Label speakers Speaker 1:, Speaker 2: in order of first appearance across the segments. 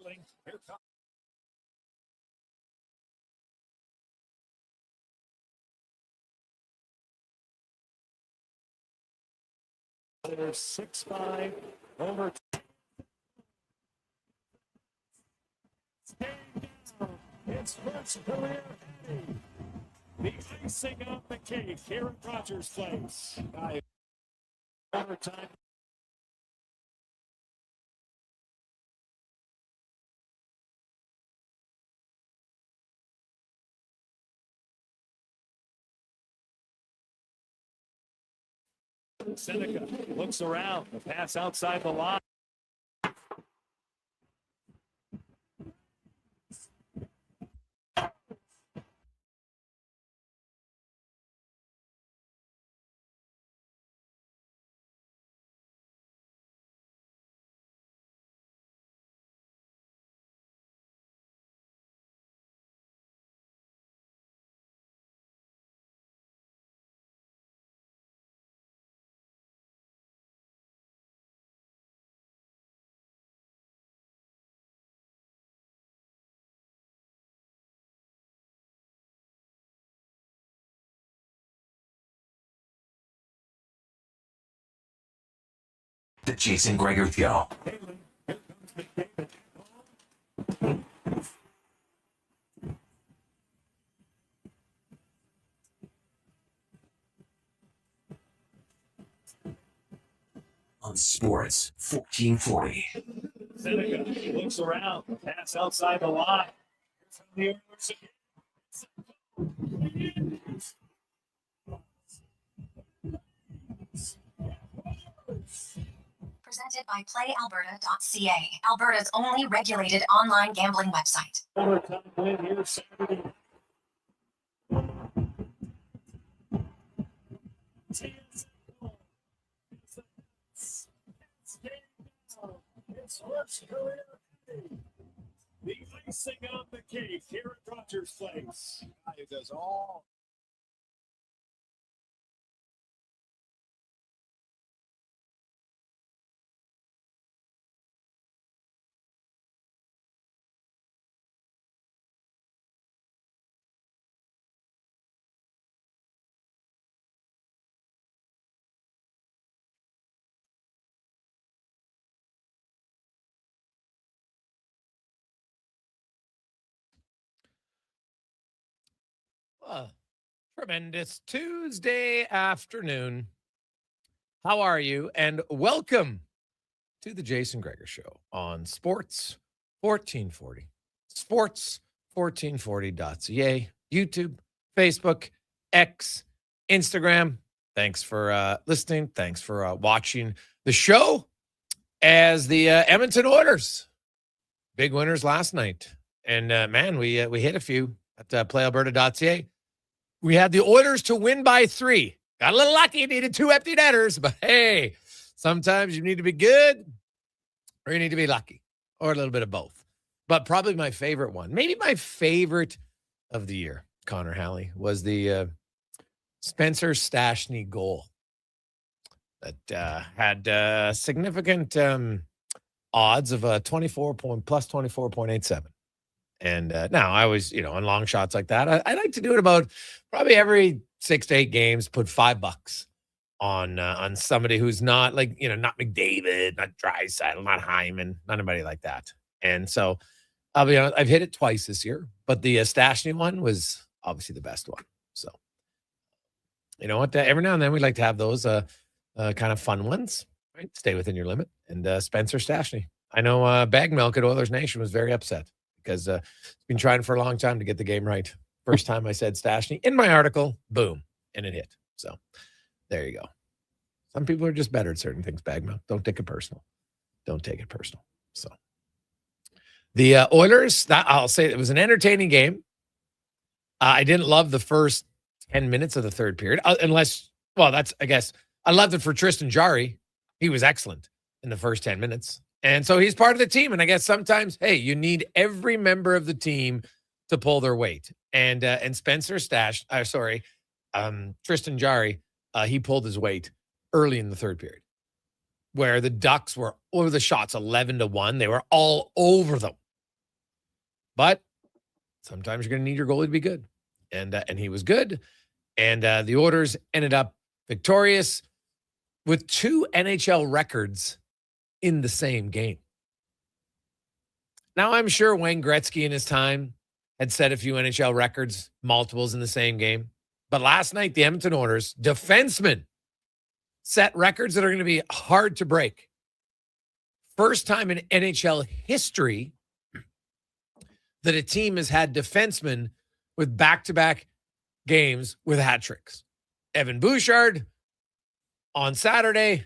Speaker 1: Halley. Here comes. They're 6-5 over. It's first career heading. The icing on the cake here at Rogers Place. Overtime. Seneca looks around. The pass outside the line.
Speaker 2: The Jason Gregor Show. On Sports 1440.
Speaker 1: Seneca looks around. Pass outside the line.
Speaker 3: Presented by PlayAlberta.ca, Alberta's only regulated online gambling website.
Speaker 1: Overtime win here Saturday. It's first career heading. The icing on the cake here at Rogers Place. Guy who does all.
Speaker 4: Tremendous Tuesday afternoon. How are you? And welcome to the Jason Gregor Show on Sports 1440. Sports1440.ca, YouTube, Facebook, X, Instagram. Thanks for listening. Thanks for watching the show as the Edmonton Oilers. Big winners last night. And, man, we hit a few at PlayAlberta.ca. We had the Oilers to win by 3. Got a little lucky, needed 2 empty netters, but hey, sometimes you need to be good or you need to be lucky or a little bit of both. But probably my favorite one, maybe my favorite of the year, Connor Halley, was the Spencer Stastny goal that had significant odds of plus 24.87. And now I was, on long shots like that, I like to do it about probably every 6 to 8 games, put $5 on somebody who's not not McDavid, not Draisaitl, not Hyman, not anybody like that. And so I'll be honest, I've hit it twice this year, but the Stastny one was obviously the best one. So, you know what? Every now and then we like to have those kind of fun ones, right? Stay within your limit. And Spencer Stastny. I know Bag Milk at Oilers Nation was very upset, because he's been trying for a long time to get the game right. First time I said Stastny in my article, boom, and it hit. So there you go. Some people are just better at certain things, Bagmouth. Don't take it personal. Don't take it personal. So the Oilers, I'll say it was an entertaining game. I didn't love the first 10 minutes of the third period, I loved it for Tristan Jarry. He was excellent in the first 10 minutes. And so he's part of the team. And I guess sometimes, hey, you need every member of the team to pull their weight. And Tristan Jarry, he pulled his weight early in the third period, where the Ducks were over the shots 11-1. They were all over them. But sometimes you're going to need your goalie to be good. And he was good. And the Oilers ended up victorious with 2 NHL records in the same game. Now, I'm sure Wayne Gretzky in his time had set a few NHL records, multiples in the same game. But last night, the Edmonton Oilers defensemen set records that are going to be hard to break. First time in NHL history that a team has had defensemen with back-to-back games with hat tricks. Evan Bouchard on Saturday,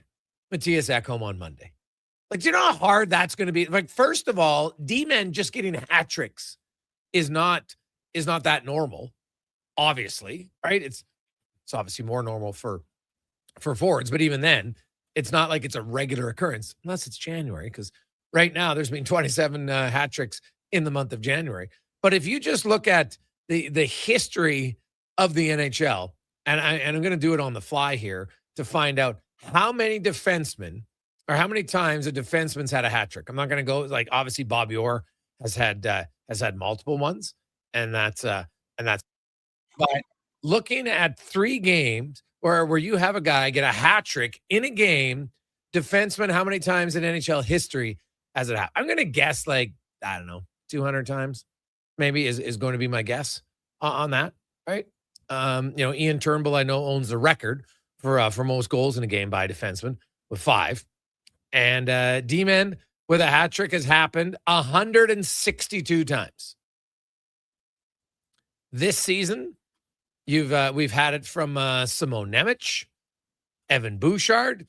Speaker 4: Matthias Ekholm on Monday. Like, do you know how hard that's going to be? Like, first of all, D-men just getting hat tricks is not that normal, obviously, right? It's obviously more normal for forwards, but even then, it's not like it's a regular occurrence unless it's January, because right now there's been 27 hat tricks in the month of January. But if you just look at the history of the NHL, and I'm going to do it on the fly here to find out how many defensemen or how many times a defenseman's had a hat trick. I'm not going to go like, obviously Bobby Orr has had multiple ones, and that's but looking at 3 games where you have a guy get a hat trick in a game, defenseman, how many times in NHL history has it happened? I'm going to guess like, I don't know, 200 times maybe is going to be my guess on that, right? Ian Turnbull, I know, owns the record for most goals in a game by a defenseman with 5. And D-men with a hat trick has happened 162 times. This season, we've had it from Simon Nemec, Evan Bouchard.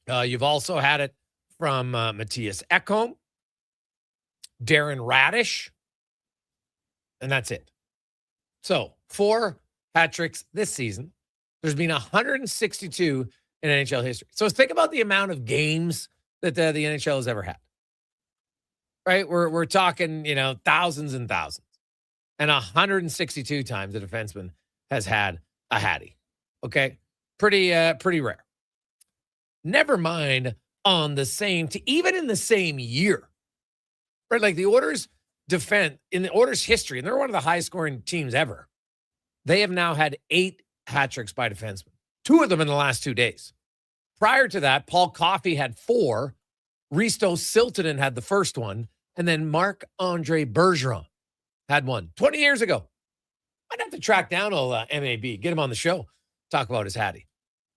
Speaker 4: You've also had it from Matthias Ekholm, Darren Radish, and that's it. So 4 hat tricks this season. There's been 162 in NHL history. So think about the amount of games that the NHL has ever had. Right? We're talking, thousands and thousands. And 162 times a defenseman has had a hattie. Okay? Pretty rare. Never mind even in the same year. Right? Like the Oilers in the Oilers history, and they're one of the highest scoring teams ever. They have now had 8 hat tricks by defensemen. 2 of them in the last 2 days. Prior to that, Paul Coffey had 4. Risto Siltanen had the first one. And then Marc-Andre Bergeron had one 20 years ago. I'd have to track down old MAB, get him on the show, talk about his hattie.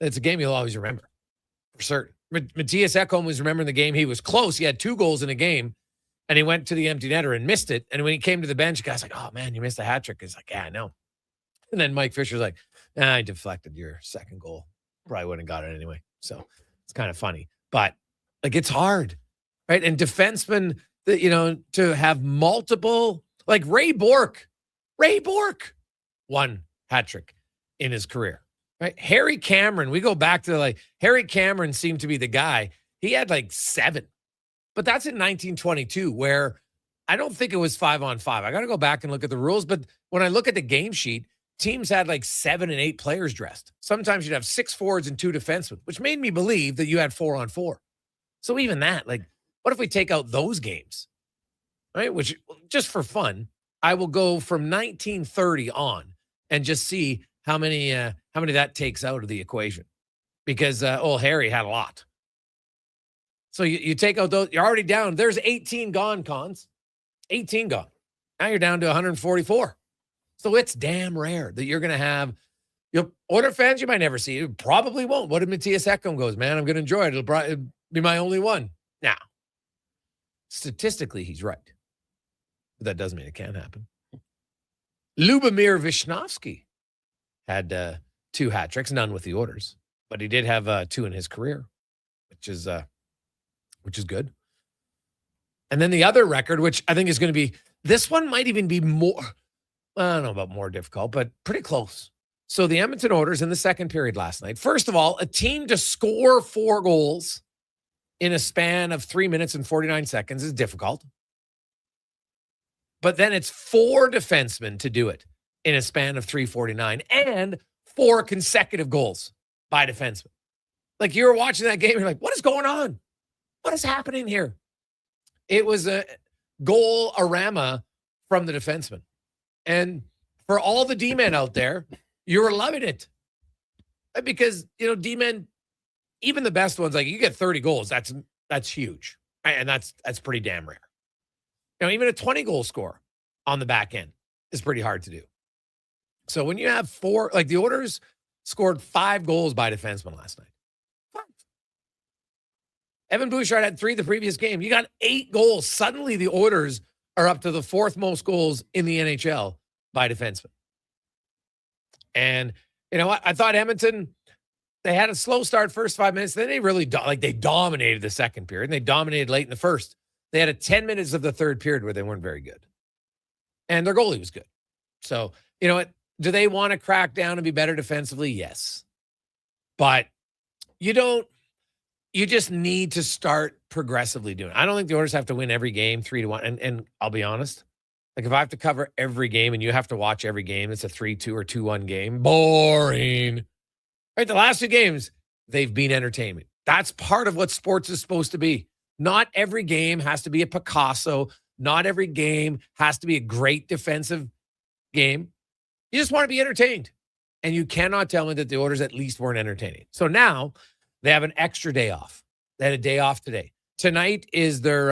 Speaker 4: It's a game you'll always remember, for certain. Matthias Ekholm was remembering the game. He was close. He had 2 goals in a game, and he went to the empty netter and missed it. And when he came to the bench, the guy's like, "Oh, man, you missed a hat trick." He's like, "Yeah, I know." And then Mike Fisher's like, "I deflected your second goal. Probably wouldn't have got it anyway." So it's kind of funny. But, like, it's hard, right? And defensemen, to have multiple, like Ray Bourque, 1 hat trick in his career, right? Harry Cameron, we go back to Harry Cameron seemed to be the guy. He had 7, but that's in 1922, where I don't think it was 5-on-5. I got to go back and look at the rules. But when I look at the game sheet, teams had 7 and 8 players dressed. Sometimes you'd have 6 forwards and 2 defensemen, which made me believe that you had 4-on-4. So even that, what if we take out those games, right? Which, just for fun, I will go from 1930 on and just see how many that takes out of the equation, because old Harry had a lot. So you take out those, you're already down. There's 18 gone, Cons. 18 gone. Now you're down to 144. So it's damn rare that you're going to have, Oilers fans you might never see. You probably won't. What if Matthias Ekholm goes, "Man, I'm going to enjoy it. It'll be my only one." Now, statistically, he's right. But that doesn't mean it can't happen. Lubomir Vishnevsky had 2 hat tricks, none with the Oilers, but he did have 2 in his career, which is good. And then the other record, which I think is going to be, this one might even be more, I don't know about more difficult, but pretty close. So the Edmonton Oilers in the second period last night, first of all, a team to score 4 goals in a span of 3 minutes and 49 seconds is difficult. But then it's 4 defensemen to do it in a span of 3:49 and 4 consecutive goals by defensemen. Like, you were watching that game, you're like, what is going on? What is happening here? It was goal-a-rama from the defenseman. And for all the D-men out there, you were loving it. Because, D-men, even the best ones, like you get 30 goals, that's huge. And that's pretty damn rare. Even a 20-goal score on the back end is pretty hard to do. So when you have 4, like the Oilers scored 5 goals by defensemen last night. 5. Evan Bouchard had 3 the previous game. You got 8 goals. Suddenly the Oilers are up to the 4th most goals in the NHL by defensemen. And you know what? I thought Edmonton, they had a slow start first 5 minutes. Then they really they dominated the second period. And they dominated late in the first. They had a 10 minutes of the third period where they weren't very good. And their goalie was good. So, you know what? Do they want to crack down and be better defensively? Yes. But you just need to start progressively doing it. I don't think the Oilers have to win every game 3-1. And I'll be honest, like if I have to cover every game and you have to watch every game, it's a 3-2 or 2-1 game. Boring. Right? The last 2 games, they've been entertainment. That's part of what sports is supposed to be. Not every game has to be a Picasso. Not every game has to be a great defensive game. You just want to be entertained. And you cannot tell me that the Oilers at least weren't entertaining. So now they have an extra day off. They had a day off today. Tonight is their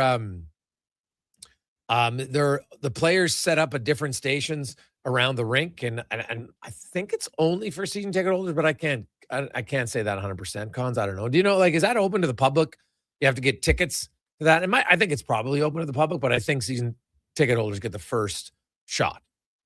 Speaker 4: the players set up at different stations around the rink. And I think it's only for season ticket holders, but I can't say that 100%. Cons, I don't know. Do you know, like, is that open to the public? You have to get tickets to that. I think it's probably open to the public, but I think season ticket holders get the first shot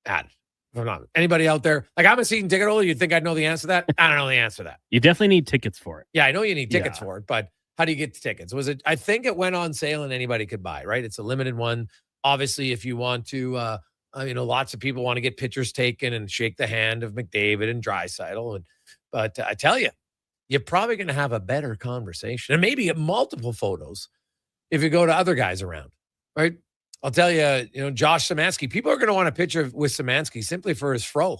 Speaker 4: at it. If I'm not, anybody out there, like I'm a season ticket holder, you'd think I'd know the answer to that. I don't know the answer to that.
Speaker 5: You definitely need tickets for it.
Speaker 4: Yeah, I know you need tickets for it, but how do you get the tickets? I think it went on sale and anybody could buy, right? It's a limited one. Obviously, if you want to, lots of people want to get pictures taken and shake the hand of McDavid and Draisaitl. But I tell you, you're probably going to have a better conversation and maybe get multiple photos if you go to other guys around, right? I'll tell you, Josh Samanski, people are going to want a picture with Samanski simply for his fro.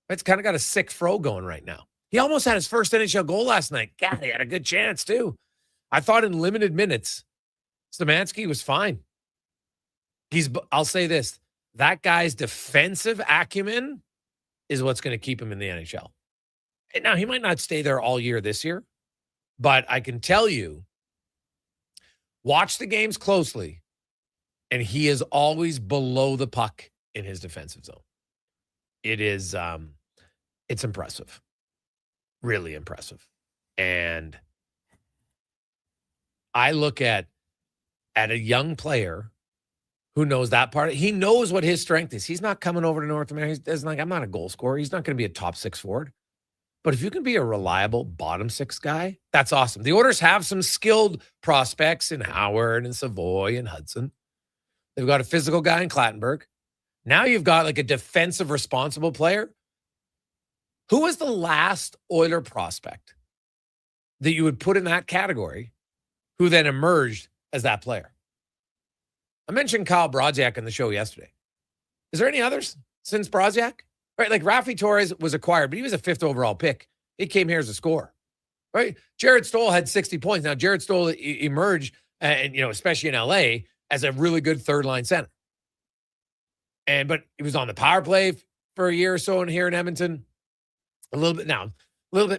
Speaker 4: It's kind of got a sick fro going right now. He almost had his first NHL goal last night. God, he had a good chance too. I thought in limited minutes, Samanski was fine. I'll say this, that guy's defensive acumen is what's going to keep him in the NHL. And now he might not stay there all year this year, but I can tell you, watch the games closely. And he is always below the puck in his defensive zone. It is, it's impressive. Really impressive. And I look at a young player who knows that part. He knows what his strength is. He's not coming over to North America. He's like, I'm not a goal scorer. He's not going to be a top 6 forward. But if you can be a reliable bottom 6 guy, that's awesome. The Oilers have some skilled prospects in Howard and Savoy and Hudson. They've got a physical guy in Clattenburg. Now you've got like a defensive responsible player. Who was the last Oiler prospect that you would put in that category who then emerged as that player? I mentioned Kyle Brodziak in the show yesterday. Is there any others since Brodziak? Right, like Rafi Torres was acquired, but he was a 5th overall pick. He came here as a scorer. Right? Jared Stoll had 60 points. Now, Jared Stoll emerged, and especially in LA, as a really good third-line center. But he was on the power play for a year or so in here in Edmonton. A little bit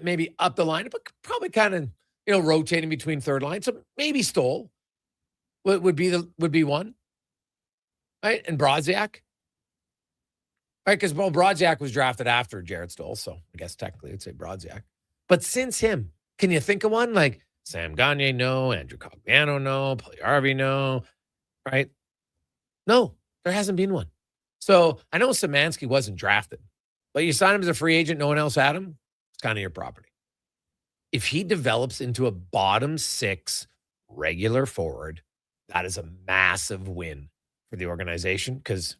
Speaker 4: maybe up the line, but probably kind of, rotating between third line. So maybe Stoll would be one. Right? And Brodziak. Right? Because Brodziak was drafted after Jared Stoll, so I guess technically I'd say Brodziak. But since him, can you think of one? Like Sam Gagner, no. Andrew Cogliano, no. Puljujärvi, no. Right? No, there hasn't been one. So I know Samansky wasn't drafted, but you sign him as a free agent, no one else had him, it's kind of your property. If he develops into a bottom 6 regular forward, that is a massive win for the organization because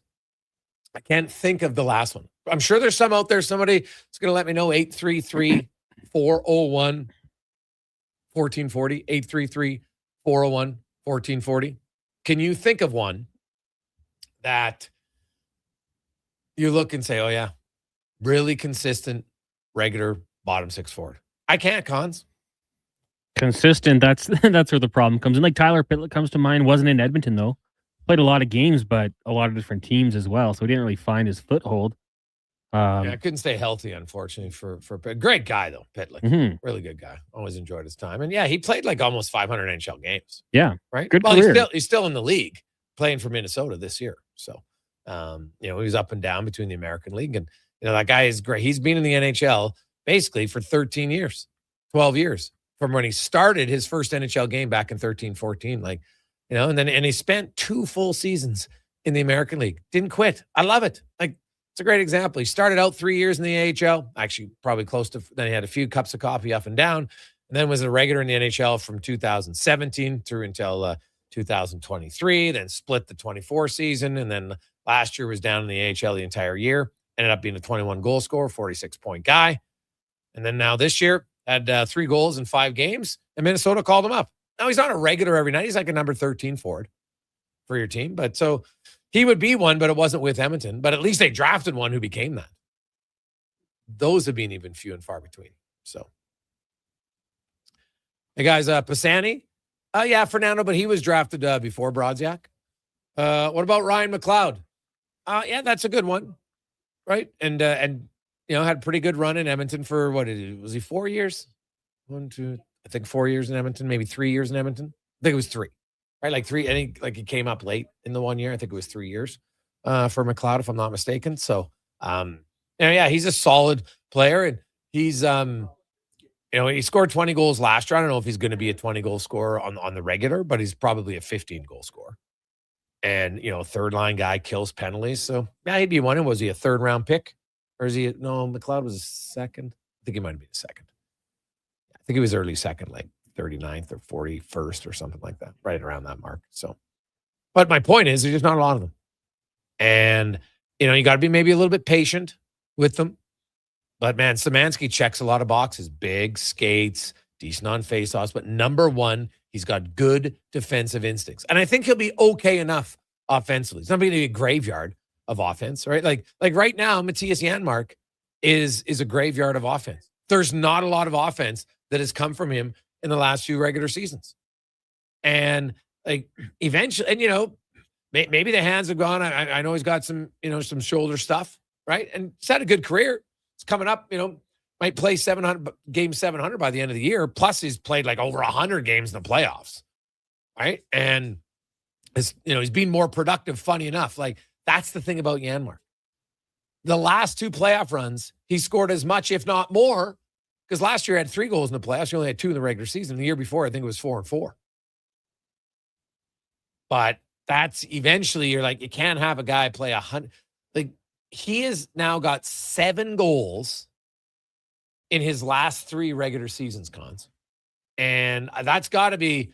Speaker 4: I can't think of the last one. I'm sure there's some out there. Somebody is going to let me know. 833-401-1440. 833-401-1440. Can you think of one that you look and say, oh, yeah, really consistent, regular bottom 6 forward? I can't, Cons.
Speaker 5: Consistent, that's where the problem comes in. Like Tyler Pitlick comes to mind. Wasn't in Edmonton, though. played a lot of games, but a lot of different teams as well. So he didn't really find his foothold.
Speaker 4: I couldn't stay healthy, unfortunately, for great guy though, Pitlick.
Speaker 5: Mhm.
Speaker 4: Really good guy. Always enjoyed his time. And yeah, he played like almost 500 NHL games.
Speaker 5: Yeah.
Speaker 4: Right.
Speaker 5: Good
Speaker 4: well,
Speaker 5: career.
Speaker 4: he's still in the league playing for Minnesota this year. So, he was up and down between the American League, and that guy is great. He's been in the NHL basically for 13 years, 12 years from when he started his first NHL game back in 13-14. And he spent 2 full seasons in the American League. Didn't quit. I love it. It's a great example. He started out 3 years in the AHL, actually probably close to, then he had a few cups of coffee up and down, and then was a regular in the NHL from 2017 through until 2023, then split the 24 season, and then last year was down in the AHL the entire year, ended up being a 21 goal scorer, 46-point guy. And then now this year had 3 goals in 5 games, and Minnesota called him up. Now he's not a regular every night. He's like a number 13 forward for your team. But so he would be one, but it wasn't with Edmonton. But at least they drafted one who became that. Those have been even few and far between. So, hey guys, Pisani. Yeah, Fernando, but he was drafted before Brodziak. What about Ryan McLeod? Yeah, that's a good one, right? And had a pretty good run in Edmonton for was he 4 years? 1, 2, I think 4 years in Edmonton, maybe 3 years in Edmonton. I think it was 3, right? Like 3. I think he came up late in the 1 year. I think it was 3 years for McLeod, if I'm not mistaken. So, yeah, he's a solid player, and he's he scored 20 goals last year. I don't know if he's going to be a 20-goal scorer on the regular, but he's probably a 15-goal scorer. And, third-line guy, kills penalties. So, yeah, he'd be one. And was he a third-round pick? Or is he? No, McLeod was a second. I think he might have been a second. I think he was early second, like 39th or 41st or something like that, right around that mark. So, but my point is, there's just not a lot of them. And, you got to be maybe a little bit patient with them. But, man, Samanski checks a lot of boxes. Big, skates, decent on faceoffs. But number one, he's got good defensive instincts. And I think he'll be okay enough offensively. It's not going to be a graveyard of offense, right? Like right now, Matthias Janmark is a graveyard of offense. There's not a lot of offense that has come from him in the last few regular seasons. And, eventually, and, maybe the hands have gone. I know he's got some, some shoulder stuff, right? And he's had a good career. It's coming up, might play 700 by the end of the year. Plus, he's played like over 100 games in the playoffs, right? And he's been more productive. Funny enough, that's the thing about Janmark. The last 2 playoff runs, he scored as much, if not more, because last year he had 3 goals in the playoffs. He only had 2 in the regular season. The year before, I think it was 4 and 4. But that's eventually, you're like, you can't have a guy play 100. He has now got 7 goals in his last 3 regular seasons, Cons. And that's got to be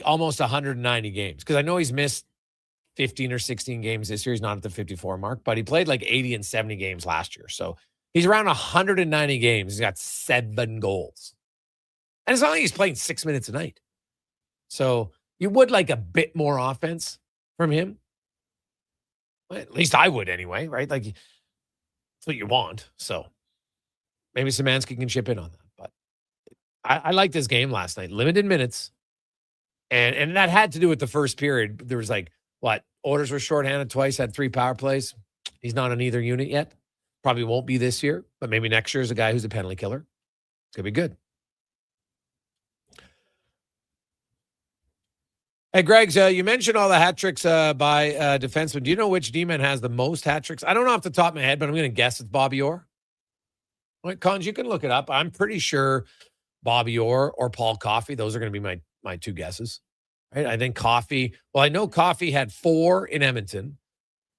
Speaker 4: almost 190 games, because I know he's missed 15 or 16 games this year. He's not at the 54 mark, but he played 80 and 70 games last year. So he's around 190 games. He's got 7 goals. And it's not like he's playing 6 minutes a night. So you would like a bit more offense from him. Well, at least I would anyway, right? That's what you want. So maybe Samanski can chip in on that. But I liked this game last night. Limited minutes. And that had to do with the first period. There was Orders were shorthanded twice, had 3 power plays. He's not on either unit yet. Probably won't be this year, but maybe next year is a guy who's a penalty killer. It's going to be good. Hey, Greg, you mentioned all the hat tricks by defensemen. Do you know which D-man has the most hat tricks? I don't know off the top of my head, but I'm going to guess it's Bobby Orr. Right, Cons, you can look it up. I'm pretty sure Bobby Orr or Paul Coffey. Those are going to be my 2 guesses. Right? I think Coffey. Well, I know Coffey had 4 in Edmonton,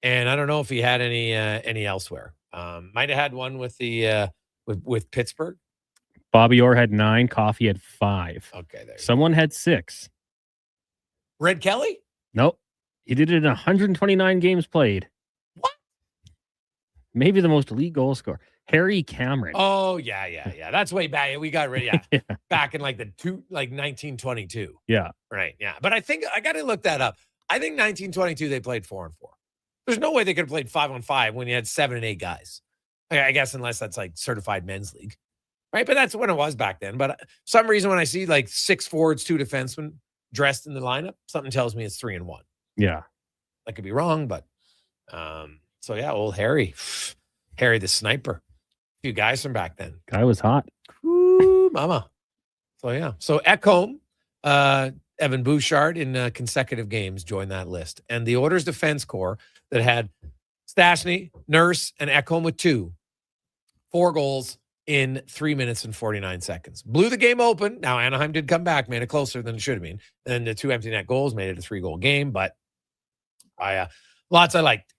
Speaker 4: and I don't know if he had any elsewhere. Might have had one with the with Pittsburgh.
Speaker 5: Bobby Orr had 9. Coffey had 5.
Speaker 4: Okay, there.
Speaker 5: Someone had 6.
Speaker 4: Red Kelly?
Speaker 5: Nope. He did it in 129 games played.
Speaker 4: What?
Speaker 5: Maybe the most elite goal scorer. Harry Cameron.
Speaker 4: Oh, yeah. That's way back. We got rid of yeah. Back in 1922.
Speaker 5: Yeah.
Speaker 4: Right, yeah. But I think I got to look that up. I think 1922 they played 4 and 4. There's no way they could have played 5 on 5 when you had 7 and 8 guys. I guess unless that's certified men's league. Right? But that's when it was back then. But some reason when I see 6 forwards, 2 defensemen dressed in the lineup, something tells me it's 3 and 1.
Speaker 5: Yeah.
Speaker 4: I could be wrong, but so yeah, old Harry the sniper. A few guys from back then.
Speaker 5: Guy was hot.
Speaker 4: Ooh, mama. So yeah. So Ekholm, Evan Bouchard in consecutive games joined that list. And the Oilers defense core that had Stastny, Nurse, and Ekholm with 4 goals in 3 minutes and 49 seconds. Blew the game open. Now, Anaheim did come back, made it closer than it should have been. And the 2 empty net goals made it a 3-goal game, but lots I liked.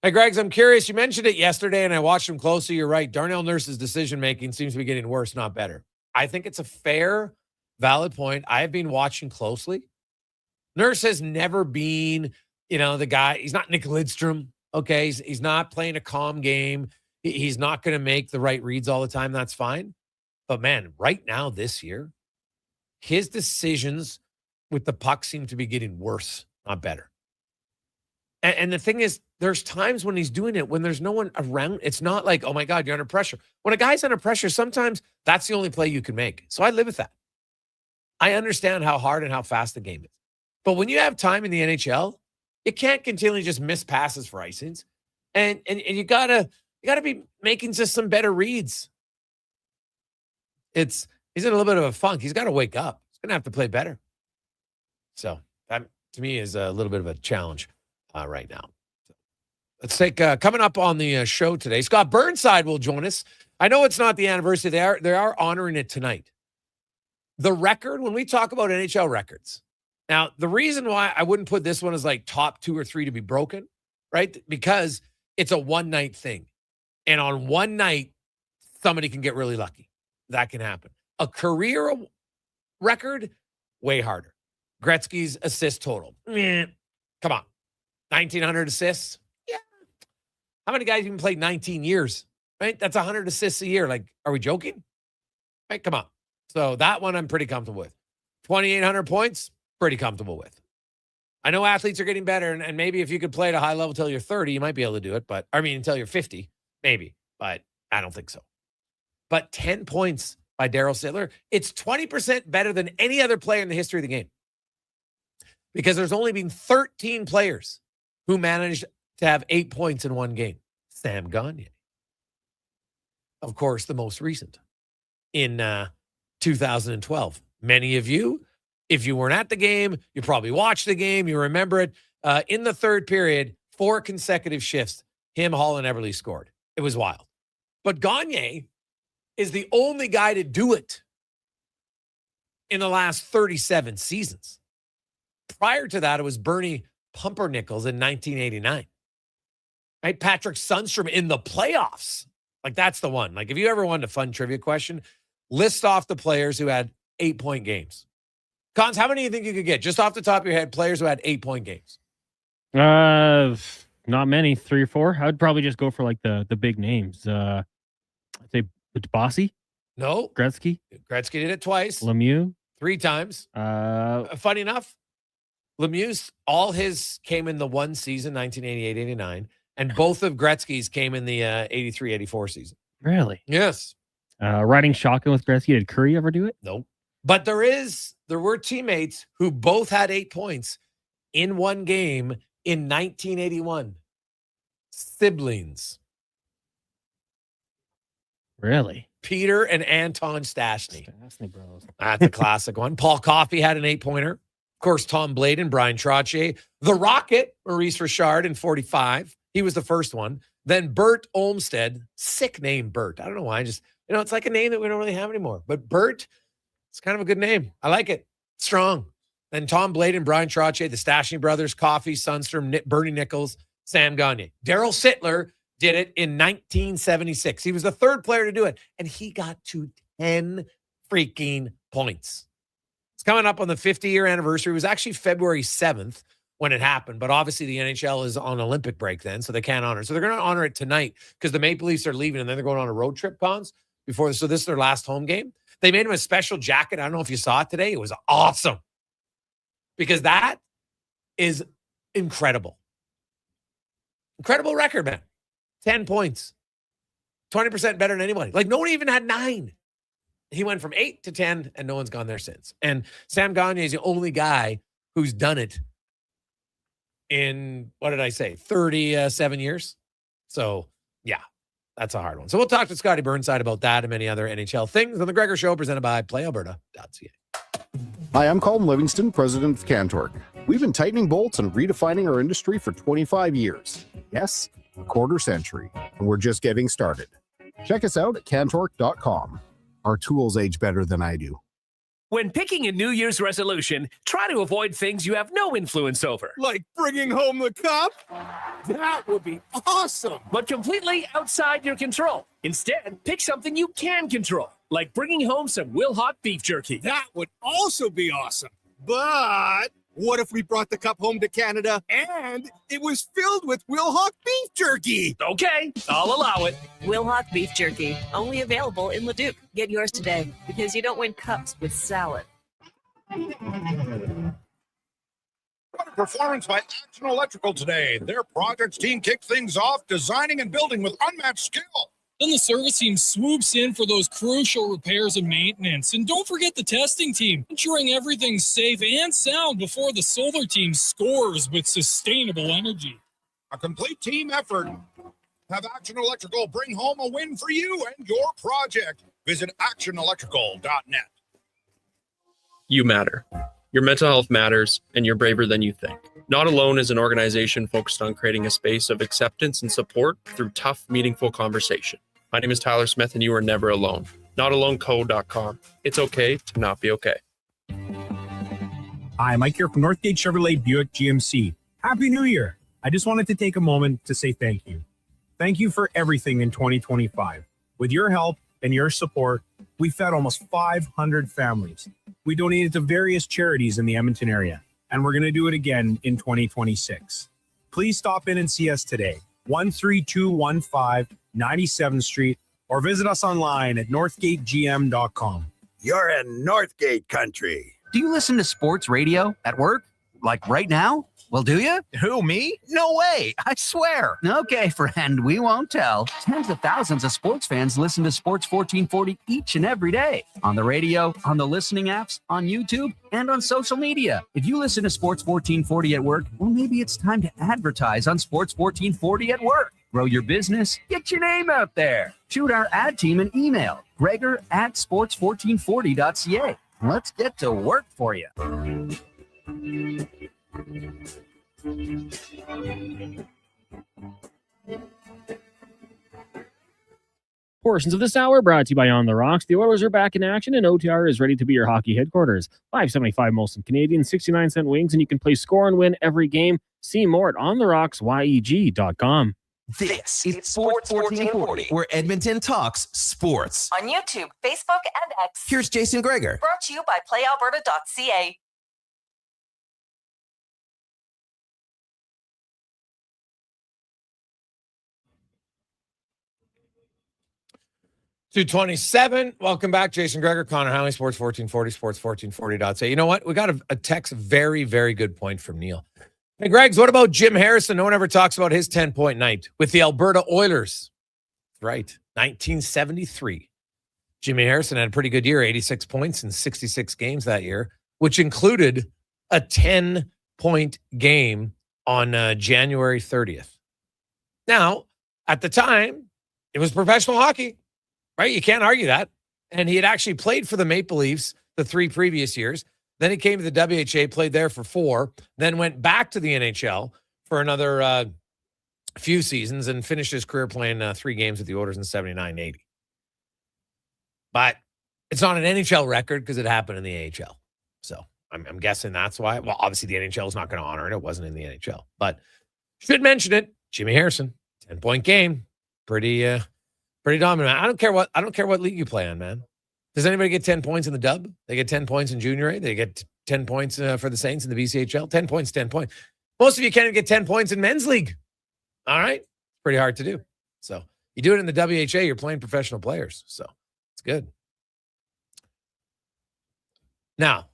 Speaker 4: Hey, Greggs, I'm curious. You mentioned it yesterday, and I watched him closely. You're right. Darnell Nurse's decision-making seems to be getting worse, not better. I think it's a fair, valid point. I have been watching closely. Nurse has never been, the guy. He's not Nick Lidstrom, okay? He's not playing a calm game. He's not going to make the right reads all the time. That's fine. But, man, right now this year, his decisions with the puck seem to be getting worse, not better. And the thing is, there's times when he's doing it when there's no one around. It's not like, oh, my God, you're under pressure. When a guy's under pressure, sometimes that's the only play you can make. So I live with that. I understand how hard and how fast the game is. But when you have time in the NHL, you can't continually just miss passes for icings. And you gotta be making just some better reads. He's in a little bit of a funk. He's got to wake up. He's going to have to play better. So that, to me, is a little bit of a challenge right now. So let's take coming up on the show today. Scott Burnside will join us. I know it's not the anniversary. They are honoring it tonight. The record, when we talk about NHL records, now the reason why I wouldn't put this one as like top 2 or 3 to be broken, right? Because it's a one-night thing. And on one night, somebody can get really lucky. That can happen. A career record, way harder. Gretzky's assist total. Come on. 1,900 assists? Yeah. How many guys even played 19 years? Right? That's 100 assists a year. Like, are we joking? Right? Come on. So that one I'm pretty comfortable with. 2,800 points, pretty comfortable with. I know athletes are getting better, and maybe if you could play at a high level till you're 30, you might be able to do it. But until you're 50, maybe. But I don't think so. But 10 points by Daryl Sittler, it's 20% better than any other player in the history of the game. Because there's only been 13 players who managed to have 8 points in one game. Sam Gagner. Of course, the most recent in 2012. Many of you, if you weren't at the game, you probably watched the game, you remember it. In the third period, 4 consecutive shifts, him, Hall, and Everly scored. It was wild. But Gagner is the only guy to do it in the last 37 seasons. Prior to that, it was Bernie Pumpernickels in 1989. Right? Patrick Sundstrom in the playoffs. Like, that's the one. Like, if you ever wanted a fun trivia question, list off the players who had 8-point games. Cons, how many do you think you could get? Just off the top of your head, players who had 8-point games.
Speaker 5: Not many, 3 or 4. I would probably just go for like the big names. I'd say Bossy.
Speaker 4: No.
Speaker 5: Gretzky
Speaker 4: did it twice.
Speaker 5: Lemieux
Speaker 4: 3 times. Funny enough, Lemieux, all his came in the one season, 1988-89, and both of Gretzky's came in the 83-84 season.
Speaker 5: Really?
Speaker 4: Yes.
Speaker 5: Riding shotgun with Gretzky. Did Curry ever do it?
Speaker 4: Nope. But there were teammates who both had 8 points in one game in 1981. Siblings.
Speaker 5: Really?
Speaker 4: Peter and Anton Stastny.
Speaker 5: Stastny bros.
Speaker 4: That's a classic one. Paul Coffey had an 8-pointer. Of course, Tom Bladen, Brian Trottier. The Rocket, Maurice Richard in 45. He was the first one. Then Bert Olmsted. Sick name, Bert. I don't know why. It's like a name that we don't really have anymore. But Bert, it's kind of a good name. I like it. Strong. Then Tom Bladen, Brian Trottier, the Stastny brothers, Coffey, Sundstrom, Bernie Nichols, Sam Gagner. Daryl Sittler did it in 1976. He was the third player to do it, and he got to 10 freaking points. It's coming up on the 50-year anniversary. It was actually February 7th when it happened, but obviously the NHL is on Olympic break then, so they can't honor it. So they're going to honor it tonight because the Maple Leafs are leaving, and then they're going on a road trip, Cons, before. So this is their last home game. They made him a special jacket. I don't know if you saw it today. It was awesome because that is incredible. Incredible record, man. 10 points. 20% better than anybody. Like, no one even had 9. He went from 8 to 10, and no one's gone there since. And Sam Gagner is the only guy who's done it in, what did I say, 37 years. So, yeah, that's a hard one. So we'll talk to Scotty Burnside about that and many other NHL things on the Gregor Show, presented by PlayAlberta.ca.
Speaker 6: Hi, I'm Colin Livingston, president of Cantork. We've been tightening bolts and redefining our industry for 25 years. Yes, a quarter century, and we're just getting started. Check us out at cantork.com. Our tools age better than I do.
Speaker 7: When picking a New Year's resolution, try to avoid things you have no influence over.
Speaker 8: Like bringing home the cup? That would be awesome.
Speaker 7: But completely outside your control. Instead, pick something you can control, like bringing home some Wilhauk beef jerky.
Speaker 8: That would also be awesome. But what if we brought the cup home to Canada and it was filled with Wilhauk beef jerky?
Speaker 7: Okay, I'll allow it.
Speaker 9: Wilhauk beef jerky, only available in Leduc. Get yours today, because you don't win cups with salad.
Speaker 10: What a performance by Action Electrical today. Their projects team kicked things off, designing and building with unmatched skill.
Speaker 11: Then the service team swoops in for those crucial repairs and maintenance. And don't forget the testing team, ensuring everything's safe and sound before the solar team scores with sustainable energy.
Speaker 10: A complete team effort. Have Action Electrical bring home a win for you and your project. Visit actionelectrical.net.
Speaker 12: You matter. Your mental health matters, and you're braver than you think. Not Alone is an organization focused on creating a space of acceptance and support through tough, meaningful conversation. My name is Tyler Smith, and you are never alone. NotAloneCo.com. It's okay to not be okay.
Speaker 13: Hi, Mike here from Northgate Chevrolet Buick GMC. Happy New Year. I just wanted to take a moment to say thank you. Thank you for everything in 2025. With your help and your support, we fed almost 500 families. We donated to various charities in the Edmonton area, and we're going to do it again in 2026. Please stop in and see us today, 13215 97th Street, or visit us online at northgategm.com.
Speaker 14: You're in Northgate country.
Speaker 15: Do you listen to sports radio at work? Like right now? Well, do you?
Speaker 14: Who, me? No way. I swear.
Speaker 15: Okay, friend, we won't tell. Tens of thousands of sports fans listen to Sports 1440 each and every day. On the radio, on the listening apps, on YouTube, and on social media. If you listen to Sports 1440 at work, well, maybe it's time to advertise on Sports 1440 at work. Grow your business, get your name out there. Shoot our ad team an email, gregor@sports1440.ca. Let's get to work for you.
Speaker 5: Portions of this hour brought to you by On the Rocks. The Oilers are back in action, and OTR is ready to be your hockey headquarters. $5.75 Molson Canadian, 69-cent wings, and you can play score and win every game. See more at ontherocks.yeg.com.
Speaker 2: This is Sports 1440, where Edmonton talks sports.
Speaker 9: On YouTube, Facebook, and X.
Speaker 2: Here's Jason Gregor.
Speaker 9: Brought to you by PlayAlberta.ca.
Speaker 4: 227. Welcome back. Jason Gregor, Connor Halley, Sports 1440, sports1440.ca. You know what? We got a text, very, very good point from Neil. Hey, Gregs, what about Jim Harrison? No one ever talks about his 10-point night with the Alberta Oilers. Right. 1973. Jimmy Harrison had a pretty good year, 86 points in 66 games that year, which included a 10-point game on January 30th. Now, at the time, it was professional hockey. Right? You can't argue that. And he had actually played for the Maple Leafs the 3 previous years. Then he came to the WHA, played there for 4, then went back to the NHL for another few seasons and finished his career playing 3 games with the Oilers in 79-80. But it's not an NHL record because it happened in the AHL. So I'm guessing that's why. Well, obviously the NHL is not going to honor it. It wasn't in the NHL. But should mention it. Jimmy Harrison, 10-point game. Pretty dominant. I don't care what league you play on, man. Does anybody get 10 points in the dub? They get 10 points in junior A. They get 10 points for the Saints in the BCHL. 10 points, 10 points. Most of you can't even get 10 points in men's league. All right? It's pretty hard to do. So you do it in the WHA, you're playing professional players. So it's good. Now,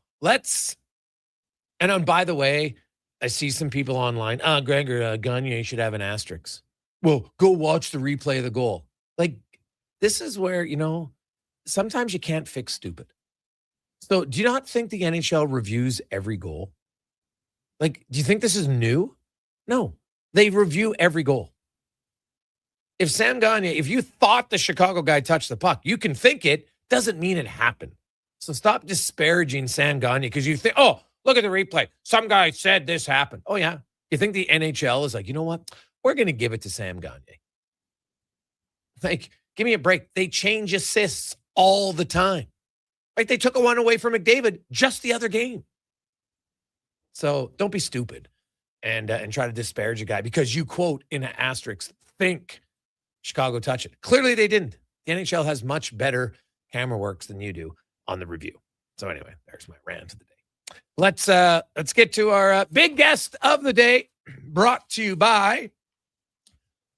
Speaker 4: and by the way, I see some people online. Gregor, Gagne should have an asterisk. Well, go watch the replay of the goal. Like, this is where, sometimes you can't fix stupid. So do you not think the NHL reviews every goal? Like, do you think this is new? No, they review every goal. If Sam Gagner, if you thought the Chicago guy touched the puck, you can think it, doesn't mean it happened. So stop disparaging Sam Gagner because you think, oh, look at the replay. Some guy said this happened. Oh, yeah. You think the NHL is like, you know what? We're going to give it to Sam Gagner. Like, give me a break. They change assists all the time. Like, they took a one away from McDavid just the other game. So don't be stupid and try to disparage a guy because you, quote, in an asterisk, think Chicago touched it. Clearly they didn't. The NHL has much better camera works than you do on the review. So anyway, there's my rant of the day. Let's get to our big guest of the day, brought to you by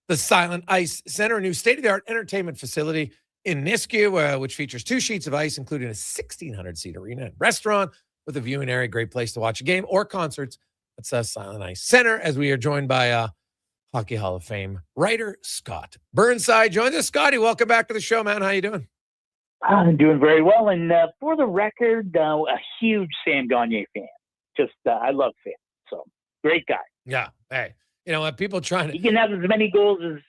Speaker 4: the Silent Ice Center, a new state-of-the-art entertainment facility in Nisku, which features 2 sheets of ice, including a 1,600-seat arena and restaurant with a viewing area. Great place to watch a game or concerts. That's Silent Ice Center, as we are joined by Hockey Hall of Fame writer Scott Burnside joins us. Scotty, welcome back to the show, man. How you doing?
Speaker 16: I'm doing very well. And for the record, a huge Sam Gagner fan. Just, I love Sam. So, great guy.
Speaker 4: Yeah. Hey, you know what? People trying to...
Speaker 16: He can have as many goals as...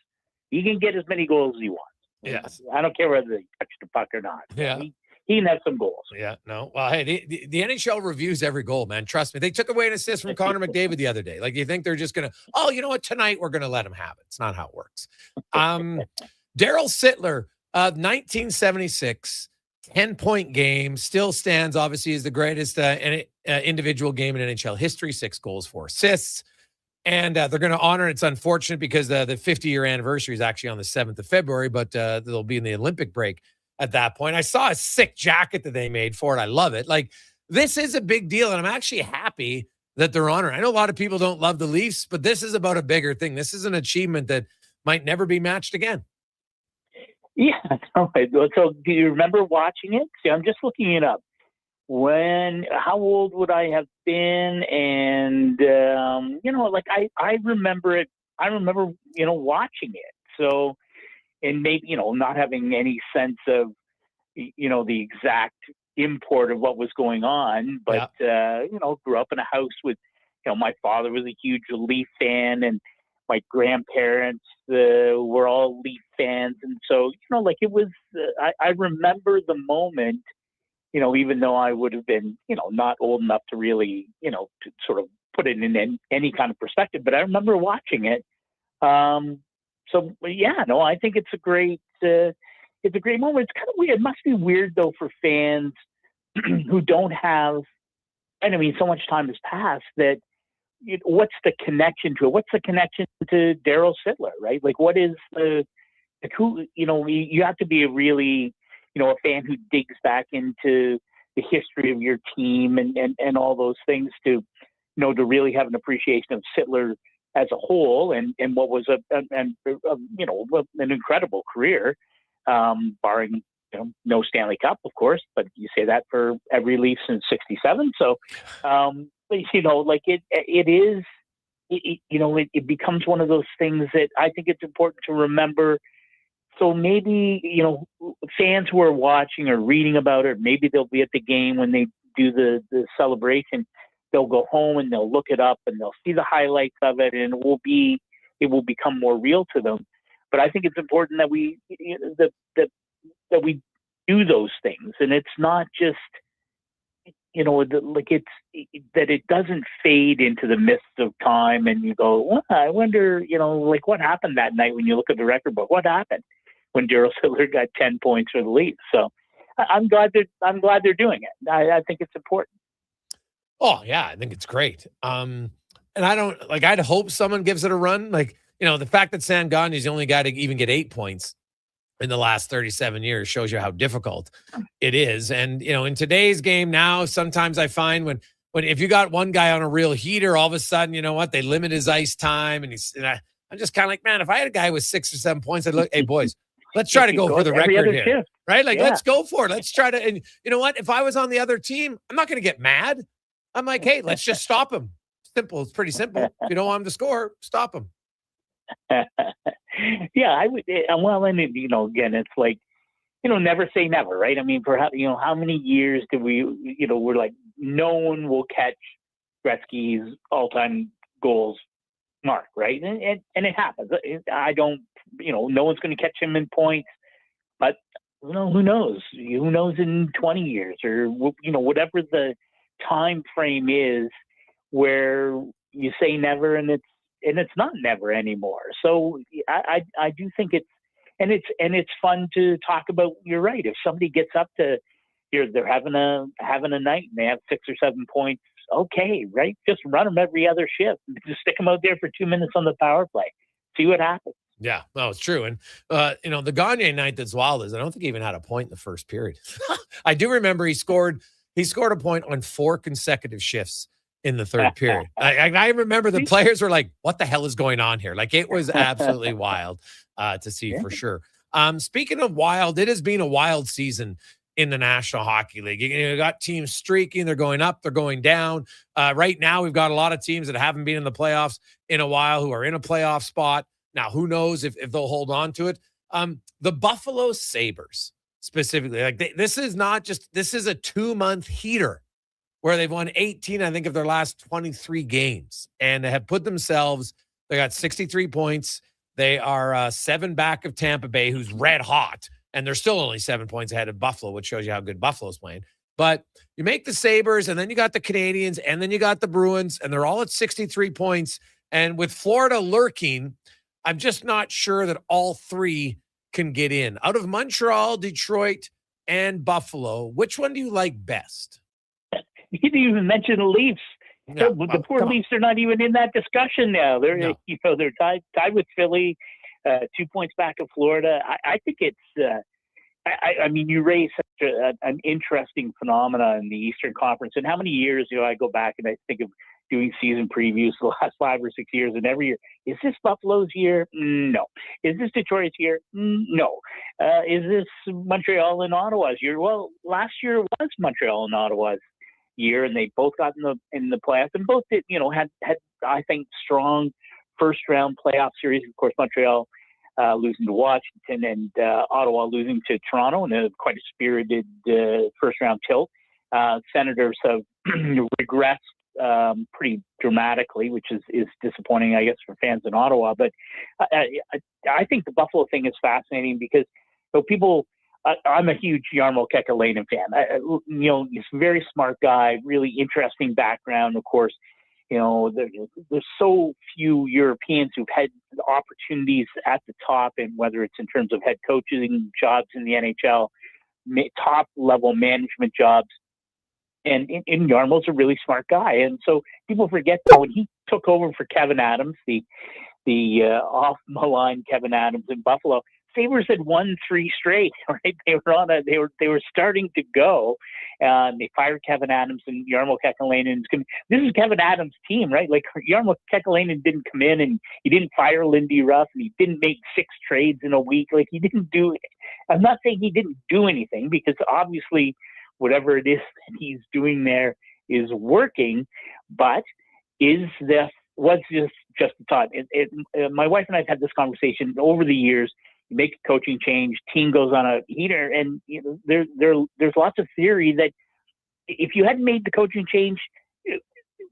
Speaker 16: He can get as many goals as he wants.
Speaker 4: Yes.
Speaker 16: I don't care whether they touch the puck or not.
Speaker 4: Yeah.
Speaker 16: He can have some goals.
Speaker 4: Yeah, no. Well, hey, the NHL reviews every goal, man. Trust me. They took away an assist from Connor McDavid the other day. Like, you think they're just going to, oh, you know what? Tonight we're going to let him have it. It's not how it works. Daryl Sittler, 1976, 10-point game, still stands, obviously, as the greatest individual game in NHL history, 6 goals, 4 assists. And they're going to honor it. It's unfortunate because the 50-year anniversary is actually on the 7th of February, but they'll be in the Olympic break at that point. I saw a sick jacket that they made for it. I love it. Like, this is a big deal, and I'm actually happy that they're honoring. I know a lot of people don't love the Leafs, but this is about a bigger thing. This is an achievement that might never be matched again.
Speaker 16: Yeah. So do you remember watching it? See, I'm just looking it up. How old would I have been? And, I remember it. I remember, watching it. So, and maybe, not having any sense of, the exact import of what was going on, but, grew up in a house with, my father was a huge Leaf fan and my grandparents were all Leaf fans. And so, it was, I remember the moment, even though I would have been, not old enough to really, to sort of put it in any kind of perspective, but I remember watching it. I think it's a great moment. It's kind of weird. It must be weird though for fans who don't have, and I mean, so much time has passed that what's the connection to it? What's the connection to Daryl Sittler, right? Like, what is you have to be a really, a fan who digs back into the history of your team and all those things to really have an appreciation of Sittler as a whole and what was an incredible career, barring no Stanley Cup, of course, but you say that for every Leaf since '67. So, it becomes one of those things that I think it's important to remember. So maybe, fans who are watching or reading about it, maybe they'll be at the game when they do the celebration. They'll go home and they'll look it up and they'll see the highlights of it, and it will become more real to them. But I think it's important that we that we do those things, and it's not just that it doesn't fade into the mists of time, and you go, well, I wonder, what happened that night when you look at the record book? What happened when Daryl Sittler got 10 points for the Leafs? So I'm glad they're doing it. I think it's important.
Speaker 4: Oh yeah, I think it's great. And I'd hope someone gives it a run. The fact that Sam Gagner is the only guy to even get 8 points in the last 37 years shows you how difficult it is. And, in today's game now, sometimes I find when if you got one guy on a real heater, all of a sudden, they limit his ice time. And I'm just kind of like, man, if I had a guy with 6 or 7 points, I'd look, hey boys, let's try to go for the record here.
Speaker 16: Shift.
Speaker 4: Right? Let's go for it. Let's try to, and you know what? If I was on the other team, I'm not going to get mad. I'm like, hey, let's just stop him. Simple. It's pretty simple. If you don't want him to score, stop him.
Speaker 16: Yeah, I would. Well, and again, it's like, never say never, right? I mean, perhaps, how many years did we, we're like, no one will catch Gretzky's all-time goals mark, right? And it happens. I don't, no one's going to catch him in points, but who knows? Who knows in 20 years or, whatever the time frame is where you say never and it's not never anymore. So I do think it's fun to talk about. You're right. If somebody gets up to, they're having a night and they have 6 or 7 points, okay, right? Just run them every other shift. Just stick them out there for 2 minutes on the power play. See what happens.
Speaker 4: Yeah, no, it's true. And, the Gagne night that's wild is I don't think he even had a point in the first period. I do remember he scored a point on 4 consecutive shifts in the third period. I remember the players were like, what the hell is going on here? Like, it was absolutely wild to see for sure. Speaking of wild, it has been a wild season in the National Hockey League. You got teams streaking, they're going up, they're going down. Right now, we've got a lot of teams that haven't been in the playoffs in a while who are in a playoff spot. Now, who knows if they'll hold on to it. The Buffalo Sabres, specifically, this is a 2-month heater where they've won 18, I think, of their last 23 games and have put themselves, they got 63 points. They are 7 back of Tampa Bay, who's red hot, and they're still only 7 points ahead of Buffalo, which shows you how good Buffalo's playing. But you make the Sabres, and then you got the Canadiens, and then you got the Bruins, and they're all at 63 points. And with Florida lurking, I'm just not sure that all 3 can get in. Out of Montreal, Detroit, and Buffalo, which one do you like best?
Speaker 16: You didn't even mention the Leafs.
Speaker 4: No,
Speaker 16: the poor Leafs are not even in that discussion now. They're they're tied with Philly, 2 points back of Florida. I think it's. I mean, you raise such an interesting phenomena in the Eastern Conference. And how many years, I go back and I think of doing season previews the last 5 or 6 years, and every year, is this Buffalo's year? No. Is this Detroit's year? No. Is this Montreal and Ottawa's year? Well, last year was Montreal and Ottawa's year, and they both got in the playoffs, and both did, had I think strong first round playoff series. Of course, Montreal losing to Washington and Ottawa losing to Toronto, and quite a spirited first round tilt. Senators have regressed pretty dramatically, which is disappointing, I guess, for fans in Ottawa. But I think the Buffalo thing is fascinating because people. I'm a huge Jarmo Kekalainen fan. He's a very smart guy, really interesting background. Of course, there's so few Europeans who've had opportunities at the top, and whether it's in terms of head coaching jobs in the NHL, top level management jobs. And Jarmo's a really smart guy. And so people forget that when he took over for Kevin Adams, the off-the-line Kevin Adams in Buffalo, Sabres had won 3 straight, right? They were starting to go. They fired Kevin Adams, and Jarmo Kekalainen. This is Kevin Adams' team, right? Like, Jarmo Kekalainen didn't come in and he didn't fire Lindy Ruff, and he didn't make 6 trades in a week. Like, he didn't do it. I'm not saying he didn't do anything, because obviously whatever it is that he's doing there is working, but was this just a thought? My wife and I have had this conversation over the years. You make a coaching change, team goes on a heater, and there's lots of theory that if you hadn't made the coaching change,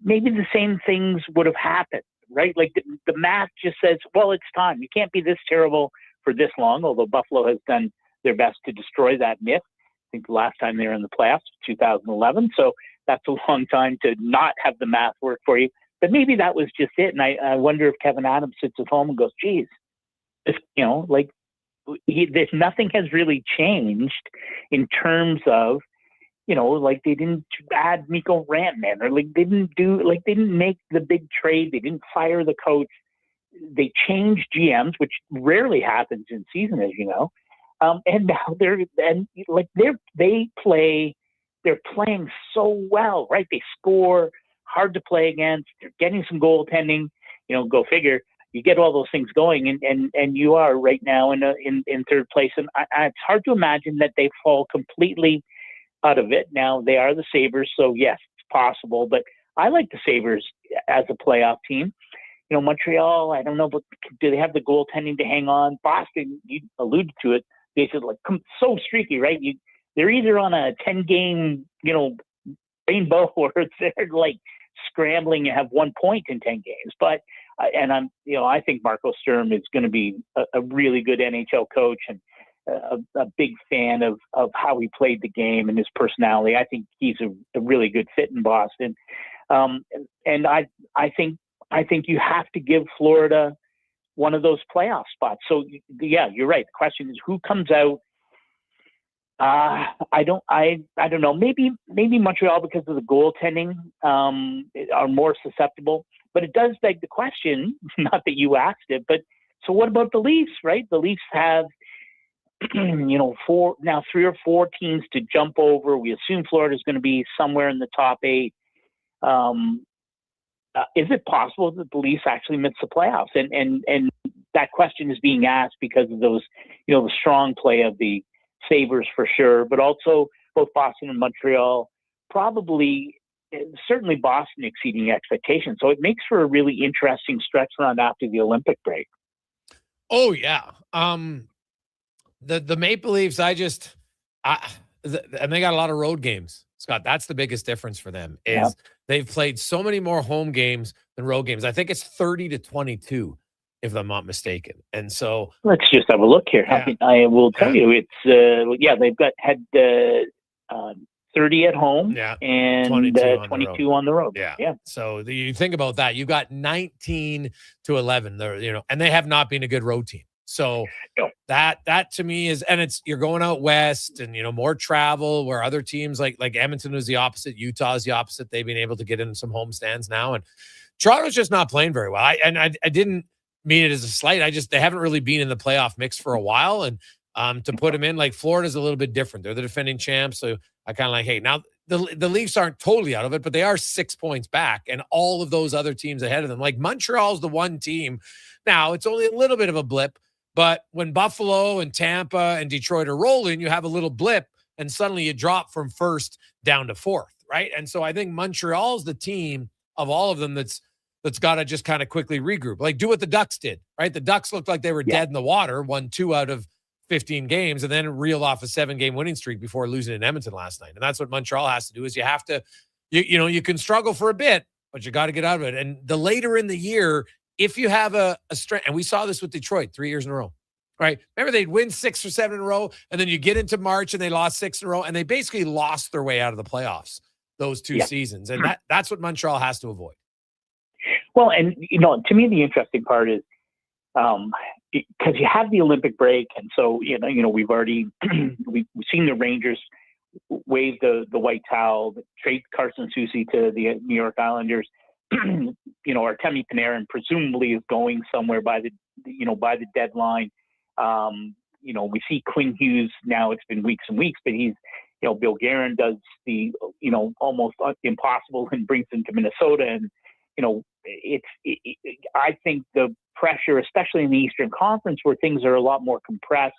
Speaker 16: maybe the same things would have happened, right? Like the math just says, well, it's time. You can't be this terrible for this long, although Buffalo has done their best to destroy that myth. I think the last time they were in the playoffs, 2011. So that's a long time to not have the math work for you. But maybe that was just it. And I wonder if Kevin Adams sits at home and goes, geez, there's nothing has really changed in terms of, they didn't add Mikko Rantanen, or they didn't make the big trade. They didn't fire the coach. They changed GMs, which rarely happens in season, as you know. And now they're playing so well, right? They score, hard to play against. They're getting some goaltending. Go figure. You get all those things going, and you are right now in third place. And it's hard to imagine that they fall completely out of it. Now they are the Sabres, so yes, it's possible. But I like the Sabres as a playoff team. Montreal, I don't know, but do they have the goaltending to hang on? Boston, you alluded to it. They said so streaky, right? They're either on a 10-game, rainbow, or they're like scrambling and have 1 point in 10 games. But I think Marco Sturm is going to be a really good NHL coach and a big fan of how he played the game and his personality. I think he's a really good fit in Boston. And I think you have to give Florida one of those playoff spots. So yeah, you're right. The question is who comes out. I don't know. Maybe Montreal, because of the goaltending, are more susceptible. But it does beg the question, not that you asked it, but so what about the Leafs, right? The Leafs have, 3 or 4 teams to jump over. We assume Florida's going to be somewhere in the top 8. Is it possible that the Leafs actually miss the playoffs? And that question is being asked because of those, the strong play of the Sabres for sure, but also both Boston and Montreal, certainly Boston exceeding expectations. So it makes for a really interesting stretch run after the Olympic break.
Speaker 4: Oh yeah. The Maple Leafs, and they got a lot of road games, Scott. That's the biggest difference for them is they've played so many more home games than road games. I think it's 30-22, if I'm not mistaken. And so
Speaker 16: let's just have a look here.
Speaker 4: Yeah.
Speaker 16: I will tell you, it's they've had 30 at home and 22 on the road.
Speaker 4: Yeah. So you think about that. You got 19-11 there, and they have not been a good road team. So that to me is, and you're going out west and, more travel where other teams like Edmonton was the opposite. Utah is the opposite. They've been able to get in some home stands now. And Toronto's just not playing very well. I didn't mean it as a slight. They haven't really been in the playoff mix for a while. And to put them in, like Florida's a little bit different. They're the defending champs. So I kind of like, hey, now the Leafs aren't totally out of it, but they are 6 points back and all of those other teams ahead of them. Like Montreal's the one team. Now it's only a little bit of a blip, but when Buffalo and Tampa and Detroit are rolling, you have a little blip and suddenly you drop from first down to fourth, right? And so I think Montreal's the team of all of them that's got to just kind of quickly regroup. Like do what the Ducks did, right? The Ducks looked like they were dead in the water, won 2 out of 15 games, and then reeled off a 7-game winning streak before losing in Edmonton last night. And that's what Montreal has to do is you have to, you can struggle for a bit, but you got to get out of it. And the later in the year, if you have a strength, and we saw this with Detroit 3 years in a row, right? Remember they'd win 6 or 7 in a row, and then you get into March and they lost 6 in a row, and they basically lost their way out of the playoffs those 2 seasons. And that's what Montreal has to avoid.
Speaker 16: Well, and, to me, the interesting part is, because you have the Olympic break, and so we've already we've seen the Rangers wave the white towel, trade Carson Soucy to the New York Islanders. Artemi Panarin presumably is going somewhere by the deadline. We see Quinn Hughes now. It's been weeks and weeks, but he's Bill Guerin does the almost impossible and brings him to Minnesota, and I think the pressure, especially in the Eastern Conference, where things are a lot more compressed,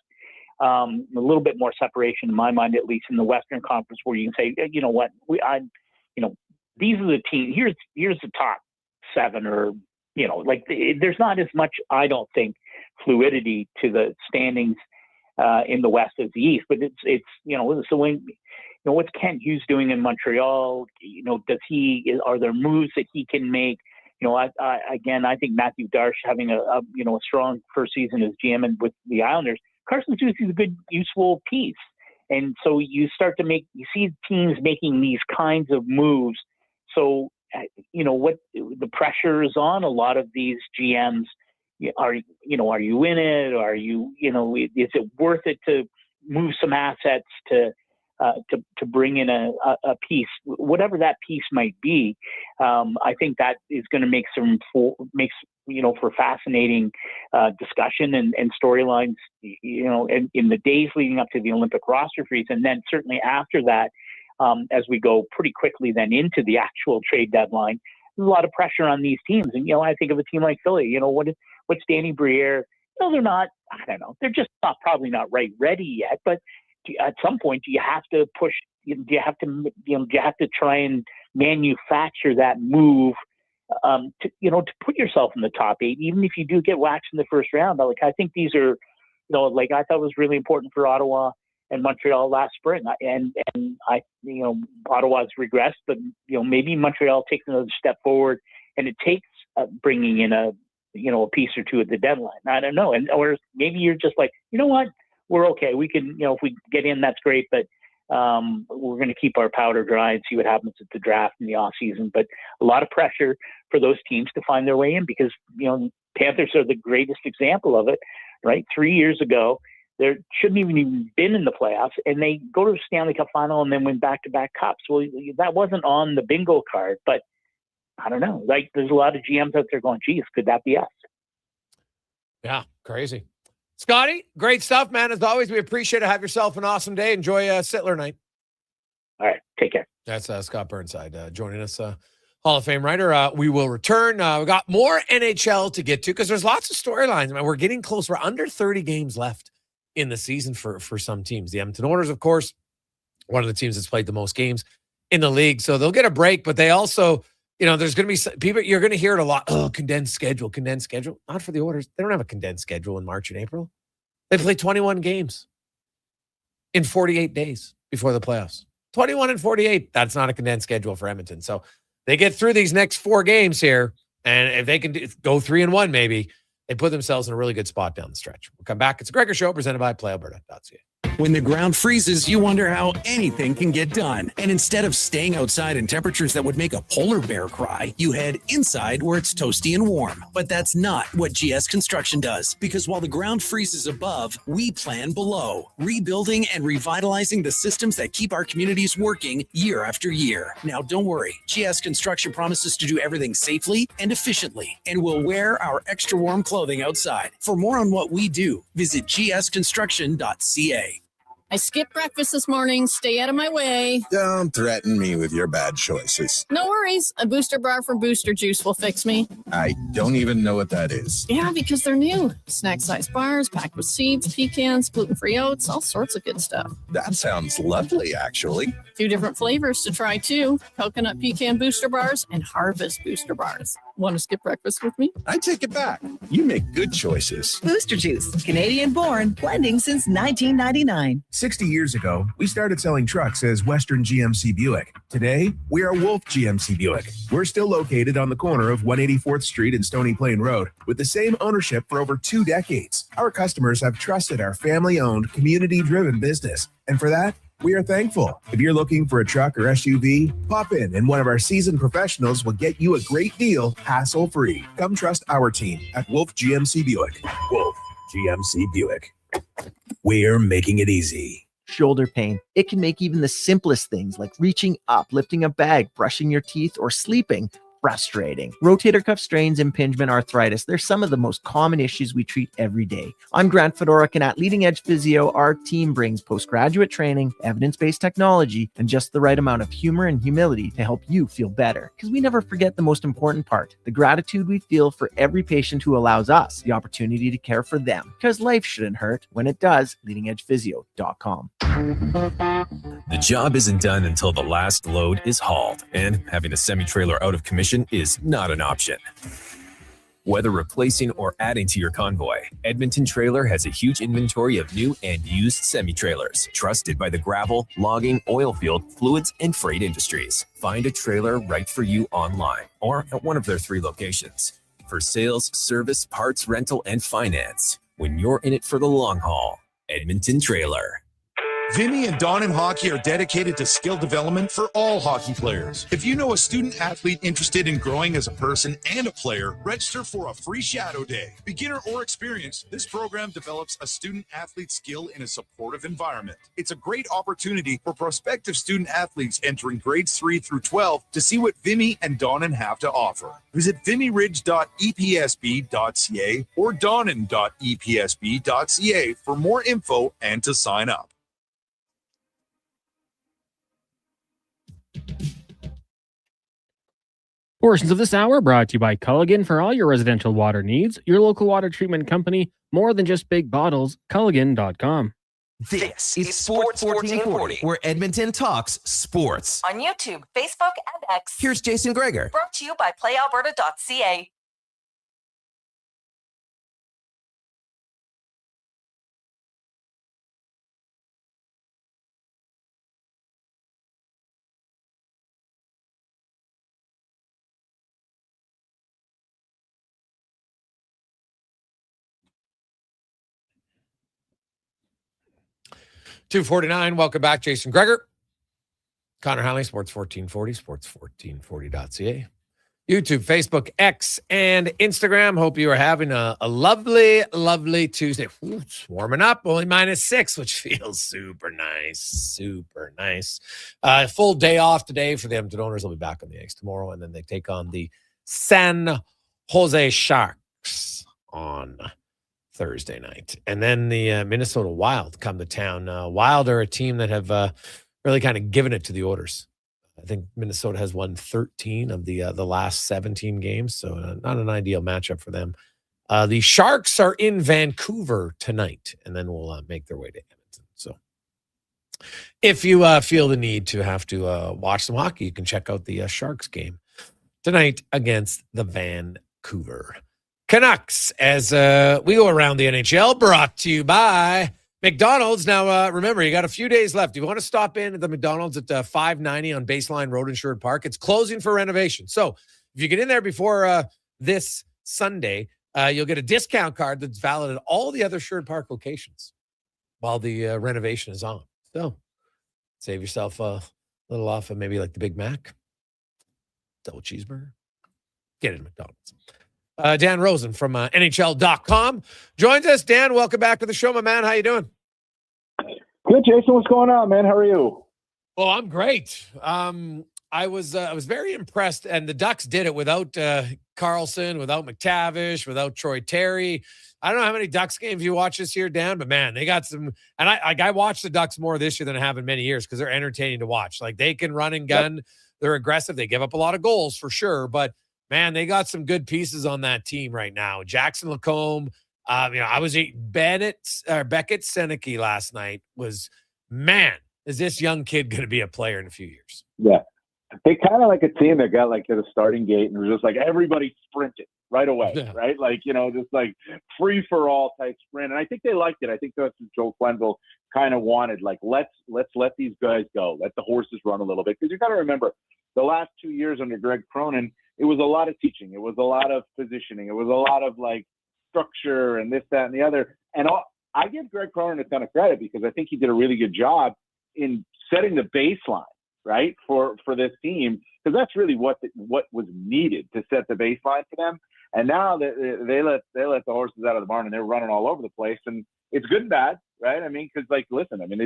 Speaker 16: a little bit more separation in my mind, at least in the Western Conference, where you can say, these are the teams. Here's the top 7, or there's not as much, I don't think, fluidity to the standings in the West as the East. But it's so when. What's Kent Hughes doing in Montreal? Are there moves that he can make? I think Matthew Darche having a strong first season as GM and with the Islanders. Carson Soucy is a good, useful piece. And so you see teams making these kinds of moves. So, what the pressure is on a lot of these GMs. Are you in it? Are you, is it worth it to move some assets to bring in a piece, whatever that piece might be? I think that is going to make for fascinating discussion and storylines, in the days leading up to the Olympic roster freeze, and then certainly after that, as we go pretty quickly then into the actual trade deadline. There's a lot of pressure on these teams, and I think of a team like Philly. What's Danny Briere? They're not. I don't know. They're just probably not ready yet, but at some point, do you have to push? Do you have to try and manufacture that move to put yourself in the top 8, even if you do get waxed in the first round? But I think these are, I thought it was really important for Ottawa and Montreal last spring, and Ottawa's regressed, but maybe Montreal takes another step forward, and it takes bringing in a a piece or two at the deadline. I don't know. Or maybe you're just like, you know what, we're okay. We can, if we get in, that's great. But we're going to keep our powder dry and see what happens at the draft in the off season. But a lot of pressure for those teams to find their way in because, Panthers are the greatest example of it, right? 3 years ago, they shouldn't even been in the playoffs, and they go to the Stanley Cup final and then win back-to-back cups. Well, that wasn't on the bingo card, but I don't know. Like, there's a lot of GMs out there going, geez, could that be us?
Speaker 4: Yeah, crazy. Scotty, great stuff, man. As always, we appreciate it. Have yourself an awesome day. Enjoy Sittler night.
Speaker 16: All right, take care.
Speaker 4: That's Scott Burnside joining us, Hall of Fame writer. We will return. We got more NHL to get to because there's lots of storylines. Man, we're getting close. We're under 30 games left in the season for some teams. The Edmonton Oilers, of course, one of the teams that's played the most games in the league. So they'll get a break, but they also, there's going to be people, you're going to hear it a lot. Oh, condensed schedule. Not for the Oilers. They don't have a condensed schedule in March and April. They play 21 games in 48 days before the playoffs. 21 and 48. That's not a condensed schedule for Edmonton. So they get through these next 4 games here, and if they can go 3-1, maybe they put themselves in a really good spot down the stretch. We'll come back. It's a Gregor Show presented by PlayAlberta.ca.
Speaker 17: When the ground freezes, you wonder how anything can get done. And instead of staying outside in temperatures that would make a polar bear cry, you head inside where it's toasty and warm. But that's not what GS Construction does. Because while the ground freezes above, we plan below, rebuilding and revitalizing the systems that keep our communities working year after year. Now, don't worry. GS Construction promises to do everything safely and efficiently, and we'll wear our extra warm clothing outside. For more on what we do, visit gsconstruction.ca.
Speaker 18: I skipped breakfast this morning. Stay out of my way.
Speaker 19: Don't threaten me with your bad choices.
Speaker 18: No worries. A booster bar from Booster Juice will fix me.
Speaker 19: I don't even know what that is.
Speaker 18: Yeah, because they're new. Snack-sized bars packed with seeds, pecans, gluten-free oats, all sorts of good stuff.
Speaker 19: That sounds lovely, actually.
Speaker 18: 2 different flavors to try, too. Coconut pecan booster bars and harvest booster bars. Want to skip breakfast with me?
Speaker 19: I take it back. You make good choices.
Speaker 20: Booster Juice, Canadian-born, blending since 1999.
Speaker 21: 60 years ago, we started selling trucks as Western GMC Buick. Today, we are Wolf GMC Buick. We're still located on the corner of 184th Street and Stony Plain Road with the same ownership for over 2 decades. Our customers have trusted our family-owned, community-driven business. And for that, we are thankful. If you're looking for a truck or SUV, pop in and one of our seasoned professionals will get you a great deal, hassle-free. Come trust our team at Wolf GMC Buick. Wolf GMC Buick. We're making it easy.
Speaker 22: Shoulder pain. It can make even the simplest things like reaching up, lifting a bag, brushing your teeth, or sleeping frustrating. Rotator cuff strains, impingement, arthritis, they're some of the most common issues we treat every day. I'm Grant Fedoruk, and at Leading Edge Physio, our team brings postgraduate training, evidence-based technology, and just the right amount of humor and humility to help you feel better. Because we never forget the most important part, the gratitude we feel for every patient who allows us the opportunity to care for them. Because life shouldn't hurt. When it does, leadingedgephysio.com.
Speaker 23: The job isn't done until the last load is hauled, and having a semi-trailer out of commission is not an option. Whether replacing or adding to your convoy, Edmonton Trailer has a huge inventory of new and used semi-trailers, trusted by the gravel, logging, oil field, fluids, and freight industries. Find a trailer right for you online or at one of their 3 locations. For sales, service, parts, rental, and finance, when you're in it for the long haul, Edmonton Trailer.
Speaker 10: Vimy and Donnan Hockey are dedicated to skill development for all hockey players. If you know a student athlete interested in growing as a person and a player, register for a free shadow day. Beginner or experienced, this program develops a student athlete skill in a supportive environment. It's a great opportunity for prospective student athletes entering grades 3 through 12 to see what Vimy and Donnan have to offer. Visit vimyridge.epsb.ca or donnan.epsb.ca for more info and to sign up.
Speaker 5: Portions of this hour brought to you by Culligan for all your residential water needs. Your local water treatment company, more than just big bottles, Culligan.com.
Speaker 2: This is Sports 1440, where Edmonton talks sports.
Speaker 24: On YouTube, Facebook, and X.
Speaker 2: Here's Jason Gregor.
Speaker 24: Brought to you by PlayAlberta.ca.
Speaker 4: 2:49. Welcome back, Jason Gregor. Connor Halley, Sports 1440, sports1440.ca. YouTube, Facebook, X, and Instagram. Hope you are having a lovely, lovely Tuesday. Ooh, it's warming up, only -6, which feels super nice. Super nice. Full day off today for the Edmonton Owners. They'll be back on the ice tomorrow, and then they take on the San Jose Sharks on Thursday night. And then the Minnesota Wild come to town. Wild are a team that have really kind of given it to the Oilers. I think Minnesota has won 13 of the last 17 games, so not an ideal matchup for them. The Sharks are in Vancouver tonight, and then will make their way to Edmonton. So if you feel the need to have to watch some hockey, you can check out the Sharks game tonight against the Vancouver Canucks as we go around the NHL, brought to you by McDonald's. Now, remember, you got a few days left. You want to stop in at the McDonald's at 590 on Baseline Road in Sherwood Park. It's closing for renovation. So if you get in there before this Sunday, you'll get a discount card that's valid at all the other Sherwood Park locations while the renovation is on. So save yourself a little off of maybe like the Big Mac, double cheeseburger. Get it at McDonald's. Dan Rosen from NHL.com joins us. Dan, welcome back to the show, my man. How you doing?
Speaker 1: Good, Jason. What's going on, man? How are you?
Speaker 4: Well, I'm great. I was very impressed, and the Ducks did it without Carlson, without McTavish, without Troy Terry. I don't know how many Ducks games you watch this year, Dan, but man, they got some. And I watched the Ducks more this year than I have in many years because they're entertaining to watch. Like, they can run and gun. Yep. They're aggressive. They give up a lot of goals for sure, but man, they got some good pieces on that team right now. Jackson Lacombe. I was eating Beckett Seneke last night. Was, man, is this young kid going to be a player in a few years?
Speaker 1: Yeah. They kind of like a team that got like to the starting gate and was just like everybody sprinted right away, right? Like, just like free for all type sprint. And I think they liked it. I think that's what Joe Quenneville kind of wanted. Like, let's let these guys go. Let the horses run a little bit. Because you got to remember, the last 2 years under Greg Cronin, it was a lot of teaching. It was a lot of positioning. It was a lot of like structure and this, that, and the other. And I give Greg Cronin a ton of credit because I think he did a really good job in setting the baseline, right, for this team, because that's really what was needed to set the baseline for them. And now they let the horses out of the barn and they're running all over the place. And it's good and bad, right? I mean, because they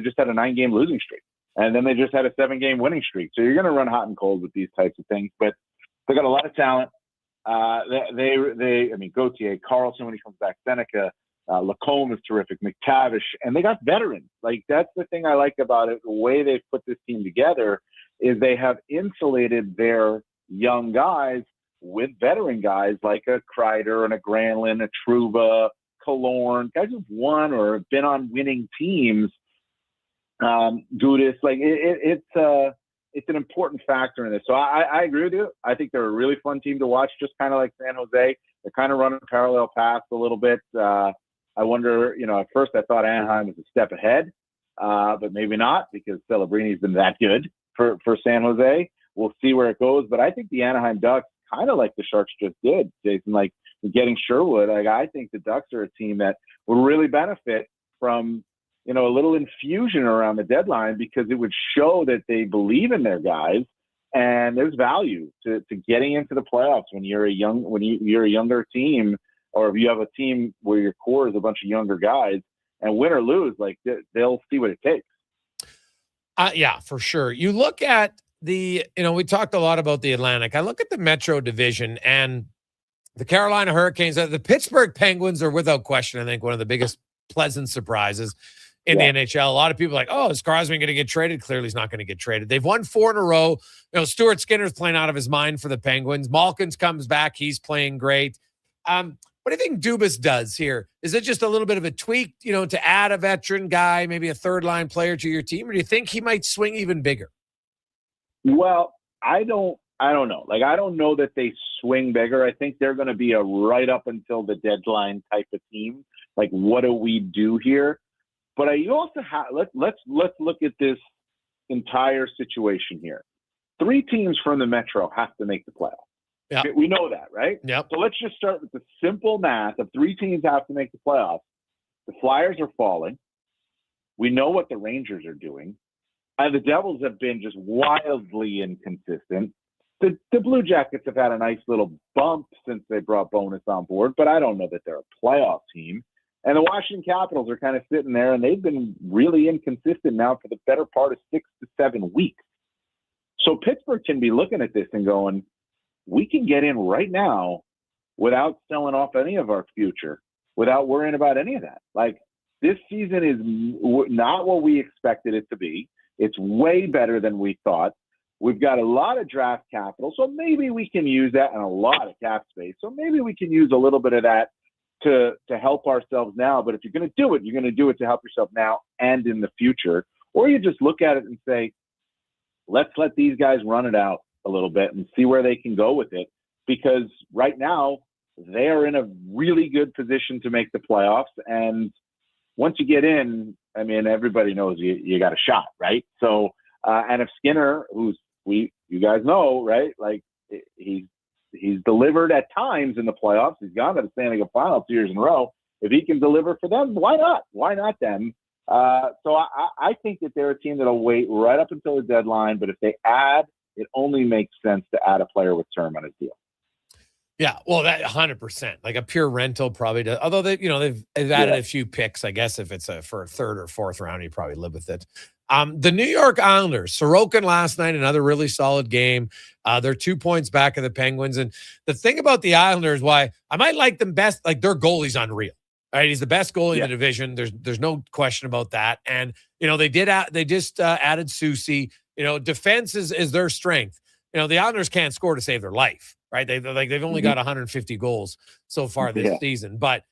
Speaker 1: just had a 9-game losing streak, and then they just had a 7-game winning streak. So you're going to run hot and cold with these types of things, but they got a lot of talent. Gauthier, Carlson when he comes back, Seneca, Lacombe is terrific, McTavish, and they got veterans. Like, that's the thing I like about it. The way they've put this team together is they have insulated their young guys with veteran guys like a Kreider and a Granlund, a Trouba, Killorn, guys who've won or have been on winning teams. Gudis, like it's an important factor in this. So I agree with you. I think they're a really fun team to watch, just kind of like San Jose. They're kind of running parallel paths a little bit. I wonder, at first I thought Anaheim was a step ahead, but maybe not because Celebrini's been that good for San Jose. We'll see where it goes. But I think the Anaheim Ducks, kind of like the Sharks just did, Jason, like getting Sherwood. Like, I think the Ducks are a team that will really benefit from a little infusion around the deadline, because it would show that they believe in their guys, and there's value to getting into the playoffs when you're a younger team, or if you have a team where your core is a bunch of younger guys, and win or lose, like they'll see what it takes.
Speaker 4: Yeah, for sure. You look at we talked a lot about the Atlantic. I look at the Metro Division and the Carolina Hurricanes. The Pittsburgh Penguins are without question, I think, one of the biggest pleasant surprises in the NHL. A lot of people are like, oh, is Crosby going to get traded? Clearly he's not going to get traded. They've won 4 in a row. Stuart Skinner's playing out of his mind for the Penguins. Malkin's comes back. He's playing great. What do you think Dubas does here? Is it just a little bit of a tweak, to add a veteran guy, maybe a third-line player to your team? Or do you think he might swing even bigger?
Speaker 1: Well, I don't know. Like, I don't know that they swing bigger. I think they're going to be a right up until the deadline type of team. Like, what do we do here? But you also have let's look at this entire situation here. 3 teams from the Metro have to make the playoffs.
Speaker 4: Yeah,
Speaker 1: we know that, right?
Speaker 4: Yep.
Speaker 1: So let's just start with the simple math of 3 teams have to make the playoffs. The Flyers are falling. We know what the Rangers are doing. The Devils have been just wildly inconsistent. The Blue Jackets have had a nice little bump since they brought Bonus on board, but I don't know that they're a playoff team. And the Washington Capitals are kind of sitting there, and they've been really inconsistent now for the better part of 6 to 7 weeks. So Pittsburgh can be looking at this and going, we can get in right now without selling off any of our future, without worrying about any of that. Like, this season is not what we expected it to be. It's way better than we thought. We've got a lot of draft capital, so maybe we can use that, and a lot of cap space. So maybe we can use a little bit of that to help ourselves now. But if you're going to do it, you're going to do it to help yourself now and in the future. Or you just look at it and say, let's let these guys run it out a little bit and see where they can go with it. Because right now, they are in a really good position to make the playoffs. And once you get in, I mean, everybody knows you got a shot, right? So, and if Skinner, you guys know, right? Like, he's delivered at times in the playoffs. He's gone to the Stanley Cup Final 2 years in a row. If he can deliver for them, why not? Why not them? So I think that they're a team that'll wait right up until the deadline. But if they add, it only makes sense to add a player with term on his deal.
Speaker 4: Yeah, well, that 100%, like a pure rental probably does. Although they've added a few picks. I guess if it's for a third or fourth round, you probably live with it. The New York Islanders, Sorokin last night, another really solid game. They're 2 points back of the Penguins. And the thing about the Islanders, why I might like them best, like their goalie's unreal. Right, he's the best goalie in the division. There's no question about that. And they just added Susie. Defense is their strength. The Islanders can't score to save their life. Right, they've only got 150 goals so far this season, but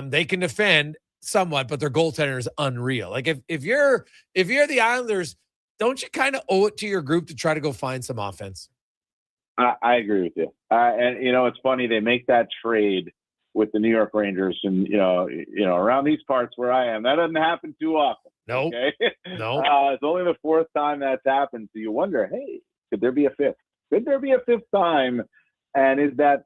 Speaker 4: they can defend somewhat. But their goaltender is unreal. Like if you're the Islanders, don't you kind of owe it to your group to try to go find some offense?
Speaker 1: I agree with you. And it's funny, they make that trade with the New York Rangers, and around these parts where I am, that doesn't happen too often.
Speaker 4: No,
Speaker 1: okay?
Speaker 4: No.
Speaker 1: It's only the fourth time that's happened. So you wonder, hey, could there be a fifth? Could there be a fifth time? And is that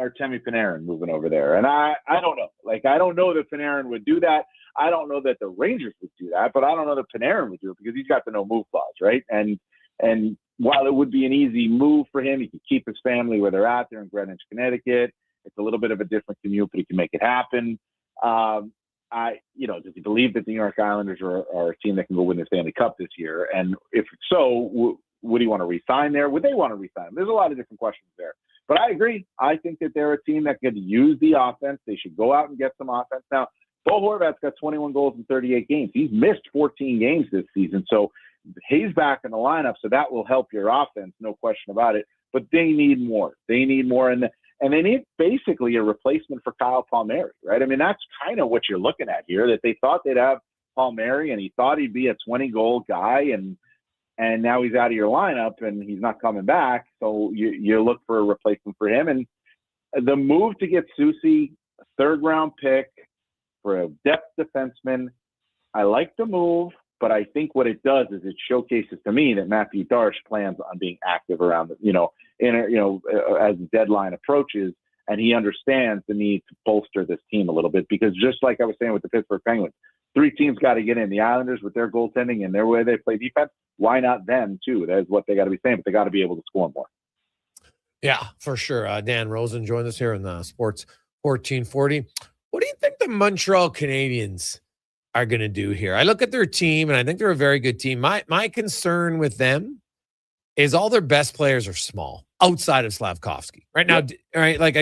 Speaker 1: Artemi Panarin moving over there? And I don't know. Like, I don't know that Panarin would do that. I don't know that the Rangers would do that, but I don't know that Panarin would do it because he's got the no move clause, right? And while it would be an easy move for him, he could keep his family where they're at there in Greenwich, Connecticut. It's a little bit of a different commute, but he can make it happen. Does he believe that the New York Islanders are a team that can go win the Stanley Cup this year? And if so, would he want to re-sign there? Would they want to re-sign him? There's a lot of different questions there. But I agree. I think that they're a team that could use the offense. They should go out and get some offense. Now, Bo Horvat's got 21 goals in 38 games. He's missed 14 games this season. So he's back in the lineup, so that will help your offense, no question about it. But they need more. They need more. And they need basically a replacement for Kyle Palmieri, right? I mean, that's kind of what you're looking at here, that they thought they'd have Palmieri, and he thought he'd be a 20-goal guy, and now he's out of your lineup and he's not coming back. So you look for a replacement for him. And the move to get Susie, a third-round pick for a depth defenseman, I like the move, but I think what it does is it showcases to me that Matthew Darche plans on being active around, as the deadline approaches, and he understands the need to bolster this team a little bit, because just like I was saying with the Pittsburgh Penguins, 3 teams got to get in. The Islanders with their goaltending and their way they play defense, why not them too? That is what they got to be saying, but they got to be able to score more.
Speaker 4: Yeah, for sure. Dan Rosen joined us here in the Sports 1440. What do you think the Montreal Canadiens are going to do here? I look at their team, and I think they're a very good team. My concern with them is all their best players are small outside of Slavkovsky right now. Yep. Right. Like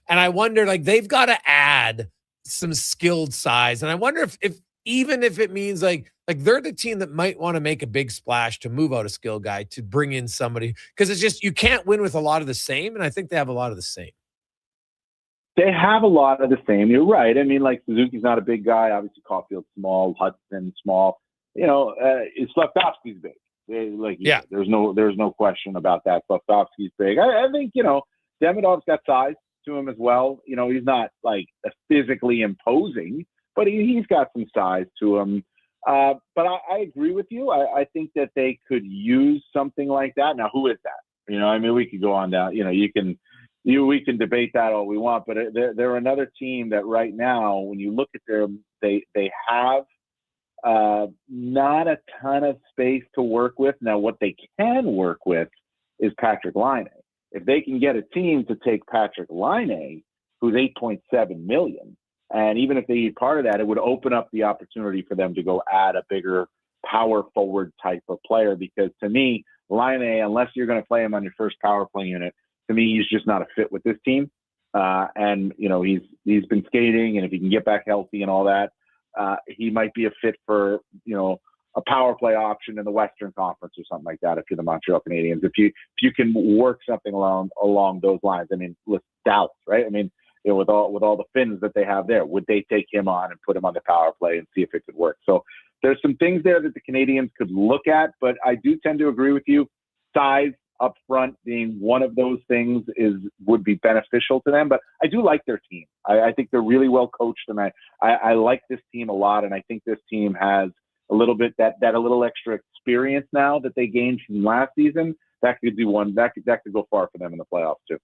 Speaker 4: I wonder, like, they've got to add some skilled size. And I wonder if even if it means like they're the team that might want to make a big splash to move out a skill guy to bring in somebody, because it's just, you can't win with a lot of the same. And I think they have a lot of the same.
Speaker 1: They have a lot of the same. You're right. I mean, like, Suzuki's not a big guy. Obviously, Caulfield's small. Hudson small. Slavkovsky's big. There's no question about that. Slavkovsky's big. I think Demidov's got size to him as well. He's not like physically imposing, but he's got some size to him. But I agree with you. I think that they could use something like that. Now, who is that? We could go on down. We can debate that all we want, but they're another team that right now, when you look at them, they have not a ton of space to work with. Now, what they can work with is Patrick Laine. If they can get a team to take Patrick Laine, who's $8.7 million, and even if they eat part of that, it would open up the opportunity for them to go add a bigger power forward type of player. Because to me, Laine, unless you're going to play him on your first power play unit, to me, he's just not a fit with this team. And, you know, he's been skating, and if he can get back healthy and all that, he might be a fit for, you know, a power play option in the Western Conference or something like that if you're the Montreal Canadiens. If you can work something along those lines. I mean, with Dallas, right? I mean, you know, with all the Finns that they have there, would they take him on and put him on the power play and see if it could work? So there's some things there that the Canadiens could look at, but I do tend to agree with you. Size up front being one of those things would be beneficial to them, but I do like their team. I think they're really well coached, and I like this team a lot, and I think this team has a little bit that a little extra experience now that they gained from last season. That could could go far for them in the playoffs too.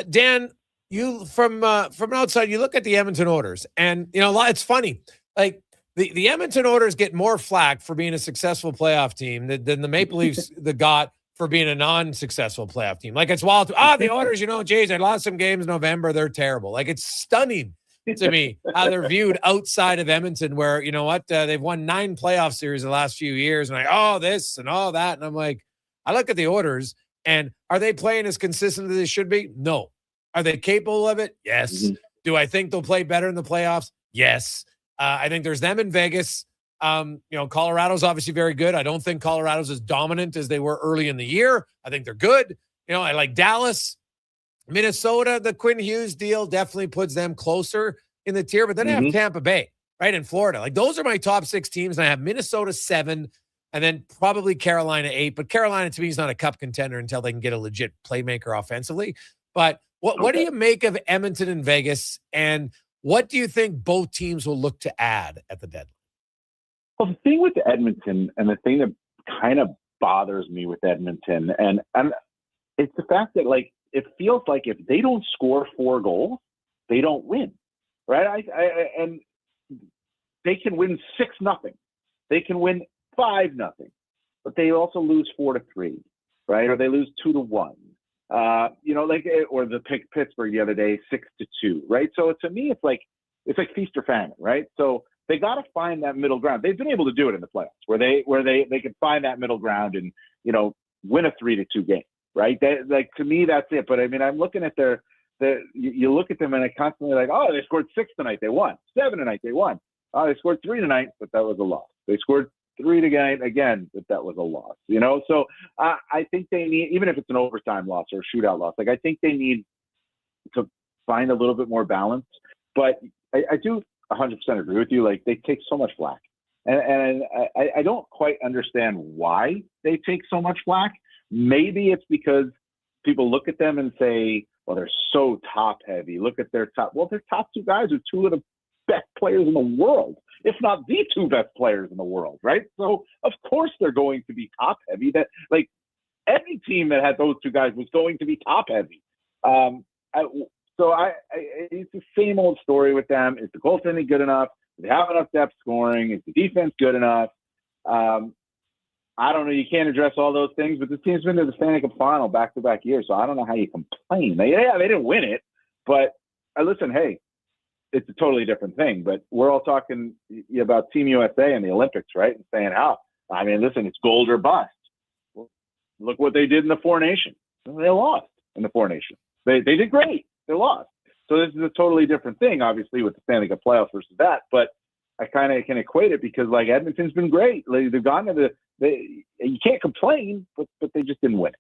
Speaker 4: Dan, you from outside, you look at the Edmonton Oilers, and you know, it's funny. Like the Edmonton Oilers get more flack for being a successful playoff team than the Maple Leafs got for being a non-successful playoff team. Like, it's wild. The Oilers, you know, geez, they lost some games in November. They're terrible. Like, it's stunning to me how they're viewed outside of Edmonton, where, you know what, they've won 9 playoff series the last few years, and this and all that. And I'm like, I look at the Oilers, and are they playing as consistent as they should be? No. Are they capable of it? Yes. Mm-hmm. Do I think they'll play better in the playoffs? Yes. I think there's them in Vegas. You know, Colorado's obviously very good. I don't think Colorado's as dominant as they were early in the year. I think they're good. You know, I like Dallas. Minnesota, the Quinn Hughes deal definitely puts them closer in the tier. But then I have Tampa Bay, right, in Florida. Like, those are my top 6 teams. And I have Minnesota 7, and then probably Carolina 8. But Carolina, to me, is not a cup contender until they can get a legit playmaker offensively. But what do you make of Edmonton and Vegas? And what do you think both teams will look to add at the deadline?
Speaker 1: Well, the thing with Edmonton, and the thing that kind of bothers me with Edmonton, and it's the fact that, like, it feels like if they don't score 4 goals, they don't win, right? And they can win 6-0, they can win 5-0, but they also lose 4-3, right? Or they lose 2-1. You know, like, or the Pittsburgh the other day, 6-2, right? So to me, it's like feast or famine, right? So they got to find that middle ground. They've been able to do it in the playoffs, where they can find that middle ground and, you know, win a 3-2 game, right? Like, to me, that's it. But I mean, I'm looking at you look at them, and I constantly like, oh, they scored 6 tonight, they won. 7 tonight, they won. Oh, they scored 3 tonight, but that was a loss. They scored 3 tonight again, but that was a loss. You know, so I think they need, even if it's an overtime loss or a shootout loss, like, I think they need to find a little bit more balance. But I do 100% agree with you. Like, they take so much flack, and I don't quite understand why they take so much flack. Maybe it's because people look at them and say, well, they're so top heavy. Look at their top. Well, their top 2 guys are 2 of the best players in the world, if not the 2 best players in the world, right? So of course they're going to be top heavy. That, like, every team that had those 2 guys was going to be top heavy. It's the same old story with them. Is the goaltending good enough? Do they have enough depth scoring? Is the defense good enough? I don't know. You can't address all those things, but this team's been to the Stanley Cup final back-to-back years, so I don't know how you complain. They didn't win it, but listen, hey, it's a totally different thing. But we're all talking about Team USA and the Olympics, right? And saying how. I mean, listen, it's gold or bust. Well, look what they did in the 4 Nations. They lost in the 4 Nations. They did great. They lost. So this is a totally different thing, obviously, with the Stanley Cup playoffs versus that. But I kind of can equate it because, like, Edmonton's been great. Like, they've gone to you can't complain, but they just didn't win it.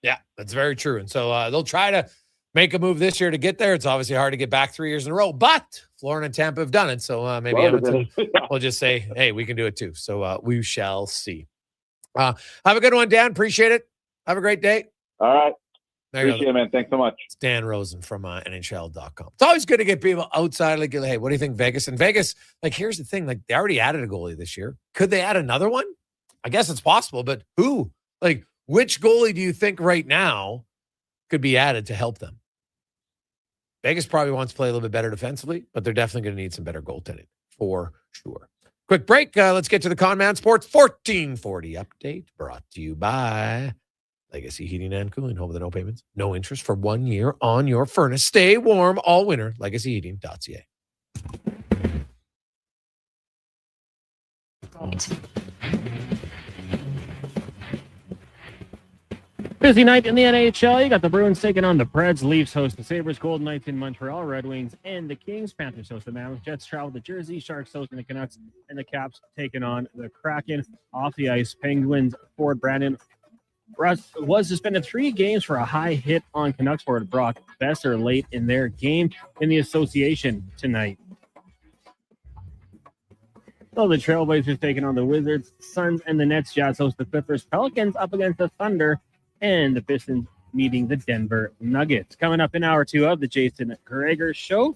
Speaker 4: Yeah, that's very true. And so they'll try to make a move this year to get there. It's obviously hard to get back 3 years in a row, but Florida and Tampa have done it. So maybe Edmonton will just say, hey, we can do it too. So we shall see. Have a good one, Dan. Appreciate it. Have a great day.
Speaker 1: All right.
Speaker 4: Appreciate
Speaker 1: it, man. Thanks so much.
Speaker 4: It's Dan Rosen from NHL.com. It's always good to get people outside. Like, hey, what do you think, Vegas? And Vegas, like, here's the thing. Like, they already added a goalie this year. Could they add another one? I guess it's possible, but who? Like, which goalie do you think right now could be added to help them? Vegas probably wants to play a little bit better defensively, but they're definitely going to need some better goaltending. for sure. Quick break. Let's get to the Conman Sports 1440 update, brought to you by Legacy Heating and Cooling, home of the no payments, no interest for 1 year on your furnace. Stay warm all winter. LegacyHeating.ca.
Speaker 5: Busy night in the NHL. You got the Bruins taking on the Preds. Leafs host the Sabres. Golden Knights in Montreal. Red Wings and the Kings. Panthers host the Mammoths. Jets travel to Jersey. Sharks hosting the Canucks. And the Caps taking on the Kraken. Off the ice, Penguins forward Brandon Russ was suspended 3 games for a high hit on Canucks forward Brock Besser late in their game in the association tonight. So the Trailblazers taking on the Wizards. Suns and the Nets. Jazz host the Clippers. Pelicans up against the Thunder. And the Pistons meeting the Denver Nuggets. Coming up in hour 2 of the Jason Gregor Show,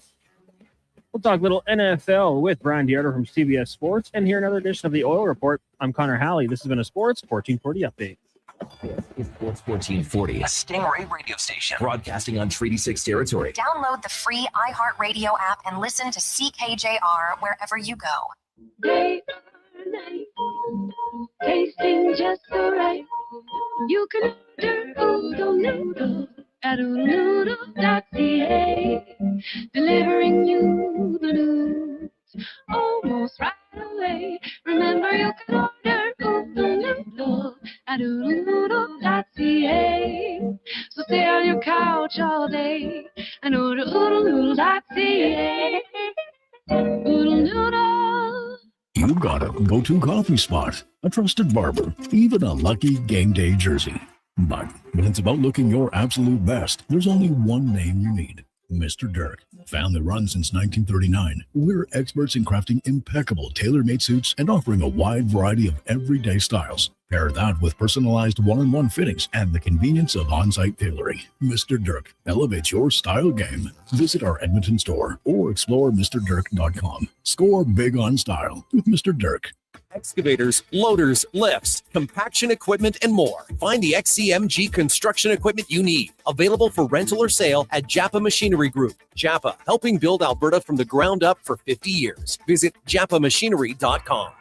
Speaker 5: we'll talk a little NFL with Brian DeArter from CBS Sports and hear another edition of the Oil Report. I'm Connor Halley. This has been a Sports 1440 update.
Speaker 2: This is Sports 1440, a Stingray radio station broadcasting on Treaty 6 territory.
Speaker 3: Download the free iHeartRadio app and listen to CKJR wherever you go.
Speaker 6: Day or night, tasting just so right. You can order Oodle Noodle at oodlenoodle.ca, delivering you the news almost right away. Remember, you can order Oodle Noodle at oodlenoodle.ca. So stay on your couch all day and order oodlenoodle.ca. Oodle Noodle.
Speaker 7: You got a go-to coffee spot, a trusted barber, even a lucky game day jersey. But when it's about looking your absolute best, there's only one name you need. Mr. Dirk. Family run since 1939. We're experts in crafting impeccable tailor-made suits and offering a wide variety of everyday styles. Pair that with personalized one-on-one fittings and the convenience of on-site tailoring. Mr. Dirk elevates your style game. Visit our Edmonton store or explore MrDirk.com. Score big on style with Mr. Dirk.
Speaker 23: Excavators, loaders, lifts, compaction equipment, and more. Find the XCMG construction equipment you need. Available for rental or sale at Japa Machinery Group. Japa, helping build Alberta from the ground up for 50 years. Visit japamachinery.com.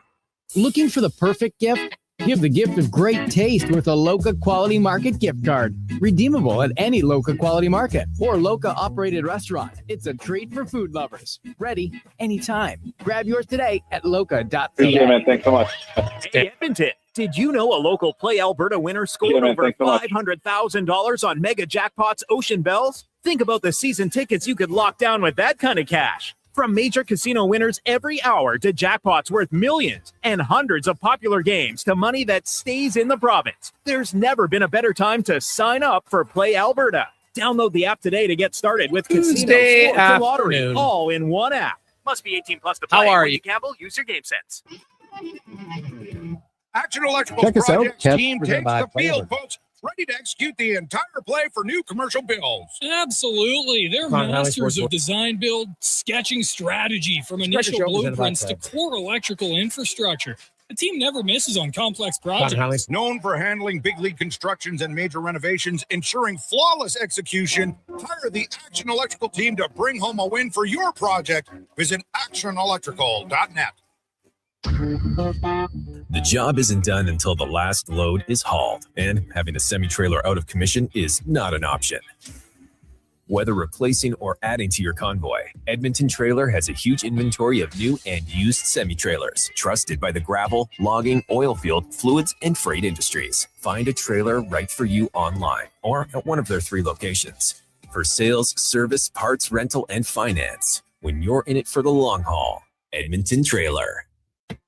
Speaker 8: Looking for the perfect gift? Give the gift of great taste with a Loca Quality Market gift card. Redeemable at any Loca Quality Market or Loca operated restaurant. It's a treat for food lovers. Ready anytime. Grab yours today at loca.ca.
Speaker 1: Appreciate it, man. Thanks so much.
Speaker 25: Hey, Edmonton. Did you know a local Play Alberta winner scored over $500,000 on Mega Jackpots Ocean Bells? Think about the season tickets you could lock down with that kind of cash. From major casino winners every hour to jackpots worth millions and hundreds of popular games to money that stays in the province, there's never been a better time to sign up for Play Alberta. Download the app today to get started with
Speaker 4: Tuesday
Speaker 25: casino, sports, and lottery
Speaker 4: afternoon.
Speaker 25: all in one app. Must be 18 plus to play.
Speaker 4: How are
Speaker 25: When
Speaker 4: you?
Speaker 25: gamble, use your game sense.
Speaker 26: Action Electrical's
Speaker 27: Check us out,
Speaker 26: projects
Speaker 27: Kev.
Speaker 26: team
Speaker 27: Presented
Speaker 26: takes
Speaker 27: by
Speaker 26: the field,
Speaker 27: Flavor.
Speaker 26: folks, ready to execute the entire play for new commercial builds.
Speaker 11: Absolutely. They're
Speaker 4: Connor Halley,
Speaker 11: masters
Speaker 4: Sports
Speaker 11: of design, build, sketching strategy from initial
Speaker 4: Show presented by
Speaker 11: blueprints to
Speaker 4: Flavor.
Speaker 11: core electrical infrastructure. The team never misses on complex
Speaker 4: Connor Halley.
Speaker 11: projects.
Speaker 26: Known for handling big league constructions and major renovations, ensuring flawless execution, hire the Action Electrical team to bring home a win for your project. Visit actionelectrical.net.
Speaker 23: The job isn't done until the last load is hauled, and having a semi-trailer out of commission is not an option. Whether replacing or adding to your convoy, Edmonton Trailer has a huge inventory of new and used semi-trailers, trusted by the gravel, logging, oil field, fluids, and freight industries. Find a trailer right for you online or at one of their 3 locations. For sales, service, parts, rental, and finance, when you're in it for the long haul, Edmonton Trailer.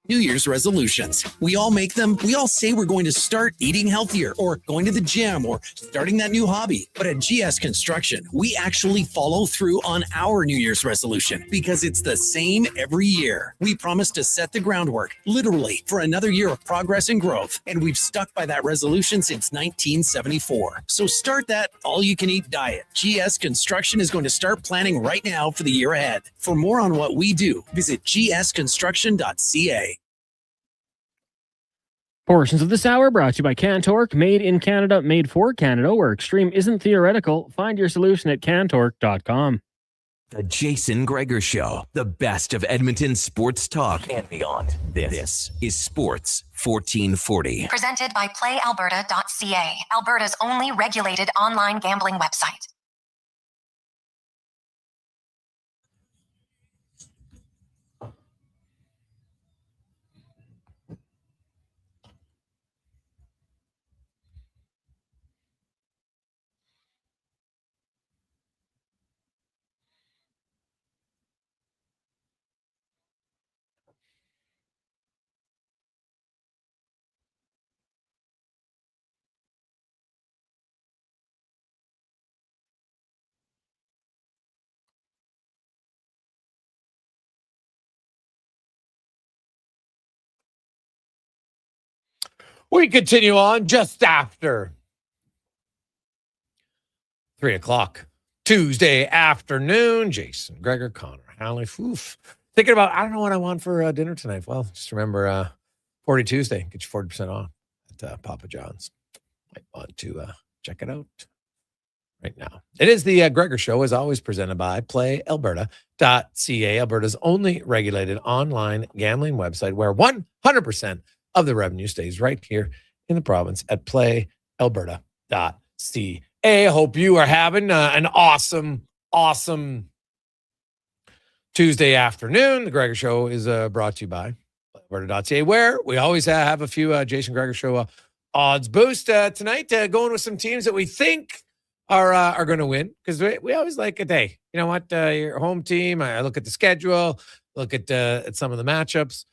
Speaker 17: New Year's resolutions. We all make them. We all say we're going to start eating healthier or going to the gym or starting that new hobby. But at GS Construction, we actually follow through on our New Year's resolution because it's the same every year. We promise to set the groundwork, literally, for another year of progress and growth. And we've stuck by that resolution since 1974. So start that all-you-can-eat diet. GS Construction is going to start planning right now for the year ahead. For more on what we do, visit gsconstruction.ca.
Speaker 5: Portions of this hour brought to you by Cantork, made in Canada, made for Canada, where extreme isn't theoretical. Find your solution at cantork.com.
Speaker 2: The Jason Gregor Show, the best of Edmonton sports talk and beyond. This is Sports 1440.
Speaker 3: Presented by PlayAlberta.ca, Alberta's only regulated online gambling website.
Speaker 4: We continue on just after 3 o'clock Tuesday afternoon. Jason Gregor, Connor Halley. Oof. Thinking about, I don't know what I want for dinner tonight. Well, just remember 40 Tuesday. Get you 40% off at Papa John's. Might want to check it out right now. It is the Gregor Show, as always, presented by PlayAlberta.ca, Alberta's only regulated online gambling website where 100% of the revenue stays right here in the province at PlayAlberta.ca. I hope you are having an awesome Tuesday afternoon. The Gregor Show is brought to you by PlayAlberta.ca, where we always have a few Jason Gregor Show odds boost. Tonight, going with some teams that we think are going to win, because we always like a day. You know what? Your home team, I look at the schedule, look at some of the matchups.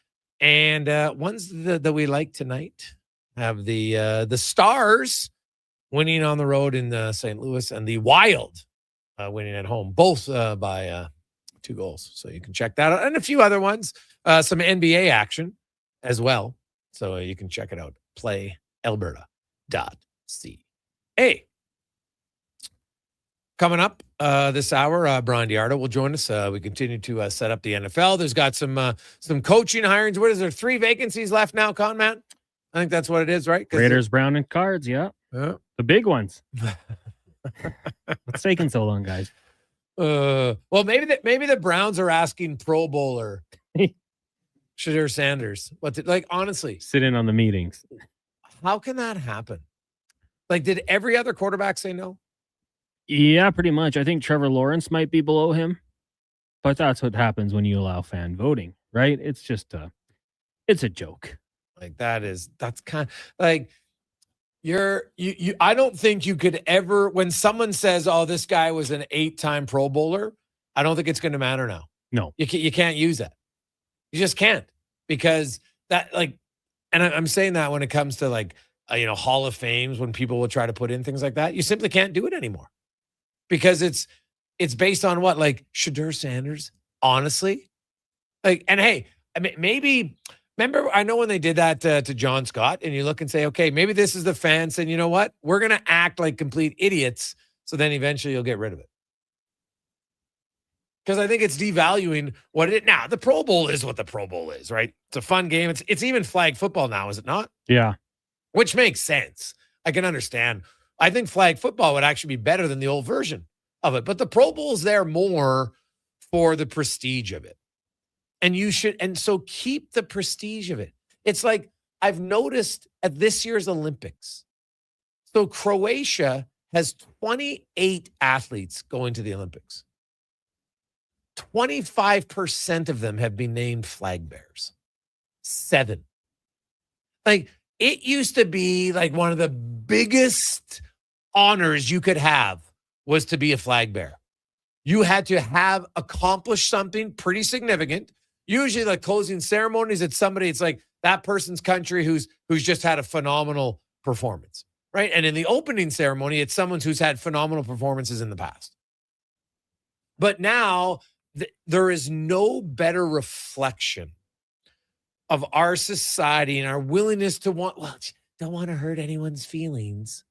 Speaker 4: And ones that we like tonight have the Stars winning on the road in St. Louis, and the Wild winning at home, both by 2 goals. So you can check that out. And a few other ones, some NBA action as well. So you can check it out. PlayAlberta.ca. Coming up this hour, Brian Diardo will join us. We continue to set up the NFL. There's got some coaching hirings. What is there? 3 vacancies left now, Matt? I think that's what it is, right?
Speaker 5: Raiders, Brown, and Cards. Yeah. The big ones. What's taking so long, guys?
Speaker 4: Well, maybe the Browns are asking Pro Bowler Shedeur Sanders. Honestly,
Speaker 5: sit in on the meetings.
Speaker 4: How can that happen? Did every other quarterback say no?
Speaker 5: Yeah, pretty much. I think Trevor Lawrence might be below him, but that's what happens when you allow fan voting, right? It's just it's a joke.
Speaker 4: That's kind of you I don't think you could ever, when someone says, "Oh, this guy was an 8-time Pro Bowler," I don't think it's going to matter now.
Speaker 5: No,
Speaker 4: you can't use that. You just can't, because that and I'm saying that when it comes to Hall of Fames, when people will try to put in things like that, you simply can't do it anymore. Because it's based on what? Shedeur Sanders, honestly? And hey, I mean, maybe, remember, I know when they did that to John Scott, and you look and say, okay, maybe this is the fans saying, you know what? We're going to act like complete idiots, so then eventually you'll get rid of it. Because I think it's devaluing what it is. Now, the Pro Bowl is what the Pro Bowl is, right? It's a fun game. It's even flag football now, is it not?
Speaker 5: Yeah.
Speaker 4: Which makes sense. I can understand. I think flag football would actually be better than the old version of it. But the Pro Bowl is there more for the prestige of it. And so keep the prestige of it. It's like I've noticed at this year's Olympics. So Croatia has 28 athletes going to the Olympics. 25% of them have been named flag bearers. 7. It used to be one of the biggest honors you could have was to be a flag bearer. You had to have accomplished something pretty significant. Usually closing ceremonies, it's that person's country who's just had a phenomenal performance, right? And in the opening ceremony, it's someone who's had phenomenal performances in the past. But now there is no better reflection of our society and our willingness to don't want to hurt anyone's feelings.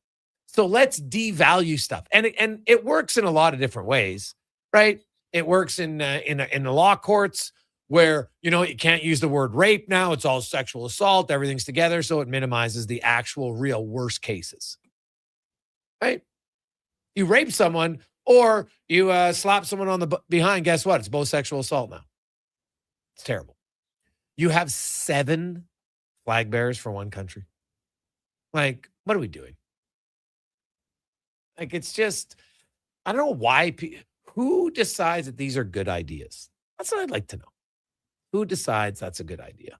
Speaker 4: So let's devalue stuff. And it works in a lot of different ways, right? It works in the law courts where, you can't use the word rape now. It's all sexual assault. Everything's together. So it minimizes the actual real worst cases, right? You rape someone, Or you slap someone on the behind. Guess what? It's both sexual assault now. It's terrible. You have 7 flag bearers for one country. Like, what are we doing? Like, it's just, I don't know why. Who decides that these are good ideas? That's what I'd like to know. Who decides that's a good idea?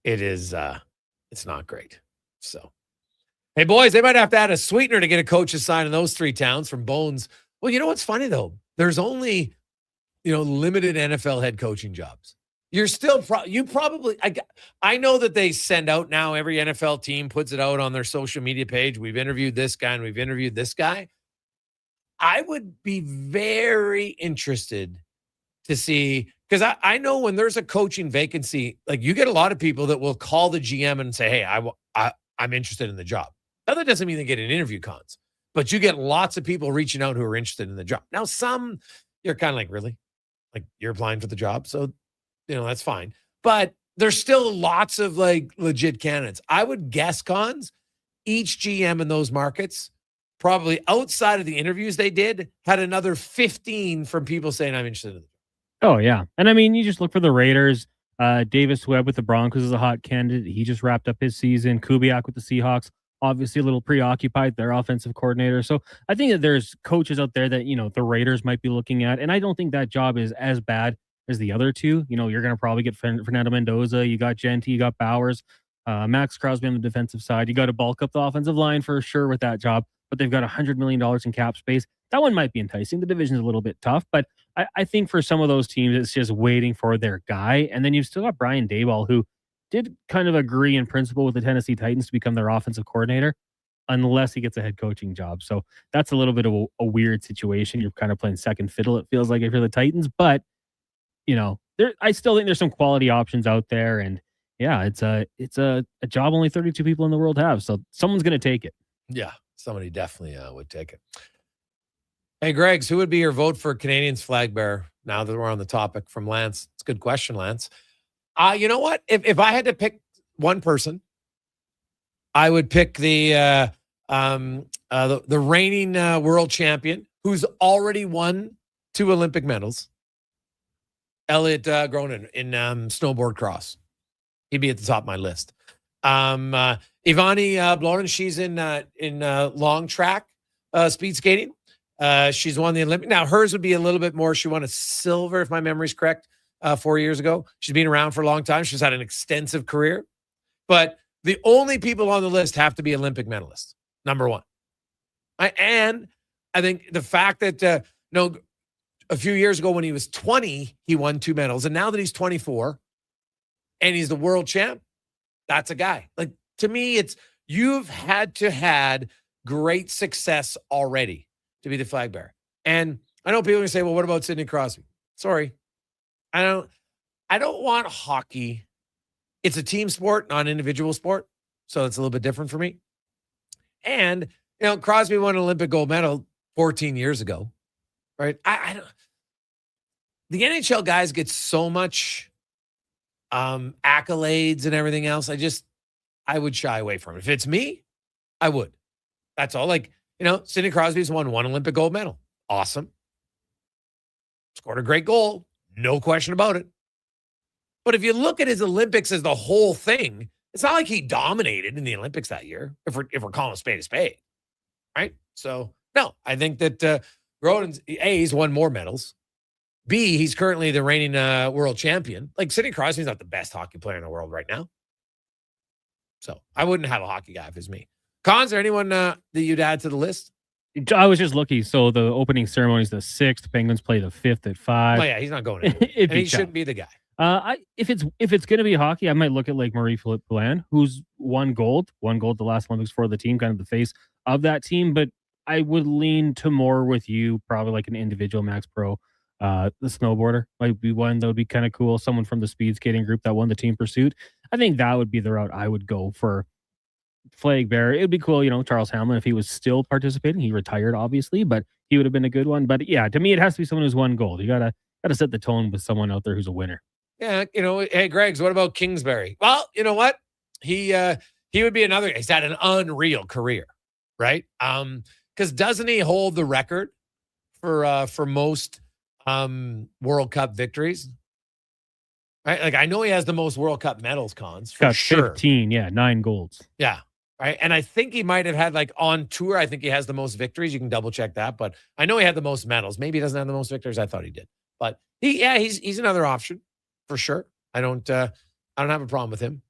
Speaker 4: It's not great. So, hey, boys, they might have to add a sweetener to get a coach's sign in those 3 towns from Bones. Well, you know what's funny, though? There's only, limited NFL head coaching jobs. You're still, I know that they send out now, every NFL team puts it out on their social media page. We've interviewed this guy and we've interviewed this guy. I would be very interested to see, because I know when there's a coaching vacancy, like you get a lot of people that will call the GM and say, hey, I'm interested in the job. Now, that doesn't mean they get an interview cons, but you get lots of people reaching out who are interested in the job. Now, some you're kind of like, really? Like you're applying for the job? So, that's fine. But there's still lots of like legit candidates. I would guess, Cons, each GM in those markets, probably outside of the interviews they did, had another 15 from people saying, I'm interested in it.
Speaker 5: Oh, yeah. And I mean, you just look for the Raiders. Davis Webb with the Broncos is a hot candidate. He just wrapped up his season. Kubiak with the Seahawks, obviously a little preoccupied, their offensive coordinator. So I think that there's coaches out there that, the Raiders might be looking at. And I don't think that job is as bad as the other two. You're going to probably get Fernando Mendoza. You got Genty, you got Bowers, Max Crosby on the defensive side. You got to bulk up the offensive line for sure with that job, but they've got $100 million in cap space. That one might be enticing. The division's a little bit tough, but I think for some of those teams, it's just waiting for their guy. And then you've still got Brian Daboll, who did kind of agree in principle with the Tennessee Titans to become their offensive coordinator, unless he gets a head coaching job. So that's a little bit of a weird situation. You're kind of playing second fiddle, it feels like, if you're the Titans. But, I still think there's some quality options out there. And yeah, it's a job only 32 people in the world have. So someone's going to take it.
Speaker 4: Yeah, somebody definitely would take it. Hey, Greggs, who would be your vote for Canadians flag bearer now that we're on the topic from Lance? It's a good question, Lance. You know what? If I had to pick one person, I would pick the reigning world champion who's already won 2 Olympic medals, Elliot Gronin in snowboard cross. He'd be at the top of my list. Ivani Blorin, she's in long track speed skating. She's won the Olympic. Now, hers would be a little bit more. She won a silver, if my memory's correct, 4 years ago. She's been around for a long time. She's had an extensive career. But the only people on the list have to be Olympic medalists, number one. And I think the fact that, a few years ago when he was 20, he won 2 medals. And now that he's 24 and he's the world champ, that's a guy. Like, to me, it's you've had great success already to be the flag bearer. And I know people are going to say, well, what about Sidney Crosby? Sorry. I don't want hockey. It's a team sport, not an individual sport. So it's a little bit different for me. And, Crosby won an Olympic gold medal 14 years ago, right? I don't. The NHL guys get so much accolades and everything else. I would shy away from it. If it's me, I would. That's all. Like, Sidney Crosby's won 1 Olympic gold medal. Awesome. Scored a great goal. No question about it. But if you look at his Olympics as the whole thing, it's not like he dominated in the Olympics that year, if we're calling a spade, right? So, no, I think that Grodin's, A, he's won more medals. B, he's currently the reigning world champion. Like, Sidney Crosby's not the best hockey player in the world right now. So, I wouldn't have a hockey guy if it was me. Cons, there anyone that you'd add to the list?
Speaker 5: I was just looking. So the opening ceremony is the 6th. Penguins play the 5th at 5.
Speaker 4: Oh, yeah, he's not going in. And he shouldn't be the guy.
Speaker 5: If it's going to be hockey, I might look at like Marie-Philippe Poulin, who's won gold the last Olympics for the team, kind of the face of that team. But I would lean to more with you, probably like an individual Max Pro. The snowboarder might be one that would be kind of cool. Someone from the speed skating group that won the team pursuit. I think that would be the route I would go for flag bearer. It would be cool, Charles Hamlin, if he was still participating. He retired, obviously, but he would have been a good one. But yeah, to me, it has to be someone who's won gold. You gotta set the tone with someone out there who's a winner.
Speaker 4: Yeah, hey, Greggs, what about Kingsbury? Well, you know what? He would be another. He's had an unreal career, right? Because doesn't he hold the record for most World Cup victories? Right? Like, I know he has the most World Cup medals, Cons, for
Speaker 5: Got
Speaker 4: sure.
Speaker 5: 15, 9 golds.
Speaker 4: Yeah. Right. And I think he might have had, like, on tour, I think he has the most victories. You can double check that. But I know he had the most medals. Maybe he doesn't have the most victories. I thought he did. But he's another option for sure. I don't have a problem with him.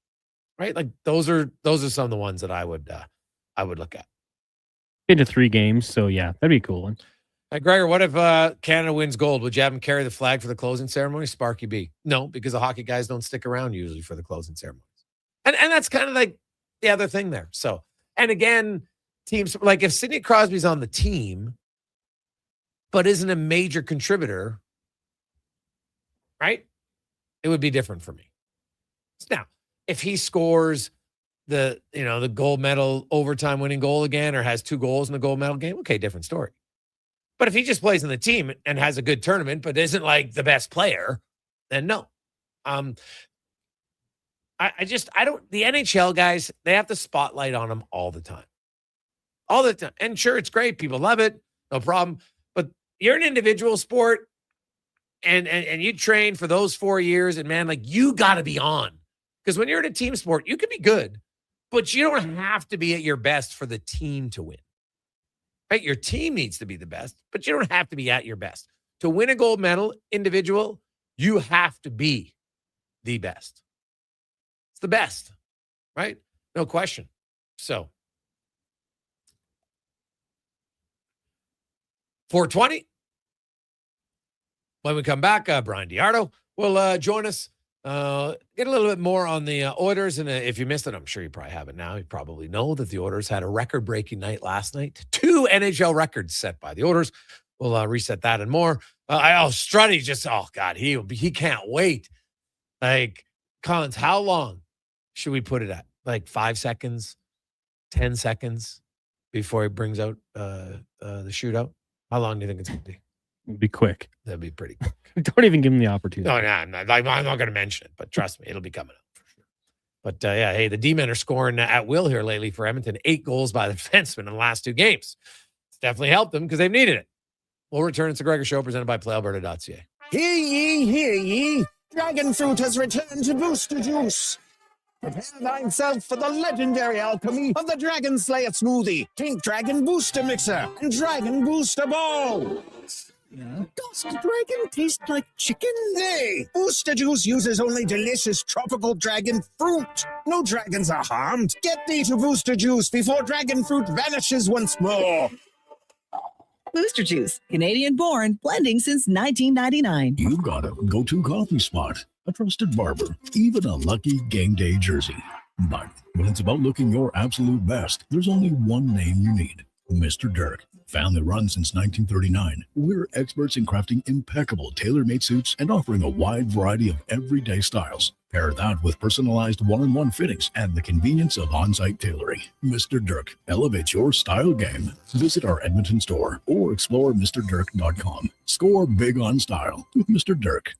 Speaker 4: Right? Like, those are some of the ones that I would look at.
Speaker 5: Into 3 games, so yeah, that'd be a cool one.
Speaker 4: Gregor, what if Canada wins gold? Would you have him carry the flag for the closing ceremony? Sparky B. No, because the hockey guys don't stick around usually for the closing ceremonies. And that's kind of like the other thing there. So, and again, teams, like if Sidney Crosby's on the team, but isn't a major contributor, right? It would be different for me. Now, if he scores the gold medal overtime winning goal again, or has 2 goals in the gold medal game, okay, different story. But if he just plays in the team and has a good tournament, but isn't like the best player, then no. I don't, the NHL guys, they have the spotlight on them all the time. All the time. And sure, it's great. People love it. No problem. But you're an individual sport and you train for those 4 years, and man, like, you got to be on. Because when you're in a team sport, you can be good, but you don't have to be at your best for the team to win. Right? Your team needs to be the best, but you don't have to be at your best. To win a gold medal individual, you have to be the best. It's the best, right? No question. So, 420. When we come back, Brian Diardo will join us. Get a little bit more on the Oilers, and if you missed it, I'm sure you probably have it now. You probably know that the Oilers had a record-breaking night last night. 2 NHL records set by the Oilers. We'll reset that and more. Struddy just, oh God, he can't wait. Like, Collins, how long should we put it at? Like 5 seconds, 10 seconds before he brings out the shootout? How long do you think it's going to be?
Speaker 5: It'd be quick.
Speaker 4: That'd be pretty quick.
Speaker 5: Don't even give him the opportunity.
Speaker 4: No, I'm not going to mention it, but trust me, it'll be coming up for sure. But hey, the D-men are scoring at will here lately for Edmonton. 8 goals by the defenseman in the last 2 games. It's definitely helped them because they've needed it. We'll return. It's the Gregor Show presented by PlayAlberta.ca.
Speaker 9: Hear ye, hear ye. Dragon fruit has returned to Booster Juice. Prepare thyself for the legendary alchemy of the Dragon Slayer smoothie, Pink Dragon Booster Mixer, and Dragon Booster Ball. Does the dragon taste like chicken? Nay, Booster Juice uses only delicious tropical dragon fruit. No dragons are harmed. Get thee to Booster Juice before dragon fruit vanishes once more.
Speaker 20: Booster Juice, Canadian-born, blending since 1999.
Speaker 7: You've got a go-to coffee spot, a trusted barber, even a lucky game day jersey. But when it's about looking your absolute best, there's only one name you need, Mr. Dirk. Family run since 1939, we're experts in crafting impeccable tailor-made suits and offering a wide variety of everyday styles. Pair that with personalized one-on-one fittings and the convenience of on-site tailoring. Mr. Dirk elevates your style game. Visit our Edmonton store or explore MrDirk.com. Score big on style with Mr. Dirk.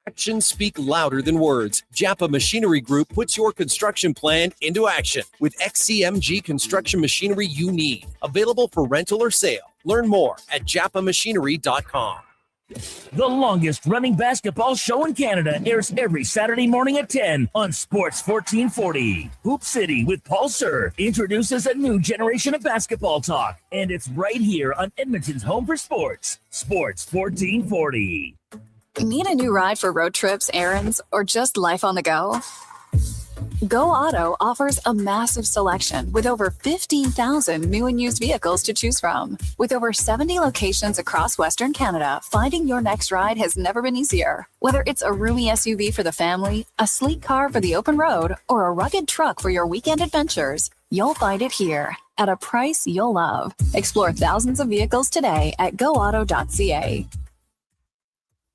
Speaker 12: Actions speak louder than words. Japa Machinery Group puts your construction plan into action with XCMG construction machinery you need. Available for rental or sale. Learn more at japamachinery.com.
Speaker 13: The longest running basketball show in Canada airs every Saturday morning at 10 on Sports 1440. Hoop City with Paul Sir introduces a new generation of basketball talk, and it's right here on Edmonton's home for sports, Sports 1440.
Speaker 14: Need a new ride for road trips, errands, or just life on the go? Go Auto offers a massive selection with over 15,000 new and used vehicles to choose from. With over 70 locations across Western Canada, finding your next ride has never been easier. Whether it's a roomy SUV for the family, a sleek car for the open road, or a rugged truck for your weekend adventures, you'll find it here at a price you'll love. Explore thousands of vehicles today at goauto.ca.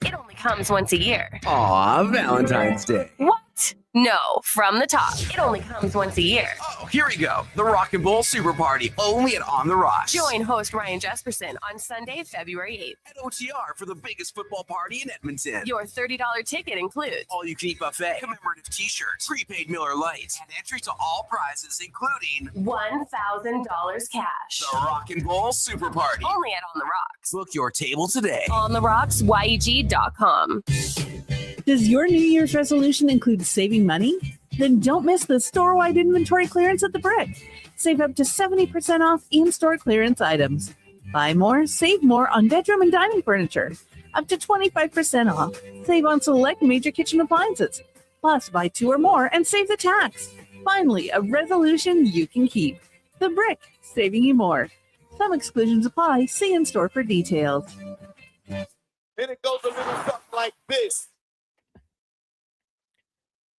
Speaker 15: It only comes once a year.
Speaker 16: Aw, Valentine's Day.
Speaker 15: What? No, from the top. It only comes once a year.
Speaker 10: here we go. The Rock and Roll Super Party, only at On the Rocks.
Speaker 15: Join host Ryan Jesperson on Sunday, February 8th.
Speaker 10: At OTR for the biggest football party in Edmonton.
Speaker 15: Your $30 ticket includes
Speaker 10: all-you-can-eat buffet, commemorative t-shirts, prepaid Miller Lights, and entry to all prizes, including
Speaker 15: $1,000 cash.
Speaker 10: the Rock and Roll Super Party.
Speaker 15: Only at On the Rocks.
Speaker 10: Book your table today.
Speaker 15: OnTheRocksYEG.com.
Speaker 20: Does your New Year's resolution include saving money? Then don't miss the store-wide inventory clearance at the Brick. Save up to 70% off in-store clearance items. Buy more, save more on bedroom and dining furniture. Up to 25% off. Save on select major kitchen appliances. Plus, buy 2 or more and save the tax. Finally, a resolution you can keep. The Brick, saving you more. Some exclusions apply. See in-store for details.
Speaker 16: And it goes a little something like this.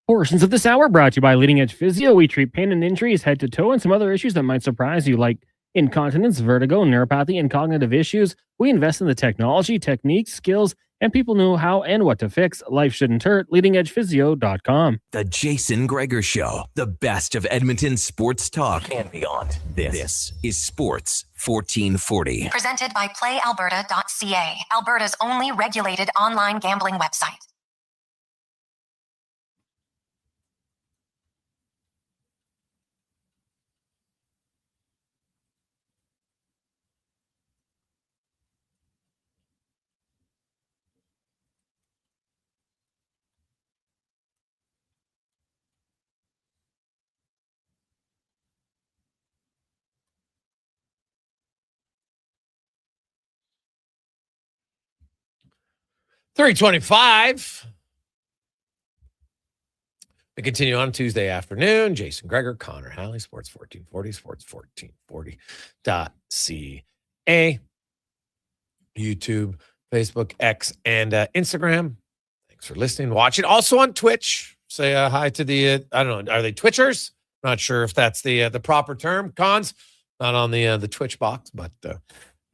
Speaker 5: Portions of this hour brought to you by Leading Edge Physio. We treat pain and injuries, head to toe, and some other issues that might surprise you, like incontinence, vertigo, neuropathy, and cognitive issues. We invest in the technology, techniques, skills, and people know how and what to fix. Life shouldn't hurt. LeadingEdgePhysio.com.
Speaker 2: The Jason Gregor Show, the best of Edmonton sports talk and beyond. This is Sports 1440.
Speaker 3: Presented by PlayAlberta.ca, Alberta's only regulated online gambling website.
Speaker 4: $3:25. We continue on Tuesday afternoon. Jason Gregor, Connor Halley, Sports 1440, sports1440.ca. YouTube, Facebook, X, and Instagram. Thanks for listening, watching. Also on Twitch. Say hi to the, I don't know, are they Twitchers? Not sure if that's the proper term. Cons, not on the Twitch box, but I don't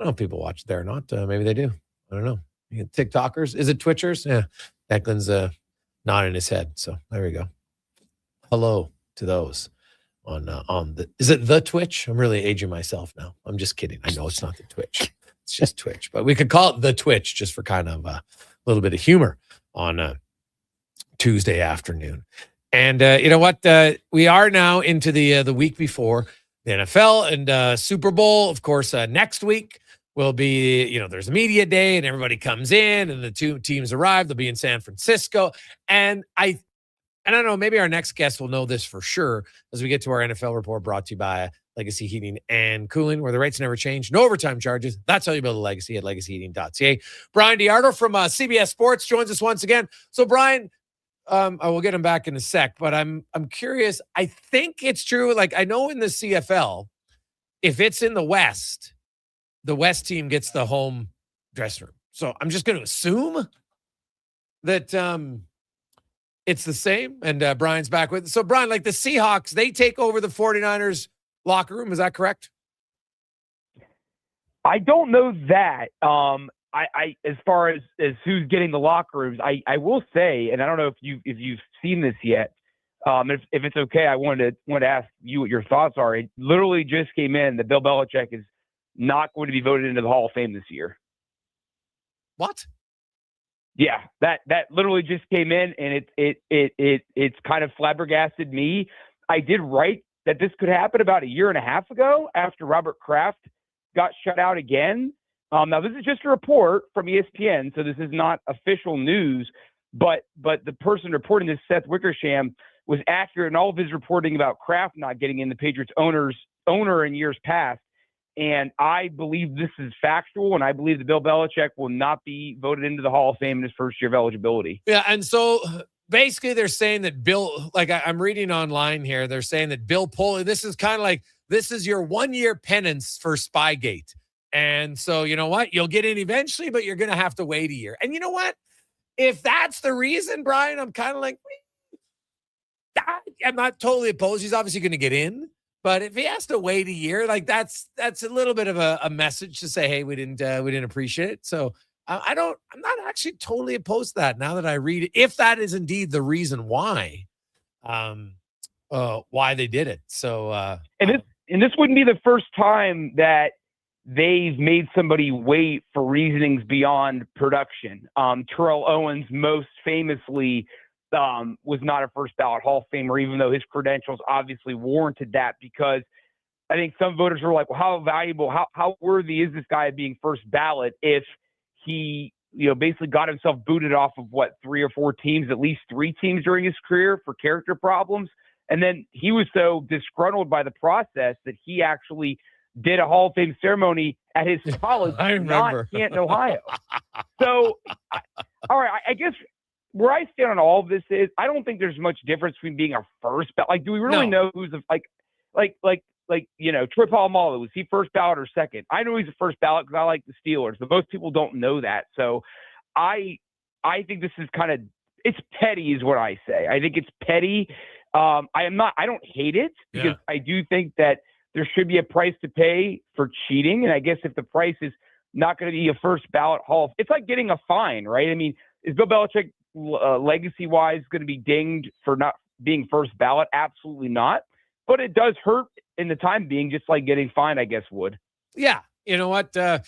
Speaker 4: know if people watch there or not. Maybe they do. I don't know. TikTokers. Is it Twitchers? Yeah. Declan's nodding his head. So there we go. Hello to those on the, is it the Twitch? I'm really aging myself now. I'm just kidding. I know it's not the Twitch. It's just Twitch, but we could call it the Twitch just for kind of a little bit of humor on Tuesday afternoon. And you know what? We are now into the week before the NFL and Super Bowl. Of course, next week will be, you know, there's a media day and everybody comes in and the two teams arrive. They'll be in San Francisco. And I don't know, maybe our next guest will know this for sure as we get to our NFL report brought to you by Legacy Heating and Cooling, where the rates never change. No overtime charges. That's how you build a legacy at legacyheating.ca. Brian DiArdo from CBS Sports joins us once again. So, Brian, I will get him back in a sec, but I'm curious. I think it's true. Like, I know in the CFL, if it's in the West team gets the home dressing room. So I'm just going to assume that it's the same. And Brian's back with. So, Brian, like the Seahawks, they take over the 49ers locker room. Is that correct?
Speaker 18: I don't know that. I as far as who's getting the locker rooms, I will say, and I don't know if you've seen this yet. If it's okay, I wanted to ask you what your thoughts are. It literally just came in that Bill Belichick is not going to be voted into the Hall of Fame this year.
Speaker 4: What?
Speaker 18: Yeah, that literally just came in, and it's kind of flabbergasted me. I did write that this could happen about a year and a half ago after Robert Kraft got shut out again. Now this is just a report from ESPN, so this is not official news. But the person reporting this, Seth Wickersham, was accurate in all of his reporting about Kraft not getting in, the Patriots owner in years past. And I believe this is factual, and I believe that Bill Belichick will not be voted into the Hall of Fame in his first year of eligibility.
Speaker 4: Yeah, and so basically they're saying that Bill, like I'm reading online here, they're saying that Bill Pulley, this is kind of like, this is your 1-year penance for Spygate. And so, you know what? You'll get in eventually, but you're going to have to wait a year. And you know what? If that's the reason, Brian, I'm kind of like, I'm not totally opposed. He's obviously going to get in. But if he has to wait a year, like that's a little bit of a message to say, hey, we didn't appreciate it. So I'm not actually totally opposed to that now that I read it, if that is indeed the reason why. why they did it. So,
Speaker 18: and this wouldn't be the first time that they've made somebody wait for reasonings beyond production. Terrell Owens most famously was not a first ballot Hall of Famer, even though his credentials obviously warranted that, because I think some voters were like, well, how valuable, how worthy is this guy of being first ballot if he, basically got himself booted off of 3 or 4 teams, at least 3 teams during his career for character problems. And then he was so disgruntled by the process that he actually did a Hall of Fame ceremony at his college, not Canton, Ohio. So, all right, I guess where I stand on all of this is I don't think there's much difference between being a first ballot. Like, do we really know who's Trip Almala, was he first ballot or second? I know he's a first ballot because I like the Steelers, but most people don't know that. So I think this is it's petty is what I say. I think it's petty. I don't hate it because I do think that there should be a price to pay for cheating. And I guess if the price is not going to be a first ballot it's like getting a fine, right? I mean, is Bill Belichick legacy-wise going to be dinged for not being first ballot? Absolutely not. But it does hurt in the time being, just like getting fined, I guess, would.
Speaker 4: Yeah. You know what? The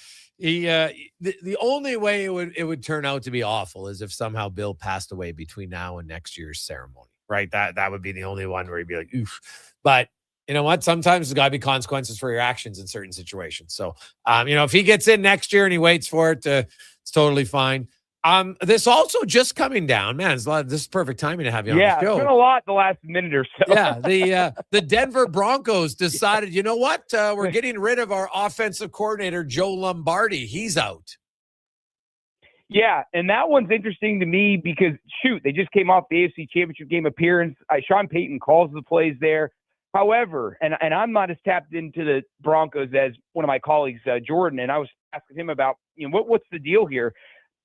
Speaker 4: only way it would turn out to be awful is if somehow Bill passed away between now and next year's ceremony, right? That would be the only one where you'd be like, oof. But you know what? Sometimes there's got to be consequences for your actions in certain situations. So, if he gets in next year and he waits for it, it's totally fine. This also just coming down, man. This is perfect timing to have you on the show.
Speaker 18: Yeah, it's been a lot the last minute or so.
Speaker 4: Yeah, the Denver Broncos decided, you know what? We're getting rid of our offensive coordinator, Joe Lombardi. He's out.
Speaker 18: Yeah, and that one's interesting to me because, they just came off the AFC Championship game appearance. Sean Payton calls the plays there. However, and I'm not as tapped into the Broncos as one of my colleagues, Jordan, and I was asking him about, what's the deal here?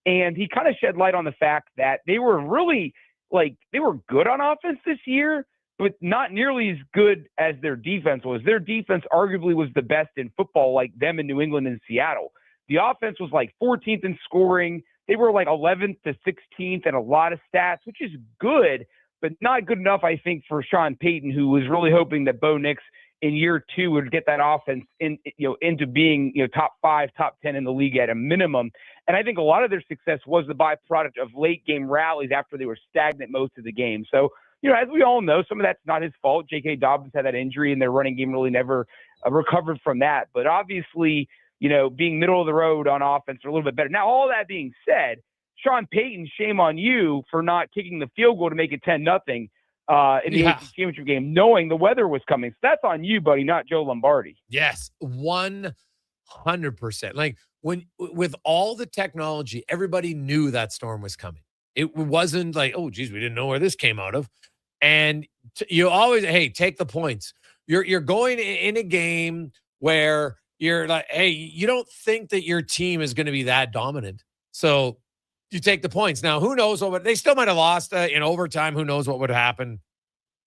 Speaker 18: And he kind of shed light on the fact that they were really they were good on offense this year, but not nearly as good as their defense was. Their defense arguably was the best in football, like them in New England and Seattle. The offense was 14th in scoring. They were 11th to 16th in a lot of stats, which is good, but not good enough, I think, for Sean Payton, who was really hoping that Bo Nix in year 2 would get that offense into being top 5, top 10 in the league at a minimum. And I think a lot of their success was the byproduct of late game rallies after they were stagnant most of the game. So, as we all know, some of that's not his fault. J.K. Dobbins had that injury and their running game really never recovered from that. But obviously, being middle of the road on offense are a little bit better. Now, all that being said, Sean Payton, shame on you for not kicking the field goal to make it 10-0 in the AFC Championship game, knowing the weather was coming. So that's on you, buddy, not Joe Lombardi.
Speaker 4: Yes, 100%. With all the technology, everybody knew that storm was coming. It wasn't like, oh, geez, we didn't know where this came out of. And you always, hey, take the points. You're going in a game where you're like, hey, you don't think that your team is going to be that dominant. So you take the points. Now, who knows what they still might have lost in overtime. Who knows what would happen?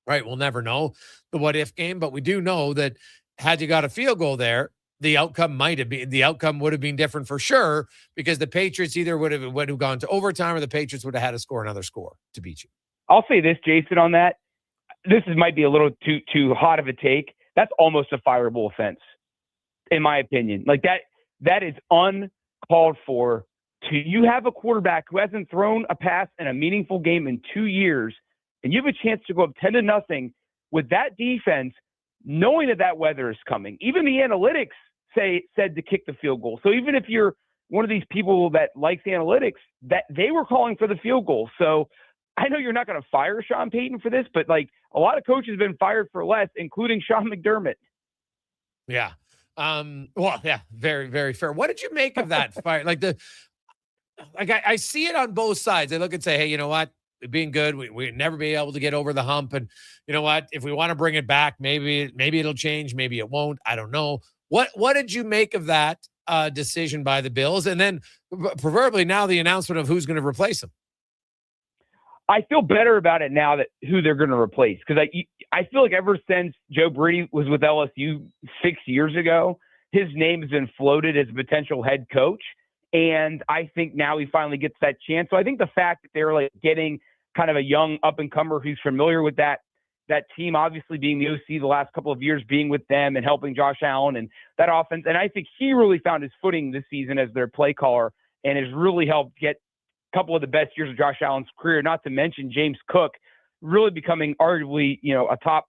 Speaker 4: Right. We'll never know the what if game, but we do know that had you got a field goal there, the outcome would have been different for sure, because the Patriots either would have gone to overtime or the Patriots would have had to score another score to beat you.
Speaker 18: I'll say this, Jason, on that. Might be a little too hot of a take. That's almost a fireable offense, in my opinion. That is uncalled for. You have a quarterback who hasn't thrown a pass in a meaningful game in 2 years, and you have a chance to go up 10-0 with that defense, knowing that weather is coming. Even the analytics said to kick the field goal. So even if you're one of these people that likes analytics, that they were calling for the field goal. So I know you're not going to fire Sean Payton for this, but a lot of coaches have been fired for less, including Sean McDermott.
Speaker 4: Yeah. Well, yeah, very, very fair. What did you make of that fire? I see it on both sides. They look and say, hey, you know what? Being good, we'd never be able to get over the hump. And you know what? If we want to bring it back, maybe it'll change. Maybe it won't. I don't know. What did you make of that decision by the Bills? And then proverbially now the announcement of who's going to replace him.
Speaker 18: I feel better about it now that who they're going to replace, because I feel like ever since Joe Brady was with LSU 6 years ago, his name has been floated as a potential head coach. And I think now he finally gets that chance. So I think the fact that they're getting kind of a young up-and-comer who's familiar with that that team obviously being the OC the last couple of years, being with them and helping Josh Allen and that offense. And I think he really found his footing this season as their play caller and has really helped get a couple of the best years of Josh Allen's career, not to mention James Cook really becoming arguably, a top,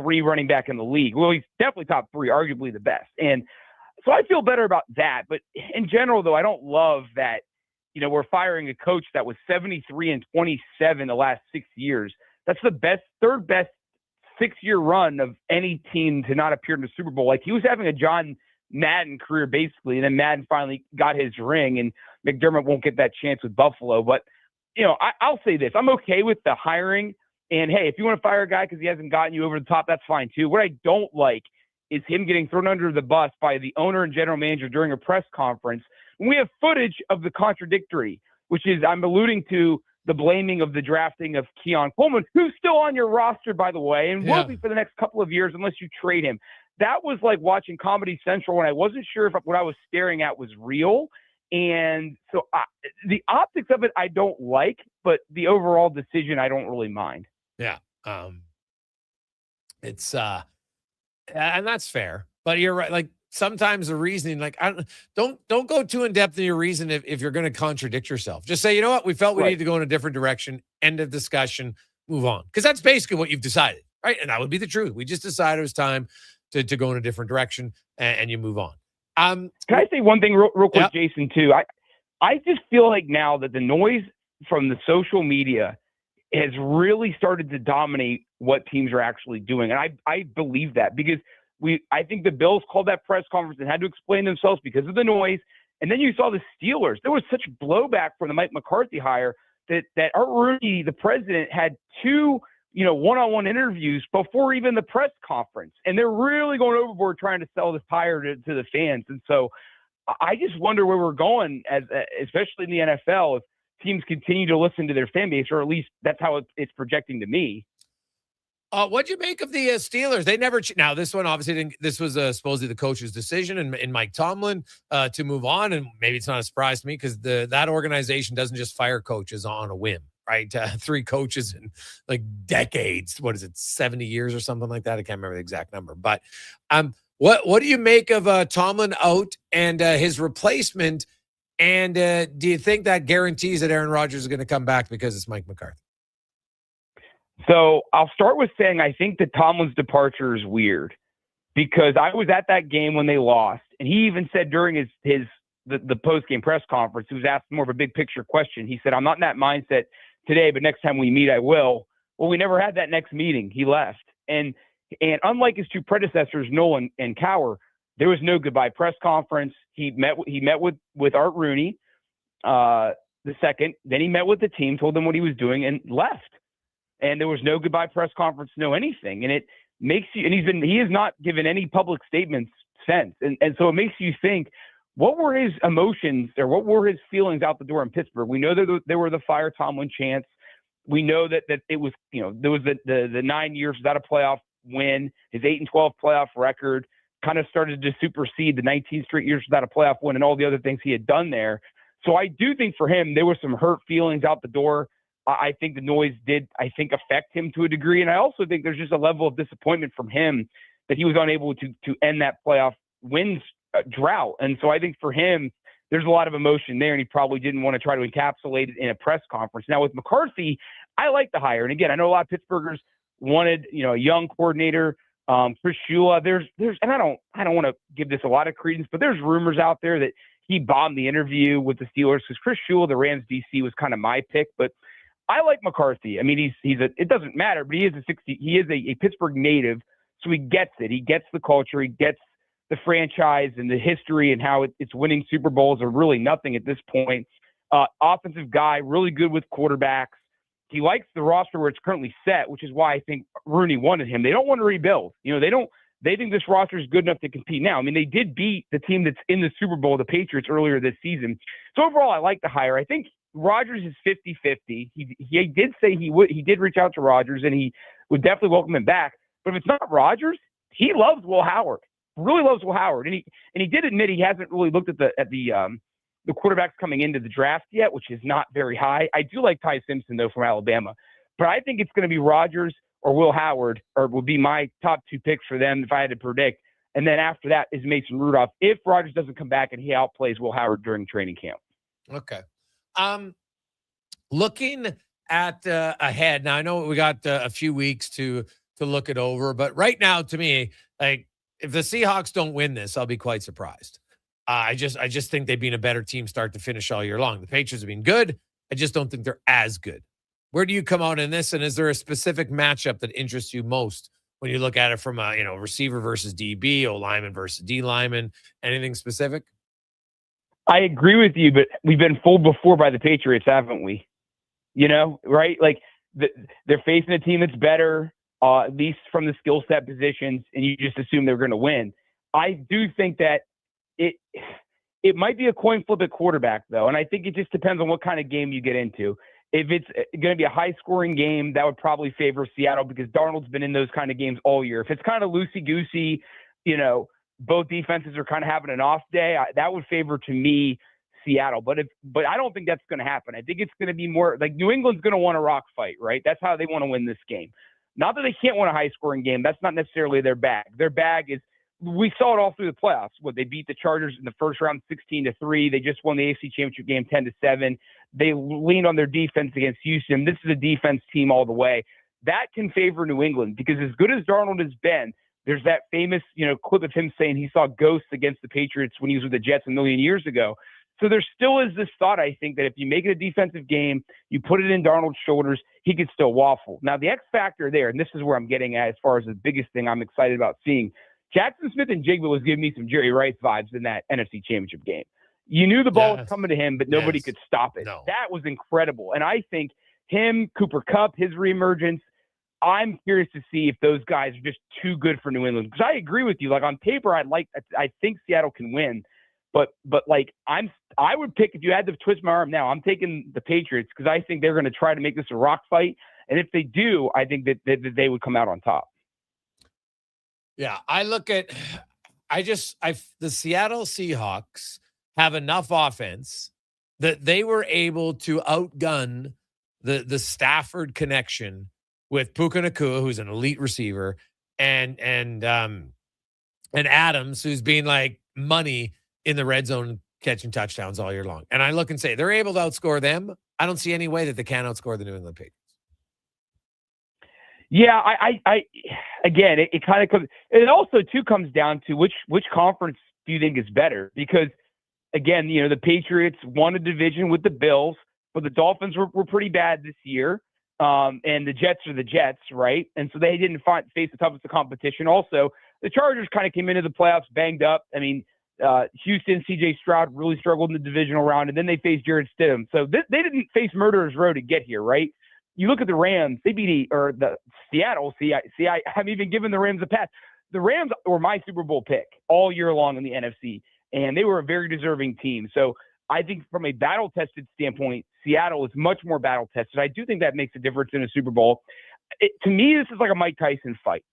Speaker 18: 3 running back in the league. Well, he's definitely top 3, arguably the best. And so I feel better about that. But in general, though, I don't love that, we're firing a coach that was 73-27 the last 6 years. That's the third best 6-year run of any team to not appear in the Super Bowl. Like, he was having a John Madden career, basically, and then Madden finally got his ring, and McDermott won't get that chance with Buffalo. But, I'll say this. I'm okay with the hiring. And, hey, if you want to fire a guy because he hasn't gotten you over the top, that's fine, too. What I don't like is him getting thrown under the bus by the owner and general manager during a press conference. And we have footage of the contradictory, which is I'm alluding to the blaming of the drafting of Keon Coleman, who's still on your roster, by the way, and will be for the next couple of years unless you trade him. That was like watching Comedy Central when I wasn't sure if what I was staring at was real. And so the optics of it I don't like, but the overall decision I don't really mind.
Speaker 4: Yeah. It's and that's fair. But you're right. Like, sometimes the reasoning, like, don't go too in depth in your reason if you're going to contradict yourself. Just say, you know what, we felt we need to go in a different direction. End of discussion. Move on, because that's basically what you've decided, right? And that would be the truth. We just decided it was time to go in a different direction, and you move on.
Speaker 18: Can I say one thing real quick, Jason? Too, I just feel like now that the noise from the social media has really started to dominate what teams are actually doing, and I believe that because. I think the Bills called that press conference and had to explain themselves because of the noise. And then you saw the Steelers. There was such blowback from the Mike McCarthy hire that Art Rooney, the president, had 2, one-on-one interviews before even the press conference. And they're really going overboard trying to sell this hire to the fans. And so I just wonder where we're going, especially in the NFL, if teams continue to listen to their fan base, or at least that's how it's projecting to me.
Speaker 4: What'd you make of the Steelers? They never. Now, this one obviously didn't. This was supposedly the coach's decision, and Mike Tomlin to move on. And maybe it's not a surprise to me because that organization doesn't just fire coaches on a whim, right? 3 coaches in like decades. What is it, 70 years or something like that? I can't remember the exact number. But what do you make of Tomlin out and his replacement? And do you think that guarantees that Aaron Rodgers is going to come back because it's Mike McCarthy?
Speaker 18: So I'll start with saying I think that Tomlin's departure is weird because I was at that game when they lost, and he even said during the post-game press conference, he was asked more of a big picture question. He said, "I'm not in that mindset today, but next time we meet, I will." Well, we never had that next meeting. He left, and unlike his 2 predecessors, Nolan and Cowher, there was no goodbye press conference. He met with Art Rooney, the second. Then he met with the team, told them what he was doing, and left. And there was no goodbye press conference, no anything. And it makes you, and he has not given any public statements since. And so it makes you think, what were his emotions or what were his feelings out the door in Pittsburgh? We know that there were the fire Tomlin chants. We know that it was, there was the 9 years without a playoff win, his 8-12 playoff record kind of started to supersede the 19 straight years without a playoff win and all the other things he had done there. So I do think for him, there were some hurt feelings out the door. I think the noise did, affect him to a degree. And I also think there's just a level of disappointment from him that he was unable to end that playoff wins drought. And so I think for him, there's a lot of emotion there, and he probably didn't want to try to encapsulate it in a press conference. Now with McCarthy, I like the hire. And again, I know a lot of Pittsburghers wanted, a young coordinator, Chris Shula. There's, and I don't want to give this a lot of credence, but there's rumors out there that he bombed the interview with the Steelers because Chris Shula, the Rams DC, was kind of my pick, but I like McCarthy. I mean, it doesn't matter, but he is a Pittsburgh native, so he gets it. He gets the culture. He gets the franchise and the history and how it's winning Super Bowls are really nothing at this point. Offensive guy, really good with quarterbacks. He likes the roster where it's currently set, which is why I think Rooney wanted him. They don't want to rebuild. They think this roster is good enough to compete now. I mean, they did beat the team that's in the Super Bowl, the Patriots, earlier this season. So overall, I like the hire. I think Rodgers is 50-50. He did say he did reach out to Rodgers, and he would definitely welcome him back. But if it's not Rodgers, he loves Will Howard. Really loves Will Howard, and he did admit he hasn't really looked at the quarterbacks coming into the draft yet, which is not very high. I do like Ty Simpson though from Alabama, but I think it's going to be Rodgers or Will Howard, or would be my top 2 picks for them if I had to predict. And then after that is Mason Rudolph, if Rogers doesn't come back and he outplays Will Howard during training camp.
Speaker 4: Okay. Looking at ahead, now I know we got a few weeks to look it over, but right now, to me, like, if the Seahawks don't win this, I'll be quite surprised. I just think they've been a better team start to finish all year long. The Patriots have been good. I just don't think they're as good. Where do you come out in this? And is there a specific matchup that interests you most when you look at it from a, receiver versus DB, O lineman versus D lineman? Anything specific?
Speaker 18: I agree with you, but we've been fooled before by the Patriots, haven't we? Right? Like they're facing a team that's better, at least from the skill set positions, and you just assume they're going to win. I do think that it might be a coin flip at quarterback, though, and I think it just depends on what kind of game you get into. If it's going to be a high-scoring game, that would probably favor Seattle because Darnold's been in those kind of games all year. If it's kind of loosey-goosey, both defenses are kind of having an off day, that would favor, to me, Seattle. But I don't think that's going to happen. I think it's going to be more like New England's going to want a rock fight, right? That's how they want to win this game. Not that they can't win a high-scoring game. That's not necessarily their bag. Their bag is we saw it all through the playoffs. They beat the Chargers in the first round 16-3. They just won the AFC Championship game 10-7. They leaned on their defense against Houston. This is a defense team all the way. That can favor New England because as good as Darnold has been, there's that famous, clip of him saying he saw ghosts against the Patriots when he was with the Jets a million years ago. So there still is this thought, I think, that if you make it a defensive game, you put it in Darnold's shoulders, he could still waffle. Now, the X factor there, and this is where I'm getting at as far as the biggest thing I'm excited about seeing, Jackson Smith and Jigba was giving me some Jerry Rice vibes in that NFC Championship game. You knew the ball was coming to him, but nobody could stop it. No. That was incredible. And I think him, Cooper Kupp, his reemergence, I'm curious to see if those guys are just too good for New England. Because I agree with you. Like on paper, I think Seattle can win. But like I would pick, if you had to twist my arm now, I'm taking the Patriots because I think they're going to try to make this a rock fight. And if they do, I think that they would come out on top.
Speaker 4: Yeah, I look at the Seattle Seahawks have enough offense that they were able to outgun the Stafford connection with Puka Nacua, who's an elite receiver, and Adams, who's been like money in the red zone catching touchdowns all year long. And I look and say they're able to outscore them. I don't see any way that they can outscore the New England Patriots.
Speaker 18: Yeah, I again, it kind of comes. It also too comes down to which conference do you think is better? Because again, the Patriots won a division with the Bills, but the Dolphins were pretty bad this year, and the Jets are the Jets, right? And so they didn't face the toughest of competition. Also, the Chargers kind of came into the playoffs banged up. I mean, Houston, C.J. Stroud really struggled in the divisional round, and then they faced Jarrett Stidham. So they didn't face murderer's row to get here, right? You look at the Rams, they beat the Seattle. See, I haven't even given the Rams a pass. The Rams were my Super Bowl pick all year long in the NFC, and they were a very deserving team. So I think from a battle-tested standpoint, Seattle is much more battle-tested. I do think that makes a difference in a Super Bowl. To me, this is like a Mike Tyson fight.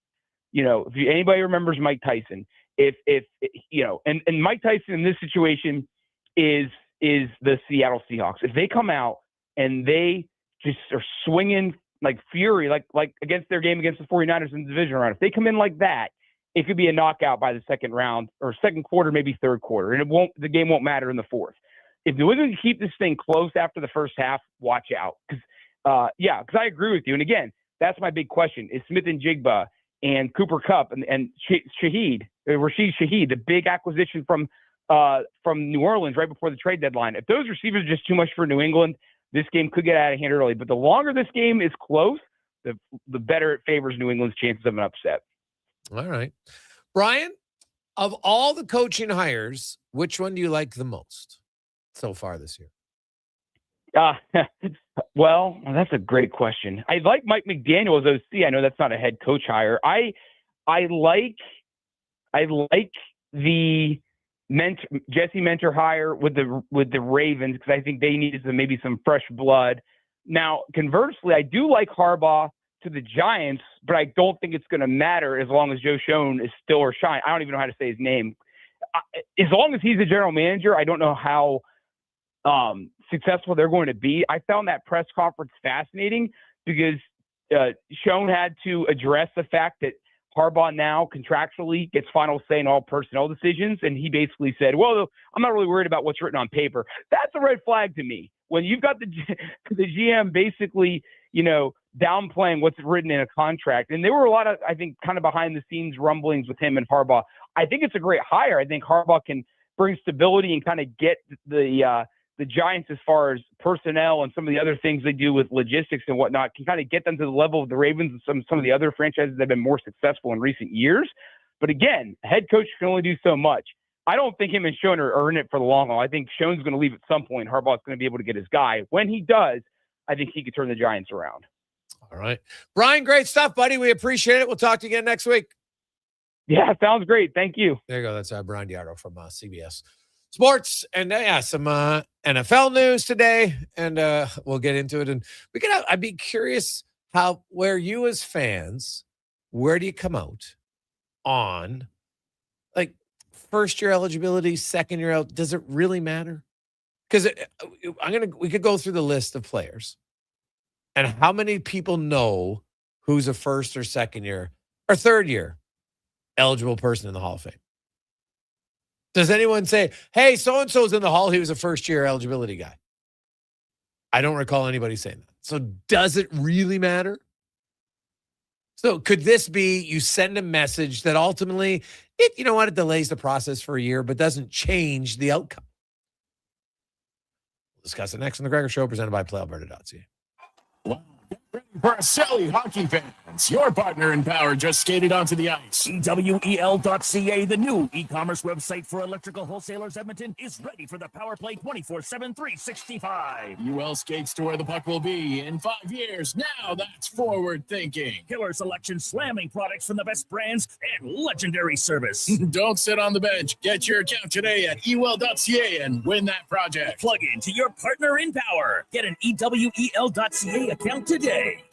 Speaker 18: If anybody remembers Mike Tyson, and Mike Tyson in this situation is the Seattle Seahawks. If they come out and they just are swinging like fury, like against their game against the 49ers in the division round. If they come in like that, it could be a knockout by the second round or second quarter, maybe third quarter, and the game won't matter in the fourth. If New England keep this thing close after the first half, watch out. Because I agree with you. And again, that's my big question: is Smith and Jigba and Cooper Kupp and Rashid Shaheed, the big acquisition from New Orleans right before the trade deadline. If those receivers are just too much for New England, this game could get out of hand early. But the longer this game is close, the better it favors New England's chances of an upset.
Speaker 4: All right. Brian, of all the coaching hires, which one do you like the most so far this year?
Speaker 18: Well, that's a great question. I like Mike McDaniel as OC. I know that's not a head coach hire. I like the Jesse Mentor hire with the Ravens because I think they needed maybe some fresh blood. Now, conversely, I do like Harbaugh to the Giants, but I don't think it's going to matter as long as Joe Schoen is still or Shine. I don't even know how to say his name. As long as he's the general manager, I don't know how successful they're going to be. I found that press conference fascinating because Schoen had to address the fact that Harbaugh now contractually gets final say in all personnel decisions. And he basically said, well, I'm not really worried about what's written on paper. That's a red flag to me. When you've got the GM basically, downplaying what's written in a contract. And there were a lot of, I think, kind of behind the scenes rumblings with him and Harbaugh. I think it's a great hire. I think Harbaugh can bring stability and kind of get the Giants, as far as personnel and some of the other things they do with logistics and whatnot, can kind of get them to the level of the Ravens and some of the other franchises that have been more successful in recent years. But again, a head coach can only do so much. I don't think him and Schoen are in it for the long haul. I think Schoen's going to leave at some point. Harbaugh's going to be able to get his guy. When he does, I think he could turn the Giants around.
Speaker 4: All right. Brian, great stuff, buddy. We appreciate it. We'll talk to you again next week.
Speaker 18: Yeah, sounds great. Thank you.
Speaker 4: There you go. That's Brian Diardo from CBS Sports. And some NFL news today, and we'll get into it. And I'd be curious where you as fans, where do you come out on like first year eligibility, second year out? Does it really matter? Because we could go through the list of players and how many people know who's a first or second year or third year eligible person in the Hall of Fame. Does anyone say, hey, so-and-so's in the Hall, he was a first-year eligibility guy? I don't recall anybody saying that. So does it really matter? So could this be you send a message that ultimately, it delays the process for a year, but doesn't change the outcome? We'll discuss it next on The Gregor Show, presented by PlayAlberta.ca.
Speaker 6: Wow. For Selly hockey fans, your partner in power just skated onto the ice.
Speaker 13: EWEL.ca, the new e-commerce website for electrical wholesalers Edmonton, is ready for the power play 24/7, 365.
Speaker 6: UL skates to where the puck will be in 5 years. Now that's forward thinking.
Speaker 13: Killer selection, slamming products from the best brands, and legendary service.
Speaker 6: Don't sit on the bench. Get your account today at EWEL.ca and win that project.
Speaker 13: Plug into your partner in power. Get an EWEL.ca account today.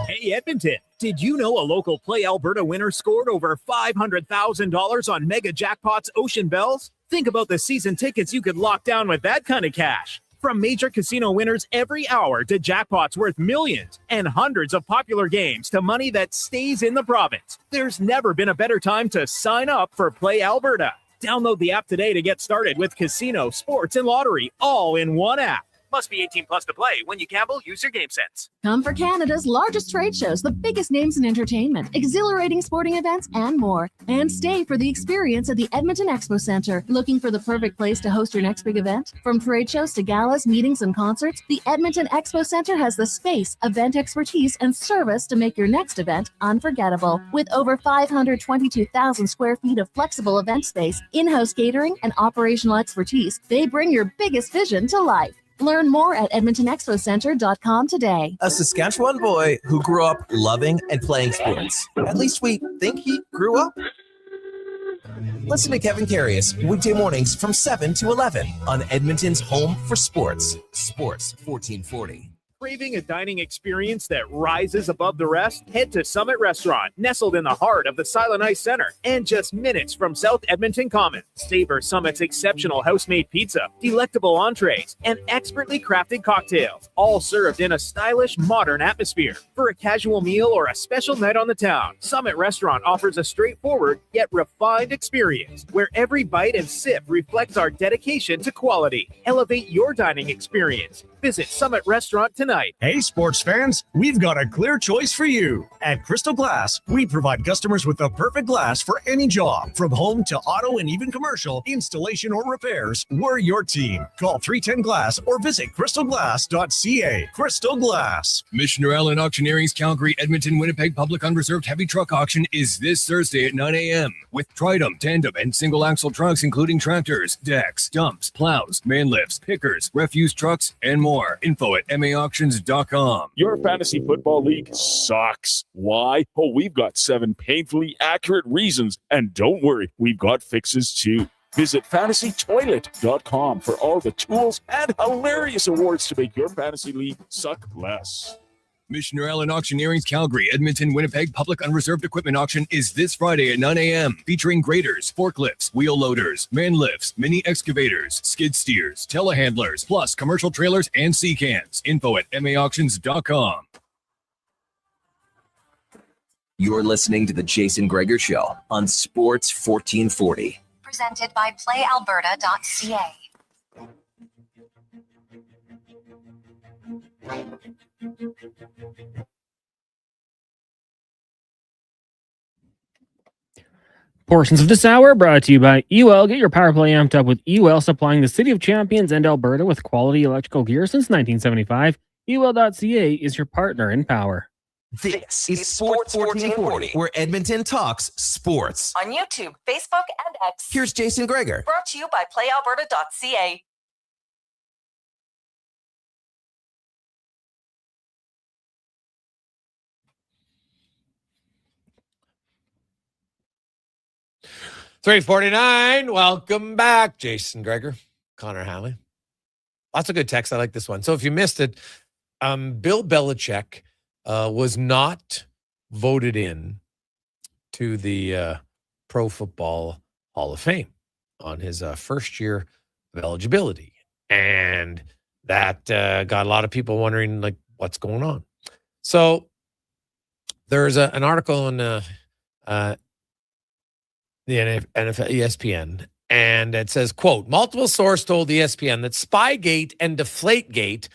Speaker 25: Hey, Edmonton, did you know a local Play Alberta winner scored over $500,000 on Mega Jackpots Ocean Bells? Think about the season tickets you could lock down with that kind of cash. From major casino winners every hour to jackpots worth millions and hundreds of popular games to money that stays in the province, there's never been a better time to sign up for Play Alberta. Download the app today to get started with casino, sports, and lottery all in one app. Must be 18 plus to play. When you gamble, use your game sense.
Speaker 8: Come for Canada's largest trade shows, the biggest names in entertainment, exhilarating sporting events, and more. And stay for the experience at the Edmonton Expo Centre. Looking for the perfect place to host your next big event? From trade shows to galas, meetings, and concerts, the Edmonton Expo Centre has the space, event expertise, and service to make your next event unforgettable. With over 522,000 square feet of flexible event space, in-house catering, and operational expertise, they bring your biggest vision to life. Learn more at EdmontonExpoCenter.com today.
Speaker 19: A Saskatchewan boy who grew up loving and playing sports. At least we think he grew up. Listen to Kevin Carius weekday mornings from 7 to 11 on Edmonton's home for sports. Sports 1440.
Speaker 25: Craving a dining experience that rises above the rest? Head to Summit Restaurant, nestled in the heart of the Silent Ice Center, and just minutes from South Edmonton Common. Savor Summit's exceptional house-made pizza, delectable entrees, and expertly crafted cocktails, all served in a stylish, modern atmosphere. For a casual meal or a special night on the town, Summit Restaurant offers a straightforward yet refined experience, where every bite and sip reflects our dedication to quality. Elevate your dining experience. Visit Summit Restaurant tonight.
Speaker 21: Hey, sports fans, we've got a clear choice for you. At Crystal Glass, we provide customers with the perfect glass for any job. From home to auto and even commercial, installation or repairs, we're your team. Call 310-GLASS or visit crystalglass.ca. Crystal Glass.
Speaker 22: Missioner Allen Auctioneering's Calgary, Edmonton, Winnipeg Public Unreserved Heavy Truck Auction is this Thursday at 9 a.m. with Tridem, tandem, and single-axle trucks, including tractors, decks, dumps, plows, man lifts, pickers, refuse trucks, and more. Info at maauctions.com.
Speaker 24: Your fantasy football league sucks. Why? Oh, we've got 7 painfully accurate reasons. And don't worry, we've got fixes too. Visit fantasytoilet.com for all the tools and hilarious awards to make your fantasy league suck less.
Speaker 22: Missioner Allen Auctioneering's Calgary, Edmonton, Winnipeg Public Unreserved Equipment Auction is this Friday at 9 a.m. featuring graders, forklifts, wheel loaders, man lifts, mini excavators, skid steers, telehandlers, plus commercial trailers and sea cans. Info at maauctions.com.
Speaker 2: You're listening to the Jason Gregor Show on Sports 1440.
Speaker 3: Presented by PlayAlberta.ca.
Speaker 5: Portions of this hour brought to you by UL. Get your power play amped up with UL, supplying the City of Champions and Alberta with quality electrical gear since 1975. UL.ca is your partner in power.
Speaker 2: This is Sports 1440, where Edmonton talks sports.
Speaker 1: On YouTube, Facebook, and X.
Speaker 2: Here's Jason Gregor.
Speaker 1: Brought to you by PlayAlberta.ca.
Speaker 4: $3.49. Welcome back, Jason Gregor, Connor Halley. Lots of good text. I like this one. So if you missed it, Bill Belichick was not voted in to the Pro Football Hall of Fame on his first year of eligibility. And that got a lot of people wondering, like, what's going on? So there's an article in the NFL, ESPN, and it says, quote, multiple source told ESPN that Spygate and Deflategate,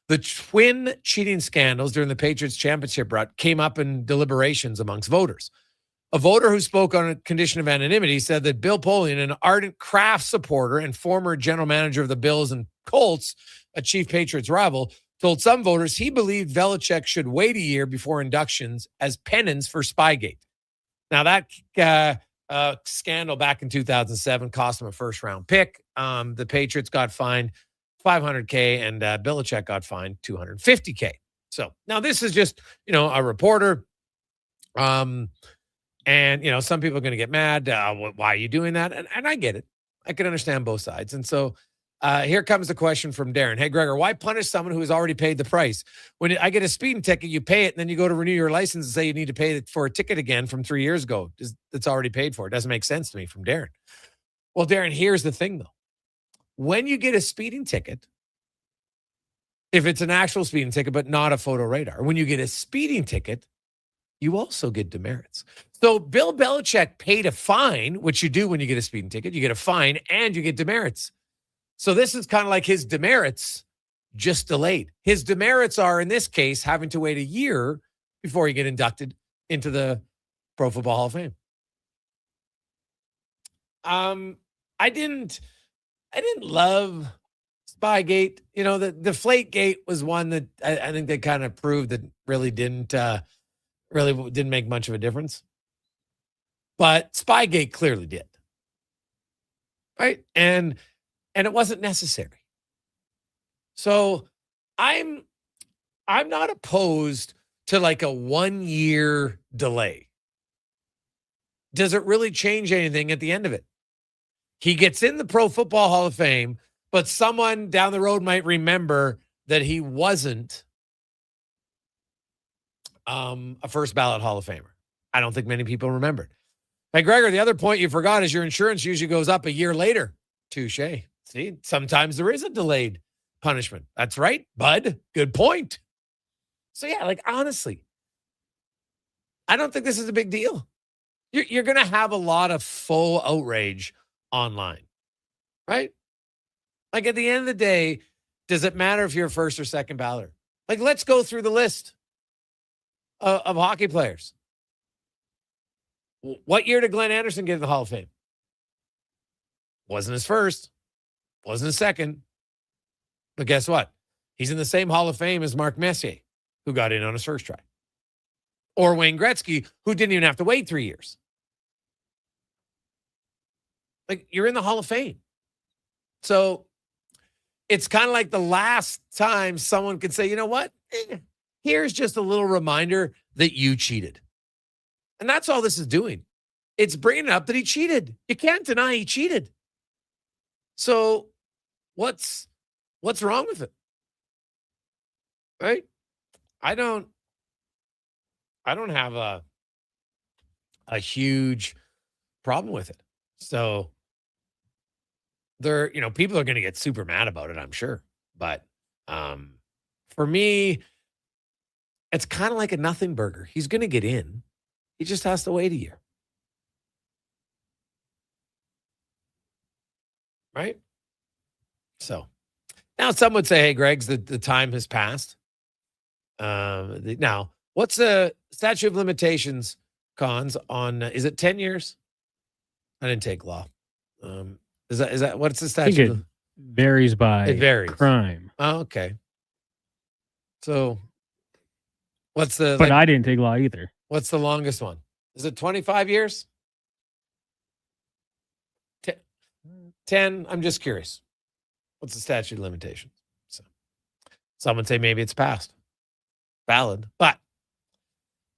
Speaker 4: the twin cheating scandals during the Patriots championship run, came up in deliberations amongst voters. A voter who spoke on a condition of anonymity said that Bill Polian, an ardent Kraft supporter and former general manager of the Bills and Colts, a chief Patriots rival, told some voters he believed Belichick should wait a year before inductions as penance for Spygate. Now, that scandal back in 2007 cost him a first-round pick. The Patriots got fined $500K, and Belichick got fined $250K. So now this is just, a reporter. And, some people are going to get mad. Why are you doing that? And I get it. I can understand both sides. And so here comes the question from Darren. Hey, Gregor, why punish someone who has already paid the price? When I get a speeding ticket, you pay it, and then you go to renew your license and say you need to pay for a ticket again from 3 years ago. It's already paid for. It doesn't make sense to me, from Darren. Well, Darren, here's the thing, though. When you get a speeding ticket, if it's an actual speeding ticket but not a photo radar, when you get a speeding ticket, you also get demerits. So Bill Belichick paid a fine, which you do when you get a speeding ticket. You get a fine and you get demerits. So this is kind of like his demerits, just delayed. His demerits are, in this case, having to wait a year before you get inducted into the Pro Football Hall of Fame. I didn't love Spygate. The Deflategate was one that I think they kind of proved that really didn't make much of a difference. But Spygate clearly did. Right? And it wasn't necessary. So I'm not opposed to like a 1 year delay. Does it really change anything at the end of it? He gets in the Pro Football Hall of Fame, but someone down the road might remember that he wasn't a first ballot Hall of Famer. I don't think many people remembered. Hey, Gregor, the other point you forgot is your insurance usually goes up a year later. Touche. See, sometimes there is a delayed punishment. That's right, bud. Good point. So, yeah, like, honestly, I don't think this is a big deal. You're going to have a lot of full outrage online, right? Like, at the end of the day, does it matter if you're a first or second balloter? Like, let's go through the list of hockey players. What year did Glenn Anderson get in the Hall of Fame? Wasn't his first. Wasn't his second. But guess what? He's in the same Hall of Fame as Mark Messier, who got in on his first try. Or Wayne Gretzky, who didn't even have to wait 3 years. Like, you're in the Hall of Fame. So it's kind of like the last time someone could say, you know what? Here's just a little reminder that you cheated. And that's all this is doing. It's bringing up that he cheated. You can't deny he cheated. So what's wrong with it? Right? I don't have a huge problem with it. So people are going to get super mad about it, I'm sure. But for me, it's kind of like a nothing burger. He's going to get in. He just has to wait a year. Right? So now some would say, hey, Greg's, the time has passed. Now, what's the statute of limitations, Cons, on, is it 10 years? I didn't take law. Is that what's the
Speaker 5: I think
Speaker 4: statute?
Speaker 5: it varies by
Speaker 4: It varies.
Speaker 5: crime.
Speaker 4: Oh, okay. So what's the,
Speaker 5: But I didn't take law either.
Speaker 4: what's the longest one? Is it 25 years? 10? I'm just curious. What's the statute of limitations? So some would say maybe it's passed. Valid. But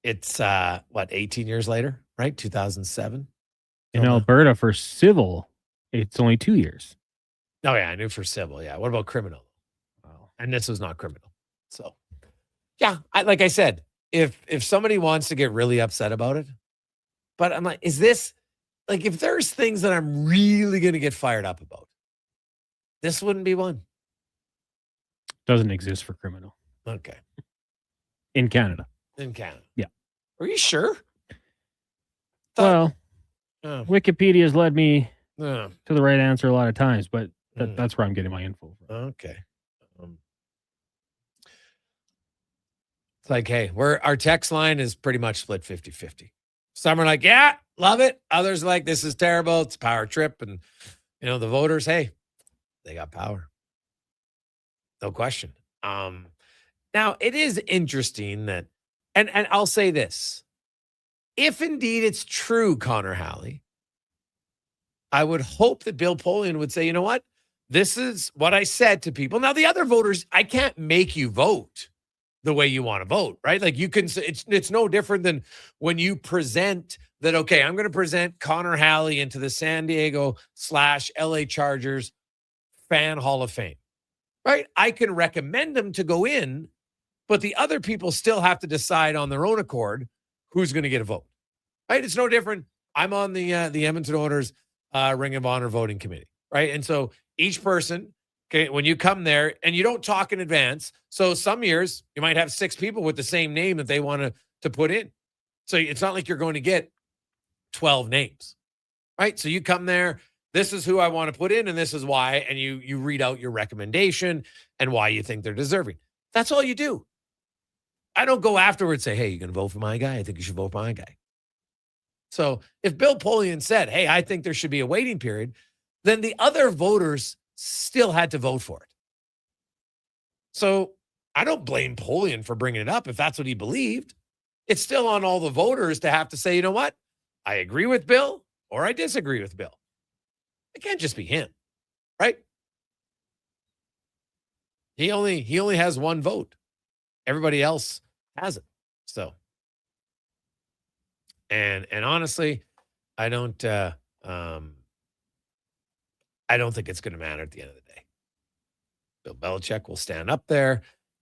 Speaker 4: it's 18 years later, right? 2007.
Speaker 5: In Alberta, for civil, it's only 2 years.
Speaker 4: Oh yeah, I knew for civil. Yeah. What about criminal? And this was not criminal. So yeah, like I said, if somebody wants to get really upset about it, but I'm like, is this like, if there's things that I'm really going to get fired up about, this wouldn't be one.
Speaker 5: Doesn't exist for criminal.
Speaker 4: Okay.
Speaker 5: In Canada.
Speaker 4: In Canada.
Speaker 5: Yeah.
Speaker 4: Are you sure?
Speaker 5: Well,
Speaker 4: Oh.
Speaker 5: Wikipedia has led me
Speaker 4: Oh.
Speaker 5: to the right answer a lot of times, but that's where I'm getting my info from.
Speaker 4: Okay. It's like, hey, our text line is pretty much split 50-50. Some are like, yeah, love it. Others are like, this is terrible. It's a power trip. And, the voters, hey, they got power. No question. Now, it is interesting that, and I'll say this. If indeed it's true, Connor Halley, I would hope that Bill Polian would say, you know what? This is what I said to people. Now, the other voters, I can't make you vote the way you want to vote, right? Like you can, it's no different than when you present that, okay, I'm going to present Connor Halley into the San Diego / LA Chargers Fan Hall of Fame, right? I can recommend them to go in, but the other people still have to decide on their own accord who's going to get a vote, right? It's no different. I'm on the Edmonton Oilers Ring of Honor voting committee, right? And so each person, okay, when you come there and you don't talk in advance, so some years you might have 6 people with the same name that they want to put in. So it's not like you're going to get 12 names, right? So you come there, this is who I want to put in and this is why, and you read out your recommendation and why you think they're deserving. That's all you do. I don't go afterwards and say, hey, you're going to vote for my guy? I think you should vote for my guy. So if Bill Polian said, hey, I think there should be a waiting period, then the other voters still had to vote for it. So I don't blame Polian for bringing it up if that's what he believed. It's still on all the voters to have to say, you know what? I agree with Bill or I disagree with Bill. It can't just be him, right? He only has one vote. Everybody else has it. So, and honestly, I don't think it's going to matter at the end of the day. Bill Belichick will stand up there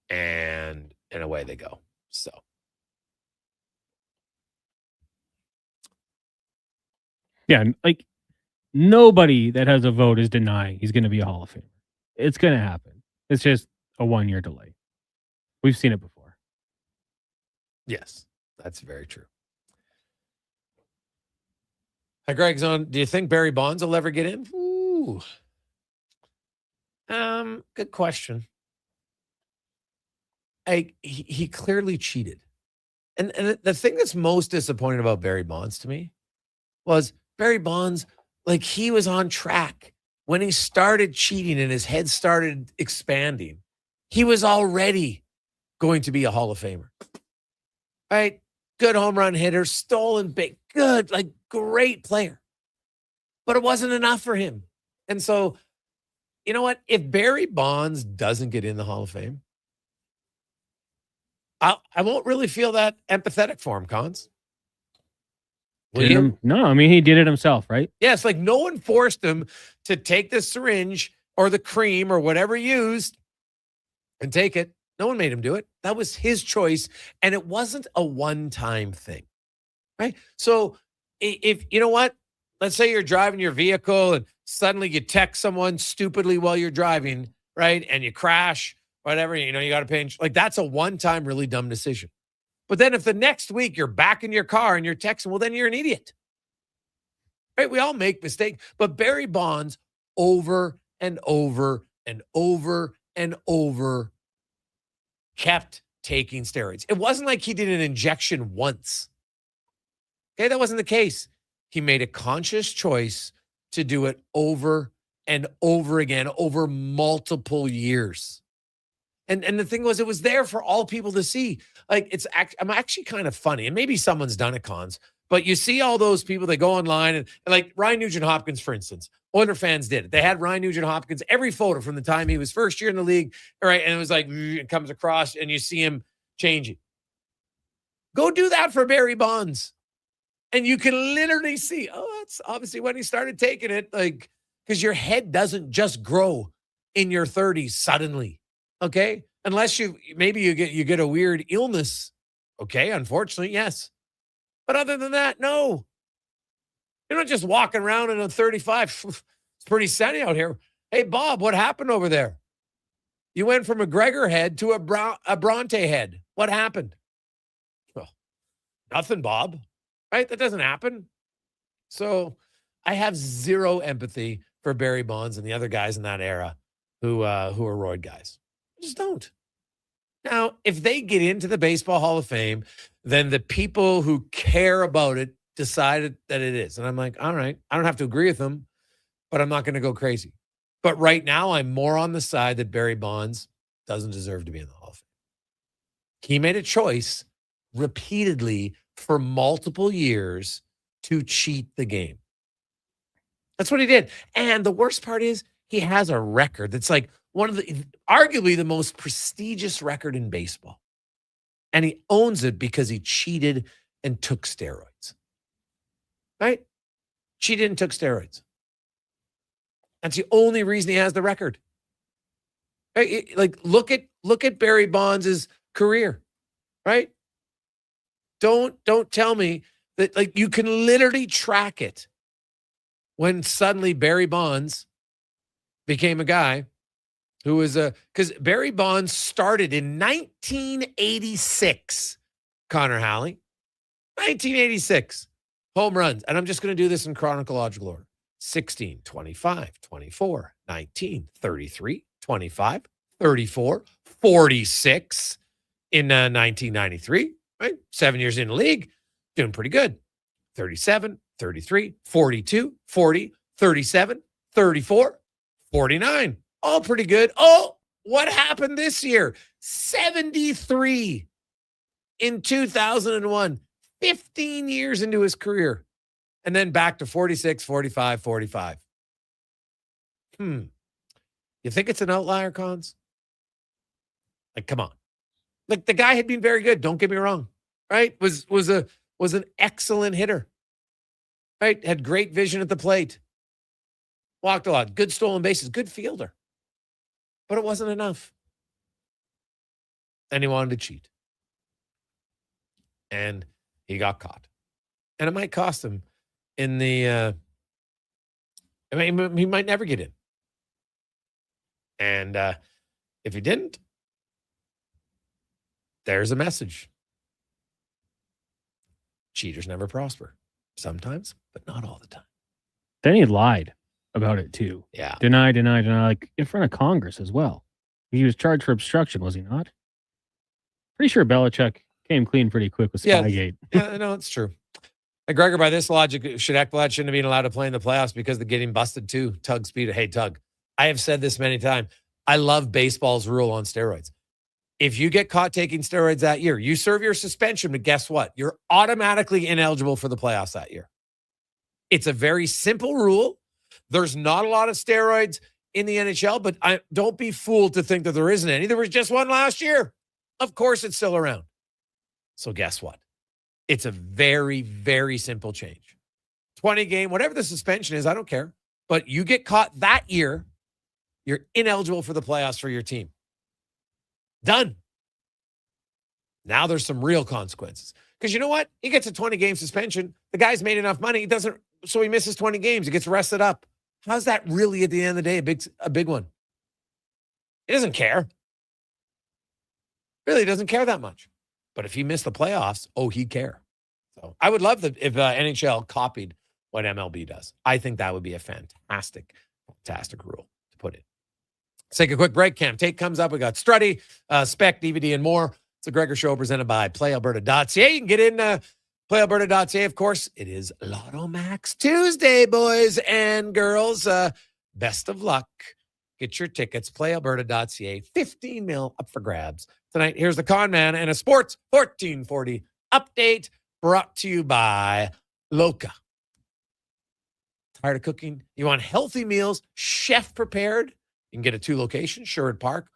Speaker 4: and away they go. So.
Speaker 5: Yeah, like nobody that has a vote is denying he's going to be a Hall of Famer. It's going to happen. It's just a 1-year delay. We've seen it before.
Speaker 4: Yes, that's very true. Hi, Greg's on. Do you think Barry Bonds will ever get in? Ooh. Good question. He clearly cheated. And the thing that's most disappointing about Barry Bonds to me was Barry Bonds, like he was on track. When he started cheating and his head started expanding, he was already going to be a Hall of Famer. Right? Good home run hitter, stolen big, good, like great player. But it wasn't enough for him. And so, you know what? If Barry Bonds doesn't get in the Hall of Fame, I won't really feel that empathetic for him, Cons. Will you?
Speaker 5: No, I mean, he did it himself, right?
Speaker 4: Yeah, it's like no one forced him to take the syringe or the cream or whatever he used and take it. No one made him do it. That was his choice. And it wasn't a one-time thing, right? So if, you know what? Let's say you're driving your vehicle and suddenly you text someone stupidly while you're driving, right? And you crash, whatever, you got to pay. Like that's a one-time really dumb decision. But then if the next week you're back in your car and you're texting, well, then you're an idiot. Right? We all make mistakes. But Barry Bonds over and over and over and over kept taking steroids. It wasn't like he did an injection once. Okay, that wasn't the case. He made a conscious choice to do it over and over again over multiple years. And the thing was, it was there for all people to see. Like, I'm actually kind of funny, and maybe someone's done it, Cons, but you see all those people that go online and like Ryan Nugent-Hopkins, for instance. Oiler fans did it. They had Ryan Nugent-Hopkins, every photo from the time he was first year in the league, all right, and it was like, it comes across, and you see him changing. Go do that for Barry Bonds. And you can literally see, that's obviously when he started taking it, like, because your head doesn't just grow in your 30s suddenly. Okay, unless you get a weird illness. Okay, unfortunately, yes. But other than that, no. You're not just walking around in a 35. It's pretty sunny out here. Hey, Bob, what happened over there? You went from a Gregor head to a Bronte head. What happened? Well, nothing, Bob. Right? That doesn't happen. So I have zero empathy for Barry Bonds and the other guys in that era who are roid guys. Just don't. Now, if they get into the Baseball Hall of Fame, then the people who care about it decided that it is. And I'm like, all right, I don't have to agree with them, but I'm not going to go crazy. But right now, I'm more on the side that Barry Bonds doesn't deserve to be in the Hall of Fame. He made a choice repeatedly for multiple years to cheat the game. That's what he did. And the worst part is he has a record that's like one of the, arguably the most prestigious record in baseball. And he owns it because he cheated and took steroids. Right? Cheated and took steroids. That's the only reason he has the record. Right? Like, look at Barry Bonds' career. Right? Don't tell me that, like, you can literally track it when suddenly Barry Bonds became a guy who was because Barry Bonds started in 1986, Connor Halley. 1986 home runs. And I'm just going to do this in chronological order. 16, 25, 24, 19, 33, 25, 34, 46 in 1993, right? 7 years in the league, doing pretty good. 37, 33, 42, 40, 37, 34, 49. All pretty good. Oh, what happened this year? 73 in 2001. 15 years into his career. And then back to 46, 45, 45. You think it's an outlier, Cons? Like, come on. Like, the guy had been very good. Don't get me wrong. Right? Was an excellent hitter. Right? Had great vision at the plate. Walked a lot. Good stolen bases. Good fielder. But it wasn't enough. And he wanted to cheat. And he got caught. And it might cost him in the, I mean, he might never get in. And if he didn't, there's a message. Cheaters never prosper. Sometimes, but not all the time.
Speaker 5: Then he lied about it too.
Speaker 4: Yeah.
Speaker 5: Deny, like in front of Congress as well. He was charged for obstruction, was he not? Pretty sure Belichick came clean pretty quick with Spygate.
Speaker 4: Yeah, no, it's true. And Gregor, by this logic, Ekblad shouldn't have been allowed to play in the playoffs because they're getting busted too. Tug speed. Hey, Tug, I have said this many times. I love baseball's rule on steroids. If you get caught taking steroids that year, you serve your suspension, but guess what? You're automatically ineligible for the playoffs that year. It's a very simple rule. There's not a lot of steroids in the NHL, but don't be fooled to think that there isn't any. There was just one last year. Of course, it's still around. So guess what? It's a very, very simple change. 20 game, whatever the suspension is, I don't care. But you get caught that year, you're ineligible for the playoffs for your team. Done. Now there's some real consequences. Because you know what? He gets a 20-game suspension. The guy's made enough money. So he misses 20 games. He gets rested up. How's that really, at the end of the day, a big one? He doesn't care. Really doesn't care that much. But if he missed the playoffs, he'd care. So I would love if NHL copied what MLB does. I think that would be a fantastic rule to put in. Let's take a quick break. Cam Tate comes up. We got Struddy, Spec, DVD, and more. It's the Gregor Show presented by PlayAlberta.ca. You can get in PlayAlberta.ca. Of course, it is Lotto Max Tuesday, boys and girls. Best of luck. Get your tickets. PlayAlberta.ca. 15 mil up for grabs. Tonight, here's the Con Man and a Sports 1440 update brought to you by Loca. Tired of cooking? You want healthy meals, chef prepared? You can get it 2 locations, Sherwood Park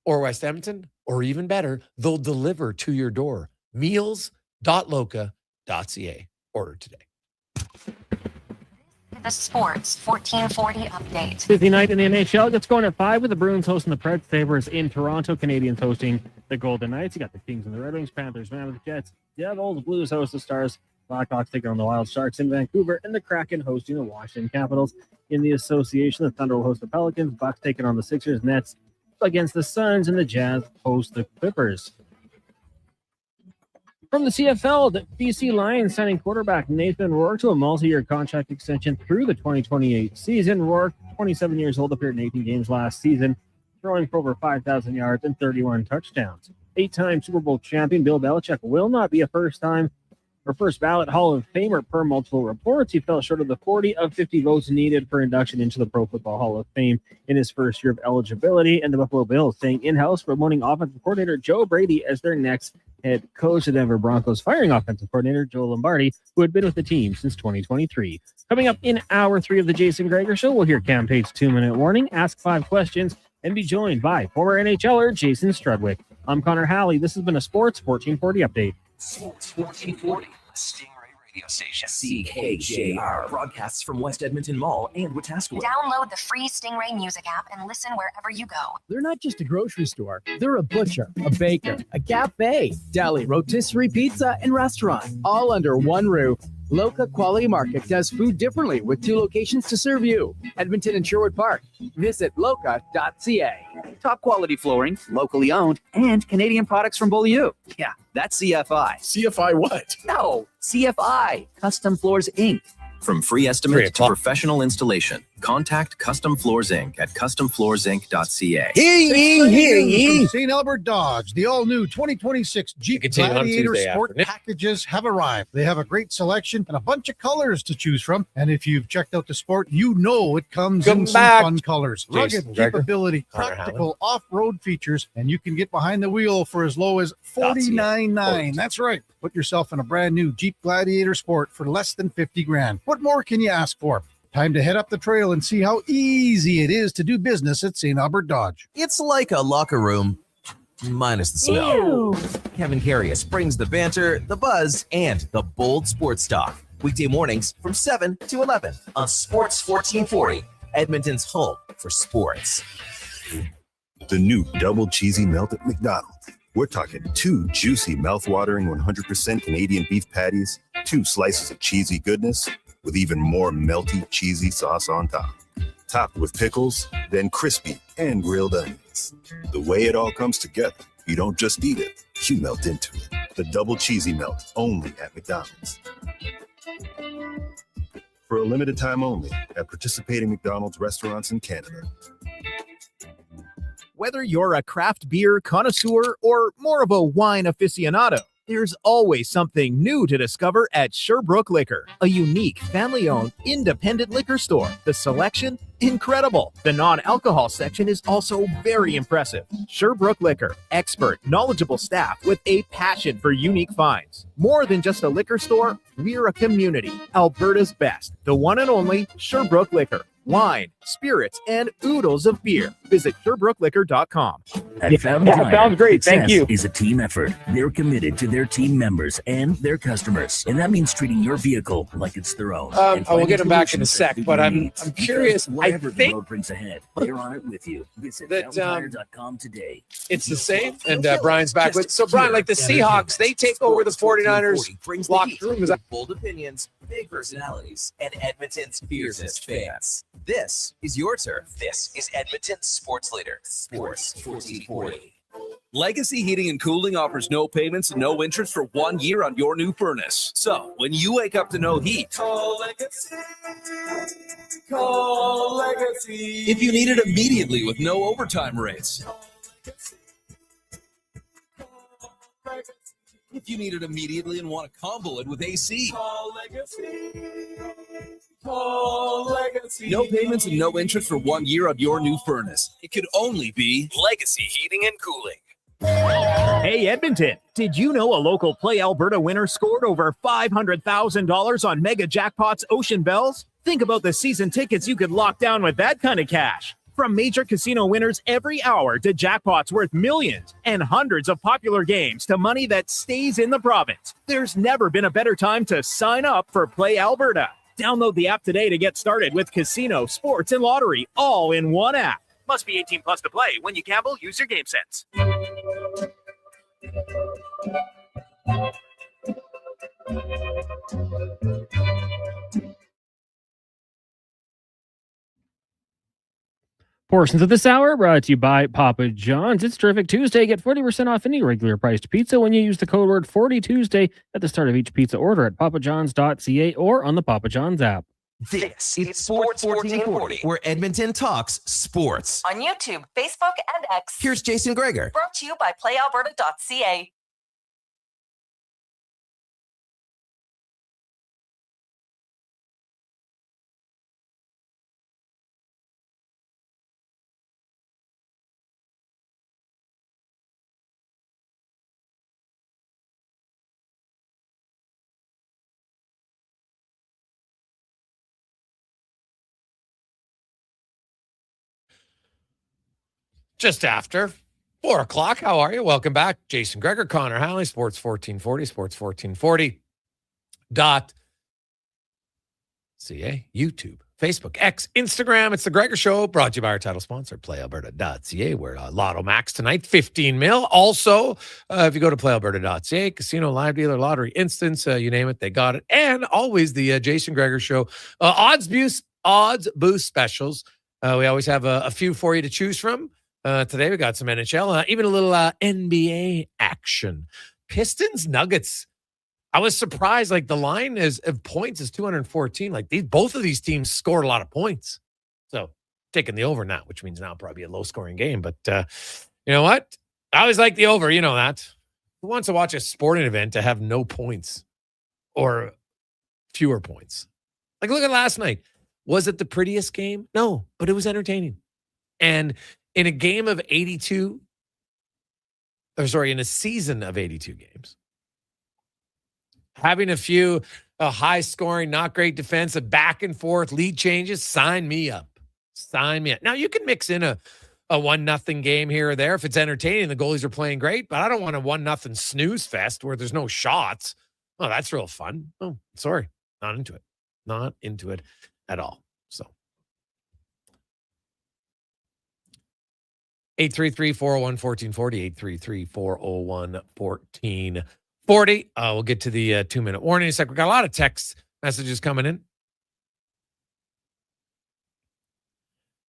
Speaker 4: or West Edmonton, or even better, they'll deliver to your door. Meals.loca.ca. Order today.
Speaker 3: The Sports 1440 update.
Speaker 5: Busy night in the NHL. Gets going at 5 with the Bruins hosting the Preds. Sabres in Toronto. Canadians hosting the Golden Knights. You got the Kings and the Red Wings. Panthers, Mammoth, Jets, Devils, Blues host the Stars. Blackhawks taking on the Wild Sharks in Vancouver. And the Kraken hosting the Washington Capitals. In the association, the Thunder will host the Pelicans. Bucks taking on the Sixers. Nets against the Suns. And the Jazz host the Clippers. From the CFL, the BC Lions signing quarterback Nathan Rourke to a multi-year contract extension through the 2028 season. Rourke, 27 years old, appeared in 18 games last season, throwing for over 5,000 yards and 31 touchdowns. 8-time Super Bowl champion Bill Belichick will not be a first ballot Hall of Famer per multiple reports. He fell short of the 40 of 50 votes needed for induction into the Pro Football Hall of Fame in his first year of eligibility. And the Buffalo Bills staying in-house, promoting offensive coordinator Joe Brady as their next head coach. The Denver Broncos firing offensive coordinator Joe Lombardi, who had been with the team since 2023. Coming up in hour 3 of the Jason Gregor Show, we'll hear Cam Tate's 2-minute warning, ask 5 questions, and be joined by former NHLer Jason Strudwick. I'm Connor Halley. This has been a Sports 1440 update.
Speaker 2: Sports 1440, Stingray Radio Station. CKJR broadcasts from West Edmonton Mall and Wetaskiwin.
Speaker 3: Download the free Stingray music app and listen wherever you go.
Speaker 7: They're not just a grocery store. They're a butcher, a baker, a cafe, deli, rotisserie pizza, and restaurant, all under one roof. Loca Quality Market does food differently with 2 locations to serve you. Edmonton and Sherwood Park. Visit loca.ca.
Speaker 9: Top quality flooring, locally owned, and Canadian products from Beaulieu. Yeah, that's CFI.
Speaker 6: CFI what?
Speaker 9: No, CFI. Custom Floors, Inc.
Speaker 11: From free estimate to professional installation, contact Custom Floors Inc. at customfloorsinc.ca.
Speaker 17: Hear ye! St. Albert Dodge, the all-new 2026 Jeep Gladiator Sport packages have arrived. They have a great selection and a bunch of colors to choose from. And if you've checked out the Sport, you know it comes in some fun colors. Rugged capability, practical off-road features, and you can get behind the wheel for as low as $49,900. That's right. Put yourself in a brand new Jeep Gladiator Sport for less than $50,000. What more can you ask for? Time to head up the trail and see how easy it is to do business at St. Albert Dodge.
Speaker 19: It's like a locker room, minus the smell.
Speaker 17: Ew.
Speaker 19: Kevin Carius brings the banter, the buzz, and the bold sports talk. Weekday mornings from 7 to 11 on Sports 1440, Edmonton's home for sports.
Speaker 23: The new double cheesy melt at McDonald's. We're talking 2 juicy, mouth-watering 100% Canadian beef patties, 2 slices of cheesy goodness, with even more melty, cheesy sauce on top. Topped with pickles, then crispy and grilled onions. The way it all comes together, you don't just eat it, you melt into it. The double cheesy melt, only at McDonald's. For a limited time only at participating McDonald's restaurants in Canada.
Speaker 25: Whether you're a craft beer connoisseur or more of a wine aficionado, there's always something new to discover at Sherbrooke Liquor, a unique family-owned independent liquor store. The selection, incredible. The non-alcohol section is also very impressive. Sherbrooke Liquor, expert, knowledgeable staff with a passion for unique finds. More than just a liquor store, we're a community. Alberta's best, the one and only Sherbrooke Liquor. Wine, spirits, and oodles of beer. Visit SherbrookeLiquor.com.
Speaker 13: At Fountain Tire, sounds great. Thank you. Is a team effort. They're committed to their team members and their customers, and that means treating your vehicle like it's their own.
Speaker 4: I will get them back in a sec, but I'm curious.
Speaker 13: Whatever the road brings ahead, they're on it with you. Visit FountainTire.com today.
Speaker 4: It's the same, and Brian's back with. So Brian, like the Seahawks, they take over the 49ers locker room.
Speaker 19: Bold opinions, big personalities, and Edmonton's fiercest fans. This is your turf. This is Edmonton's sports leader, Sports 1440.
Speaker 10: Legacy Heating and Cooling offers no payments and no interest for 1 year on your new furnace. So, when you wake up to no heat, call Legacy. Call Legacy. If you need it immediately with no overtime rates. If you need it immediately and want to combo it with AC. Call Legacy. Call Legacy. No payments and no interest for 1 year on your new furnace. It could only be Legacy Heating and Cooling.
Speaker 25: Hey, Edmonton, did you know a local Play Alberta winner scored over $500,000 on Mega Jackpots Ocean Bells? Think about the season tickets you could lock down with that kind of cash. From major casino winners every hour to jackpots worth millions and hundreds of popular games to money that stays in the province, there's never been a better time to sign up for Play Alberta. Download the app today to get started with casino, sports, and lottery all in one app. Must be 18 plus to play. When you gamble, use your game sense.
Speaker 5: Portions of this hour brought to you by Papa John's. It's Terrific Tuesday. Get 40% off any regular priced pizza when you use the code word 40Tuesday at the start of each pizza order at papajohns.ca or on the Papa John's app.
Speaker 2: This is Sports 1440, where Edmonton talks sports.
Speaker 1: On YouTube, Facebook, and X.
Speaker 2: Here's Jason Gregor.
Speaker 1: Brought to you by playalberta.ca.
Speaker 4: Just after 4 o'clock. How are you? Welcome back. Jason Gregor, Connor Halley, Sports 1440, sports1440.ca, YouTube, Facebook, X, Instagram. It's the Gregor Show, brought to you by our title sponsor, playalberta.ca. We're at Lotto Max tonight, 15 mil. Also, if you go to playalberta.ca, casino, live dealer, lottery, instance, you name it, they got it. And always the Jason Gregor Show odds boost specials. We always have a few for you to choose from. Today we got some NHL, even a little NBA action. Pistons, Nuggets. I was surprised. Like the line of points is 214. Like both of these teams scored a lot of points. So taking the over now, which means now probably a low scoring game. But you know what? I always like the over. You know that. Who wants to watch a sporting event to have no points or fewer points? Like look at last night. Was it the prettiest game? No, but it was entertaining. And in a game of 82, in a season of 82 games, having a few high scoring, not great defensive, back and forth lead changes, sign me up. Sign me up. Now, you can mix in a 1-0 game here or there if it's entertaining. The goalies are playing great, but I don't want a 1-0 snooze fest where there's no shots. Oh, that's real fun. Oh, sorry. Not into it. Not into it at all. So 833-401-1440, 833-401-1440. We'll get to the 2-minute warning in a sec. We got a lot of text messages coming in.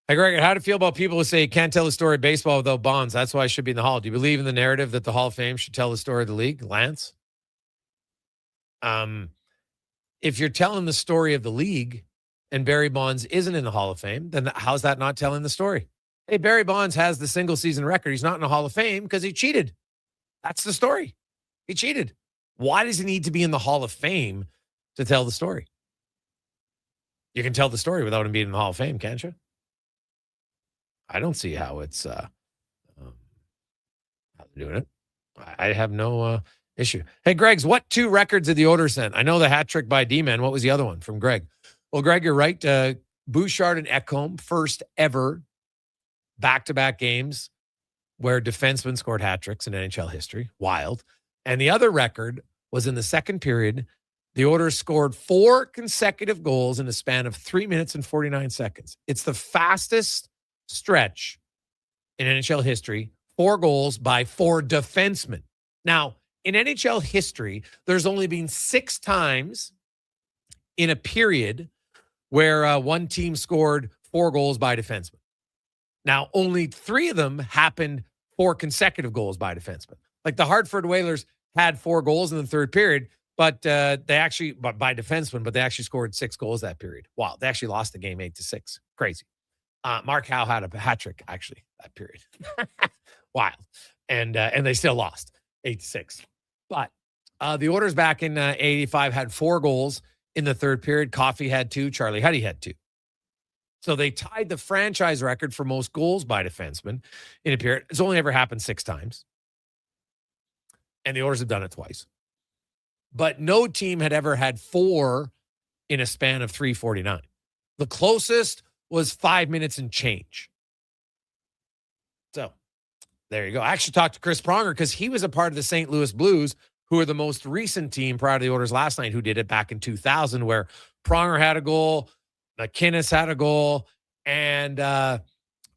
Speaker 4: Hey, Greg, how do you feel about people who say you can't tell the story of baseball without Bonds? That's why I should be in the Hall. Do you believe in the narrative that the Hall of Fame should tell the story of the league? Lance? If you're telling the story of the league and Barry Bonds isn't in the Hall of Fame, then how's that not telling the story? Hey, Barry Bonds has the single season record. He's not in the Hall of Fame because he cheated. That's the story. He cheated. Why does he need to be in the Hall of Fame to tell the story? You can tell the story without him being in the Hall of Fame, can't you? I don't see how it's how they're doing it. I have no issue. Hey, Greg's, what 2 records did the Oilers send? I know the hat trick by D-Man. What was the other one from Greg? Well, Greg, you're right. Bouchard and Ekholm, first ever back-to-back games where defensemen scored hat tricks in NHL history. Wild. And the other record was in the second period. The Oilers scored 4 consecutive goals in a span of 3 minutes and 49 seconds. It's the fastest stretch in NHL history. 4 goals by 4 defensemen. Now, in NHL history, there's only been 6 times in a period where one team scored 4 goals by defensemen. Now, only 3 of them happened 4 consecutive goals by defensemen. Like the Hartford Whalers had 4 goals in the third period, but by defensemen, but they actually scored 6 goals that period. Wow. They actually lost the game 8-6. Crazy. Mark Howe had a hat trick actually that period. Wild. And they still lost 8-6. But the Oilers back in 85 had 4 goals in the third period. Coffey had 2. Charlie Huddy had 2. So they tied the franchise record for most goals by defensemen in a period. It's only ever happened 6 times. And the Oilers have done it twice. But no team had ever had 4 in a span of 3:49. The closest was 5 minutes and change. So there you go. I actually talked to Chris Pronger because he was a part of the St. Louis Blues, who are the most recent team prior to the Oilers last night, who did it back in 2000, where Pronger had a goal, McInnes had a goal, and a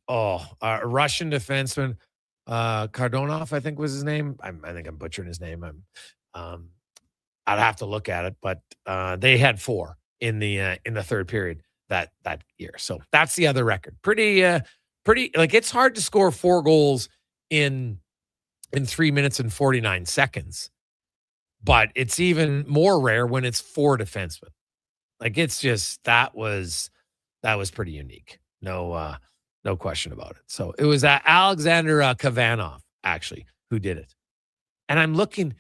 Speaker 4: Russian defenseman, Kardonov, I think was his name. I think I'm butchering his name. I'd have to look at it, but they had 4 in the third period that year. So that's the other record. Pretty like it's hard to score 4 goals in 3 minutes and 49 seconds, but it's even more rare when it's 4 defensemen. Like it's just that was pretty unique. No question about it. So it was Alexander Kavanagh actually who did it. And I'm looking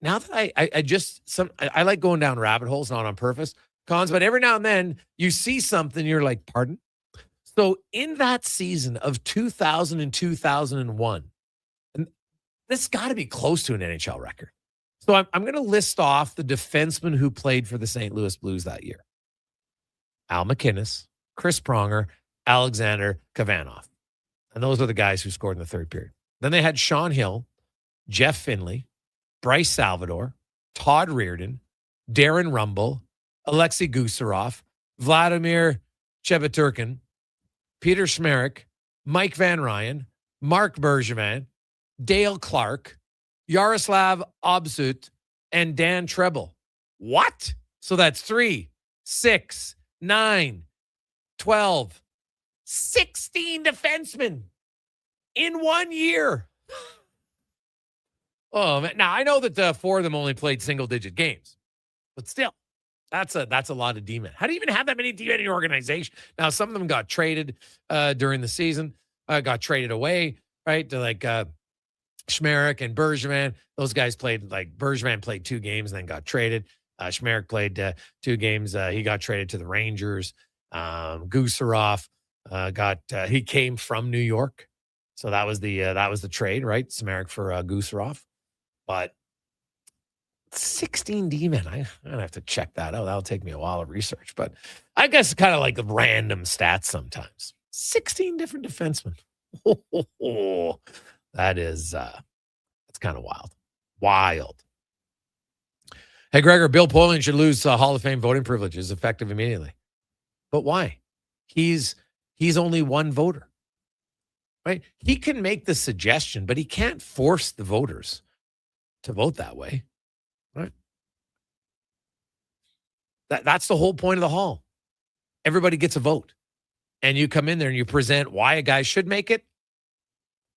Speaker 4: now that I like going down rabbit holes, not on purpose, Cons, but every now and then you see something, you're like, pardon? So in that season of 2000 and 2001, and this got to be close to an NHL record. So I'm going to list off the defensemen who played for the St. Louis Blues that year. Al McInnes, Chris Pronger, Alexander Kavanagh. And those are the guys who scored in the third period. Then they had Sean Hill, Jeff Finley, Bryce Salvador, Todd Reardon, Darren Rumble, Alexei Gusarov, Vladimir Cheveturkin, Peter Schmerich, Mike Van Ryan, Mark Bergevin, Dale Clark, Yaroslav Obsut, and Dan Treble. What? So that's 3, 6, 9, 12, 16 defensemen in 1 year. Oh, man. Now, I know that 4 of them only played single-digit games, but still, that's a lot of D-men. How do you even have that many D-men in your organization? Now, some of them got traded during the season, got traded away, right, to like Schmerich and Bergevin. Those guys played, like Bergevin played 2 games and then got traded. Schmerich played 2 games. He got traded to the Rangers. Gusarov he came from New York. So that was the trade, right? Schmerich for Gusarov. But 16 D-men. I'm going to have to check that out. That'll take me a while of research. But I guess it's kind of like the random stats sometimes. 16 different defensemen. That's kind of wild. Wild. Hey, Gregor, Bill Polian should lose Hall of Fame voting privileges effective immediately. But why? He's only one voter. Right? He can make the suggestion, but he can't force the voters to vote that way. Right? That's the whole point of the hall. Everybody gets a vote. And you come in there and you present why a guy should make it.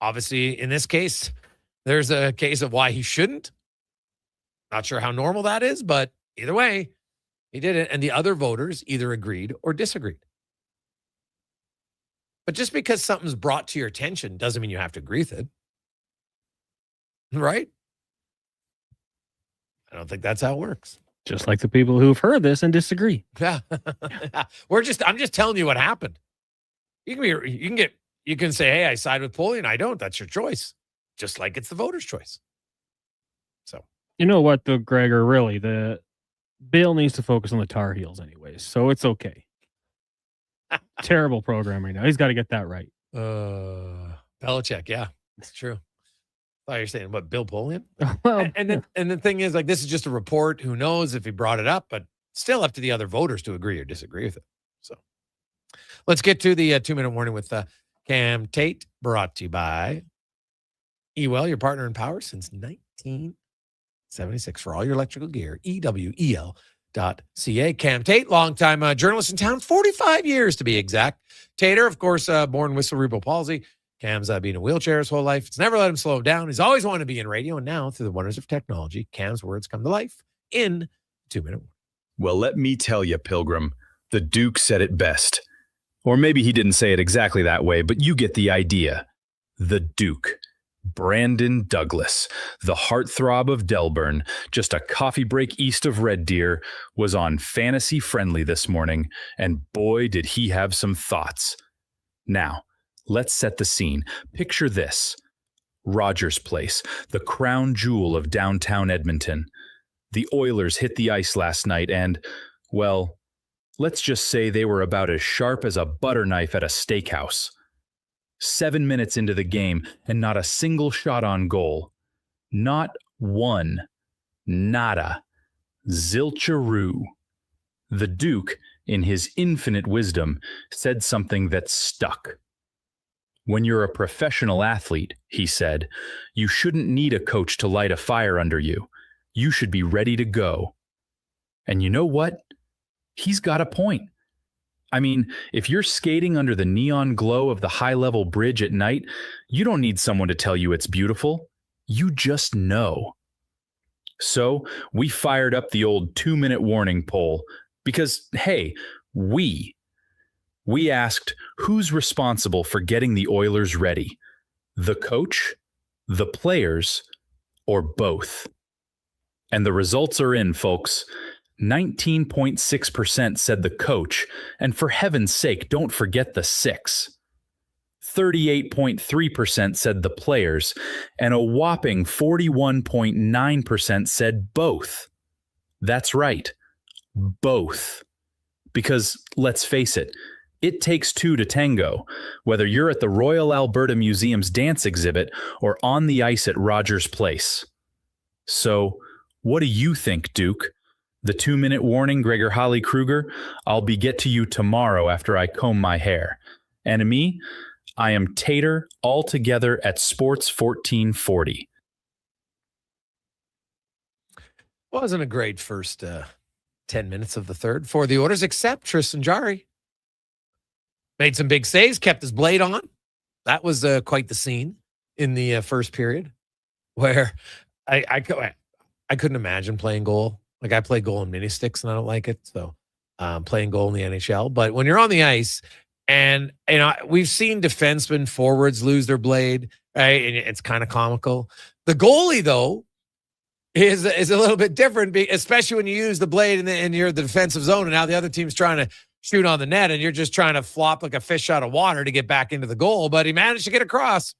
Speaker 4: Obviously, in this case, there's a case of why he shouldn't. Not sure how normal that is, but either way, he did it. And the other voters either agreed or disagreed. But just because something's brought to your attention doesn't mean you have to agree with it. Right? I don't think that's how it works.
Speaker 5: Just like the people who've heard this and disagree.
Speaker 4: Yeah. I'm just telling you what happened. You can say, hey, I side with Polian. I don't. That's your choice. Just like it's the voters' choice. So
Speaker 5: you know what, though, Gregor, really, the Bill needs to focus on the Tar Heels anyways, so it's okay. Terrible program right now. He's got to get that right.
Speaker 4: Belichick, yeah, it's true. I thought you were saying, what, Bill Polian?
Speaker 5: Well,
Speaker 4: and the thing is, like, this is just a report. Who knows if he brought it up, but still up to the other voters to agree or disagree with it. So let's get to the 2-minute warning with Cam Tate, brought to you by Ewell, your partner in power since 1976 for all your electrical gear. EWEL.ca. Cam Tate, longtime journalist in town, 45 years to be exact. Tater, of course, born with cerebral palsy, Cam's been in a wheelchair his whole life. It's never let him slow down. He's always wanted to be in radio. And now, through the wonders of technology, Cam's words come to life in 2 minute.
Speaker 12: Well, let me tell you, Pilgrim, the Duke said it best. Or maybe he didn't say it exactly that way, but you get the idea. The Duke. Brandon Douglas, the heartthrob of Delburn, just a coffee break east of Red Deer, was on Fantasy Friendly this morning, and boy, did he have some thoughts. Now, let's set the scene. Picture this. Rogers Place, the crown jewel of downtown Edmonton. The Oilers hit the ice last night and, well, let's just say they were about as sharp as a butter knife at a steakhouse. 7 minutes into the game and not a single shot on goal. Not one. Nada. Zilcheroo. The Duke, in his infinite wisdom, said something that stuck. When you're a professional athlete, he said, you shouldn't need a coach to light a fire under you. You should be ready to go. And you know what? He's got a point. I mean, if you're skating under the neon glow of the high-level bridge at night, you don't need someone to tell you it's beautiful. You just know. So we fired up the old 2-minute warning poll because, hey, we asked who's responsible for getting the Oilers ready, the coach, the players, or both. And the results are in, folks. 19.6% said the coach, and for heaven's sake, don't forget the 6. 38.3% said the players, and a whopping 41.9% said both. That's right, both. Because, let's face it, it takes two to tango, whether you're at the Royal Alberta Museum's dance exhibit or on the ice at Rogers Place. So, what do you think, Duke? The 2-minute warning, Gregor Halley Kruger, I'll be get to you tomorrow after I comb my hair. And me, I am Tater altogether at Sports 1440.
Speaker 4: Wasn't a great first 10 minutes of the third for the Oilers, except Tristan Jarry. Made some big saves, kept his blade on. That was quite the scene in the first period where I couldn't imagine playing goal. Like, I play goal in mini sticks and I don't like it. So playing goal in the NHL. But when you're on the ice and, you know, we've seen defensemen, forwards lose their blade, right? And it's kind of comical. The goalie, though, is a little bit different, especially when you use the blade and you're the defensive zone and now the other team's trying to shoot on the net and you're just trying to flop like a fish out of water to get back into the goal. But he managed to get across.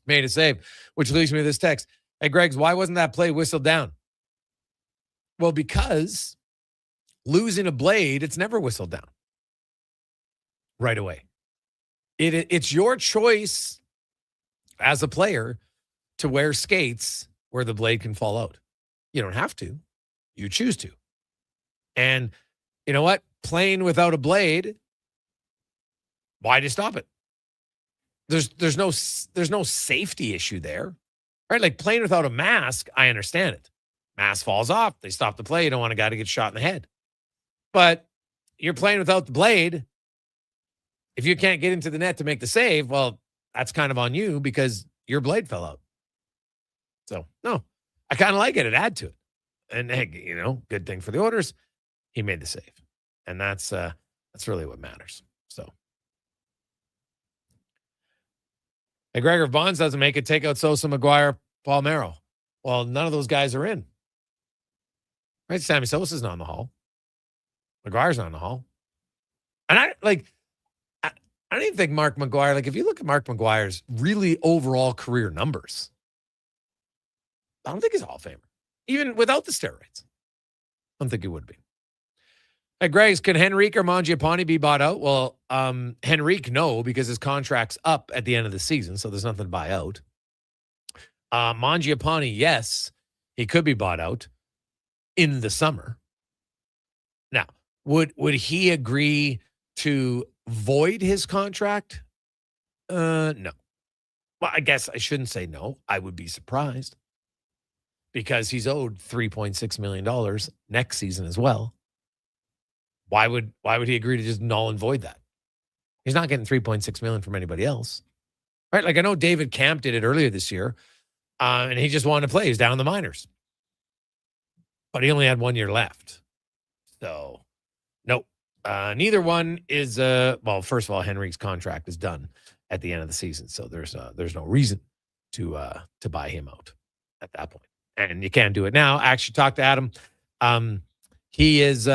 Speaker 4: Made a save, which leads me to this text. Hey, Greg's, why wasn't that play whistled down? Well, because losing a blade, it's never whistled down right away. It's your choice as a player to wear skates where the blade can fall out. You don't have to. You choose to. And you know what? Playing without a blade, why do you stop it? There's no safety issue there, right? Like playing without a mask, I understand it. Mask falls off. They stop the play. You don't want a guy to get shot in the head. But you're playing without the blade. If you can't get into the net to make the save, well, that's kind of on you because your blade fell out. So, no, I kind of like it. It add to it. And, hey, you know, good thing for the Oilers. He made the save. And that's really what matters. So, hey, Gregor, if Bonds doesn't make it, take out Sosa, McGuire, Palmero. Well, none of those guys are in. Right? Sammy Sosa's not in the hall. McGuire's not in the hall. And I don't even think Mark McGuire, like if you look at Mark McGuire's really overall career numbers, I don't think he's a Hall of Famer. Even without the steroids. I don't think he would be. Hey, Greg's, can Henrique or Mangiapane be bought out? Well, Henrique, no, because his contract's up at the end of the season, so there's nothing to buy out. Mangiapane, yes, he could be bought out in the summer. Now, would he agree to void his contract? No. Well, I guess I shouldn't say no. I would be surprised because he's owed $3.6 million next season as well. Why would he agree to just null and void that? He's not getting $3.6 million from anybody else. right? Like I know David Camp did it earlier this year, and he just wanted to play. He's down in the minors. But he only had 1 year left. So, nope. Neither one is, well, first of all, Henrik's contract is done at the end of the season. So there's no reason to buy him out at that point. And you can't do it now. I actually talked to Adam. He is,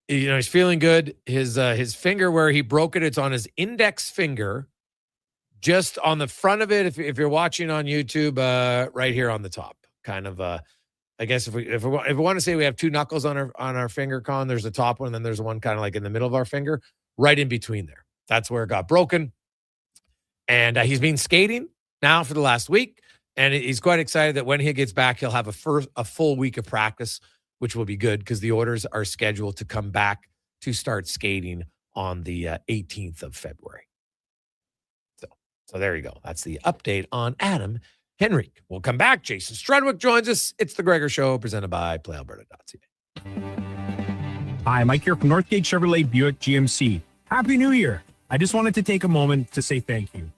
Speaker 4: he's feeling good. His finger where he broke it, it's on his index finger, just on the front of it. If you're watching on YouTube, right here on the top, kind of, I guess if we want to say we have two knuckles on our finger, Con, there's the top one, and then there's one kind of like in the middle of our finger, right in between there. That's where it got broken. And he's been skating now for the last week, and he's quite excited that when he gets back, he'll have a full week of practice, which will be good because the Oilers are scheduled to come back to start skating on the 18th of February. So there you go. That's the update on Adam Henrik. We'll come back. Jason Strudwick joins us. It's the Gregor Show presented by PlayAlberta.ca.
Speaker 14: Hi, Mike here from Northgate Chevrolet Buick GMC. Happy New Year. I just wanted to take a moment to say thank you.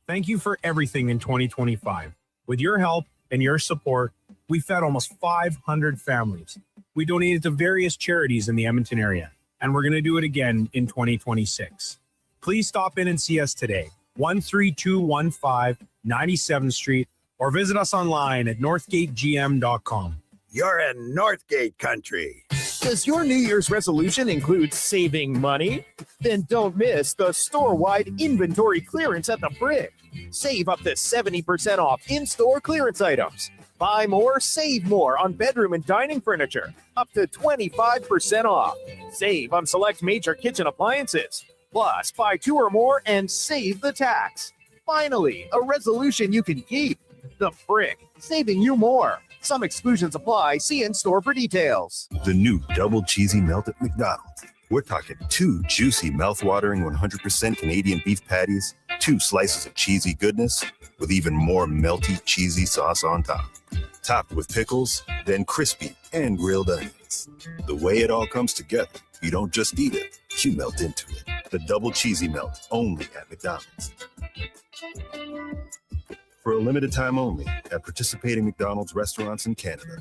Speaker 14: Thank you for everything in 2025. With your help and your support, we fed almost 500 families. We donated to various charities in the Edmonton area, and we're going to do it again in 2026. Please stop in and see us today, 13215 97th Street, or visit us online at northgategm.com.
Speaker 15: You're in Northgate country. Does your New Year's resolution include saving money? Then don't miss the store-wide inventory clearance at the Brig. Save up to 70% off in-store clearance items. Buy more, save more on bedroom and dining furniture. Up to 25% off. Save on select major kitchen appliances. Plus, buy two or more and save the tax. Finally, a resolution you can keep. The Brig, saving you more. Some exclusions apply. See in-store for details.
Speaker 23: The new double cheesy melt at McDonald's. We're talking 2 juicy, mouth-watering 100% Canadian beef patties, 2 slices of cheesy goodness, with even more melty, cheesy sauce on top. Topped with pickles, then crispy and grilled onions. The way it all comes together, you don't just eat it, you melt into it. The double cheesy melt, only at McDonald's. For a limited time only at participating McDonald's restaurants in Canada.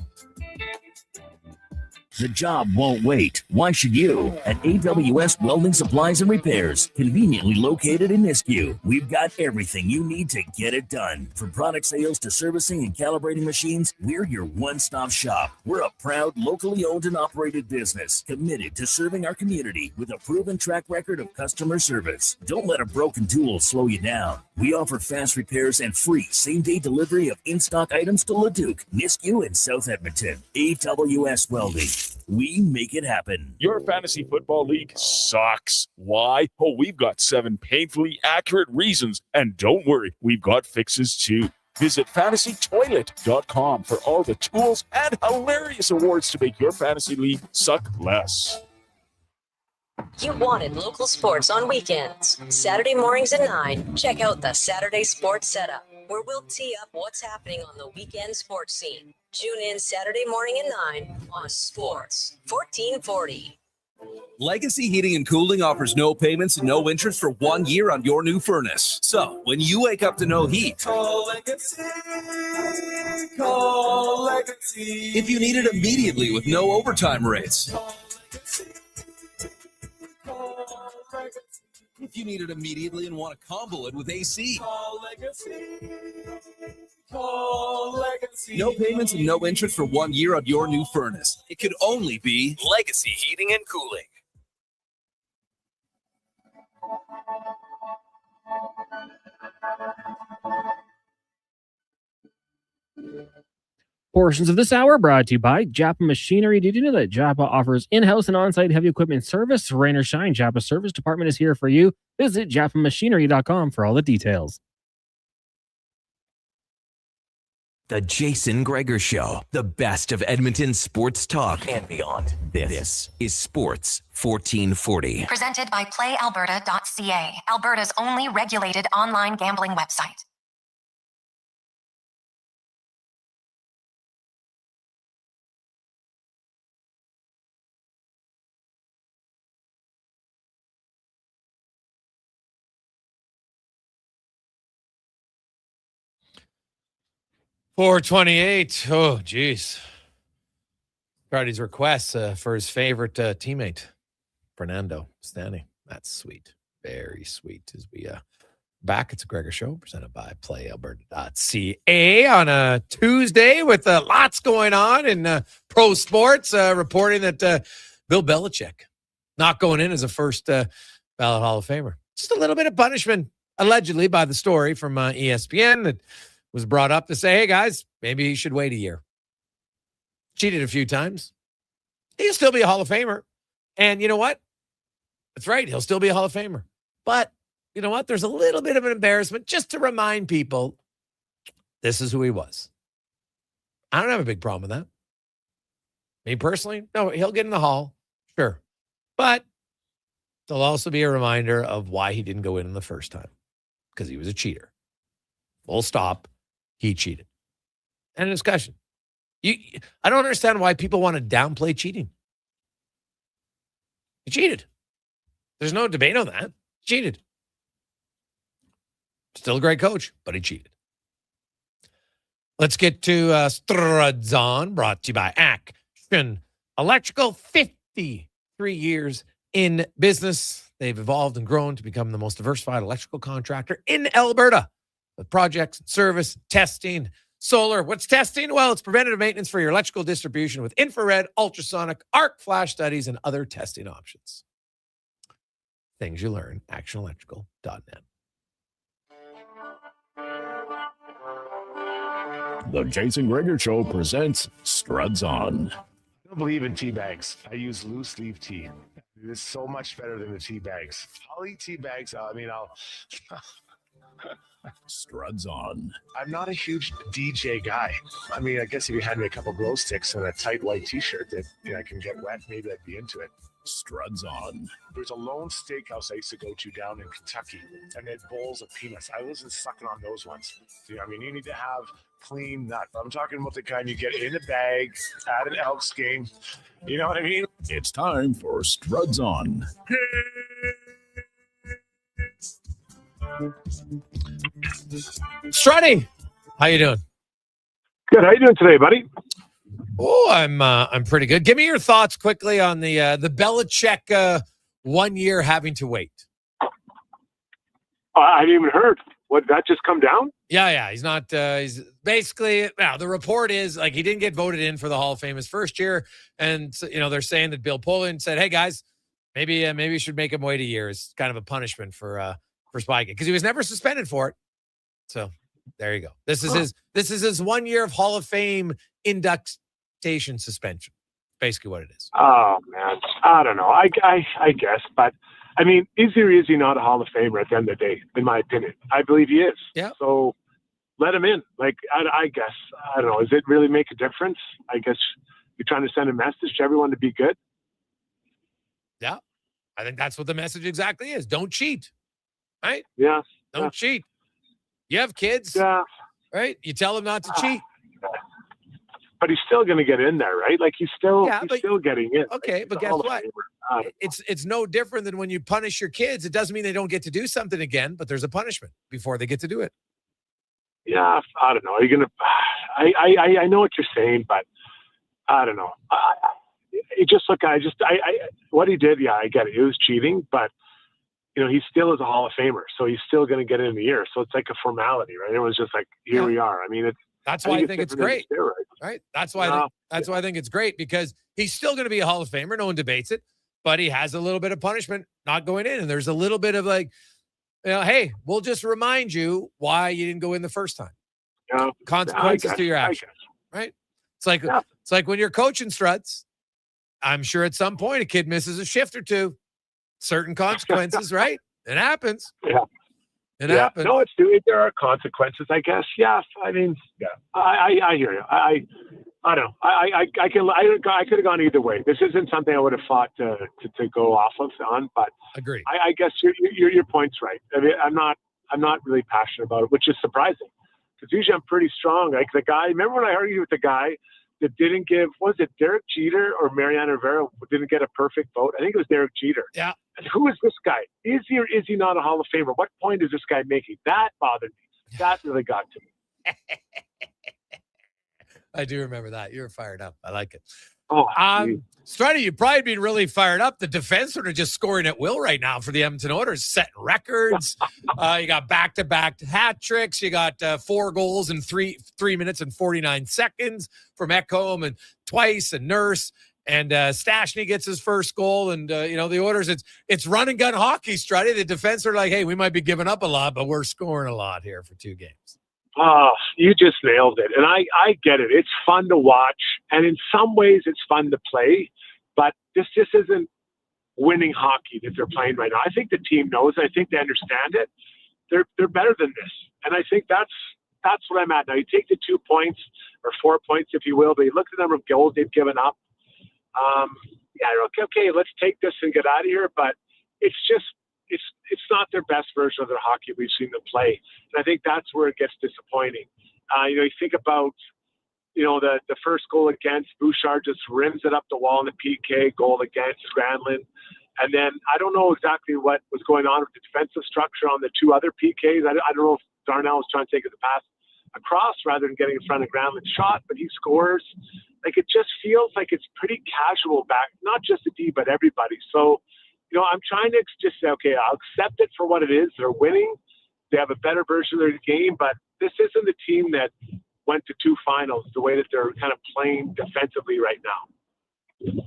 Speaker 13: The job won't wait. Why should you? At AWS Welding Supplies and Repairs, conveniently located in Nisku, we've got everything you need to get it done. From product sales to servicing and calibrating machines, we're your one-stop shop. We're a proud, locally owned and operated business, committed to serving our community with a proven track record of customer service. Don't let a broken tool slow you down. We offer fast repairs and free same-day delivery of in-stock items to Leduc, Nisku, and South Edmonton. AWS Welding. We make it happen.
Speaker 24: Your fantasy football league sucks. Why? Oh, we've got 7 painfully accurate reasons. And don't worry, we've got fixes too. Visit fantasytoilet.com for all the tools and hilarious awards to make your fantasy league suck less.
Speaker 16: You wanted local sports on weekends. Saturday mornings at 9, check out the Saturday Sports Setup, where we'll tee up what's happening on the weekend sports scene. Tune in Saturday morning at 9 on Sports 1440.
Speaker 10: Legacy Heating and Cooling offers no payments and no interest for 1 year on your new furnace. So, when you wake up to no heat,
Speaker 18: Call Legacy. Call Legacy.
Speaker 10: if you need it immediately with no overtime rates, if you need it immediately and want to combo it with AC,
Speaker 18: Call Legacy. Call Legacy.
Speaker 10: no payments and no interest for 1 year on your new furnace. It could only be Legacy Heating and Cooling.
Speaker 5: Portions of this hour brought to you by Japa Machinery. Did you know that Japa offers in-house and on-site heavy equipment service? Rain or shine, Japa Service Department is here for you. Visit japamachinery.com for all the details.
Speaker 2: The Jason Gregor Show, the best of Edmonton sports talk and beyond. This is Sports 1440.
Speaker 3: Presented by PlayAlberta.ca, Alberta's only regulated online gambling website.
Speaker 4: 428. Oh, geez. Cardi's request for his favorite teammate, Fernando Stanley. That's sweet. Very sweet. As we back, it's a Gregor Show presented by PlayAlberta.ca on a Tuesday with lots going on in pro sports, reporting that Bill Belichick not going in as a first ballot Hall of Famer. Just a little bit of punishment, allegedly, by the story from ESPN that was brought up to say, hey, guys, maybe he should wait a year. Cheated a few times. He'll still be a Hall of Famer. And you know what? That's right. He'll still be a Hall of Famer. But you know what? There's a little bit of an embarrassment just to remind people this is who he was. I don't have a big problem with that. Me personally, no, he'll get in the Hall. Sure. But there'll also be a reminder of why he didn't go in the first time. Because he was a cheater. Full stop. He cheated. End of discussion. I don't understand why people want to downplay cheating. He cheated. There's no debate on that. He cheated. Still a great coach, but he cheated. Let's get to Struds On, brought to you by Action Electrical. 53 years in business. They've evolved and grown to become the most diversified electrical contractor in Alberta. With projects, service, testing, solar. What's testing? Well, it's preventative maintenance for your electrical distribution with infrared, ultrasonic, arc flash studies, and other testing options. Things you learn, actionelectrical.net.
Speaker 24: The Jason Gregor Show presents Struds On.
Speaker 6: I don't believe in tea bags. I use loose leaf tea. It is so much better than the tea bags. I'll eat tea bags. I'll
Speaker 24: Struds On.
Speaker 6: I'm not a huge DJ guy. I mean, I guess if you had me a couple glow sticks and a tight white t-shirt that I can get wet, maybe I'd be into it.
Speaker 24: Struds On.
Speaker 6: There's a lone steakhouse I used to go to down in Kentucky, and they had bowls of peanuts. I wasn't sucking on those ones. I mean, you need to have clean nut. I'm talking about the kind you get in a bag at an Elks game. You know what I mean?
Speaker 24: It's time for Struds On.
Speaker 4: Struddy, how you doing?
Speaker 6: Good. How you doing today, buddy?
Speaker 4: Oh, I'm pretty good. Give me your thoughts quickly on the Belichick 1 year having to wait.
Speaker 6: I haven't even heard. What, that just come down?
Speaker 4: Yeah. He's not. He's basically now. The report is like he didn't get voted in for the Hall of Fame his first year, and they're saying that Bill Pullen said, "Hey guys, maybe you should make him wait a year." It's kind of a punishment for spiking because he was never suspended for it. So there you go. This is his 1 year of Hall of Fame induction suspension. Basically what it is.
Speaker 6: Oh man, I don't know. I guess, but I mean, is he not a Hall of Famer at the end of the day? In my opinion, I believe he is.
Speaker 4: Yeah.
Speaker 6: So let him in. Like I guess I don't know. Does it really make a difference? I guess you're trying to send a message to everyone to be good.
Speaker 4: Yeah, I think that's what the message exactly is. Don't cheat. Right?
Speaker 6: Yeah.
Speaker 4: Don't cheat. You have kids.
Speaker 6: Yeah.
Speaker 4: Right? You tell them not to cheat.
Speaker 6: But he's still going to get in there, right? Like he's still getting in.
Speaker 4: Okay,
Speaker 6: like,
Speaker 4: but guess what? It's no different than when you punish your kids. It doesn't mean they don't get to do something again, but there's a punishment before they get to do it.
Speaker 6: Yeah, I don't know. Are you going to? I know what you're saying, but I don't know. What he did, yeah, I get it. It was cheating, but he still is a Hall of Famer, so he's still going to get in the year. So it's like a formality, right? It was just like, here we are. I mean,
Speaker 4: that's why I think it's great, right? That's why I think it's great because he's still going to be a Hall of Famer. No one debates it, but he has a little bit of punishment not going in, and there's a little bit of like, hey, we'll just remind you why you didn't go in the first time.
Speaker 6: Yeah,
Speaker 4: consequences to your actions, right? It's like when you're coaching Struts. I'm sure at some point a kid misses a shift or two. Certain consequences, right? It happens.
Speaker 6: Yeah.
Speaker 4: It happens.
Speaker 6: No, there are consequences, I guess. Yeah. I mean, yeah. I hear you. I don't know. I could have gone either way. This isn't something I would have thought to go off on, but
Speaker 4: agree.
Speaker 6: I guess your point's right. I mean, I'm not really passionate about it, which is surprising because usually I'm pretty strong. Like the guy. Remember when I argued with the guy that didn't give, was it Derek Jeter or Mariano Rivera didn't get a perfect vote? I think it was Derek Jeter.
Speaker 4: Yeah.
Speaker 6: And who is this guy? Is he or is he not a Hall of Famer? What point is this guy making? That bothered me. That really got to me.
Speaker 4: I do remember that. You're fired up. I like it.
Speaker 6: Oh,
Speaker 4: Struddy, you've probably been really fired up. The defensemen are just scoring at will right now for the Edmonton Oilers, setting records. You got back-to-back hat tricks. You got 4 goals in 3 minutes and 49 seconds from Ekholm and Twice and Nurse. And Stastny gets his first goal. And, the Oilers, it's run and gun hockey, Struddy. The defense are like, hey, we might be giving up a lot, but we're scoring a lot here for 2 games.
Speaker 6: Oh, you just nailed it. And I get it. It's fun to watch. And in some ways, it's fun to play. But this just isn't winning hockey that they're playing right now. I think the team knows. I think they understand it. They're better than this. And I think that's what I'm at now. You take the 2 points or 4 points, if you will, but you look at the number of goals they've given up. Okay, let's take this and get out of here. But it's not their best version of their hockey we've seen them play. And I think that's where it gets disappointing. You think about, the first goal against, Bouchard just rims it up the wall in the PK, goal against Granlund. And then I don't know exactly what was going on with the defensive structure on the 2 other PKs. I don't know if Darnell was trying to take the pass across rather than getting in front of Granlund's shot, but he scores. Like, it just feels like it's pretty casual back, not just the D, but everybody. So, I'm trying to just say, okay, I'll accept it for what it is. They're winning. They have a better version of their game, but this isn't the team that went to 2 finals the way that they're kind of playing defensively right now.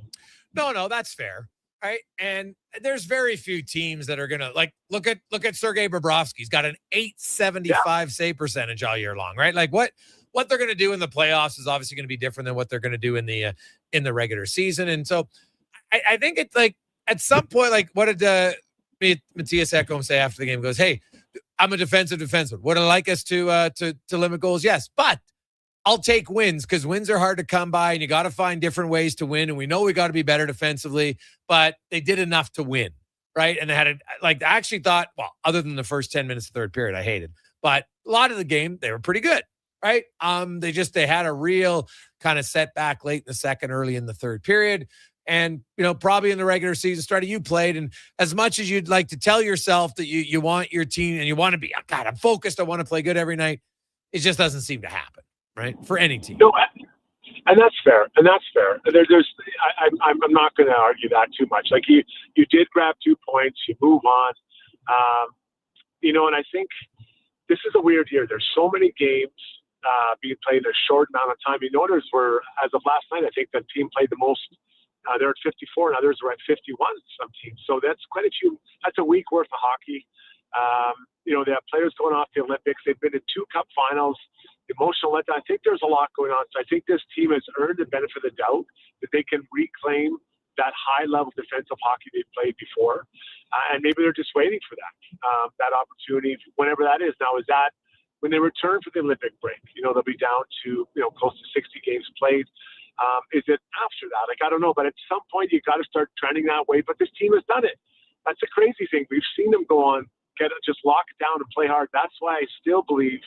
Speaker 4: No, that's fair. Right. And there's very few teams that are going to look at Sergei Bobrovsky. He's got an 875 save percentage all year long, right? Like what they're going to do in the playoffs is obviously going to be different than what they're going to do in the regular season. And so I think it's like at some point, like what did Matthias Ekholm say after the game? He goes, hey, I'm a defensive defenseman. Would I like us to limit goals? Yes, but I'll take wins because wins are hard to come by and you got to find different ways to win. And we know we got to be better defensively, but they did enough to win, right? And they had I actually thought, well, other than the first 10 minutes of the third period, I hated, but a lot of the game, they were pretty good, right? They had a real kind of setback late in the second, early in the third period. And, probably in the regular season started, you played. And as much as you'd like to tell yourself that you want your team and you want to be, God, I'm focused, I want to play good every night, it just doesn't seem to happen, right? For any team.
Speaker 6: No, and that's fair. I'm not going to argue that too much. Like you did grab 2 points, you move on. And I think this is a weird year. There's so many games being played in a short amount of time. The Oilers were, as of last night, I think the team played the most. They're at 54 and others are at 51, some teams. So that's quite a few. That's a week worth of hockey. They have players going off the Olympics. They've been in 2 cup finals. Emotional letdown. I think there's a lot going on. So I think this team has earned the benefit of the doubt that they can reclaim that high-level defensive hockey they've played before. And maybe they're just waiting for that opportunity, whenever that is. Now, is that when they return for the Olympic break? They'll be down to, close to 60 games played. Is it after that? I don't know. But at some point, you got to start trending that way. But this team has done it. That's a crazy thing. We've seen them go on, just lock it down and play hard. That's why I still believe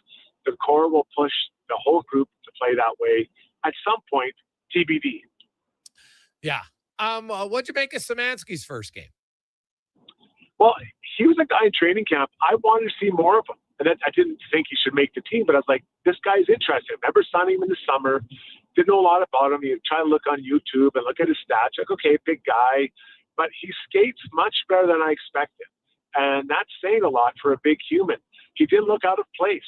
Speaker 6: the core will push the whole group to play that way at some point, TBD.
Speaker 4: Yeah. What'd you make of Samanski's first game?
Speaker 6: Well, he was a guy in training camp. I wanted to see more of him. And I didn't think he should make the team, but I was like, this guy's interesting. I remember signing him in the summer. Didn't know a lot about him. You try to look on YouTube and look at his stats. Like, okay, big guy. But he skates much better than I expected. And that's saying a lot for a big human. He didn't look out of place.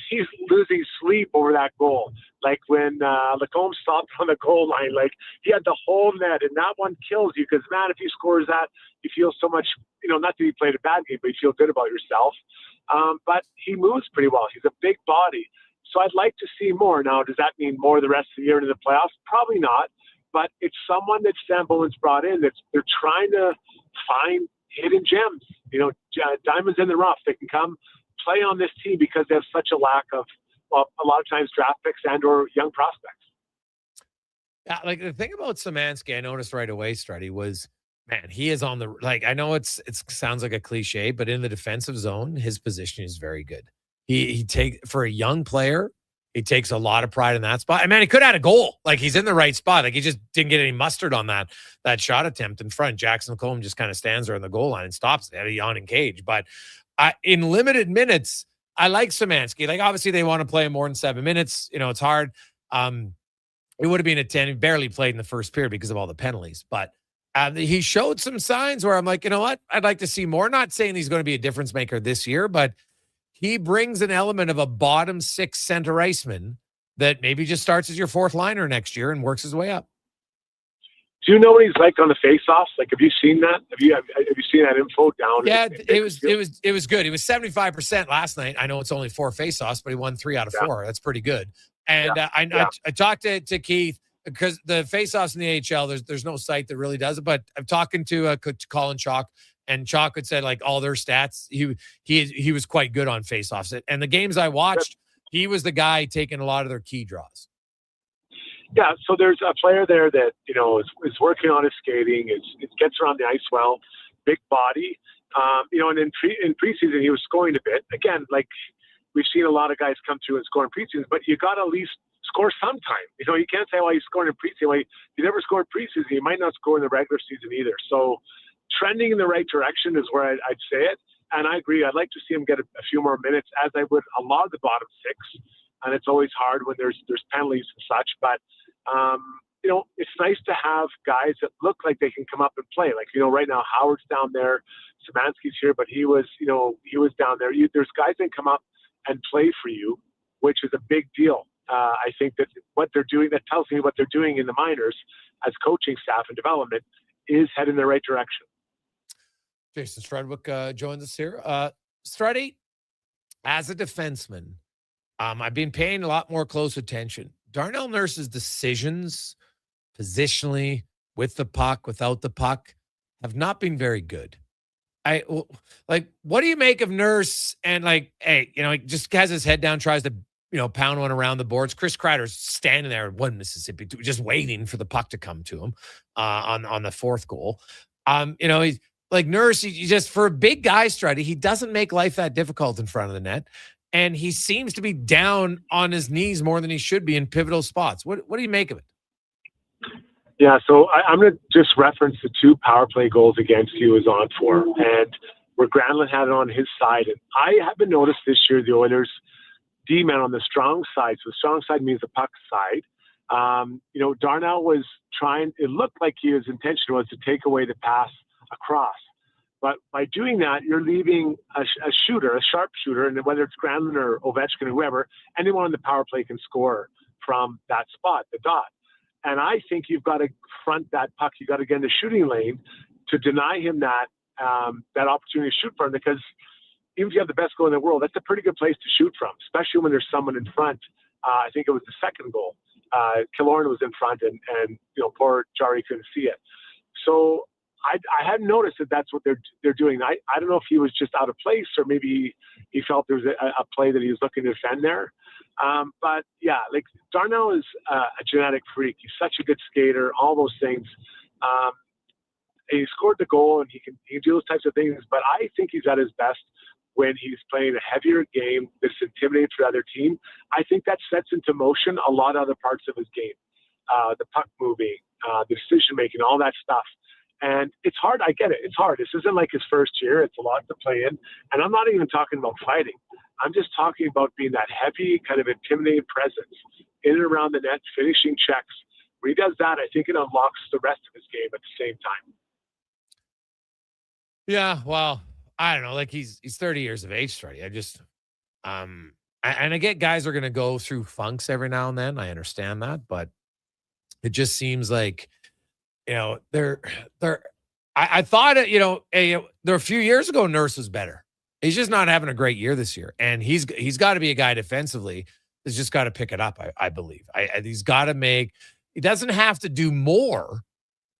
Speaker 6: He's losing sleep over that goal. Like when Lacombe stopped on the goal line, like he had the whole net, and that one kills you because, man, if he scores that, you feel so much, not that he played a bad game, but you feel good about yourself. But he moves pretty well. He's a big body. So I'd like to see more. Now, does that mean more the rest of the year into the playoffs? Probably not. But it's someone that Stan Bowen's brought in they're trying to find hidden gems, diamonds in the rough that can come play on this team because they have such a lack of, a lot of times draft picks and or young prospects.
Speaker 4: Yeah, like the thing about Samansky, I noticed right away, Struddy, was, man, he is on the, I know it sounds like a cliche, but in the defensive zone, his position is very good. He for a young player, he takes a lot of pride in that spot. And man, he could have had a goal. Like he's in the right spot. Like he just didn't get any mustard on that shot attempt in front. Jackson Colm just kind of stands there on the goal line and stops it at a yawning cage. But in limited minutes, I like Samanski. Like, obviously they want to play him more than 7 minutes. It's hard. It would have been a 10. He barely played in the first period because of all the penalties. But he showed some signs where I'm like, you know what? I'd like to see more. Not saying he's going to be a difference maker this year, but he brings an element of a bottom 6 center iceman that maybe just starts as your 4th liner next year and works his way up.
Speaker 6: Do you know what he's like on the face-offs? Like, have you seen that? Have you seen that info down?
Speaker 4: Yeah, it was good. He was 75% last night. I know it's only 4 face-offs, but he won 3 out of 4. That's pretty good. And I talked to Keith because the face-offs in the AHL, there's no site that really does it. But I'm talking to Colin Chalk, and Chalk had said like all their stats. He was quite good on face-offs. And the games I watched, he was the guy taking a lot of their key draws.
Speaker 6: Yeah, so there's a player there that, is working on his skating. It gets around the ice well, big body. And in preseason, he was scoring a bit. Again, like we've seen a lot of guys come through and score in preseason, but you got to at least score sometime. You can't say, well, he's scoring in preseason. Well, he never scored preseason. He might not score in the regular season either. So trending in the right direction is where I'd say it. And I agree. I'd like to see him get a few more minutes, as I would a lot of the bottom 6. And it's always hard when there's penalties and such. But, it's nice to have guys that look like they can come up and play. Like, right now, Howard's down there. Samanski's here, but he was down there. There's guys that come up and play for you, which is a big deal. I think that what they're doing, that tells me what they're doing in the minors as coaching staff and development is heading in the right direction.
Speaker 4: Jason Strudwick joins us here. Struddy, as a defenseman, I've been paying a lot more close attention. Darnell Nurse's decisions, positionally, with the puck, without the puck, have not been very good. What do you make of Nurse? And he just has his head down, tries to, pound one around the boards. Chris Kreider's standing there in Mississippi, just waiting for the puck to come to him on the 4th goal. He's like Nurse. He just, for a big guy, Struddy, he doesn't make life that difficult in front of the net. And he seems to be down on his knees more than he should be in pivotal spots. What do you make of it?
Speaker 6: Yeah, so I'm going to just reference the 2 power play goals against he was on for, and where Granlund had it on his side. And I haven't noticed this year the Oilers D-man on the strong side. So the strong side means the puck side. Darnell was trying, it looked like his intention was to take away the pass across. But by doing that, you're leaving a shooter, a sharp shooter, and whether it's Granlund or Ovechkin or whoever, anyone on the power play can score from that spot, the dot. And I think you've got to front that puck. You got to get in the shooting lane to deny him that opportunity to shoot from, because even if you have the best goal in the world, that's a pretty good place to shoot from, especially when there's someone in front. I think it was the 2nd goal. Killorn was in front, and poor Jari couldn't see it. So I hadn't noticed that that's what they're doing. I don't know if he was just out of place, or maybe he felt there was a play that he was looking to defend there. But yeah, like Darnell is a genetic freak. He's such a good skater, all those things. He scored the goal, and he can do those types of things. But I think he's at his best when he's playing a heavier game that's intimidating for the other team. I think that sets into motion a lot of other parts of his game, the puck moving, the decision making, all that stuff. And it's hard. I get it. It's hard. This isn't like his first year. It's a lot to play in. And I'm not even talking about fighting. I'm just talking about being that heavy, kind of intimidating presence in and around the net, finishing checks. When he does that, I think it unlocks the rest of his game at the same time.
Speaker 4: Yeah, well, I don't know. Like he's 30 years of age already. I just, and I get guys are going to go through funks every now and then. I understand that, but it just seems like, I thought, there a few years ago, Nurse was better. He's just not having a great year this year. And he's got to be a guy defensively that's just got to pick it up, I believe. He's got to he doesn't have to do more.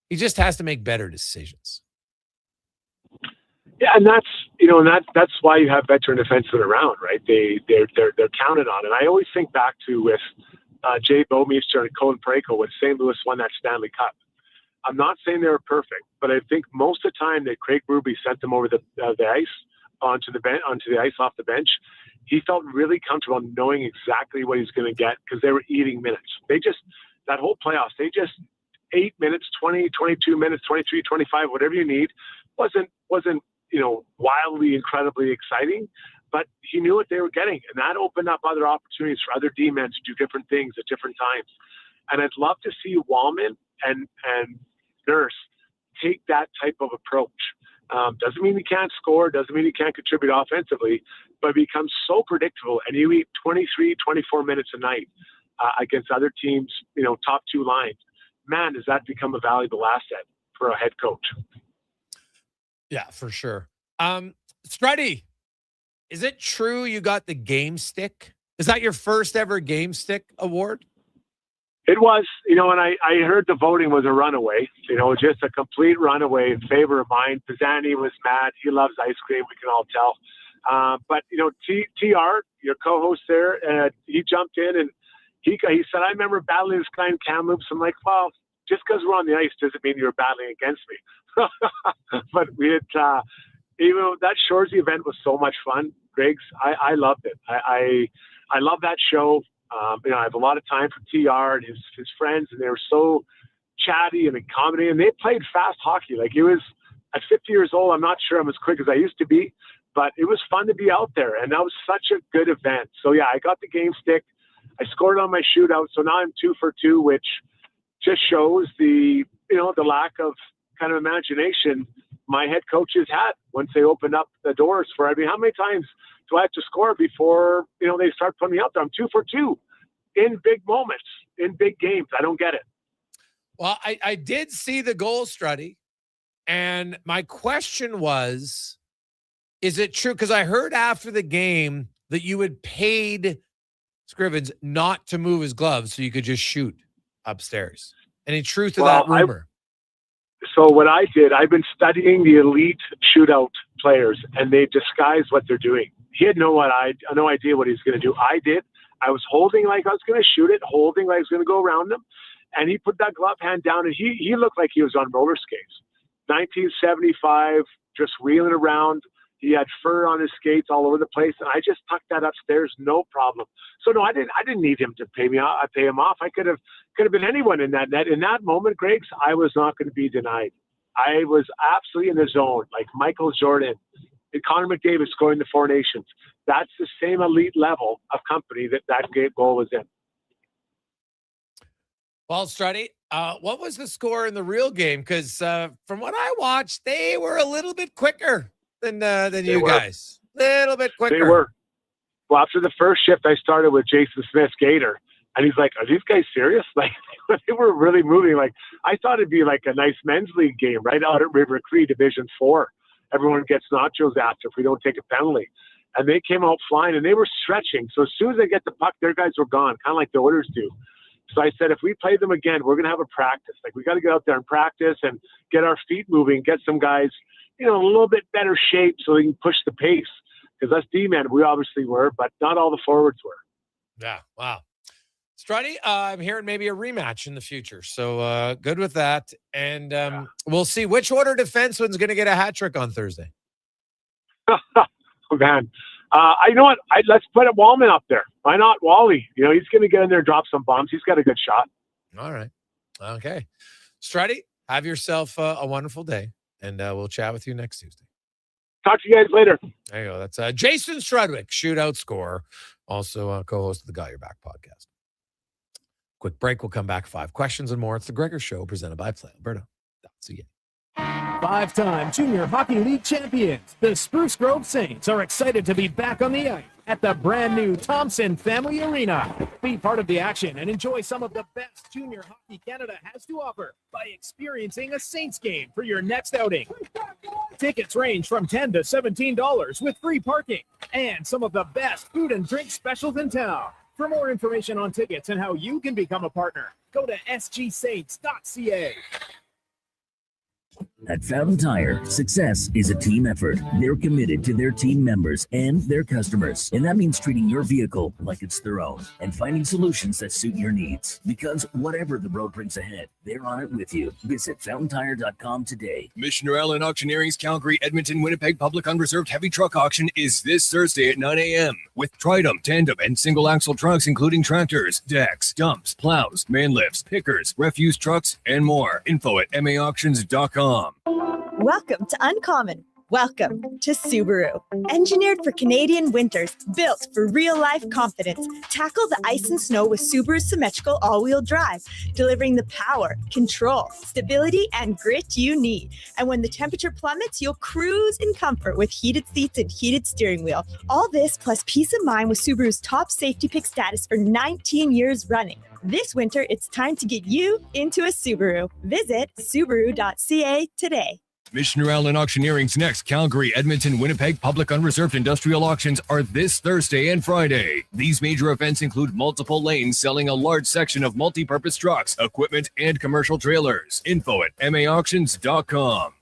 Speaker 4: He just has to make better decisions.
Speaker 6: Yeah, and that's that's why you have veteran defensemen around, right? They're counted on. And I always think back to with Jay Bouwmeester and Colin Parayko when St. Louis won that Stanley Cup. I'm not saying they were perfect, but I think most of the time that Craig Berube sent them over the ice onto the ice off the bench, he felt really comfortable knowing exactly what he's going to get because they were eating minutes. That whole playoffs, 8 minutes, 20, 22 minutes, 23, 25, whatever you need, wasn't wildly, incredibly exciting. but he knew what they were getting, and that opened up other opportunities for other D-men to do different things at different times. And I'd love to see Wallman and Nurse take that type of approach. Doesn't mean he can't score, doesn't mean he can't contribute offensively, but becomes so predictable, and you eat 23, 24 minutes a night against other teams, top two lines. Man, does that become a valuable asset for a head coach?
Speaker 4: Yeah, for sure. Struddy, is it true you got the Game Stick? Is that your first ever Game Stick award?
Speaker 6: It was, and I heard the voting was a runaway, just a complete runaway in favor of mine. Pisani was mad. He loves ice cream. We can all tell. But, TR, your co-host there, he jumped in and he said, I remember battling this guy in Kamloops. I'm like, well, just because we're on the ice doesn't mean you're battling against me. But we had, that Shoresy event was so much fun, Griggs. I loved it. I love that show. I have a lot of time for TR and his friends, and they were so chatty and accommodating. And they played fast hockey. Like, it was, at 50 years old, I'm not sure I'm as quick as I used to be, but it was fun to be out there. And that was such a good event. So, yeah, I got the Game Stick. I scored on my shootout. So now I'm 2 for 2, which just shows the lack of kind of imagination my head coaches had once they opened up the doors for, how many times do I have to score before, they start putting me out there? I'm 2 for 2 in big moments, in big games. I don't get it.
Speaker 4: Well, I did see the goal, Struddy. And my question was, is it true? Because I heard after the game that you had paid Scrivens not to move his gloves so you could just shoot upstairs. Any truth to that rumor?
Speaker 6: So what I did, I've been studying the elite shootout players, and they disguise what they're doing. He had no idea what he was going to do. I did. I was holding like I was going to shoot it, holding like I was going to go around him, and he put that glove hand down, and he looked like he was on roller skates. 1975, just wheeling around. He had fur on his skates all over the place, and I just tucked that upstairs, no problem. So no, I didn't need him to pay me off. I pay him off. I could have been anyone in that net. In that moment, Griggs, I was not going to be denied. I was absolutely in the zone, like Michael Jordan and Connor McDavid scoring the Four Nations. That's the same elite level of company that goal was in.
Speaker 4: Well, Struddy, what was the score in the real game? Because from what I watched, they were a little bit quicker than you guys. A little bit quicker.
Speaker 6: They were. Well, after the first shift, I started with Jason Smith Gator, and he's like, "Are these guys serious?" Like, they were really moving. Like, I thought it'd be like a nice men's league game right out at River Cree, Division 4. Everyone gets nachos after if we don't take a penalty. And they came out flying, and they were stretching. So as soon as they get the puck, their guys were gone, kind of like the Oilers do. So I said, if we play them again, we're going to have a practice. Like, we got to get out there and practice and get our feet moving, get some guys, a little bit better shape so they can push the pace. Because us D-men, we obviously were, but not all the forwards were.
Speaker 4: Yeah, wow. Struddy, I'm hearing maybe a rematch in the future. So good with that. And we'll see which order defenseman's going to get a hat trick on Thursday.
Speaker 6: Oh, man. You know what? Let's put a Wallman up there. Why not Wally? He's going to get in there and drop some bombs. He's got a good shot.
Speaker 4: All right. Okay. Struddy, have yourself a wonderful day, and we'll chat with you next Tuesday.
Speaker 6: Talk to you guys later.
Speaker 4: There you go. That's Jason Strudwick, shootout scorer, also co-host of the Got Your Back podcast. Quick break. We'll come back. 5 questions and more. It's the Gregor Show presented by PlayAlberta.ca.
Speaker 25: 5-time Junior Hockey League champions, the Spruce Grove Saints, are excited to be back on the ice at the brand new Thompson Family Arena. Be part of the action and enjoy some of the best junior hockey Canada has to offer by experiencing a Saints game for your next outing. Tickets range from $10 to $17 with free parking and some of the best food and drink specials in town. For more information on tickets and how you can become a partner, go to sgsaints.ca.
Speaker 13: At Fountain Tire, success is a team effort. They're committed to their team members and their customers. And that means treating your vehicle like it's their own and finding solutions that suit your needs. Because whatever the road brings ahead, they're on it with you. Visit FountainTire.com today.
Speaker 10: Missioner Allen Auctioneering's Calgary, Edmonton, Winnipeg Public Unreserved Heavy Truck Auction is this Thursday at 9 a.m. with Tridom, tandem, and single-axle trucks, including tractors, decks, dumps, plows, man lifts, pickers, refuse trucks, and more. Info at maauctions.com.
Speaker 7: Welcome to Uncommon, Welcome to Subaru. Engineered for Canadian winters, built for real-life confidence. Tackle the ice and snow with Subaru's symmetrical all-wheel drive, delivering the power, control, stability, and grit you need. And when the temperature plummets, you'll cruise in comfort with heated seats and heated steering wheel. All this plus peace of mind with Subaru's top safety pick status for 19 years running. This winter, it's time to get you into a Subaru. Visit Subaru.ca today.
Speaker 8: Missioner Allen Auctioneering's next Calgary, Edmonton, Winnipeg public unreserved industrial auctions are this Thursday and Friday. These major events include multiple lanes selling a large section of multi-purpose trucks, equipment, and commercial trailers. Info at maauctions.com.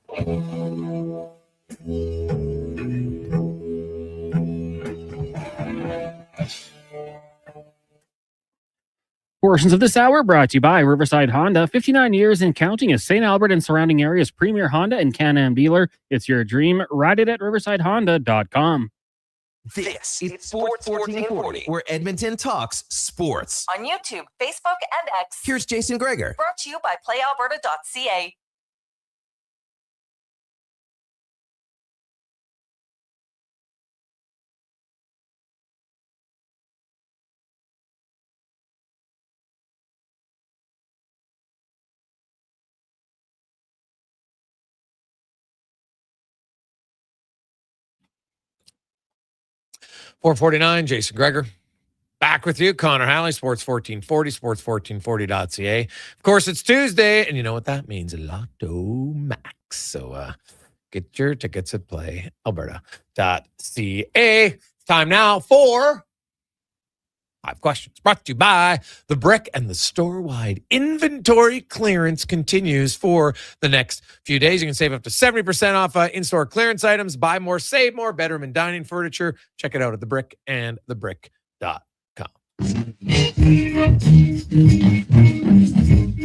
Speaker 5: Portions of this hour brought to you by Riverside Honda. 59 years and counting as St. Albert and surrounding areas' premier Honda and Can-Am dealer. It's your dream. Ride it at riversidehonda.com.
Speaker 19: This is Sports 1440, where Edmonton talks sports.
Speaker 1: On YouTube, Facebook, and X.
Speaker 19: Here's Jason Gregor.
Speaker 1: Brought to you by playalberta.ca.
Speaker 4: .449, Jason Gregor. Back with you, Connor Halley, Sports 1440, sports1440.ca. Of course, it's Tuesday, and you know what that means, Lotto Max. So get your tickets at playalberta.ca. Time now for 5 questions. Brought to you by The Brick, and the store-wide inventory clearance continues for the next few days. You can save up to 70% off in-store clearance items. Buy more, save more, bedroom and dining furniture. Check it out at The Brick and thebrick.com.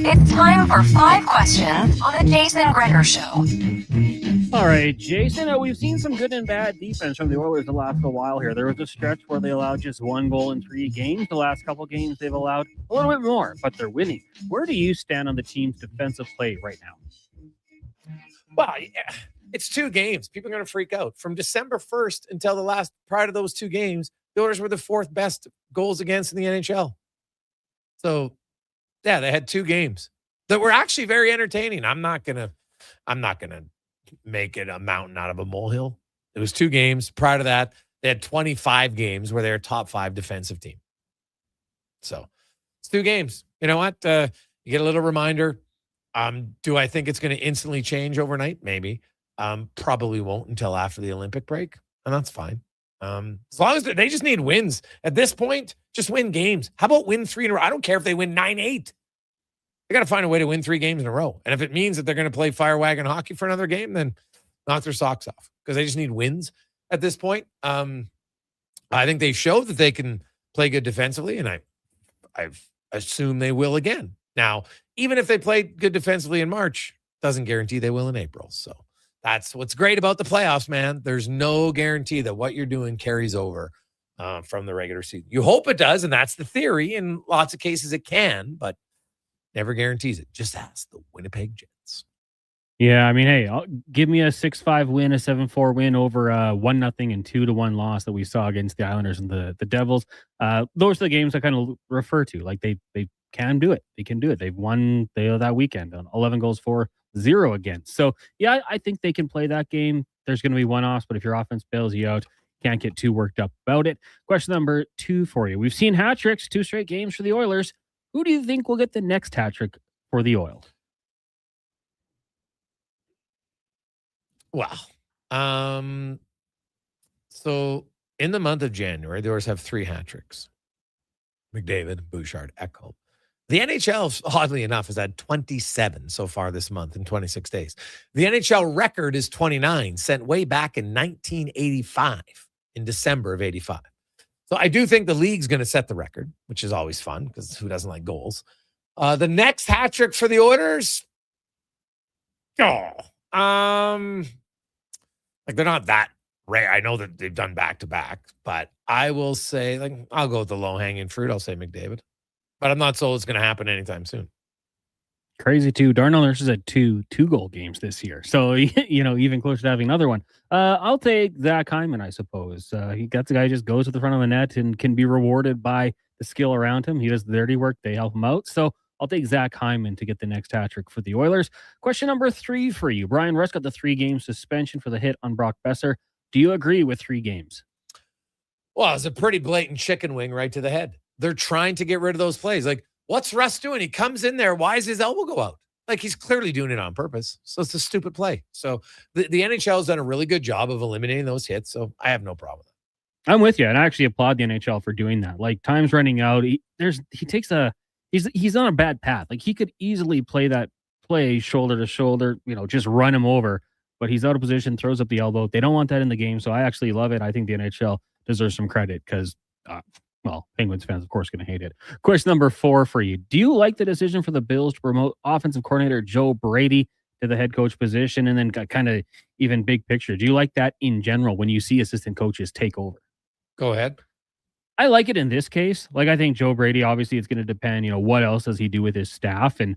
Speaker 3: It's time for 5 questions on the Jason Gregor Show.
Speaker 5: All right, Jason, we've seen some good and bad defense from the Oilers the last little while here. There was a stretch where they allowed just 1 goal in 3 games. The last couple games, they've allowed a little bit more, but they're winning. Where do you stand on the team's defensive play right now?
Speaker 4: Well, yeah, it's 2 games. People are going to freak out. From December 1st until prior to those 2 games, the Oilers were the 4th best goals against in the NHL. So, yeah, they had 2 games that were actually very entertaining. I'm not gonna make it a mountain out of a molehill. It was 2 games. Prior to that, they had 25 games where they're a top 5 defensive team. So it's 2 games. You know what? You get a little reminder. Do I think it's going to instantly change overnight? Maybe. Probably won't until after the Olympic break, and that's fine. As long as they just need wins. At this point, just win games. How about win 3 in a row? I don't care if they win 9-8. They got to find a way to win 3 games in a row. And if it means that they're going to play fire wagon hockey for another game, then knock their socks off, because they just need wins at this point. I think they showed that they can play good defensively, and I assume they will again. Now, even if they played good defensively in March, doesn't guarantee they will in April. So that's what's great about the playoffs, man. There's no guarantee that what you're doing carries over from the regular season. You hope it does, and that's the theory. In lots of cases, it can, but never guarantees it. Just ask the Winnipeg Jets.
Speaker 5: Yeah, I mean, hey, give me a 6-5 win, a 7-4 win over a 1-0 and 2-1 loss that we saw against the Islanders and the Devils. Those are the games I kind of refer to. Like they can do it. They can do it. They've won that weekend on 11 goals for 0 against. So yeah, I think they can play that game. There's going to be one-offs, but if your offense bails you out, can't get too worked up about it. Question number 2 for you. We've seen hat tricks, 2 straight games for the Oilers. Who do you think will get the next hat trick for the Oil?
Speaker 4: Well, so in the month of January, the Oilers have 3 hat tricks. McDavid, Bouchard, Ekholm. The NHL, oddly enough, has had 27 so far this month in 26 days. The NHL record is 29, sent way back in 1985, in December of 85. So I do think the league's going to set the record, which is always fun, because who doesn't like goals? The next hat trick for the Oilers, like they're not that rare. I know that they've done back-to-back, but I will say, I'll go with the low-hanging fruit. I'll say McDavid. But I'm not sold it's going to happen anytime soon.
Speaker 5: Crazy too. Darnell Nurse is at two goal games this year. So, even closer to having another one. I'll take Zach Hyman, I suppose. He got the guy who just goes to the front of the net and can be rewarded by the skill around him. He does the dirty work. They help him out. So I'll take Zach Hyman to get the next hat trick for the Oilers. Question number 3 for you. Brian Russ got the 3-game suspension for the hit on Brock Besser. Do you agree with 3 games?
Speaker 4: Well, it's a pretty blatant chicken wing right to the head. They're trying to get rid of those plays. Like, what's Russ doing? He comes in there. Why does his elbow go out? Like, he's clearly doing it on purpose. So it's a stupid play. So the NHL has done a really good job of eliminating those hits. So I have no problem with it.
Speaker 5: I'm with you. And I actually applaud the NHL for doing that. Like, time's running out. He's on a bad path. Like, he could easily play that play shoulder to shoulder, just run him over. But he's out of position, throws up the elbow. They don't want that in the game. So I actually love it. I think the NHL deserves some credit because, Penguins fans, of course, going to hate it. Question number 4 for you. Do you like the decision for the Bills to promote offensive coordinator Joe Brady to the head coach position? And then kind of even big picture, do you like that in general when you see assistant coaches take over?
Speaker 4: Go ahead.
Speaker 5: I like it in this case. Like, I think Joe Brady, obviously, it's going to depend, what else does he do with his staff and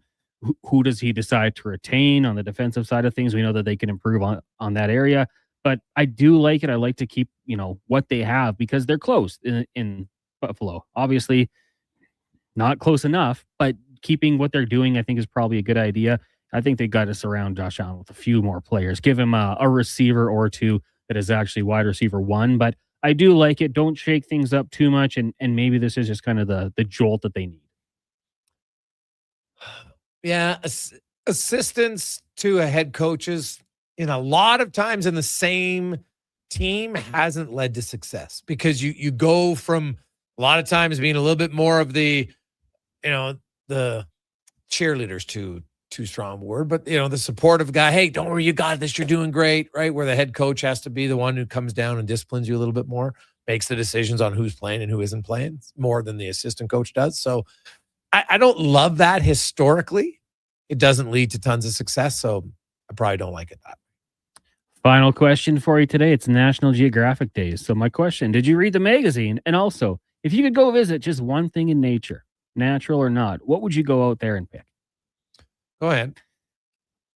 Speaker 5: who does he decide to retain on the defensive side of things? We know that they can improve on that area. But I do like it. I like to keep, what they have because they're close in Buffalo. Obviously, not close enough, but keeping what they're doing, I think, is probably a good idea. I think they got to surround Josh Allen with a few more players. Give him a receiver or two that is actually wide receiver 1. But I do like it. Don't shake things up too much. And maybe this is just kind of the jolt that they need.
Speaker 4: Yeah. Assistants to a head coaches in a lot of times in the same team hasn't led to success because you go from a lot of times being a little bit more of the cheerleaders too strong a word, but the supportive guy. Hey, don't worry, you got this. You're doing great, right? Where the head coach has to be the one who comes down and disciplines you a little bit more, makes the decisions on who's playing and who isn't playing more than the assistant coach does. So I don't love that historically. It doesn't lead to tons of success. So I probably don't like it that way.
Speaker 5: Final question for you today. It's National Geographic Days. So my question, did you read the magazine? And also, if you could go visit just one thing in nature, natural or not, what would you go out there and pick?
Speaker 4: Go ahead.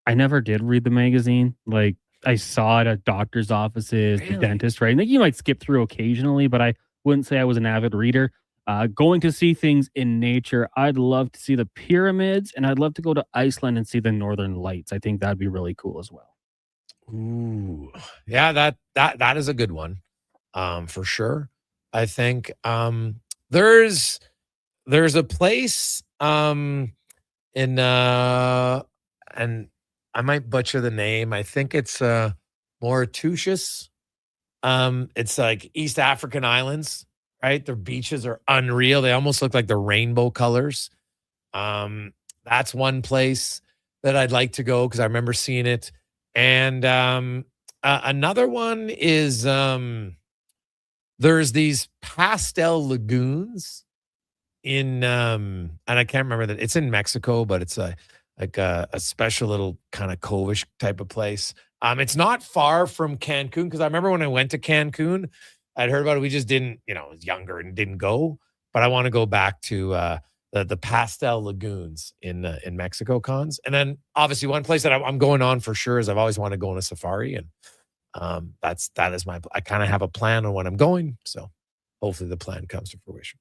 Speaker 5: I never did read the magazine. Like, I saw it at doctor's offices, the dentist, right? I think you might skip through occasionally, but I wouldn't say I was an avid reader. Going to see things in nature, I'd love to see the pyramids, and I'd love to go to Iceland and see the Northern Lights. I think that'd be really cool as well.
Speaker 4: Ooh, yeah, that is a good one, for sure. I think there's a place in and I might butcher the name. I think it's Mauritius. It's like East African islands, right? Their beaches are unreal. They almost look like the rainbow colors. That's one place that I'd like to go because I remember seeing it. And another one is there's these pastel lagoons in and I can't remember that. It's in Mexico, but it's a special little kind of covish type of place. It's not far from Cancun because I remember when I went to Cancun, I'd heard about it. We just didn't, I was younger and didn't go. But I want to go back to the pastel lagoons in Mexico cons. And then obviously one place that I'm going on for sure is I've always wanted to go on a safari. And that is I kind of have a plan on when I'm going. So hopefully the plan comes to fruition.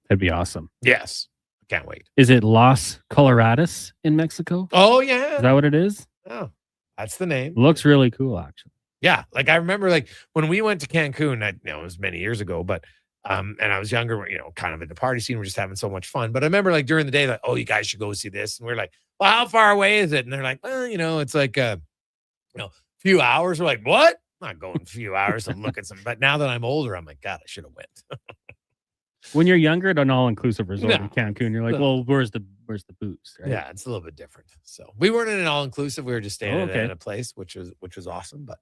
Speaker 5: That'd be awesome.
Speaker 4: Yes. I can't wait.
Speaker 5: Is it Los Colorados in Mexico?
Speaker 4: Oh, yeah.
Speaker 5: Is that what it is?
Speaker 4: Oh, that's the name.
Speaker 5: Looks really cool, actually.
Speaker 4: Yeah. Like I remember like when we went to Cancun, it was many years ago, but and I was younger, kind of in the party scene. We're just having so much fun. But I remember like during the day, like, oh, you guys should go see this. And we're like, well, how far away is it? And they're like, well, it's like a few hours. We're like, what? I'm not going a few hours to look at some. But now that I'm older, I'm like, God, I should have went.
Speaker 5: When you're younger at an all-inclusive resort in Cancun, you're like, well, where's the booze? Right?
Speaker 4: Yeah, it's a little bit different. So we weren't in an all-inclusive. We were just staying at a place, which was awesome. But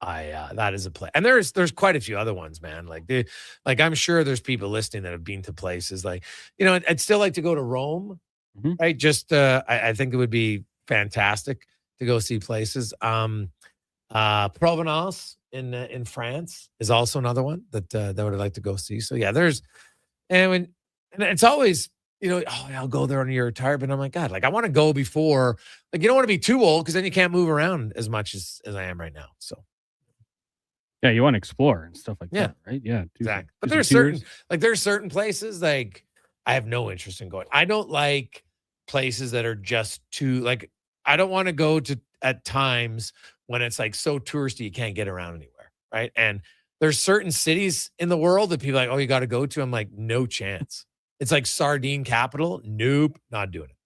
Speaker 4: that is a place. And there's quite a few other ones, man. Like I'm sure there's people listening that have been to places like, I'd still like to go to Rome, right? Just I think it would be fantastic to go see places. Provence in France is also another one that would like to go see. So yeah, and it's always I'll go there when you're retired. But I'm like, God, like I want to go before, like you don't want to be too old because then you can't move around as much as I am right now. So
Speaker 5: yeah, you want to explore and stuff like that, right? Yeah,
Speaker 4: exactly. But there's certain places like I have no interest in going. I don't like places that are just too like. I don't want to go to at times when it's like so touristy you can't get around anywhere, right? And there's certain cities in the world that people are like, oh, you got to go to. I'm like, no chance. It's like sardine capital. Nope, not doing it.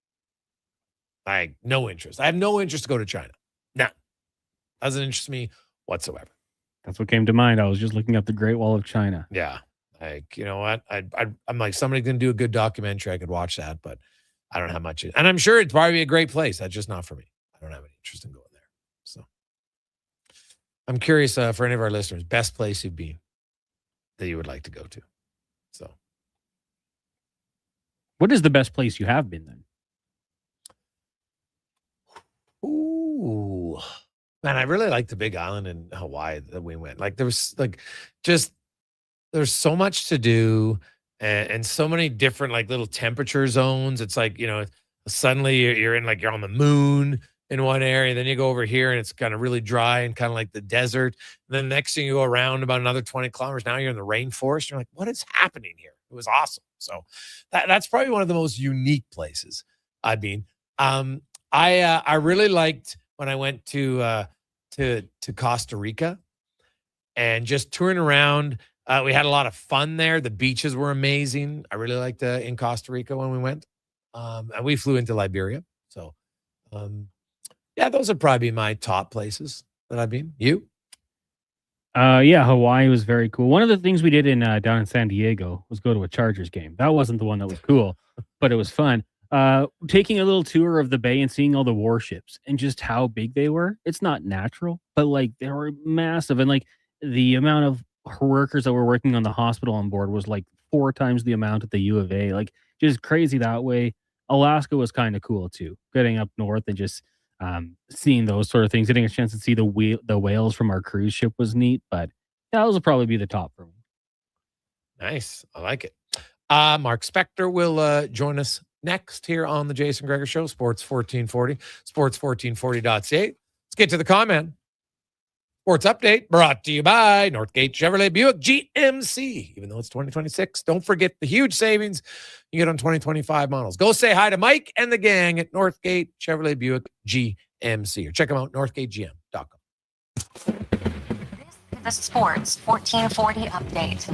Speaker 4: Like, no interest. I have no interest to go to China. No, doesn't interest me whatsoever.
Speaker 5: That's what came to mind. I was just looking up the Great Wall of China.
Speaker 4: Yeah, like you know what? I'm like somebody can do a good documentary. I could watch that, but I don't have much. And I'm sure it'd probably be a great place. That's just not for me. I don't have any interest in going there. So I'm curious for any of our listeners, best place you've been that you would like to go to. So.
Speaker 5: What is the best place you have been then?
Speaker 4: Ooh, man, I really like the Big Island in Hawaii that we went. Like there was like just there's so much to do and so many different like little temperature zones. It's like, suddenly you're in like you're on the moon in one area. Then you go over here and it's kind of really dry and kind of like the desert. And then next thing you go around about another 20 kilometers. Now you're in the rainforest. You're like, what is happening here? It was awesome. So that's probably one of the most unique places I've been. I really liked when I went to Costa Rica and just touring around. We had a lot of fun there. The beaches were amazing. I really liked in Costa Rica when we went. And we flew into Liberia. So, yeah, those would probably be my top places that I've been. You?
Speaker 5: Yeah, Hawaii was very cool. One of the things we did down in San Diego was go to a Chargers game. That wasn't the one that was cool, but it was fun. Taking a little tour of the bay and seeing all the warships and just how big they were. It's not natural, but like they were massive. And like the amount of workers that were working on the hospital on board was like 4 times the amount at the U of A. Like just crazy that way. Alaska was kind of cool too. Getting up north and just seeing those sort of things, getting a chance to see the whales from our cruise ship was neat, but those will probably be the top for me.
Speaker 4: Nice. I like it. Mark Spector will join us next here on the Jason Gregor Show, Sports 1440, sports1440.ca. Let's get to the comment. Sports update brought to you by Northgate Chevrolet Buick GMC. Even though it's 2026, don't forget the huge savings you get on 2025 models. Go say hi to Mike and the gang at Northgate Chevrolet Buick GMC or check them out, northgategm.com.
Speaker 3: The Sports 1440 update.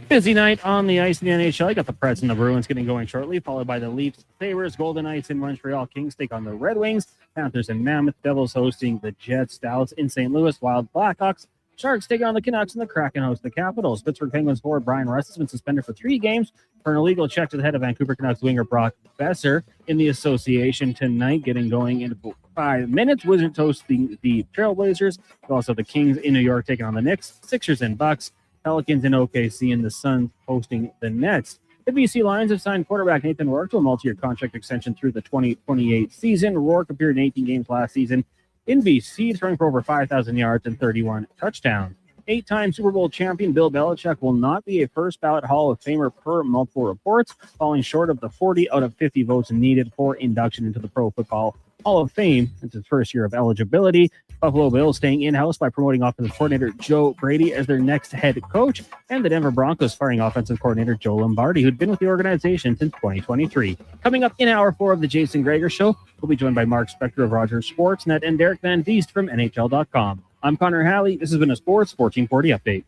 Speaker 5: Busy night on the ice in the NHL. I got the Preds and the Bruins getting going shortly, followed by the Leafs, Sabres, Golden Knights in Montreal, Kings take on the Red Wings, Panthers and Mammoth, Devils hosting the Jets, Stouts in St. Louis, Wild, Blackhawks, Sharks taking on the Canucks, and the Kraken host the Capitals. Pittsburgh Penguins forward Brian Rust has been suspended for 3 games for an illegal check to the head of Vancouver Canucks winger Brock Besser in the association tonight, getting going in 5 minutes. Wizards hosting the Trailblazers. Also the Kings in New York taking on the Knicks, Sixers and Bucks, Pelicans and OKC, and the Suns hosting the Nets. The BC Lions have signed quarterback Nathan Rourke to a multi-year contract extension through the 2028 season. Rourke appeared in 18 games last season in BC, throwing for over 5,000 yards and 31 touchdowns. 8-time Super Bowl champion Bill Belichick will not be a first-ballot Hall of Famer per multiple reports, falling short of the 40 out of 50 votes needed for induction into the Pro Football Hall of Fame. It's his first year of eligibility. Buffalo Bills staying in-house by promoting offensive coordinator Joe Brady as their next head coach, and the Denver Broncos firing offensive coordinator Joe Lombardi, who'd been with the organization since 2023. Coming up in Hour 4 of the Jason Gregor Show, we'll be joined by Mark Spector of Rogers Sportsnet and Derek Van Diest from NHL.com. I'm Connor Halley. This has been a Sports 1440 update.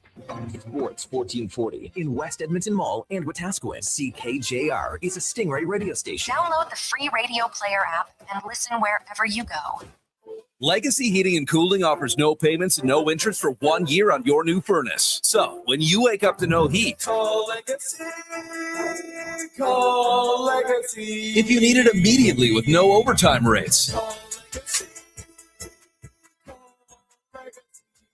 Speaker 19: Sports 1440 in West Edmonton Mall and Wetaskiwin. CKJR is a Stingray radio station.
Speaker 3: Download the free radio player app and listen wherever you go.
Speaker 10: Legacy Heating and Cooling offers no payments and no interest for 1 year on your new furnace. So, when you wake up to no heat,
Speaker 18: Call Legacy. Call Legacy.
Speaker 10: if you need it immediately with no overtime rates,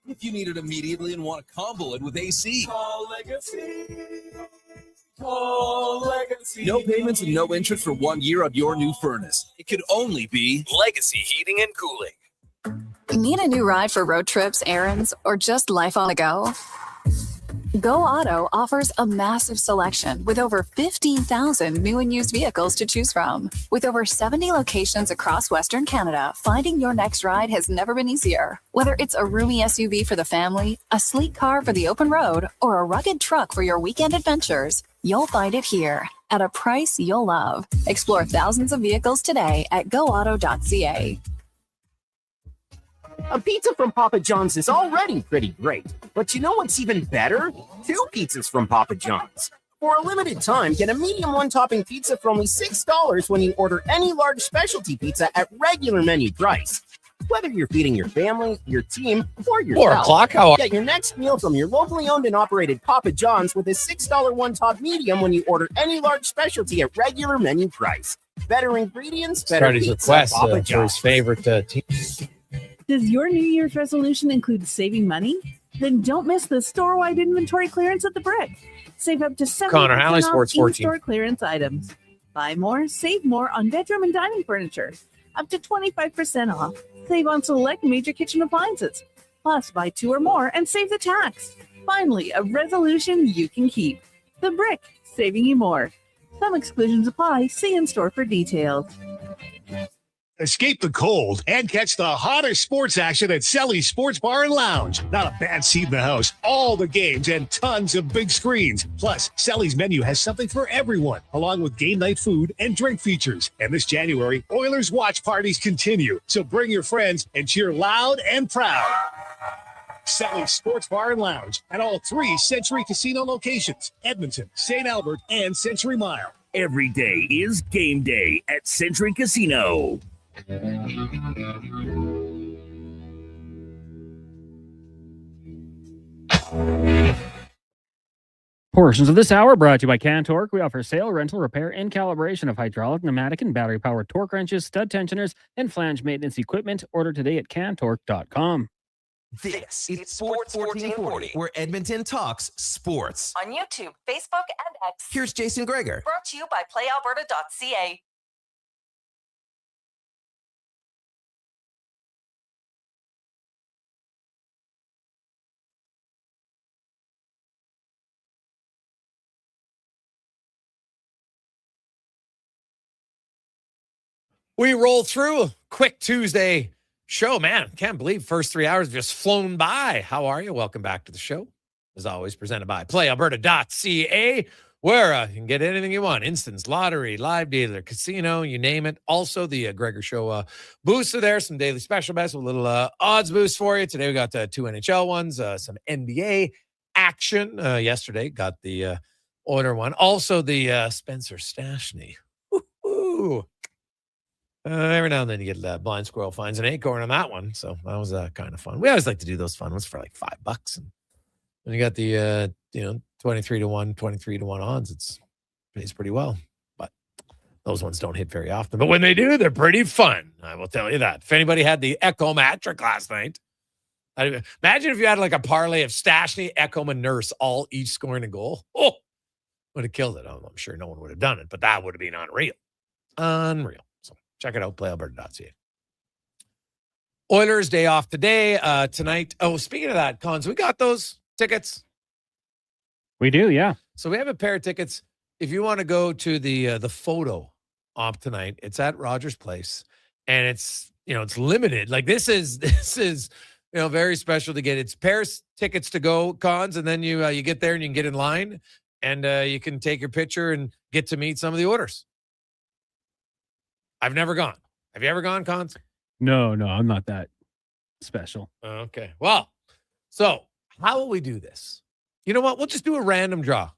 Speaker 10: if you need it immediately and want to combo it with AC,
Speaker 18: Call Legacy. Call Legacy.
Speaker 10: no payments and no interest for 1 year on your new furnace. It could only be Legacy Heating and Cooling.
Speaker 9: Need a new ride for road trips, errands, or just life on the go? Go Auto offers a massive selection with over 15,000 new and used vehicles to choose from. With over 70 locations across Western Canada, finding your next ride has never been easier. Whether it's a roomy SUV for the family, a sleek car for the open road, or a rugged truck for your weekend adventures, you'll find it here at a price you'll love. Explore thousands of vehicles today at goauto.ca.
Speaker 25: A pizza from Papa John's is already pretty great, but you know what's even better? 2 pizzas from Papa John's. For a limited time, get a medium one-topping pizza for only $6 when you order any large specialty pizza at regular menu price. Whether you're feeding your family, your team, or yourself,
Speaker 4: 4 o'clock, how are
Speaker 25: get your next meal from your locally owned and operated Papa John's with a $6 one-top medium when you order any large specialty at regular menu price. Better ingredients, better
Speaker 4: Freddy's
Speaker 25: pizza,
Speaker 4: request
Speaker 25: Papa
Speaker 4: for
Speaker 25: John's.
Speaker 4: his favorite team.
Speaker 7: Does your New Year's resolution include saving money? Then don't miss the store-wide inventory clearance at the Brick. Save up to 70%
Speaker 4: Connor Halley, Sports 14.
Speaker 7: in-store clearance items. Buy more, save more on bedroom and dining furniture. Up to 25% off. Save on select major kitchen appliances. Plus, buy 2 or more and save the tax. Finally, a resolution you can keep. The Brick, saving you more. Some exclusions apply. See in-store for details.
Speaker 11: Escape the cold and catch the hottest sports action at Selly's Sports Bar and Lounge. Not a bad seat in the house. All the games and tons of big screens. Plus, Selly's menu has something for everyone, along with game night food and drink features. And this January, Oilers watch parties continue. So bring your friends and cheer loud and proud. Selly's Sports Bar and Lounge at all 3 Century Casino locations: Edmonton, St. Albert, and Century Mile.
Speaker 13: Every day is game day at Century Casino.
Speaker 5: Portions of this hour brought to you by Cantork. We offer sale, rental, repair, and calibration of hydraulic, pneumatic, and battery-powered torque wrenches, stud tensioners, and flange maintenance equipment. Order today at cantork.com.
Speaker 19: This is Sports 1440, where Edmonton talks sports.
Speaker 1: On YouTube, Facebook, and X.
Speaker 19: Here's Jason Gregor.
Speaker 1: Brought to you by playalberta.ca.
Speaker 4: We roll through a quick Tuesday show. Man, can't believe first 3 hours have just flown by. How are you? Welcome back to the show. As always, presented by playalberta.ca, where you can get anything you want. Instance, lottery, live dealer, casino, you name it. Also, the Gregor Show booster there. Some daily special bets, a little odds boost for you. Today we got 2 NHL ones, some NBA action. Yesterday got the Oiler one. Also, the Spencer Stastny. Woo-hoo. Every now and then you get blind squirrel finds an acorn on that one. So that was kind of fun. We always like to do those fun ones for like $5. And when you got the 23-1 odds, it pays pretty well. But those ones don't hit very often. But when they do, they're pretty fun. I will tell you that. If anybody had the Echo-Matric last night, imagine if you had like a parlay of Stastny, Ekholm, and Nurse all each scoring a goal. Oh, would have killed it. I'm sure no one would have done it, but that would have been unreal. Unreal. Check it out, playalberta.ca. Oilers day off today, tonight. Oh, speaking of that, Cons, we got those tickets.
Speaker 5: We do, yeah.
Speaker 4: So we have a pair of tickets. If you want to go to the photo op tonight, it's at Rogers Place, and it's limited. Like this is very special to get. It's pairs tickets to go, Cons, and then you get there and you can get in line, and you can take your picture and get to meet some of the Oilers. I've never gone. Have you ever gone, Cons?
Speaker 5: No, I'm not that special.
Speaker 4: Okay. Well, so how will we do this? You know what? We'll just do a random draw.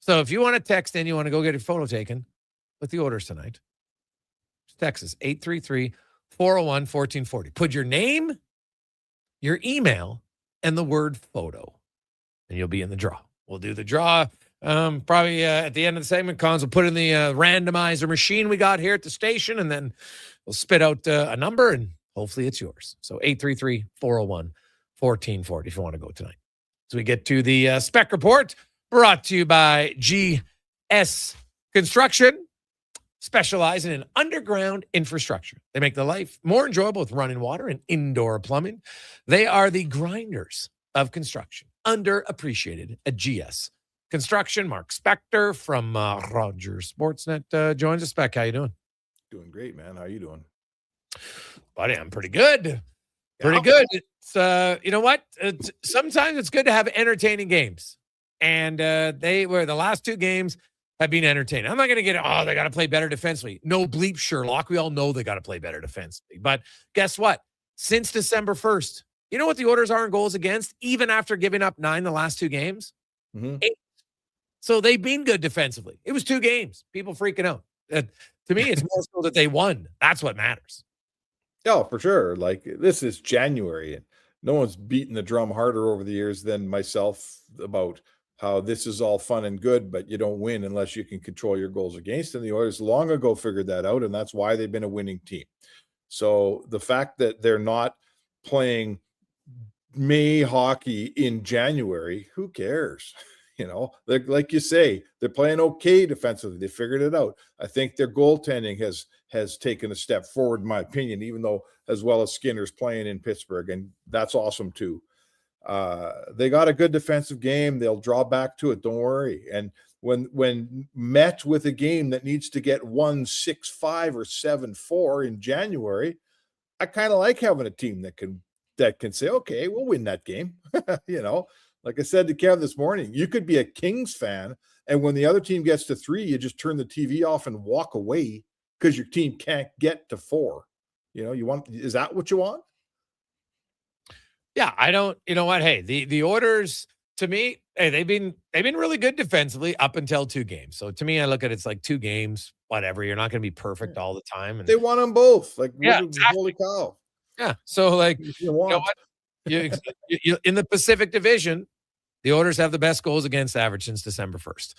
Speaker 4: So if you want to text in, you want to go get your photo taken with the Oilers tonight, just text us 833-401-1440. Put your name, your email, and the word photo, and you'll be in the draw. We'll do the draw. Probably at the end of the segment, Cons will put in the randomizer machine we got here at the station, and then we'll spit out a number, and hopefully it's yours. So 833-401-1440 if you want to go tonight. So we get to the spec report, brought to you by GS Construction, specializing in underground infrastructure. They make the life more enjoyable with running water and indoor plumbing. They are the grinders of construction. underappreciated at GS Construction. Mark Spector from Rogers Sportsnet joins us. Spec, how you doing?
Speaker 12: Doing great, man. How you doing?
Speaker 4: Buddy, I'm pretty good. Pretty good. It's you know what? Sometimes it's good to have entertaining games. And they were the last two games have been entertaining. I'm not going to get, they got to play better defensively. No bleep Sherlock. We all know they got to play better defensively. But guess what? Since December 1st, you know what the Oilers are in goals against, even after giving up 9 the last two games? 8. So they've been good defensively. It was 2 games. People freaking out. To me, it's more so that they won. That's what matters.
Speaker 12: Oh, for sure. Like, this is January, and no one's beaten the drum harder over the years than myself about how this is all fun and good, but you don't win unless you can control your goals against. And the Oilers long ago figured that out, and that's why they've been a winning team. So the fact that they're not playing May hockey in January, who cares? You know, like you say, they're playing okay defensively. They figured it out. I think their goaltending has taken a step forward, in my opinion, even though as well as Skinner's playing in Pittsburgh, and that's awesome too. They got a good defensive game. They'll draw back to it. Don't worry. And when met with a game that needs to get 1-6-5 or 7-4 in January, I kind of like having a team that can say, okay, we'll win that game. You know, like I said to Kev this morning, you could be a Kings fan, and when the other team gets to 3, you just turn the TV off and walk away because your team can't get to 4. You know, is that what you want?
Speaker 4: Yeah, I don't, you know what? Hey, the Oilers, to me, hey, they've been really good defensively up until 2 games. So to me, I look at it's like 2 games, whatever. You're not going to be perfect all the time. And
Speaker 12: they won them both. Like,
Speaker 4: yeah,
Speaker 12: exactly. Holy cow.
Speaker 4: Yeah. So like, you know what? You in the Pacific Division, the Oilers have the best goals against average since December 1st.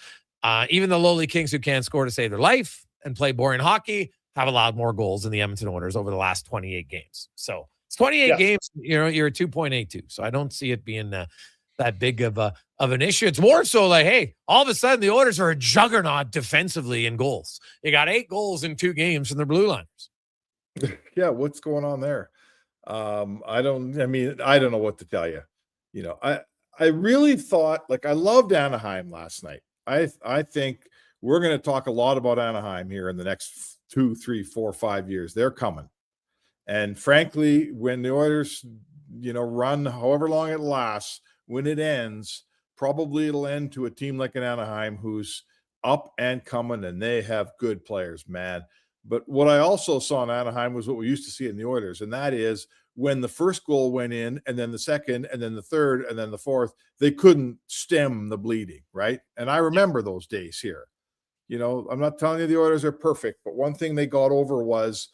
Speaker 4: Even the lowly Kings, who can't score to save their life and play boring hockey, have allowed more goals than the Edmonton Oilers over the last 28 games. So it's 28 games. You know, you're at 2.82. So I don't see it being that big of an issue. It's more so like, hey, all of a sudden the Oilers are a juggernaut defensively in goals. You got 8 goals in 2 games from the Blue Liners.
Speaker 12: Yeah, what's going on there? I don't know what to tell you. You know, I really thought, like, I loved Anaheim last night. I think we're going to talk a lot about Anaheim here in the next 2, 3, 4, 5 years. They're coming. And frankly, when the Oilers, you know, run however long it lasts, when it ends, probably it'll end to a team like an Anaheim who's up and coming, and they have good players, man. But what I also saw in Anaheim was what we used to see in the Oilers, and that is when the first goal went in, and then the second, and then the third, and then the fourth, they couldn't stem the bleeding, right? And I remember those days here. You know, I'm not telling you the Oilers are perfect, but one thing they got over was,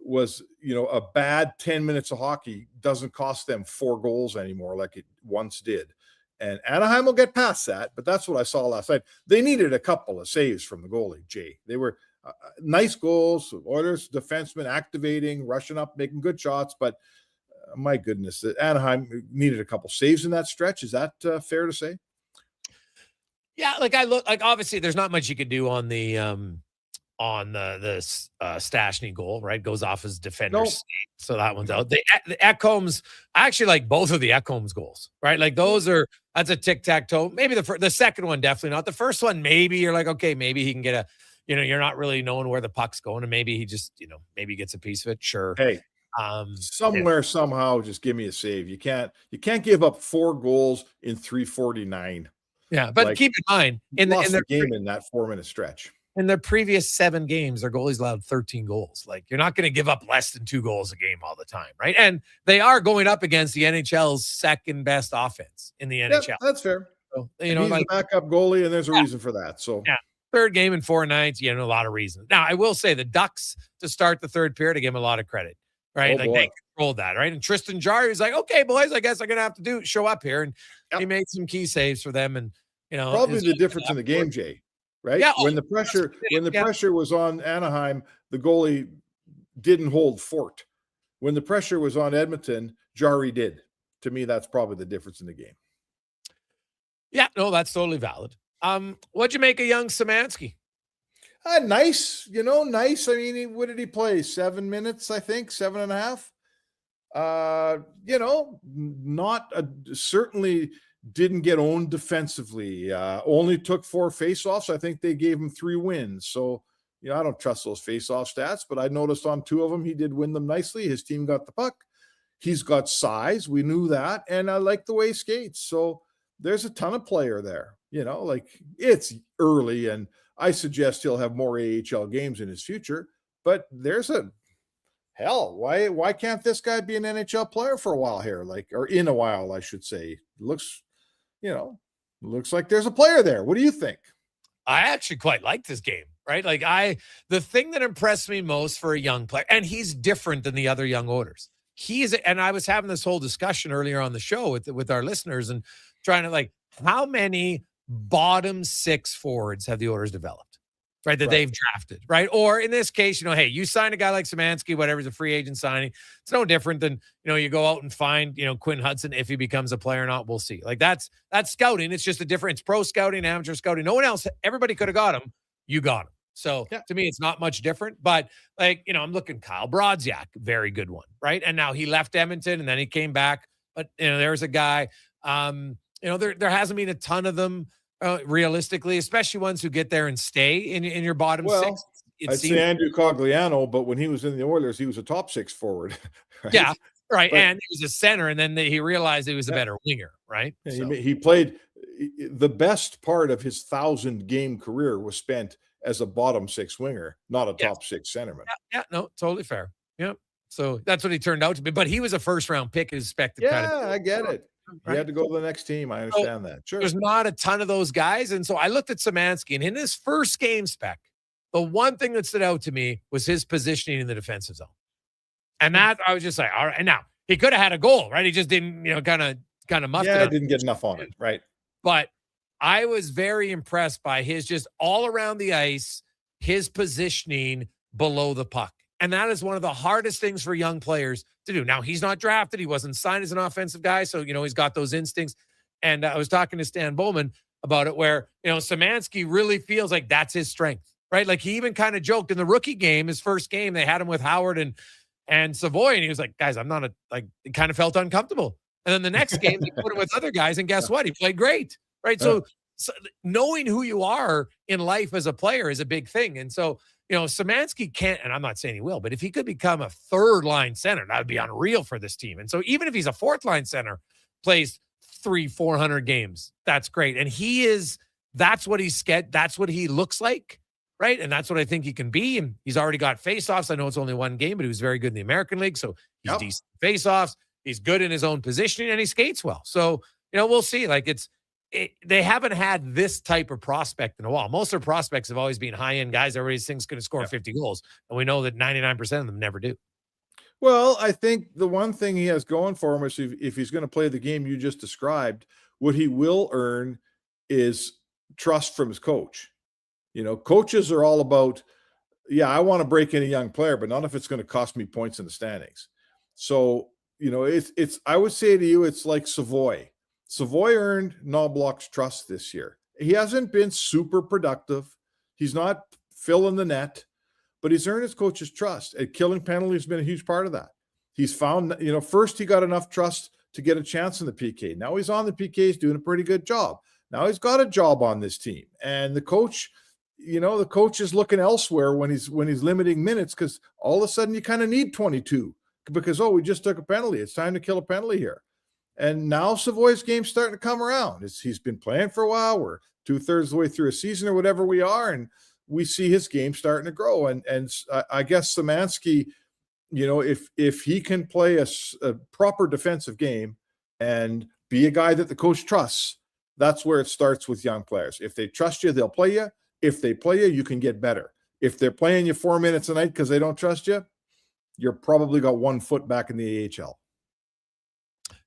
Speaker 12: you know, a bad 10 minutes of hockey doesn't cost them 4 goals anymore like it once did. And Anaheim will get past that, but that's what I saw last night. They needed a couple of saves from the goalie, Jay. They were nice goals, Oilers defensemen activating, rushing up, making good shots, but my goodness, Anaheim needed a couple saves in that stretch. Is that fair to say?
Speaker 4: Yeah, like obviously there's not much you could do on the Stastny goal, right? Goes off his defender's skate, so that one's out. The Ekholm's, I actually like both of the Ekholm's goals, right? Like that's a tic-tac-toe. Maybe the second one, definitely not. The first one, maybe you're like, okay, maybe he can get you're not really knowing where the puck's going, and maybe he just, maybe gets a piece of it. Sure.
Speaker 12: Hey, somehow, just give me a save. You can't give up 4 goals in 3:49.
Speaker 4: Yeah, but keep in mind, in
Speaker 12: the game in that 4-minute stretch.
Speaker 4: In their previous 7 games, their goalies allowed 13 goals. Like, you're not going to give up less than 2 goals a game all the time, right? And they are going up against the NHL's second best offense in the NHL.
Speaker 12: Yeah, that's fair.
Speaker 4: So,
Speaker 12: he's the backup goalie, and there's a reason for that. So
Speaker 4: yeah, 3rd game in 4 nights, a lot of reasons. Now, I will say the Ducks, to start the 3rd period, I give them a lot of credit, right? They controlled that, right? And Tristan Jarry was like, okay, boys, I guess I'm going to have to show up here. And he made some key saves for them. And,
Speaker 12: probably the difference in the game, Jay. Right?
Speaker 4: Yeah,
Speaker 12: when the pressure was on Anaheim, the goalie didn't hold fort. When the pressure was on Edmonton, Jarry did. To me, that's probably the difference in the game.
Speaker 4: Yeah, no, that's totally valid. What'd you make of young Samanski?
Speaker 12: Nice, nice. I mean, what did he play? 7 minutes, I think, 7.5. Certainly didn't get owned defensively, only took 4 faceoffs. I think they gave him 3 wins. So, I don't trust those faceoff stats, but I noticed on 2 of them, he did win them nicely. His team got the puck. He's got size. We knew that. And I like the way he skates. So there's a ton of player there, it's early, and I suggest he'll have more AHL games in his future, but there's why can't this guy be an NHL player for a while here? Or in a while, I should say. Looks like there's a player there. What do you think?
Speaker 4: I actually quite like this game, right? The thing that impressed me most for a young player, and he's different than the other young Oilers. And I was having this whole discussion earlier on the show with our listeners and trying to how many bottom 6 forwards have the Oilers developed, right? That they've drafted, right? Or in this case, hey, you sign a guy like Samanski, whatever, is a free agent signing. It's no different than, you go out and find, Quinn Hudson. If he becomes a player or not, we'll see. That's scouting. It's just a difference. Pro scouting, amateur scouting. No one else, everybody could have got him. You got him. So to me, it's not much different, but I'm looking Kyle Brodziak, very good one. Right. And now he left Edmonton and then he came back, but there's a guy, there hasn't been a ton of them realistically, especially ones who get there and stay in your bottom 6.
Speaker 12: I'd say Andrew Cogliano, but when he was in the Oilers, he was a top 6 forward. Right?
Speaker 4: Yeah. Right. And he was a center, and then he realized he was a better winger. Right.
Speaker 12: So. He played the best part of his 1,000-game career was spent as a bottom 6 winger, not a top 6 centerman.
Speaker 4: Yeah, no, totally fair. Yeah. So that's what he turned out to be. But he was a first-round pick, expected.
Speaker 12: I get it. Right? He had to go to the next team. I understand that. Sure.
Speaker 4: There's not a ton of those guys. And so I looked at Samanski, and in his first game spec, the one thing that stood out to me was his positioning in the defensive zone. And that I was just like, all right. And now he could have had a goal, right? He just didn't, kind of muffed it.
Speaker 12: Yeah, didn't get enough on it. Right.
Speaker 4: But I was very impressed by his just all around the ice, his positioning below the puck. And that is one of the hardest things for young players to do. Now, he's not drafted. He wasn't signed as an offensive guy. So, he's got those instincts. And I was talking to Stan Bowman about it where, Samanski really feels like that's his strength, right? He even kind of joked in the rookie game, his first game, they had him with Howard and Savoy. And he was like, guys, I'm not it kind of felt uncomfortable. And then the next game, they put him with other guys. And guess what? He played great, right? So knowing who you are in life as a player is a big thing. And so, Samanski can't, and I'm not saying he will, but if he could become a 3rd-line center, that would be unreal for this team. And so even if he's a 4th-line center, plays 300-400 games, that's great. And that's what that's what he looks like, right? And that's what I think he can be. And he's already got faceoffs. I know it's only one game, but he was very good in the American League. So he's decent faceoffs. He's good in his own positioning, and he skates well. So, we'll see. They haven't had this type of prospect in a while. Most of their prospects have always been high-end guys. Everybody thinks going to score 50 goals. And we know that 99% of them never do.
Speaker 12: Well, I think the one thing he has going for him is if he's going to play the game you just described, what he will earn is trust from his coach. Coaches are all about, I want to break in a young player, but not if it's going to cost me points in the standings. So, it's I would say to you, it's like Savoy. Savoy earned Knobloch's trust this year. He hasn't been super productive. He's not filling the net, but he's earned his coach's trust. And killing penalties has been a huge part of that. He's found, first he got enough trust to get a chance in the PK. Now he's on the PK. He's doing a pretty good job. Now he's got a job on this team. And the coach, the coach is looking elsewhere when he's limiting minutes, because all of a sudden you kind of need 22 because, we just took a penalty. It's time to kill a penalty here. And now Savoy's game's starting to come around. He's been playing for a while. We're 2/3 of the way through a season or whatever we are, and we see his game starting to grow. And I guess Samanski, if he can play a proper defensive game and be a guy that the coach trusts, that's where it starts with young players. If they trust you, they'll play you. If they play you, you can get better. If they're playing you 4 minutes a night because they don't trust you, you're probably got 1 foot back in the AHL.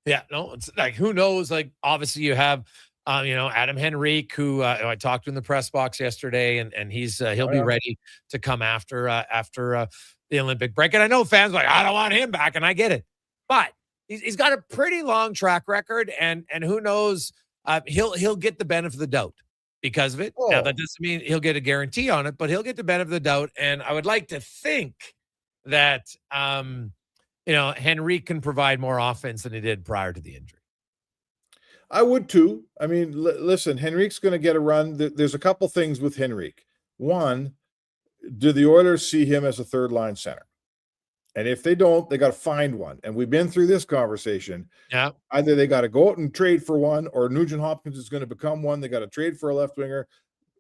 Speaker 4: Yeah, no, it's who knows? Obviously you have, Adam Henrique, who I talked to in the press box yesterday, and he'll be ready to come after the Olympic break. And I know fans are like, I don't want him back, and I get it, but he's got a pretty long track record, and who knows? He'll get the benefit of the doubt because of it. Now that doesn't mean he'll get a guarantee on it, but he'll get the benefit of the doubt. And I would like to think that Henrique can provide more offense than he did prior to the injury.
Speaker 12: I would too. I mean, listen, Henrique's going to get a run. There's a couple things with Henrique. One, do the Oilers see him as a third line center? And if they don't, they got to find one. And we've been through this conversation.
Speaker 4: Yeah.
Speaker 12: Either they got to go out and trade for one, or Nugent Hopkins is going to become one. They got to trade for a left winger.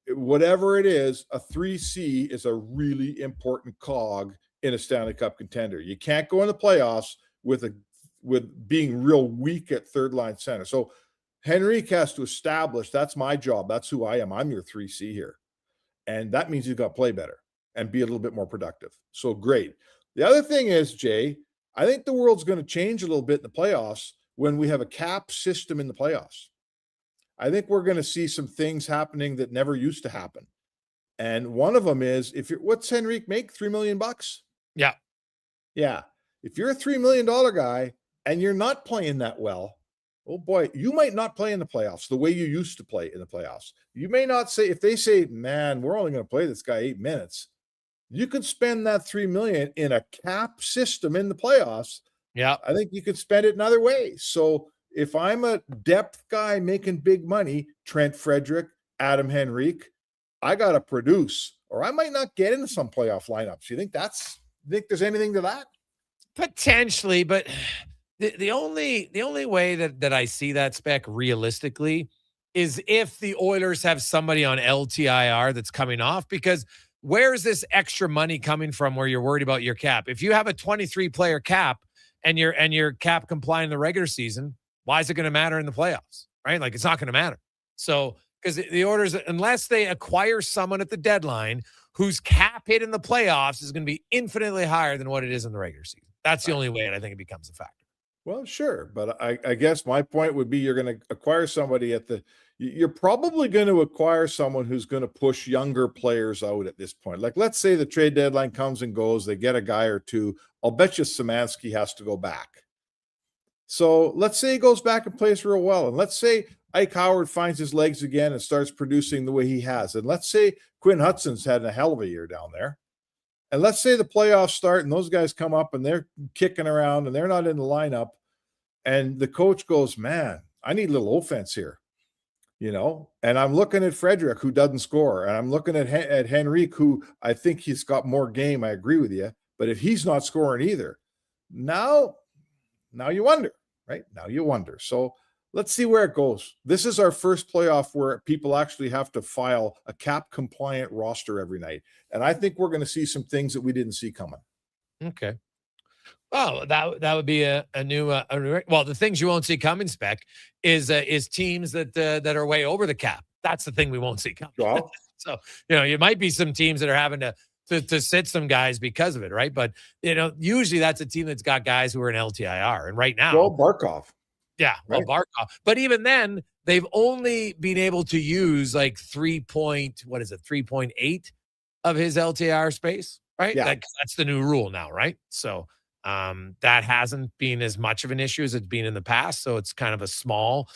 Speaker 12: Whatever it is, a 3C is a really important cog in a Stanley Cup contender. You can't go in the playoffs with being real weak at third line center. So Henrique has to establish that's my job. That's who I am. I'm your 3C here. And that means he's got to play better and be a little bit more productive. So great. The other thing is, Jay, I think the world's going to change a little bit in the playoffs when we have a cap system in the playoffs. I think we're going to see some things happening that never used to happen. And one of them is, what's Henrique make? $3 million?
Speaker 4: Yeah.
Speaker 12: Yeah. If you're a $3 million guy and you're not playing that well, oh boy, you might not play in the playoffs the way you used to play in the playoffs. You may not say, if they say, man, we're only going to play this guy 8 minutes, you could spend that $3 million in a cap system in the playoffs.
Speaker 4: Yeah.
Speaker 12: I think you could spend it in other ways. So if I'm a depth guy making big money, Trent Frederick, Adam Henrique, I got to produce, or I might not get into some playoff lineups. You think there's anything to that?
Speaker 4: Potentially, but the only way that I see that spec realistically is if the Oilers have somebody on LTIR that's coming off, because where's this extra money coming from where you're worried about your cap? If you have a 23-player cap and you're cap compliant in the regular season, why is it going to matter in the playoffs, right? Like, it's not going to matter. So, because the Oilers, unless they acquire someone at the deadline whose cap hit in the playoffs is going to be infinitely higher than what it is in the regular season. That's the only way, and I think it becomes a factor.
Speaker 12: Well, sure. But I guess my point would be you're going to acquire somebody you're probably going to acquire someone who's going to push younger players out at this point. Like, let's say the trade deadline comes and goes, they get a guy or two. I'll bet you Samanski has to go back. So let's say he goes back and plays real well. And let's say Ike Howard finds his legs again and starts producing the way he has. And let's say Quinn Hudson's had a hell of a year down there. And let's say the playoffs start and those guys come up and they're kicking around and they're not in the lineup. And the coach goes, man, I need a little offense here, and I'm looking at Frederick, who doesn't score. And I'm looking at Henrique, who I think he's got more game. I agree with you. But if he's not scoring either, now you wonder, right? Now you wonder. So let's see where it goes. This is our first playoff where people actually have to file a cap compliant roster every night. And I think we're going to see some things that we didn't see coming.
Speaker 4: Okay. Well, that would be a new well, the things you won't see coming, Spec, is teams that are way over the cap. That's the thing we won't see coming.
Speaker 12: Wow.
Speaker 4: So, you might be some teams that are having to sit some guys because of it, right? But, usually that's a team that's got guys who are in LTIR. And right now,
Speaker 12: Barkov.
Speaker 4: Yeah, well,
Speaker 12: right.
Speaker 4: Barkov. But even then, they've only been able to use like 3.8 of his LTIR space, right?
Speaker 12: Yeah.
Speaker 4: That's the new rule now, right? So that hasn't been as much of an issue as it's been in the past. So it's kind of a small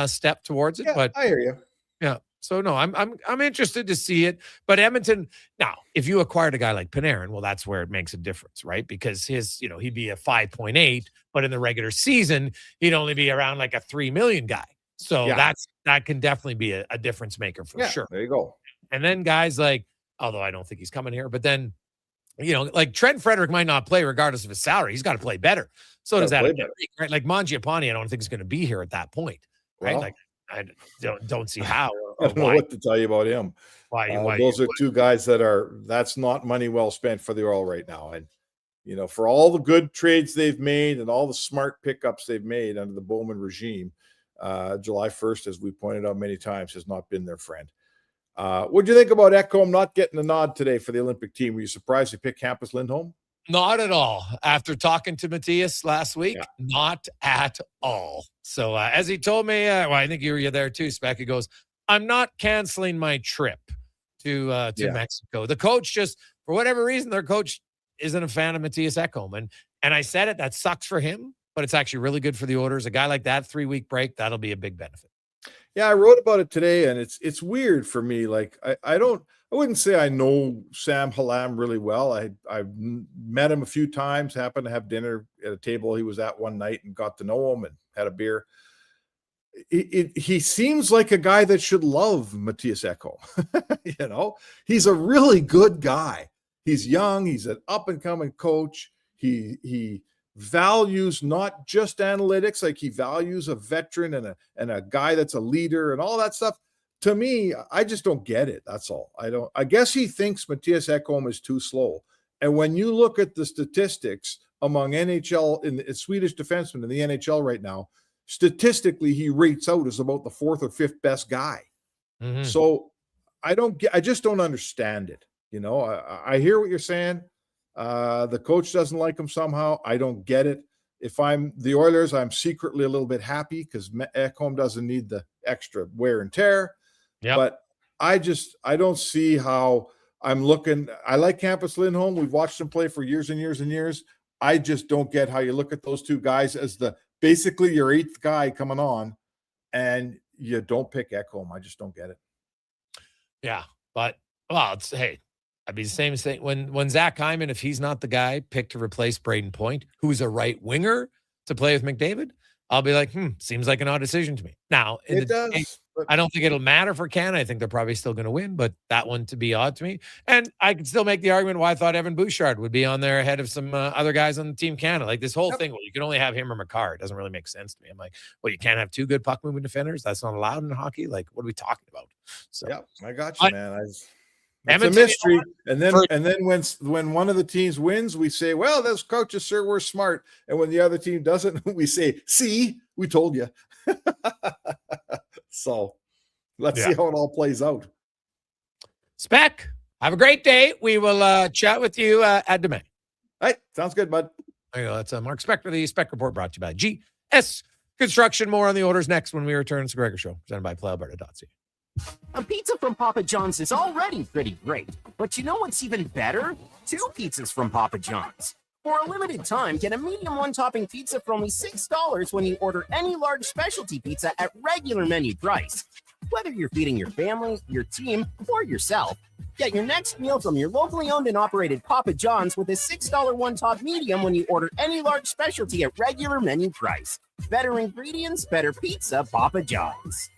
Speaker 4: step towards it.
Speaker 12: Yeah,
Speaker 4: but
Speaker 12: I hear you.
Speaker 4: Yeah. So no, I'm interested to see it. But Edmonton, now, if you acquired a guy like Panarin, well, that's where it makes a difference, right? Because he'd be a 5.8, but in the regular season, he'd only be around like a 3 million guy. So that can definitely be a difference maker for sure.
Speaker 12: There you go.
Speaker 4: And then guys like, although I don't think he's coming here, but then, like Trent Frederick might not play regardless of his salary. He's got to play better. So does that, right? Like Mangiapane, I don't think is going to be here at that point, right?
Speaker 12: Well,
Speaker 4: like I don't see how.
Speaker 12: I don't know what to tell you about him.
Speaker 4: Why
Speaker 12: those are two guys that's not money well spent for the Oil right now. And, for all the good trades they've made and all the smart pickups they've made under the Bowman regime, July 1st, as we pointed out many times, has not been their friend. What do you think about Ekholm not getting a nod today for the Olympic team? Were you surprised he picked Hampus Lindholm?
Speaker 4: Not at all. After talking to Matthias last week, not at all. So as he told me, I think you were there too, Spec. He goes, I'm not canceling my trip to Mexico. The coach just, for whatever reason, their coach isn't a fan of Matthias Ekholm. And I said it, that sucks for him, but it's actually really good for the Oilers. A guy like that, 3-week break, that'll be a big benefit.
Speaker 12: Yeah, I wrote about it today, and it's weird for me. Like I wouldn't say I know Sam Hallam really well. I've met him a few times, happened to have dinner at a table he was at one night and got to know him and had a beer. he seems like a guy that should love Matthias Ekholm. He's a really good guy. He's young. He's an up and coming coach. He values not just analytics, like he values a veteran and a guy that's a leader and all that stuff. To me, I just don't get it. That's all. I guess he thinks Matthias Ekholm is too slow. And when you look at the statistics among NHL and Swedish defensemen in the NHL right now, statistically, he rates out as about the 4th or 5th best guy.
Speaker 4: Mm-hmm.
Speaker 12: So I just don't understand it. I hear what you're saying. The coach doesn't like him somehow. I don't get it. If I'm the Oilers, I'm secretly a little bit happy because Ekholm doesn't need the extra wear and tear.
Speaker 4: Yep.
Speaker 12: But I don't see how I'm looking. I like Campus Lindholm. We've watched him play for years and years and years. I just don't get how you look at those two guys as basically your 8th guy coming on, and you don't pick Ekholm. I just don't get it.
Speaker 4: Yeah, but I'd be the same thing when Zach Hyman, if he's not the guy picked to replace Braden Point, who's a right winger to play with McDavid, I'll be like, seems like an odd decision to me. Now, I don't think it'll matter for Canada. I think they're probably still going to win, but that one to be odd to me. And I could still make the argument why I thought Evan Bouchard would be on there ahead of some other guys on the Team Canada. Like this whole thing, well, you can only have him or Makar. It doesn't really make sense to me. I'm like, well, you can't have 2 good puck moving defenders. That's not allowed in hockey. Like, what are we talking about? So,
Speaker 12: yeah, I got you, man. It's
Speaker 4: Edmonton,
Speaker 12: a mystery. And then when one of the teams wins, we say, well, those coaches sure were smart. And when the other team doesn't, we say, see, we told you. So let's see how it all plays out.
Speaker 4: Spec, have a great day. We will chat with you at Domain.
Speaker 12: All right, sounds good, bud.
Speaker 4: There you go. That's Mark Spector, the Spec Report brought to you by GS Construction. More on the orders next when we return. It's the Gregor Show, presented by PlayAlberta.ca.
Speaker 15: A pizza from Papa John's is already pretty great, but you know what's even better? 2 pizzas from Papa John's. For a limited time, get a medium 1-topping pizza for only $6 when you order any large specialty pizza at regular menu price. Whether you're feeding your family, your team, or yourself, get your next meal from your locally owned and operated Papa John's with a $6 1-top medium when you order any large specialty at regular menu price. Better ingredients, better pizza, Papa John's.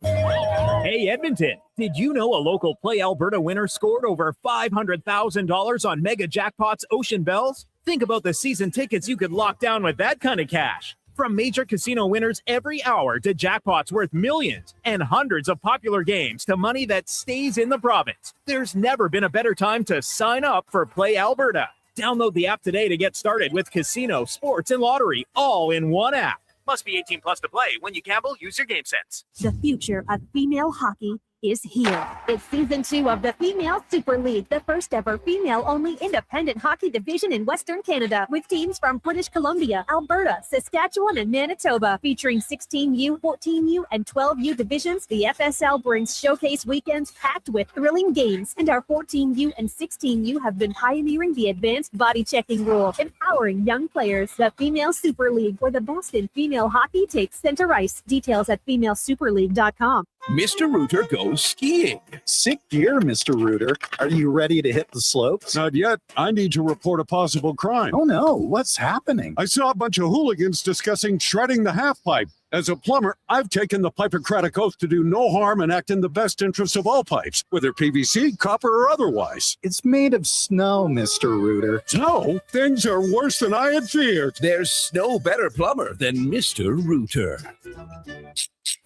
Speaker 25: Hey, Edmonton, did you know a local Play Alberta winner scored over $500,000 on Mega Jackpots Ocean Bells? Think about the season tickets you could lock down with that kind of cash. From major casino winners every hour to jackpots worth millions and hundreds of popular games to money that stays in the province, there's never been a better time to sign up for Play Alberta. Download the app today to get started with casino, sports, and lottery all in one app. Must be 18 plus to play. When you gamble, use your game sense.
Speaker 14: The future of female hockey is here. It's season 2 of the Female Super League, the first ever female-only independent hockey division in Western Canada, with teams from British Columbia, Alberta, Saskatchewan, and Manitoba. Featuring 16U, 14U, and 12U divisions, the FSL brings showcase weekends packed with thrilling games, and our 14U and 16U have been pioneering the advanced body checking rule, empowering young players. The Female Super League, where the best in female hockey takes center ice. Details at femalesuperleague.com.
Speaker 17: Mr. Rooter goes skiing. Sick gear, Mr. Rooter. Are you ready to hit the slopes?
Speaker 20: Not yet. I need to report a possible crime.
Speaker 17: Oh no, what's happening?
Speaker 20: I saw a bunch of hooligans discussing shredding the half pipe. As a plumber, I've taken the Hippocratic oath to do no harm and act in the best interest of all pipes, whether PVC, copper, or otherwise.
Speaker 17: It's made of snow, Mr. Rooter.
Speaker 20: Snow? Things are worse than I had feared.
Speaker 10: There's no better plumber than Mr. Rooter.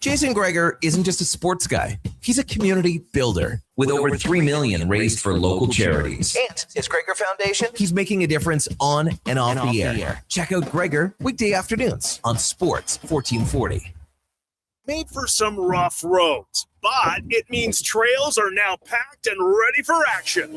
Speaker 2: Jason Gregor isn't just a sports guy. He's a community builder with over $3 million raised for local charities.
Speaker 19: And his Gregor Foundation,
Speaker 2: He's making a difference on and off the air. Check out Gregor weekday afternoons on Sports 1440.
Speaker 21: Made for some rough roads, but it means trails are now packed and ready for action.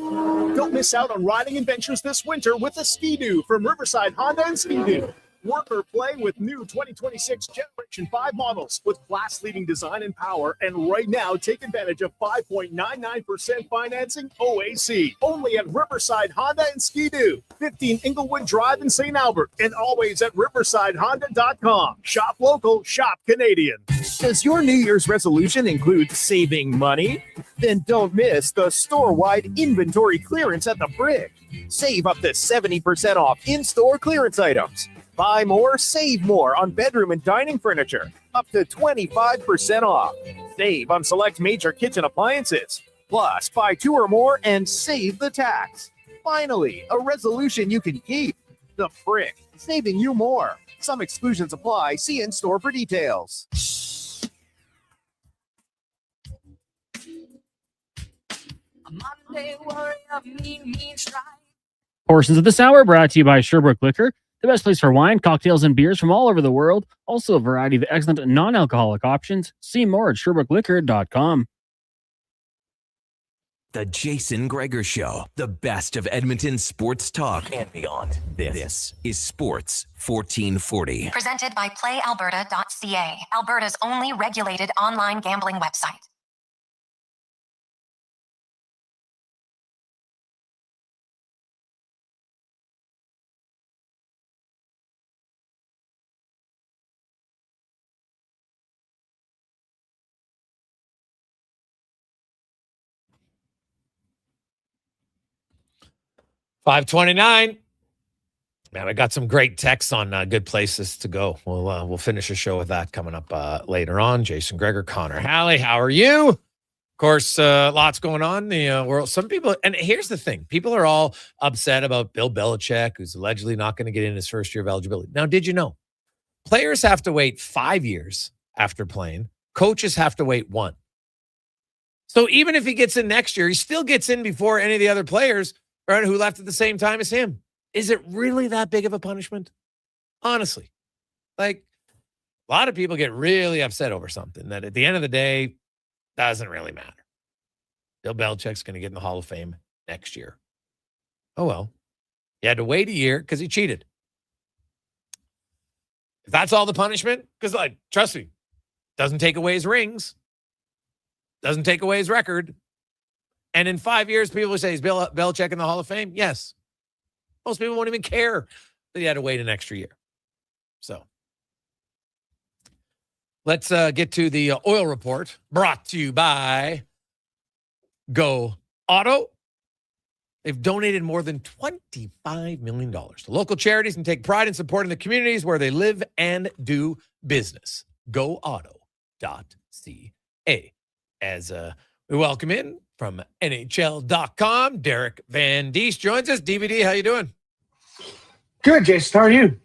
Speaker 21: Don't miss out on riding adventures this winter with a Ski-Doo from Riverside Honda and Ski-Doo. Work or play with new 2026 Generation 5 models with class-leading design and power. And right now, take advantage of 5.99% financing OAC. Only at Riverside Honda and Ski-Doo. 15 Inglewood Drive in St. Albert. And always at riversidehonda.com. Shop local, shop Canadian.
Speaker 15: Does your New Year's resolution include saving money? Then don't miss the store-wide inventory clearance at the Brig. Save up to 70% off in-store clearance items. Buy more, save more on bedroom and dining furniture, up to 25% off. Save on select major kitchen appliances. Plus, buy 2 or more and save the tax. Finally, a resolution you can keep. The Brick, saving you more. Some exclusions apply. See in-store for details.
Speaker 5: Portions of this hour brought to you by Sherbrooke Liquor, the best place for wine, cocktails, and beers from all over the world. Also a variety of excellent non-alcoholic options. See more at SherbrookeLiquor.com.
Speaker 2: The Jason Gregor Show, the best of Edmonton sports talk and beyond. This is Sports 1440.
Speaker 3: Presented by PlayAlberta.ca, Alberta's only regulated online gambling website.
Speaker 4: $5:29. Man, I got some great texts on good places to go. We'll finish the show with that coming up later on. Jason Gregor, Connor Halley, how are you? Of course, lots going on in the world. Some people, and here's the thing, people are all upset about Bill Belichick, who's allegedly not going to get in his first year of eligibility. Now, did you know? Players have to wait 5 years after playing. Coaches have to wait 1. So even if he gets in next year, he still gets in before any of the other players, right, who left at the same time as him. Is it really that big of a punishment? Honestly, like, a lot of people get really upset over something that at the end of the day doesn't really matter. Bill Belichick's going to get in the Hall of Fame next year. Oh, well. He had to wait a year because he cheated. If that's all the punishment, because, like, trust me, doesn't take away his rings, doesn't take away his record. And in 5 years, people will say, is Bill Belichick in the Hall of Fame? Yes. Most people won't even care that he had to wait an extra year. So let's get to the oil report, brought to you by Go Auto. They've donated more than $25 million to local charities and take pride in supporting the communities where they live and do business. GoAuto.ca. As we welcome in from NHL.com, Derek Van Diest joins us. DVD, how you doing?
Speaker 6: Good, Jason. How are you?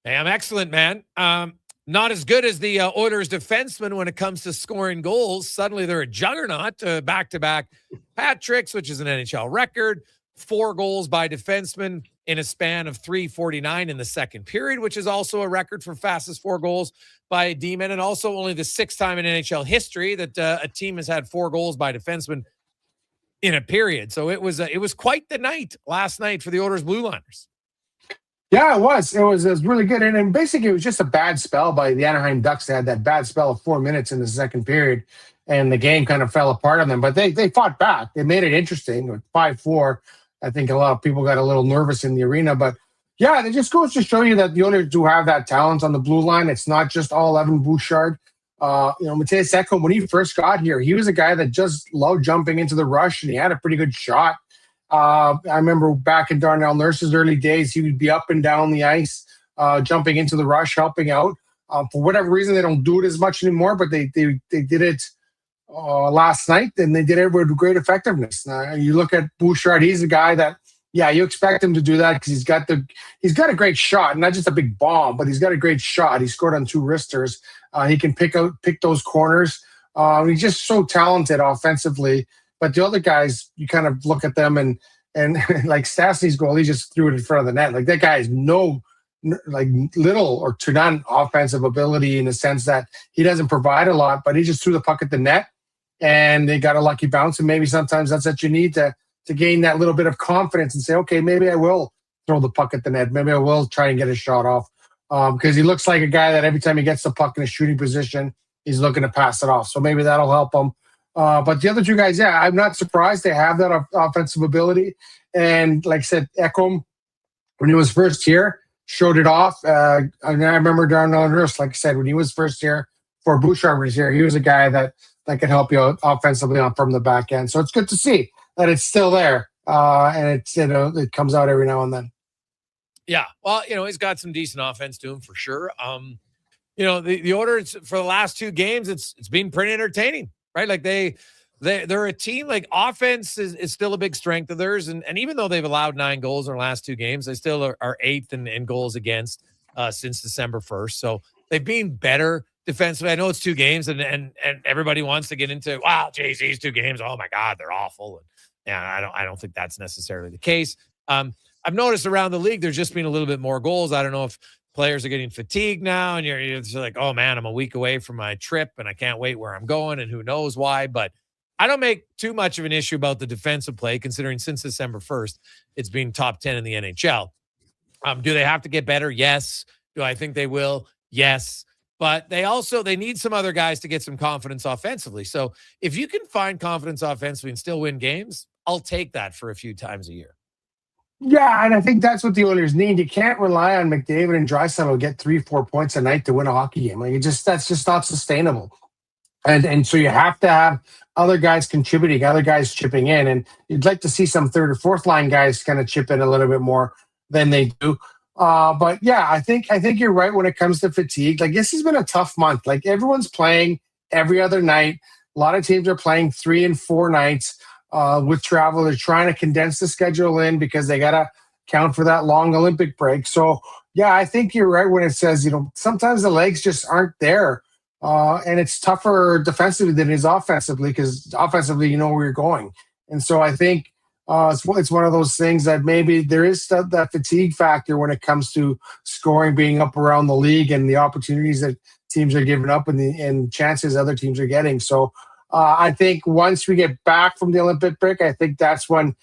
Speaker 4: Hey, I'm excellent, man. Not as good as the Oilers defensemen when it comes to scoring goals. Suddenly they're a juggernaut, back-to-back hat tricks, which is an NHL record. 4 goals by defensemen in a span of 3:49 in the second period, which is also a record for fastest 4 goals by a D-man, and also only the 6th time in NHL history that a team has had 4 goals by defensemen in a period. So it was quite the night last night for the Oilers Blue Liners.
Speaker 6: Yeah, it was. It was really good. And basically, it was just a bad spell by the Anaheim Ducks. They had that bad spell of 4 minutes in the second period, and the game kind of fell apart on them. But they fought back. They made it interesting with 5-4. I think a lot of people got a little nervous in the arena. But, yeah, it just goes to show you that the Oilers do have that talent on the blue line. It's not just all Evan Bouchard. Matthias Ekholm, when he first got here, he was a guy that just loved jumping into the rush, and he had a pretty good shot. I remember back in Darnell Nurse's early days, he would be up and down the ice, jumping into the rush, helping out. For whatever reason, they don't do it as much anymore, but they did it last night, and they did it with great effectiveness. You look at Bouchard; he's a guy that, yeah, you expect him to do that because he's got a great shot, not just a big bomb, but he's got a great shot. He scored on 2 wristers. He can pick those corners. He's just so talented offensively. But the other guys, you kind of look at them and like Stastny's goal, he just threw it in front of the net. Like, that guy has little or to none offensive ability in the sense that he doesn't provide a lot, but he just threw the puck at the net and they got a lucky bounce. And maybe sometimes that's what you need to gain that little bit of confidence and say, okay, maybe I will throw the puck at the net. Maybe I will try and get a shot off. Because he looks like a guy that every time he gets the puck in a shooting position, he's looking to pass it off. So maybe that'll help him. But the other 2 guys, yeah, I'm not surprised they have that offensive ability. And like I said, Ekholm, when he was first here, showed it off. And I remember Darnell Nurse, like I said, when he was first here, before Bouchard was here, he was a guy that could help you out offensively from the back end. So it's good to see that it's still there. And it comes out every now and then.
Speaker 4: Yeah. Well, he's got some decent offense to him for sure. The Oilers for the last two games, it's been pretty entertaining, right? Like they're a team, like offense is still a big strength of theirs. And even though they've allowed 9 goals in their last 2 games, they still are 8th in goals against since December 1st. So they've been better defensively. I know it's 2 games and everybody wants to get into, wow, geez, these 2 games, oh my God, they're awful. And yeah, I don't think that's necessarily the case. I've noticed around the league, there's just been a little bit more goals. I don't know if players are getting fatigued now and you're just like, oh man, I'm a week away from my trip and I can't wait where I'm going and who knows why. But I don't make too much of an issue about the defensive play, considering since December 1st, it's been top 10 in the NHL. Do they have to get better? Yes. Do I think they will? Yes. But they need some other guys to get some confidence offensively. So if you can find confidence offensively and still win games, I'll take that for a few times a year.
Speaker 6: Yeah, and I think that's what the Oilers need. You can't rely on McDavid and Draisaitl to get 3-4 points a night to win a hockey game. Like that's just not sustainable. And so you have to have other guys contributing, other guys chipping in, and you'd like to see some third or fourth line guys kind of chip in a little bit more than they do. But yeah, I think you're right when it comes to fatigue. Like this has been a tough month. Like everyone's playing every other night. A lot of teams are playing 3 and 4 nights. With travel, they're trying to condense the schedule in because they got to count for that long Olympic break. So, yeah, I think you're right when it says, sometimes the legs just aren't there. And it's tougher defensively than it is offensively because offensively, you know where you're going. And so I think it's one of those things that maybe there is that fatigue factor when it comes to scoring being up around the league and the opportunities that teams are giving up and chances other teams are getting. So, I think once we get back from the Olympic break, I think that's when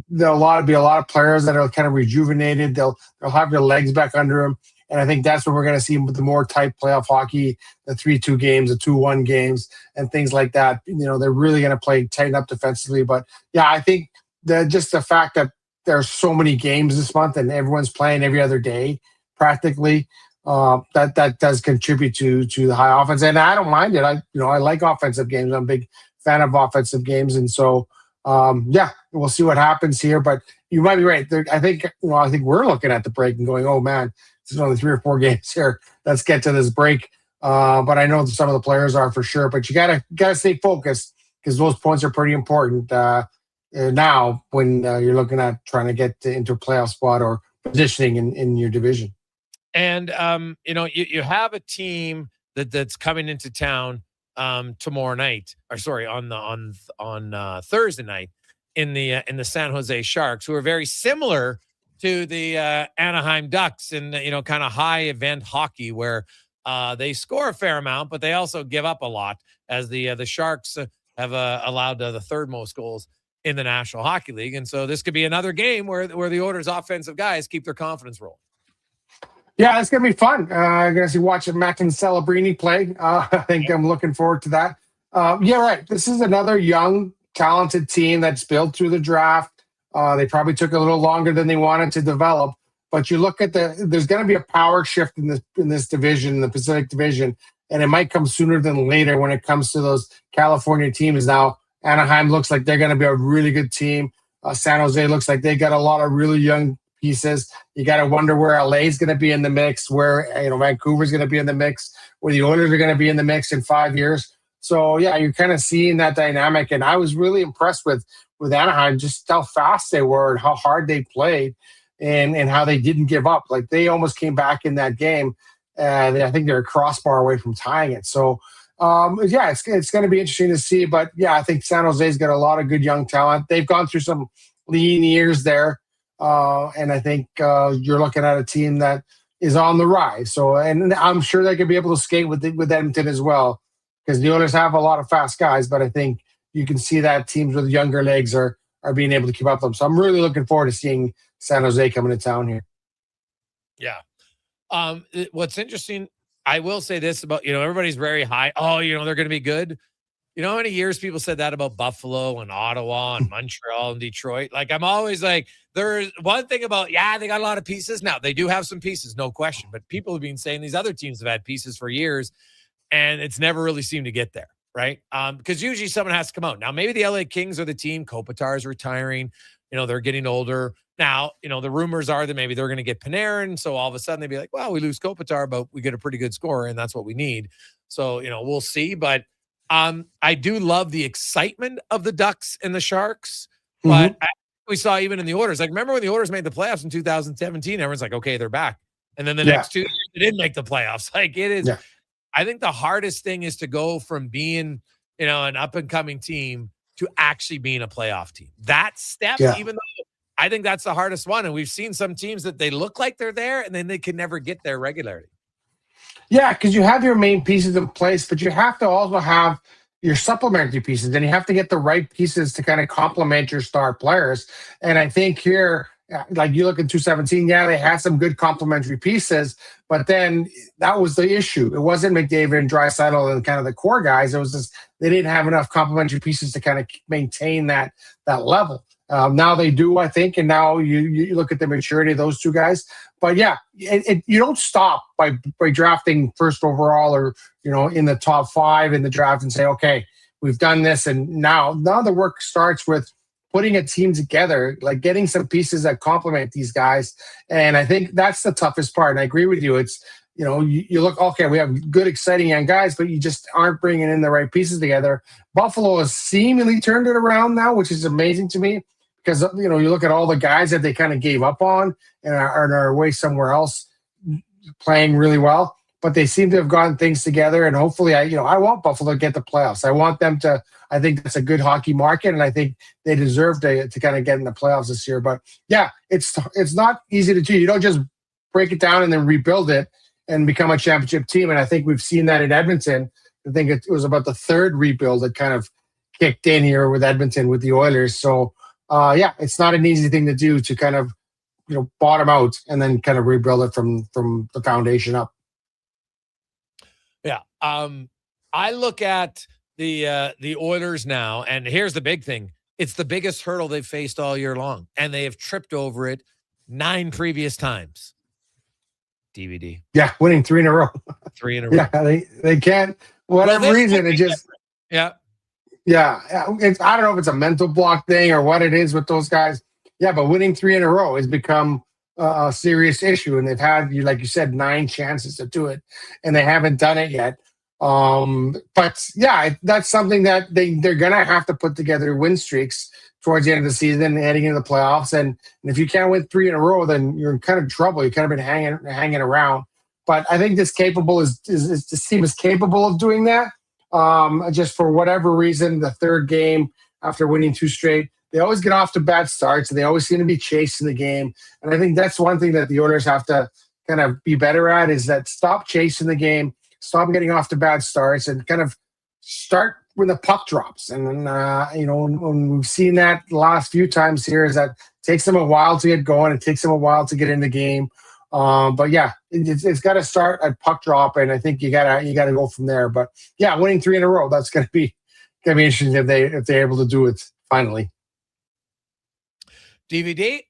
Speaker 6: there'll be a lot of players that are kind of rejuvenated. They'll have their legs back under them. And I think that's what we're going to see with the more tight playoff hockey, the 3-2 games, the 2-1 games, and things like that. They're really going to tighten up defensively. But, yeah, I think just the fact that there's so many games this month and everyone's playing every other day practically, that does contribute to the high offense, and I don't mind it. I like offensive games. I'm a big fan of offensive games, and so we'll see what happens here. But you might be right. I think we're looking at the break and going, "Oh man, this is only 3 or 4 games here. Let's get to this break." But I know that some of the players are for sure. But you gotta stay focused because those points are pretty important now when you're looking at trying to get into a playoff spot or positioning in your division.
Speaker 4: And you have a team that's coming into town tomorrow night, or sorry, on Thursday night in the San Jose Sharks, who are very similar to the Anaheim Ducks in kind of high event hockey where they score a fair amount, but they also give up a lot, as the Sharks have allowed the 3rd most goals in the National Hockey League. And so this could be another game where the Oilers' offensive guys keep their confidence rolling.
Speaker 6: Yeah, it's going to be fun. I'm going to watch Mac and Celebrini play. I think I'm looking forward to that. Yeah, right. This is another young, talented team that's built through the draft. They probably took a little longer than they wanted to develop. But you look at there's going to be a power shift in this division, in the Pacific Division, and it might come sooner than later when it comes to those California teams. Now, Anaheim looks like they're going to be a really good team. San Jose looks like they got a lot of really young pieces. You got to wonder where LA is going to be in the mix, where Vancouver's going to be in the mix, where the Oilers are going to be in the mix in 5 years. So yeah, you're kind of seeing that dynamic, and I was really impressed with Anaheim, just how fast they were and how hard they played, and how they didn't give up. Like they almost came back in that game, and I think they're a crossbar away from tying it. So yeah, it's going to be interesting to see. But yeah, I think San Jose's got a lot of good young talent. They've gone through some lean years there. And I think you're looking at a team that is on the rise. So, and I'm sure they could be able to skate with Edmonton as well, because the Oilers have a lot of fast guys. But I think you can see that teams with younger legs are being able to keep up with them. So I'm really looking forward to seeing San Jose coming to town here.
Speaker 4: Yeah. What's interesting, I will say this about everybody's very high. Oh, they're going to be good. You know how many years people said that about Buffalo and Ottawa and Montreal and Detroit? Like, I'm always like, there's one thing about, they got a lot of pieces. Now, they do have some pieces, no question. But people have been saying these other teams have had pieces for years, and it's never really seemed to get there, right? Because usually someone has to come out. Now, maybe the LA Kings are the team. Kopitar is retiring. They're getting older. Now, the rumors are that maybe they're going to get Panarin. So all of a sudden they'd be like, well, we lose Kopitar, but we get a pretty good scorer, and that's what we need. So, we'll see. But I do love the excitement of the Ducks and the Sharks. But we saw even in the Oilers. Like, remember when the Oilers made the playoffs in 2017? Everyone's like, okay, they're back. And then the next 2 years, they didn't make the playoffs. Like, it is. Yeah. I think the hardest thing is to go from being, an up-and-coming team to actually being a playoff team. That step, even though I think that's the hardest one. And we've seen some teams that they look like they're there, and then they can never get there regularly.
Speaker 6: Yeah, because you have your main pieces in place, but you have to also have your supplementary pieces. And you have to get the right pieces to kind of complement your star players. And I think here, like you look at 217, they had some good complementary pieces, but then that was the issue. It wasn't McDavid and Draisaitl and kind of the core guys. It was just they didn't have enough complementary pieces to kind of maintain that level. Now they do, I think, and now you look at the maturity of those two guys. But you don't stop by drafting first overall or in the top 5 in the draft and say, okay, we've done this, and now the work starts with putting a team together, like getting some pieces that complement these guys. And I think that's the toughest part. And I agree with you. It's you look, okay, we have good, exciting young guys, but you just aren't bringing in the right pieces together. Buffalo has seemingly turned it around now, which is amazing to me. Because, you look at all the guys that they kind of gave up on and are away somewhere else playing really well. But they seem to have gotten things together. And hopefully, I want Buffalo to get the playoffs. I want them to – I think that's a good hockey market, and I think they deserve to kind of get in the playoffs this year. But, it's not easy to do. You don't just break it down and then rebuild it and become a championship team. And I think we've seen that in Edmonton. I think it was about the third rebuild that kind of kicked in here with Edmonton with the Oilers. So, it's not an easy thing to do to kind of, bottom out and then kind of rebuild it from the foundation up.
Speaker 4: Yeah. I look at the Oilers now, and here's the big thing. It's the biggest hurdle they've faced all year long, and they have tripped over it 9 previous times. DVD.
Speaker 6: Yeah, winning 3 in a row.
Speaker 4: 3 in a row.
Speaker 6: Yeah, they can't, whatever reason, it just.
Speaker 4: Yeah.
Speaker 6: Yeah, I don't know if it's a mental block thing or what it is with those guys. Yeah, but winning 3 in a row has become a serious issue, and they've had, like you said, 9 chances to do it, and they haven't done it yet. But that's something that they're gonna have to put together win streaks towards the end of the season, heading into the playoffs. And if you can't win 3 in a row, then you're in kind of trouble. You kind of been hanging around. But I think this team is capable of doing that. Just for whatever reason, the third game after winning 2 straight, they always get off to bad starts and they always seem to be chasing the game. And I think that's one thing that the Oilers have to kind of be better at, is that stop chasing the game, stop getting off to bad starts, and kind of start when the puck drops. And when we've seen that the last few times here, is that it takes them a while to get going. It takes them a while to get in the game. But it's got to start at puck drop, and I think you gotta go from there. But winning 3 in a row, that's gonna be interesting if they're able to do it finally.
Speaker 4: DVD.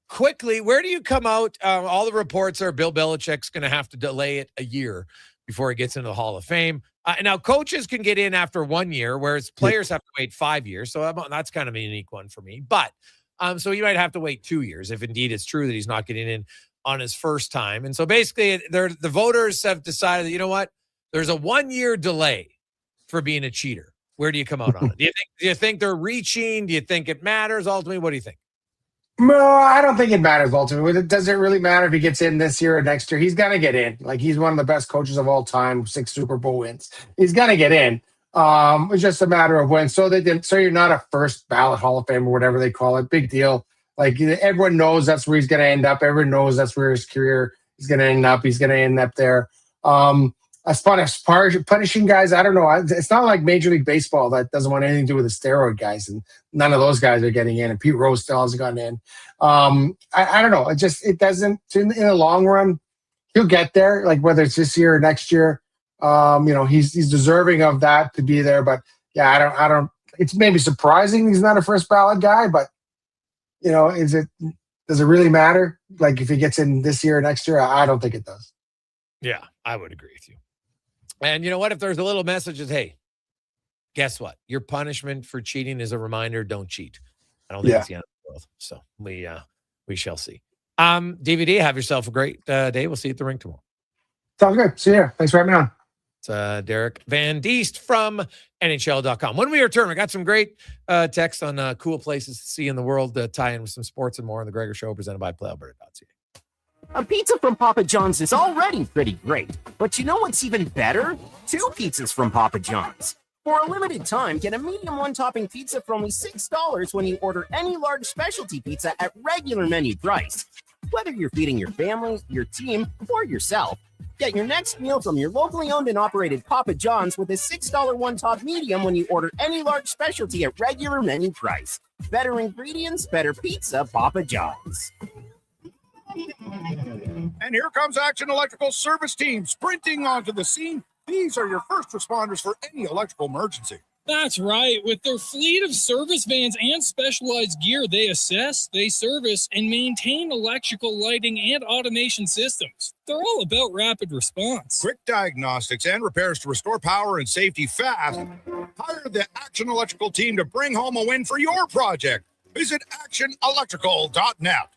Speaker 4: Quickly, where do you come out? All the reports are Bill Belichick's going to have to delay it a year before he gets into the Hall of Fame. Now, coaches can get in after 1 year, whereas players have to wait 5 years. So that's kind of a unique one for me. But so you might have to wait 2 years if indeed it's true that he's not getting in on his first time. And so basically, the voters have decided that, you know what, there's a 1 year delay for being a cheater. Where do you come out on it? Do you think they're reaching? Do you think it matters? Ultimately, what do you think?
Speaker 6: No, I don't think it matters ultimately. It doesn't really matter if he gets in this year or next year. He's going to get in. Like, he's one of the best coaches of all time, 6 Super Bowl wins. He's going to get in. It's just a matter of when. So you're not a first ballot Hall of Fame or whatever they call it. Big deal. Like, everyone knows that's where he's going to end up. Everyone knows that's where his career is going to end up. He's going to end up there. As far as punishing guys, I don't know. It's not like Major League Baseball that doesn't want anything to do with the steroid guys, and none of those guys are getting in. And Pete Rose still hasn't gotten in. I don't know. It doesn't. In the long run, he'll get there. Like, whether it's this year or next year, he's deserving of that to be there. But I don't. It's maybe surprising he's not a first ballot guy, but does it really matter? Like, if he gets in this year or next year, I don't think it does.
Speaker 4: Yeah, I would agree with you. And you know what? If there's a little message that, hey, guess what? Your punishment for cheating is a reminder, don't cheat. I don't think it's the end of the world. So we shall see. DVD, have yourself a great day. We'll see you at the rink tomorrow.
Speaker 6: Sounds good. See you. Thanks for having me on.
Speaker 4: It's Derek Van Diest from NHL.com. When we return, we got some great text on cool places to see in the world, tie in with some sports and more on the Gregor Show, presented by PlayAlberta.ca.
Speaker 8: A pizza from Papa John's is already pretty great, but you know what's even better? 2 pizzas from Papa John's. For a limited time, get a medium one-topping pizza for only $6 when you order any large specialty pizza at regular menu price. Whether you're feeding your family, your team, or yourself, get your next meal from your locally owned and operated Papa John's with a $6 one-top medium when you order any large specialty at regular menu price. Better ingredients, better pizza, Papa John's.
Speaker 16: And here comes Action Electrical Service Team sprinting onto the scene. These are your first responders for any electrical emergency.
Speaker 22: That's right. With their fleet of service vans and specialized gear, they assess, they service, and maintain electrical lighting and automation systems. They're all about rapid response.
Speaker 16: Quick diagnostics and repairs to restore power and safety fast. Hire the Action Electrical team to bring home a win for your project. Visit actionelectrical.net.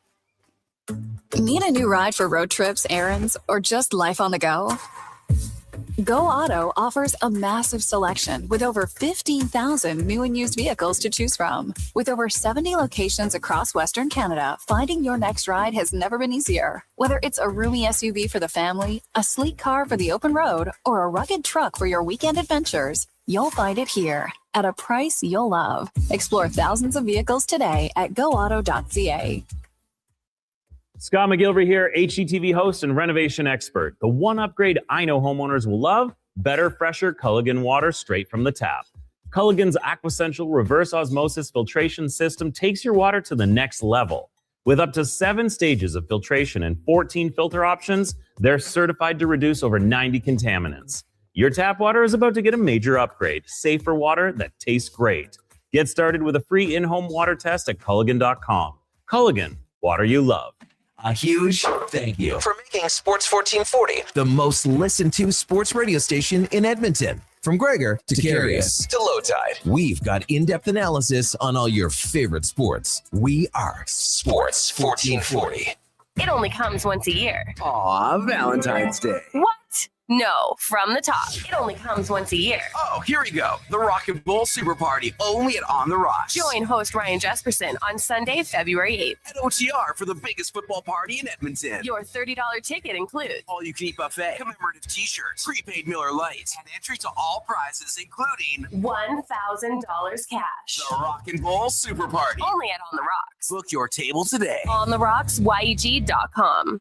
Speaker 9: Need a new ride for road trips, errands, or just life on the go? Go Auto offers a massive selection with over 15,000 new and used vehicles to choose from. With over 70 locations across Western Canada, finding your next ride has never been easier. Whether it's a roomy SUV for the family, a sleek car for the open road, or a rugged truck for your weekend adventures, you'll find it here at a price you'll love. Explore thousands of vehicles today at goauto.ca.
Speaker 23: Scott McGilvery here, HGTV host and renovation expert. The one upgrade I know homeowners will love: better, fresher Culligan water straight from the tap. Culligan's Aquasential reverse osmosis filtration system takes your water to the next level. With up to 7 stages of filtration and 14 filter options, they're certified to reduce over 90 contaminants. Your tap water is about to get a major upgrade: safer water that tastes great. Get started with a free in-home water test at Culligan.com. Culligan, water you love.
Speaker 2: A huge thank you for making Sports 1440 the most listened to sports radio station in Edmonton. From Gregor to Carius to Lowtide, we've got in-depth analysis on all your favorite sports. We are Sports 1440.
Speaker 24: It only comes once a year.
Speaker 17: Aw, Valentine's Day.
Speaker 24: What? No, from the top. It only comes once a year.
Speaker 17: Oh, here we go. The Rock and Roll Super Party, only at On the Rocks.
Speaker 24: Join host Ryan Jesperson on Sunday, February 8th.
Speaker 17: At OTR for the biggest football party in Edmonton.
Speaker 24: Your $30 ticket includes
Speaker 17: all-you-can-eat buffet, commemorative t-shirts, prepaid Miller Lights, and entry to all prizes, including
Speaker 24: $1,000 cash.
Speaker 17: The Rock and Roll Super Party.
Speaker 24: Only at On the Rocks.
Speaker 17: Book your table today.
Speaker 24: OnTheRocksYEG.com.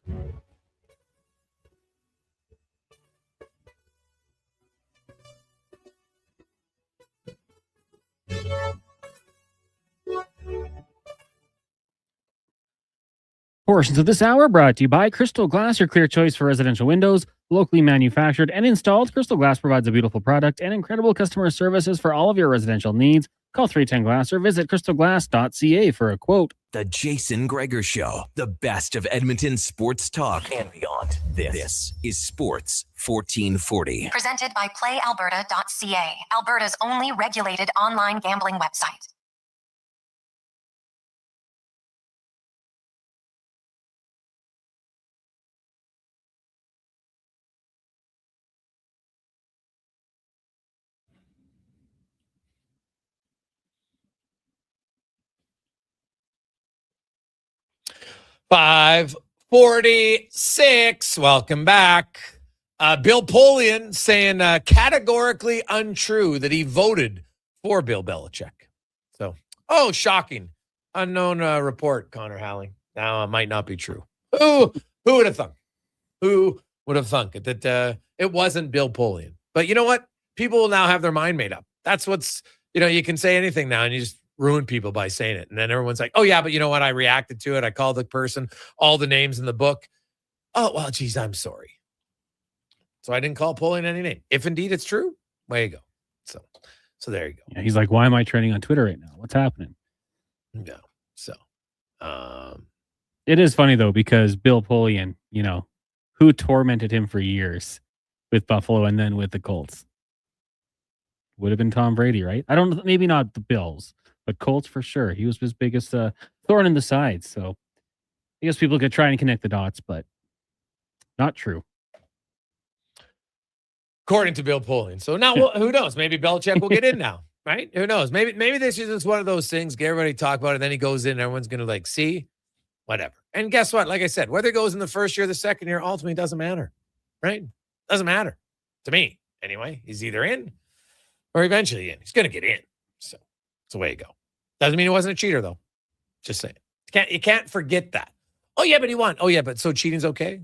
Speaker 5: Portions of this hour brought to you by Crystal Glass, your clear choice for residential windows. Locally manufactured and installed, Crystal Glass provides a beautiful product and incredible customer services for all of your residential needs. Call 310 Glass or visit crystalglass.ca for a quote.
Speaker 2: The Jason Gregor Show, the best of Edmonton sports talk and beyond. This is Sports 1440.
Speaker 3: Presented by PlayAlberta.ca, Alberta's only regulated online gambling website.
Speaker 4: $5:46. Welcome back. Bill Polian saying categorically untrue that he voted for Bill Belichick. So, shocking. Unknown report, Connor Halley. Now, it might not be true. Who would have thunk? Who would have thunk it that it wasn't Bill Polian? But you know what? People will now have their mind made up. That's what's, you can say anything now and you just ruin people by saying it. And then everyone's like, oh, yeah, but you know what? I reacted to it. I called the person, all the names in the book. Oh, well, geez, I'm sorry. So I didn't call Polian any name. If indeed it's true, way you go. So there you go.
Speaker 5: Yeah, he's like, why am I trending on Twitter right now? What's happening?
Speaker 4: No. So
Speaker 5: it is funny, though, because Bill Polian, who tormented him for years with Buffalo and then with the Colts? Would have been Tom Brady, right? Maybe not the Bills. but Colts for sure. He was his biggest thorn in the side. So I guess people could try and connect the dots, but not true.
Speaker 4: According to Bill Polian. So now, who knows? Maybe Belichick will get in now, right? Who knows? Maybe this is just one of those things. Get everybody to talk about it, and then he goes in, and everyone's going to see, whatever. And guess what? Like I said, whether it goes in the first year or the second year, ultimately doesn't matter, right? Doesn't matter to me anyway. He's either in or eventually in. He's going to get in. So it's the way it go. Doesn't mean he wasn't a cheater, though. Just saying. You can't forget that. Oh, yeah, but he won. Oh, yeah, but so cheating's okay?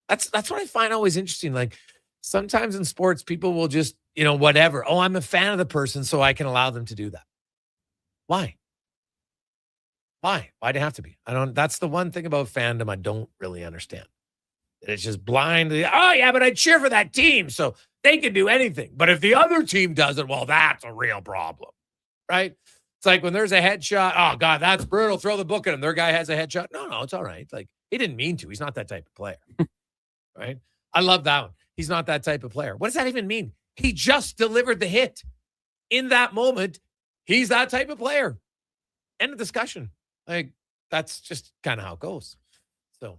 Speaker 4: That's what I find always interesting. Like, sometimes in sports, people will just, whatever. Oh, I'm a fan of the person, so I can allow them to do that. Why? Why'd it have to be? That's the one thing about fandom I don't really understand. It's just blindly, oh, yeah, but I cheer for that team, so they can do anything. But if the other team does it, well, that's a real problem, right? It's like when there's a headshot, oh, God, that's brutal. Throw the book at him. Their guy has a headshot. No, it's all right. Like, he didn't mean to. He's not that type of player, right? I love that one. He's not that type of player. What does that even mean? He just delivered the hit. In that moment, he's that type of player. End of discussion. Like, that's just kind of how it goes. So,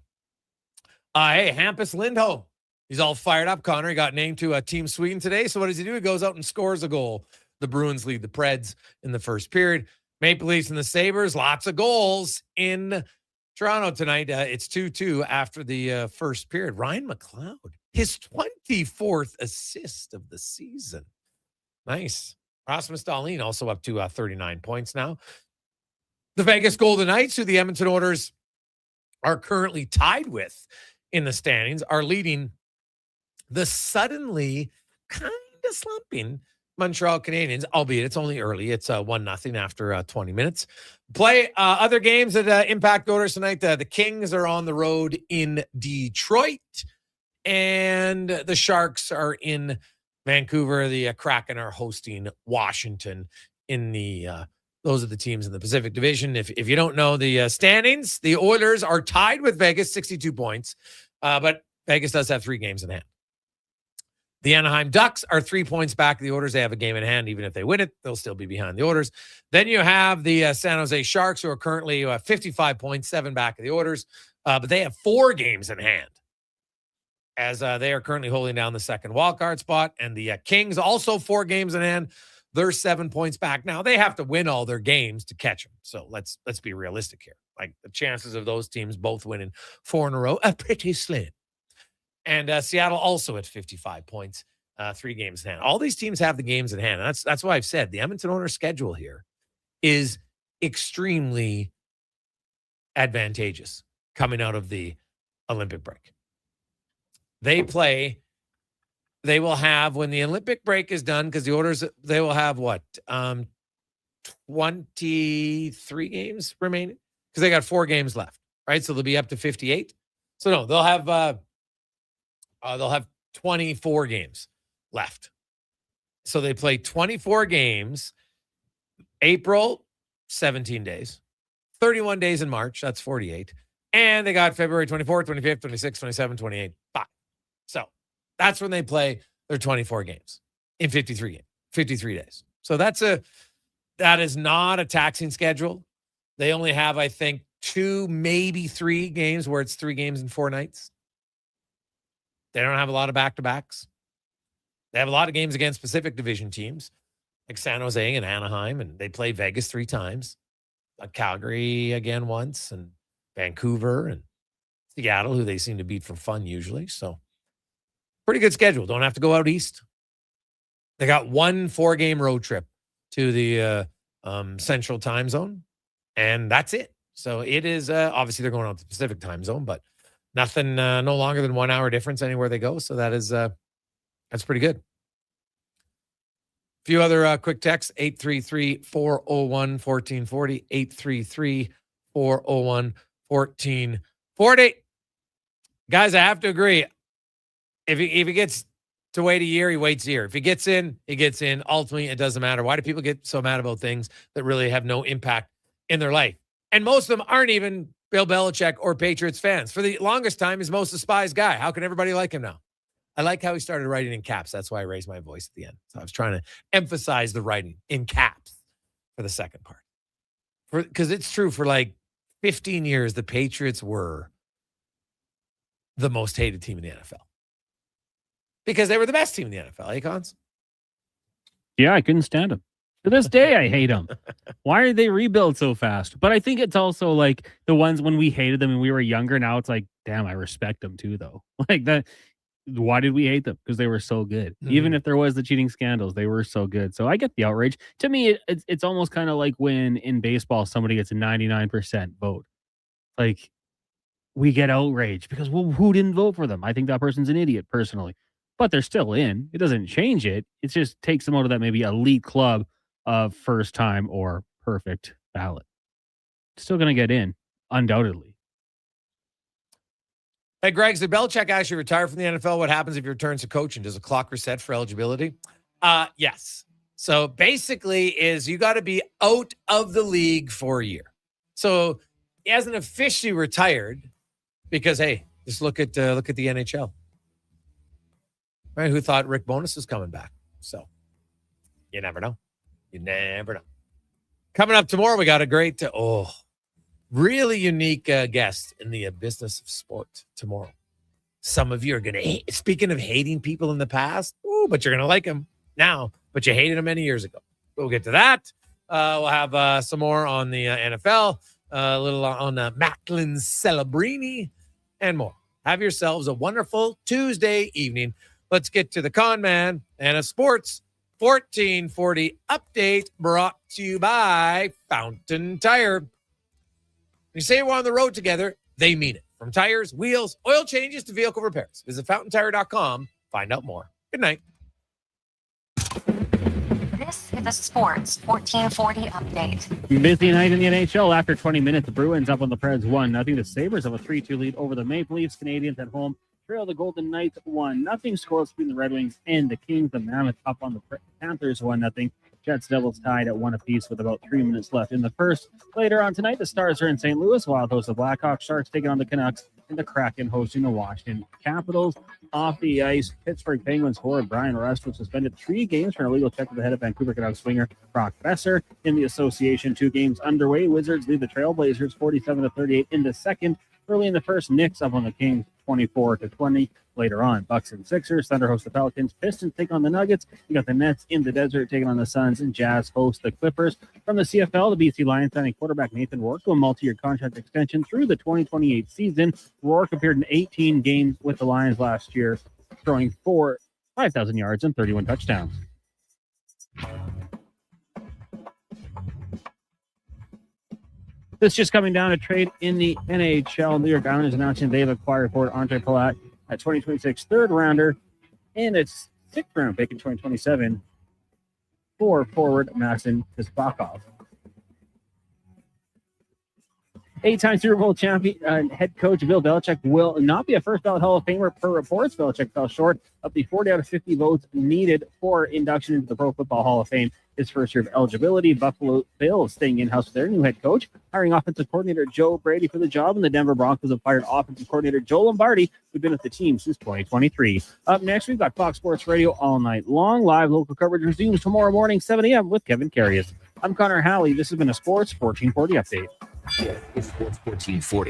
Speaker 4: hey, Hampus Lindholm. He's all fired up, Connor. He got named to Team Sweden today. So what does he do? He goes out and scores a goal. The Bruins lead the Preds in the first period. Maple Leafs and the Sabres, lots of goals in Toronto tonight. It's 2-2 after the first period. Ryan McLeod, his 24th assist of the season. Nice. Rasmus Dahlin also up to 39 points now. The Vegas Golden Knights, who the Edmonton Oilers are currently tied with in the standings, are leading the suddenly kind of slumping Montreal Canadiens, albeit it's only early. It's 1-0 after 20 minutes. Play other games that impact Oilers tonight. The Kings are on the road in Detroit, and the Sharks are in Vancouver. The Kraken are hosting Washington in the those are the teams in the Pacific Division. If you don't know the standings, the Oilers are tied with Vegas, 62 points, but Vegas does have 3 games in hand. The Anaheim Ducks are 3 points back of the Oilers. They have a game in hand. Even if they win it, they'll still be behind the Oilers. Then you have the San Jose Sharks, who are currently 55 points, 7 back of the Oilers, but they have 4 games in hand, as they are currently holding down the second wildcard spot. And the Kings, also 4 games in hand. They're 7 points back. Now, they have to win all their games to catch them. So let's be realistic here. Like, the chances of those teams both winning 4 in a row are pretty slim. And Seattle also at 55 points, 3 games in hand. All these teams have the games in hand. And that's why I've said the Edmonton Oilers schedule here is extremely advantageous coming out of the Olympic break. They will have, when the Olympic break is done, because the Oilers, they will have 23 games remaining, because they got 4 games left, right? So they'll be up to 58. So no, they'll have 24 games left. So they play 24 games. April, 17 days. 31 days in March, that's 48. And they got February 24th, 25th, 26th, 27th, 28th, 5. So that's when they play their 24 games in 53 days. So that is not a taxing schedule. They only have, I think, 2, maybe 3 games where it's 3 games in 4 nights. They don't have a lot of back-to-backs. They have a lot of games against Pacific Division teams like San Jose and Anaheim, and they play Vegas 3 times. Calgary again once, and Vancouver and Seattle, who they seem to beat for fun usually. So pretty good schedule. Don't have to go out east. They got 1 4-game road trip to the Central Time Zone, and that's it. So it is obviously they're going out to the Pacific Time Zone, but nothing, no longer than 1 hour difference anywhere they go. So that is that's pretty good. A few other quick texts: 833-401-1440, 833-401-1440. Guys, I have to agree. If he gets to wait a year, he waits a year. If he gets in, he gets in. Ultimately, it doesn't matter. Why do people get so mad about things that really have no impact in their life? And most of them aren't even Bill Belichick or Patriots fans. For the longest time, he's most despised guy. How can everybody like him now? I like how he started writing in caps. That's why I raised my voice at the end. So I was trying to emphasize the writing in caps for the second part. because it's true, for like 15 years, the Patriots were the most hated team in the NFL because they were the best team in the NFL. Cons?
Speaker 5: Yeah, I couldn't stand them. To this day, I hate them. Why did they rebuild so fast? But I think it's also like the ones when we hated them and we were younger. Now it's like, damn, I respect them too, though. Like that. Why did we hate them? Because they were so good. Mm-hmm. Even if there was the cheating scandals, they were so good. So I get the outrage. To me, it's almost kind of like when in baseball somebody gets a 99% vote. Like, we get outraged because, well, who didn't vote for them? I think that person's an idiot, personally. But they're still in. It doesn't change it. It just takes them out of that maybe elite club of first time or perfect ballot. Still going to get in, undoubtedly.
Speaker 4: Hey, Greg, did Belichick actually retire from the NFL? What happens if he returns to coaching? Does a clock reset for eligibility? Yes. So basically is you got to be out of the league for a year. So he hasn't officially retired because, hey, just look at the NHL. Right? Who thought Rick Bowness was coming back? So you never know. You never know. Coming up tomorrow, we got a great, really unique guest in the business of sport tomorrow. Some of you are going to, speaking of hating people in the past, but you're going to like them now, but you hated them many years ago. We'll get to that. We'll have some more on the NFL, a little on Macklin Celebrini, and more. Have yourselves a wonderful Tuesday evening. Let's get to the Con Man and a Sports 1440 update brought to you by Fountain Tire. When you say we're on the road together, they mean it. From tires, wheels, oil changes to vehicle repairs. Visit fountaintire.com. Find out more. Good night.
Speaker 3: This is the Sports 1440 update.
Speaker 5: Busy night in the NHL. After 20 minutes, the Bruins up on the Preds 1-0. The Sabres have a 3-2 lead over the Maple Leafs. Canadians at home trail the Golden Knights 1-0. Scores between the Red Wings and the Kings. The Mammoth up on the Panthers 1-0. Jets Devils tied at 1 apiece with about 3 minutes left in the first. Later on tonight, the Stars are in St. Louis. Wild hosts the Blackhawks. Sharks taking on the Canucks. And the Kraken hosting the Washington Capitals. Off the ice, Pittsburgh Penguins forward Brian Rust was suspended 3 games for an illegal check with the head of Vancouver Canucks winger Brock Besser. In the association, 2 games underway. Wizards lead the Trailblazers 47-38 in the second. Early in the first, Knicks up on the Kings 24-20. Later on, Bucks and Sixers. Thunder host the Pelicans. Pistons take on the Nuggets. You got the Nets in the desert taking on the Suns, and Jazz host the Clippers. From the CFL, the BC Lions signing quarterback Nathan Rourke to a multi-year contract extension through the 2028 season. Rourke appeared in 18 games with the Lions last year, throwing 5,000 yards and 31 touchdowns. This just coming down to trade in the NHL. New York Islanders announcing they've acquired forward Andre Palat, a 2026 third-rounder, and a 6th-round pick in 2027 for forward Maxim Kuzbakov. 8-time Super Bowl champion head coach Bill Belichick will not be a first-ballot Hall of Famer per reports. Belichick fell short of the 40 out of 50 votes needed for induction into the Pro Football Hall of Fame. His first year of eligibility, Buffalo Bills staying in-house with their new head coach, hiring offensive coordinator Joe Brady for the job, and the Denver Broncos have fired offensive coordinator Joe Lombardi, who's been with the team since 2023. Up next, we've got Fox Sports Radio all night long. Live local coverage resumes tomorrow morning, 7 a.m. with Kevin Carius. I'm Connor Halley. This has been a Sports 1440 update.
Speaker 2: It's Sports 1440.